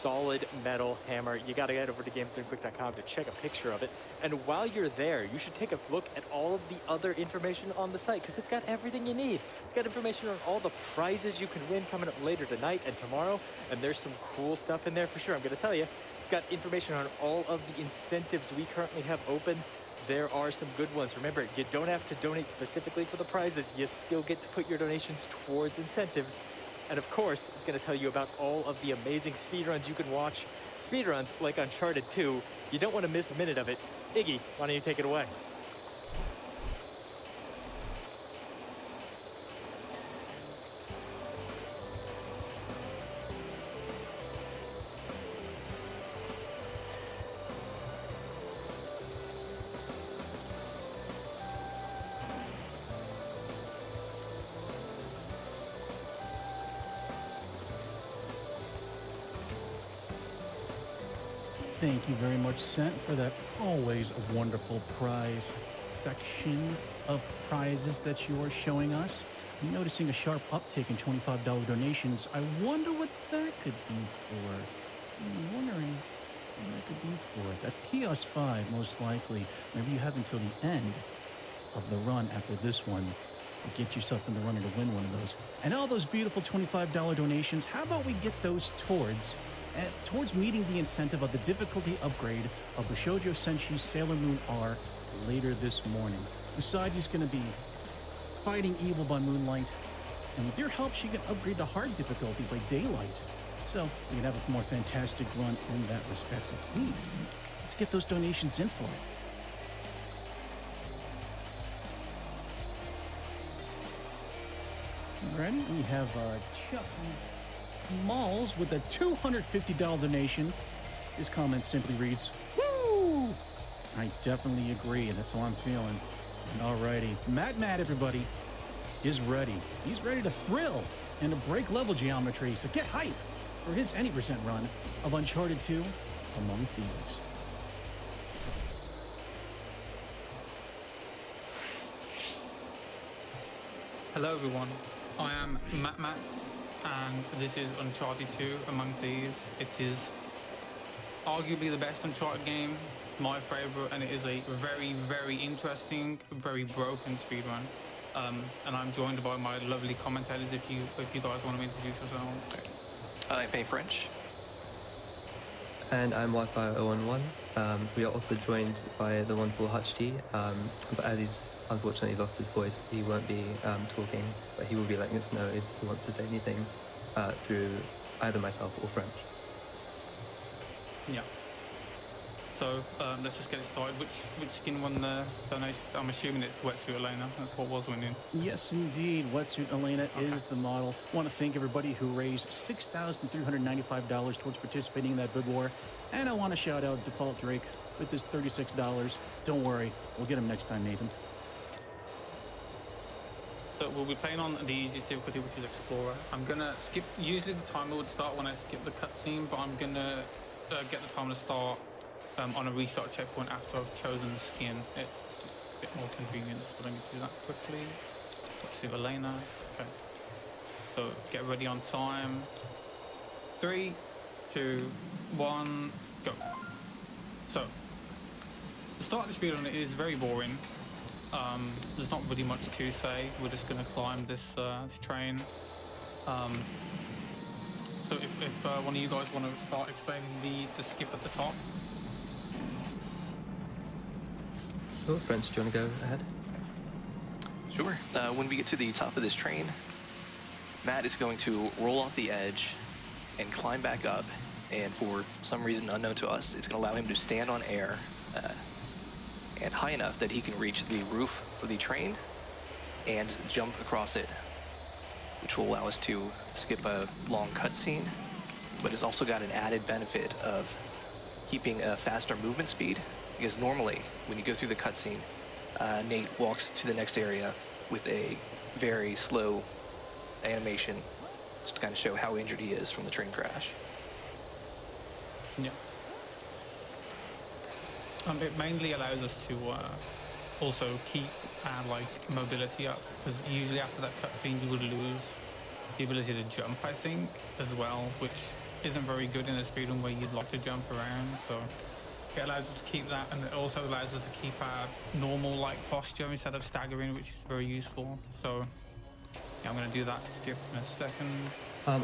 solid metal hammer. You got to head over to gamesdonequick.com to check a picture of it. And while you're there, you should take a look at all of the other information on the site, because it's got everything you need. It's got information on all the prizes you can win coming up later tonight and tomorrow. And there's some cool stuff in there for sure. I'm going to tell you. It's got information on all of the incentives we currently have open. There are some good ones. Remember, you don't have to donate specifically for the prizes. You still get to put your donations towards incentives. And of course, it's going to tell you about all of the amazing speedruns you can watch. Speedruns like Uncharted 2. You don't want to miss a minute of it. Iggy, why don't you take it away? Thank you very much, Sent, for that always wonderful prize section of prizes that you are showing us. I'm noticing a sharp uptick in $25 donations. I wonder what that could be for. I'm wondering what that could be for it. That PS5, most likely. Maybe you have until the end of the run after this one to get yourself in the running to win one of those. And all those beautiful $25 donations, how about we get those towards meeting the incentive of the difficulty upgrade of the Shoujo Senshi Sailor Moon R later this morning. Usagi's going to be fighting evil by moonlight, and with your help, she can upgrade to hard difficulty by daylight. So we can have a more fantastic run in that respect. So please, let's get those donations in for it. Alrighty, we have Chuck Malls with a $250 donation. His comment simply reads, "Woo!" I definitely agree, and that's how I'm feeling. And alrighty, Matt, everybody, is ready. He's ready to thrill and to break level geometry, so get hype for his any percent run of Uncharted 2 Among Thieves. Hello everyone, I am Matt, and this is Uncharted 2 Among Thieves. It is arguably the best Uncharted game, my favorite, and it is a very, very interesting, very broken speedrun. And I'm joined by my lovely commentators. If you guys want to introduce yourselves. I'm Pay French. And I'm Wi-Fi 011. We are also joined by the wonderful Hutchty, but as he's unfortunately lost his voice, he won't be talking, but he will be letting us know if he wants to say anything through either myself or French. Yeah. So let's just get it started. Which skin won the donation? I'm assuming it's Wetsuit Elena. That's what was winning. Yes, indeed. Wetsuit Elena is the model. I want to thank everybody who raised $6,395 towards participating in that bid war. And I want to shout out Default Drake with his $36. Don't worry, we'll get him next time, Nathan. So we'll be playing on the easiest difficulty, which is Explorer. I'm gonna skip. Usually the timer would start when I skip the cutscene, but I'm gonna get the timer to start on a restart checkpoint after I've chosen the skin. It's a bit more convenient, so let me do that quickly. Let's see Elena. Okay. So get ready on time. 3, 2, 1, go. So the start of the speedrun is very boring. There's not really much to say. We're just going to climb this train. So if one of you guys want to start explaining the skip at the top. Sure, French, do you want to go ahead? Sure. When we get to the top of this train, Matt is going to roll off the edge and climb back up, and for some reason unknown to us, it's going to allow him to stand on air and high enough that he can reach the roof of the train and jump across it, which will allow us to skip a long cutscene, but it's also got an added benefit of keeping a faster movement speed, because normally when you go through the cutscene, Nate walks to the next area with a very slow animation just to kind of show how injured he is from the train crash. Yeah. It mainly allows us to also keep our mobility up, because usually after that cutscene you would lose the ability to jump, I think, as well, which isn't very good in a speedrun where you'd like to jump around. So it allows us to keep that, and it also allows us to keep our normal posture instead of staggering, which is very useful. So yeah, I'm going to do that skip in a second.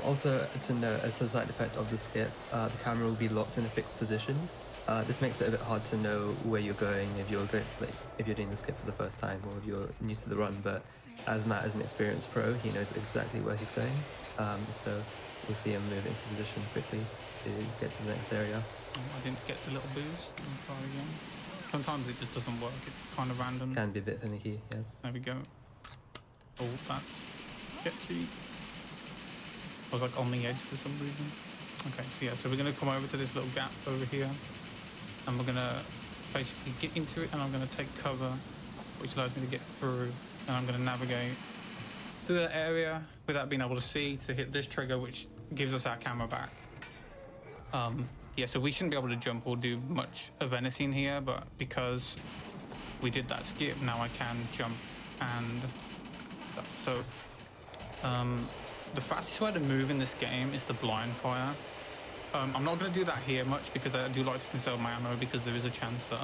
Also, to note, as a side effect of the skip, the camera will be locked in a fixed position. This makes it a bit hard to know where you're going if you're doing the skip for the first time or if you're new to the run. But as Matt is an experienced pro, he knows exactly where he's going. So we'll see him move into position quickly to get to the next area. I didn't get the little boost. Let me try again. Sometimes it just doesn't work. It's kind of random. Can be a bit finicky, yes. There we go. Oh, that's sketchy. I was on the edge for some reason. Okay, so yeah, so we're going to come over to this little gap over here, and we're going to basically get into it, and I'm going to take cover, which allows me to get through, and I'm going to navigate through that area without being able to see, to hit this trigger, which gives us our camera back. Yeah, so we shouldn't be able to jump or do much of anything here, but because we did that skip, now I can jump and stuff. So the fastest way to move in this game is the blind fire. I'm not going to do that here much because I do like to conserve my ammo, because there is a chance that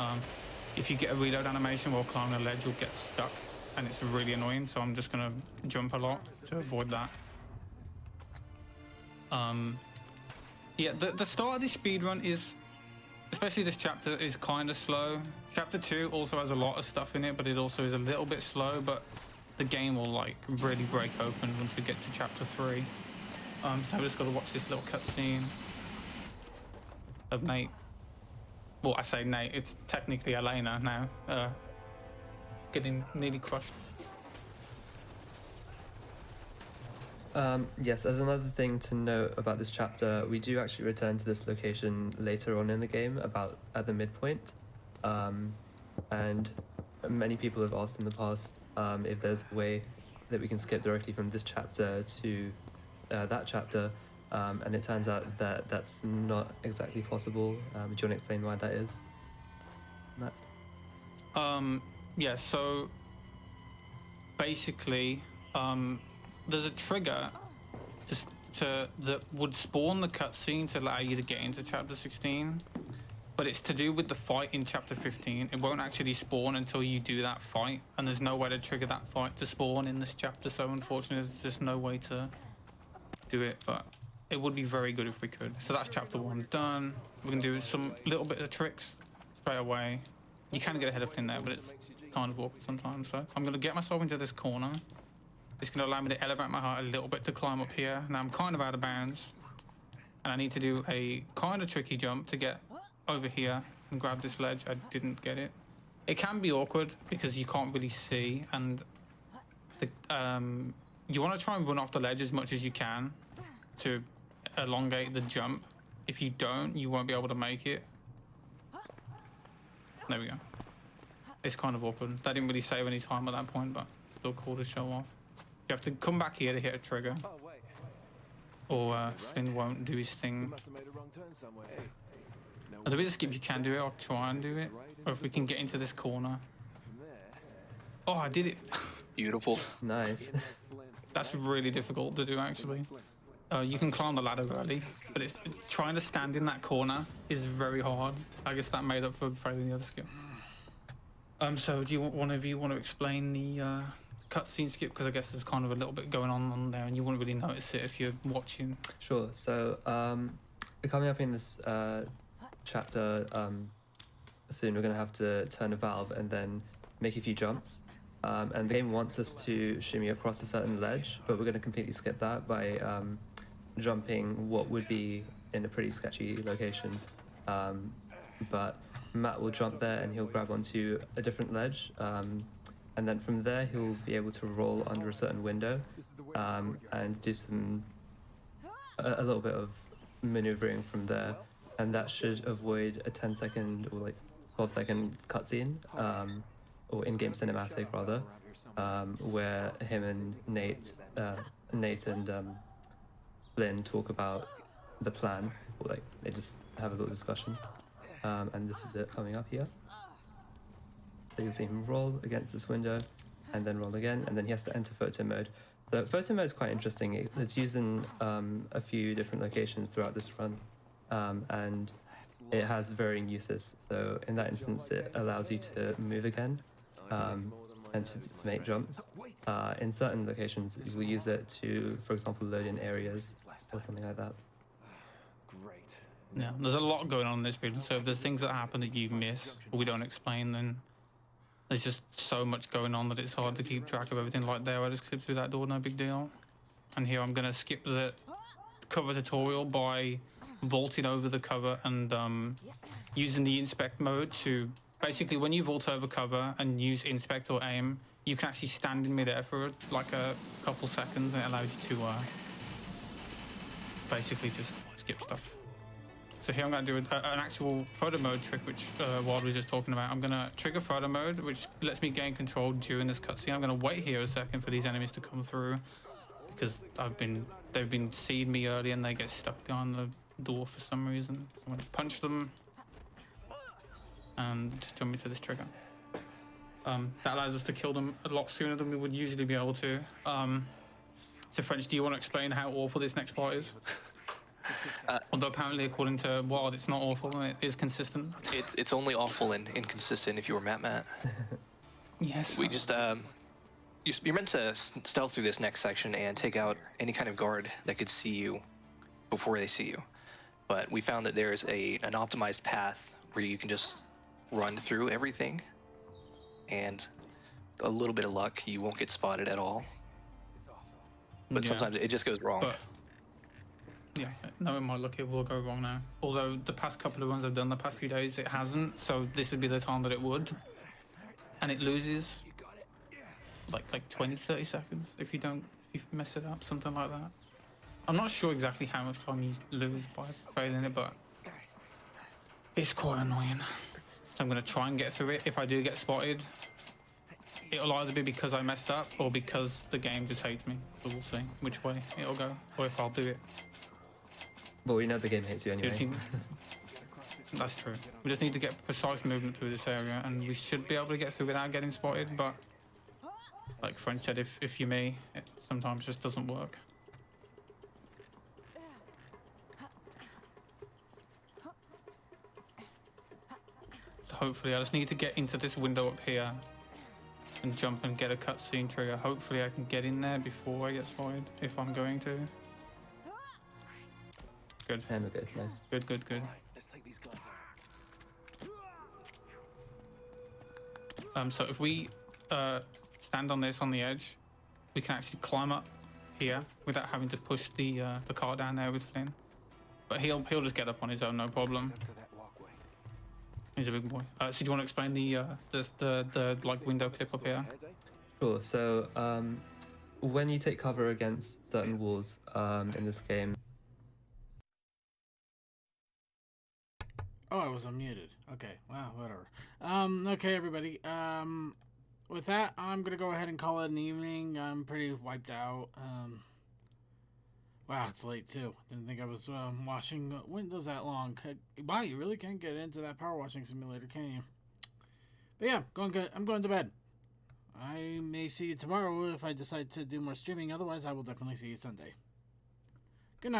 if you get a reload animation while climbing a ledge, you'll get stuck, and it's really annoying. So I'm just going to jump a lot to avoid that. Yeah, the start of this speedrun is, especially this chapter, is kind of slow. Chapter 2 also has a lot of stuff in it, but it also is a little bit slow, but the game will like really break open once we get to chapter 3. So I've just got to watch this little cutscene of Nate. Well, I say Nate, it's technically Elena now, getting nearly crushed. Yes, as another thing to note about this chapter, we do actually return to this location later on in the game, about at the midpoint. And many people have asked in the past if there's a way that we can skip directly from this chapter to that chapter, and it turns out that that's not exactly possible. Do you want to explain why that is, Matt? Yeah, so basically, there's a trigger that would spawn the cutscene to allow you to get into chapter 16, but it's to do with the fight in chapter 15. It won't actually spawn until you do that fight, and there's no way to trigger that fight to spawn in this chapter, so unfortunately there's just no way to do it, but it would be very good if we could. So that's chapter 1 done. We can do some little bit of tricks straight away. You can get ahead of in there, but it's kind of awkward sometimes, so I'm going to get myself into this corner. It's going to allow me to elevate my height a little bit to climb up here. Now I'm kind of out of bounds, and I need to do a kind of tricky jump to get over here and grab this ledge. I didn't get it. It can be awkward because you can't really see, and you want to try and run off the ledge as much as you can to elongate the jump. If you don't, you won't be able to make it. There we go. It's kind of awkward. That didn't really save any time at that point, but still cool to show off. You have to come back here to hit a trigger, or Finn won't do his thing. There is a skip you can do it, or try and do it, or if we can get into this corner. Oh, I did it. Beautiful. Nice. That's really difficult to do, actually. You can climb the ladder early, but it's trying to stand in that corner is very hard. I guess that made up for failing the other skip. So do you want, one of you want to explain the cutscene skip, because I guess there's kind of a little bit going on there and you wouldn't really notice it if you're watching. Sure. So coming up in this chapter, soon we're going to have to turn a valve and then make a few jumps, and the game wants us to shimmy across a certain ledge, but we're going to completely skip that by jumping what would be in a pretty sketchy location, but Matt will jump there and he'll grab onto a different ledge, and then from there he'll be able to roll under a certain window, and do a little bit of maneuvering from there, and that should avoid a 10-second or like 12-second cutscene, or in-game cinematic rather, where him and Nate and Lynn talk about the plan, or like they just have a little discussion, and this is it coming up here. So you'll see him roll against this window, and then roll again, and then he has to enter photo mode. So photo mode is quite interesting. It's used in a few different locations throughout this run, and it has varying uses. So in that instance, it allows you to move again, and to make jumps. In certain locations, you will use it to, for example, load in areas or something like that. Great. Yeah, there's a lot going on in this video, so if there's things that happen that you miss or we don't explain, then there's just so much going on that it's hard to keep track of everything. Like there, I just clipped through that door, no big deal. And here I'm gonna skip the cover tutorial by vaulting over the cover and using the inspect mode to basically, when you vault over cover and use inspect or aim, you can actually stand in midair for like a couple seconds, and it allows you to basically just skip stuff. So here I'm going to do an actual photo mode trick, which Wild was just talking about. I'm going to trigger photo mode, which lets me gain control during this cutscene. I'm going to wait here a second for these enemies to come through, because they've been seeing me early and they get stuck behind the door for some reason. So I'm going to punch them and just jump into this trigger. That allows us to kill them a lot sooner than we would usually be able to. So French, do you want to explain how awful this next part is? Although apparently, according to Wild, it's not awful and it is consistent. It's only awful and inconsistent if you were Matt. Yes. We just you're meant to stealth through this next section and take out any kind of guard that could see you before they see you. But we found that there's an optimized path where you can just run through everything, and a little bit of luck, you won't get spotted at all. But sometimes it just goes wrong. But, yeah, knowing my luck, it will go wrong now. Although the past couple of runs I've done the past few days, it hasn't. So this would be the time that it would. And it loses like 20, 30 seconds if you mess it up, something like that. I'm not sure exactly how much time you lose by failing it, but it's quite annoying. So I'm going to try and get through it. If I do get spotted, it'll either be because I messed up or because the game just hates me. So we'll see which way it'll go, or if I'll do it. Well, we know the game hates you anyway. That's true. We just need to get precise movement through this area, and we should be able to get through without getting spotted, but like French said, if you're me, it sometimes just doesn't work. So hopefully I just need to get into this window up here and jump and get a cutscene trigger. Hopefully I can get in there before I get spotted, if I'm going to. Good. And we're good, nice. Good. Let's take these guys out. So if we stand on this on the edge, we can actually climb up here without having to push the car down there with Flynn. But he'll just get up on his own, no problem. He's a big boy. So do you want to explain the like window clip up here? Sure. So when you take cover against certain walls in this game. Oh, I was unmuted. Okay, wow, whatever. Okay, everybody. With that, I'm gonna go ahead and call it an evening. I'm pretty wiped out. Wow, it's late too. Didn't think I was washing windows that long. Wow, you really can't get into that power washing simulator, can you? But yeah, I'm going to bed. I may see you tomorrow if I decide to do more streaming. Otherwise, I will definitely see you Sunday. Good night.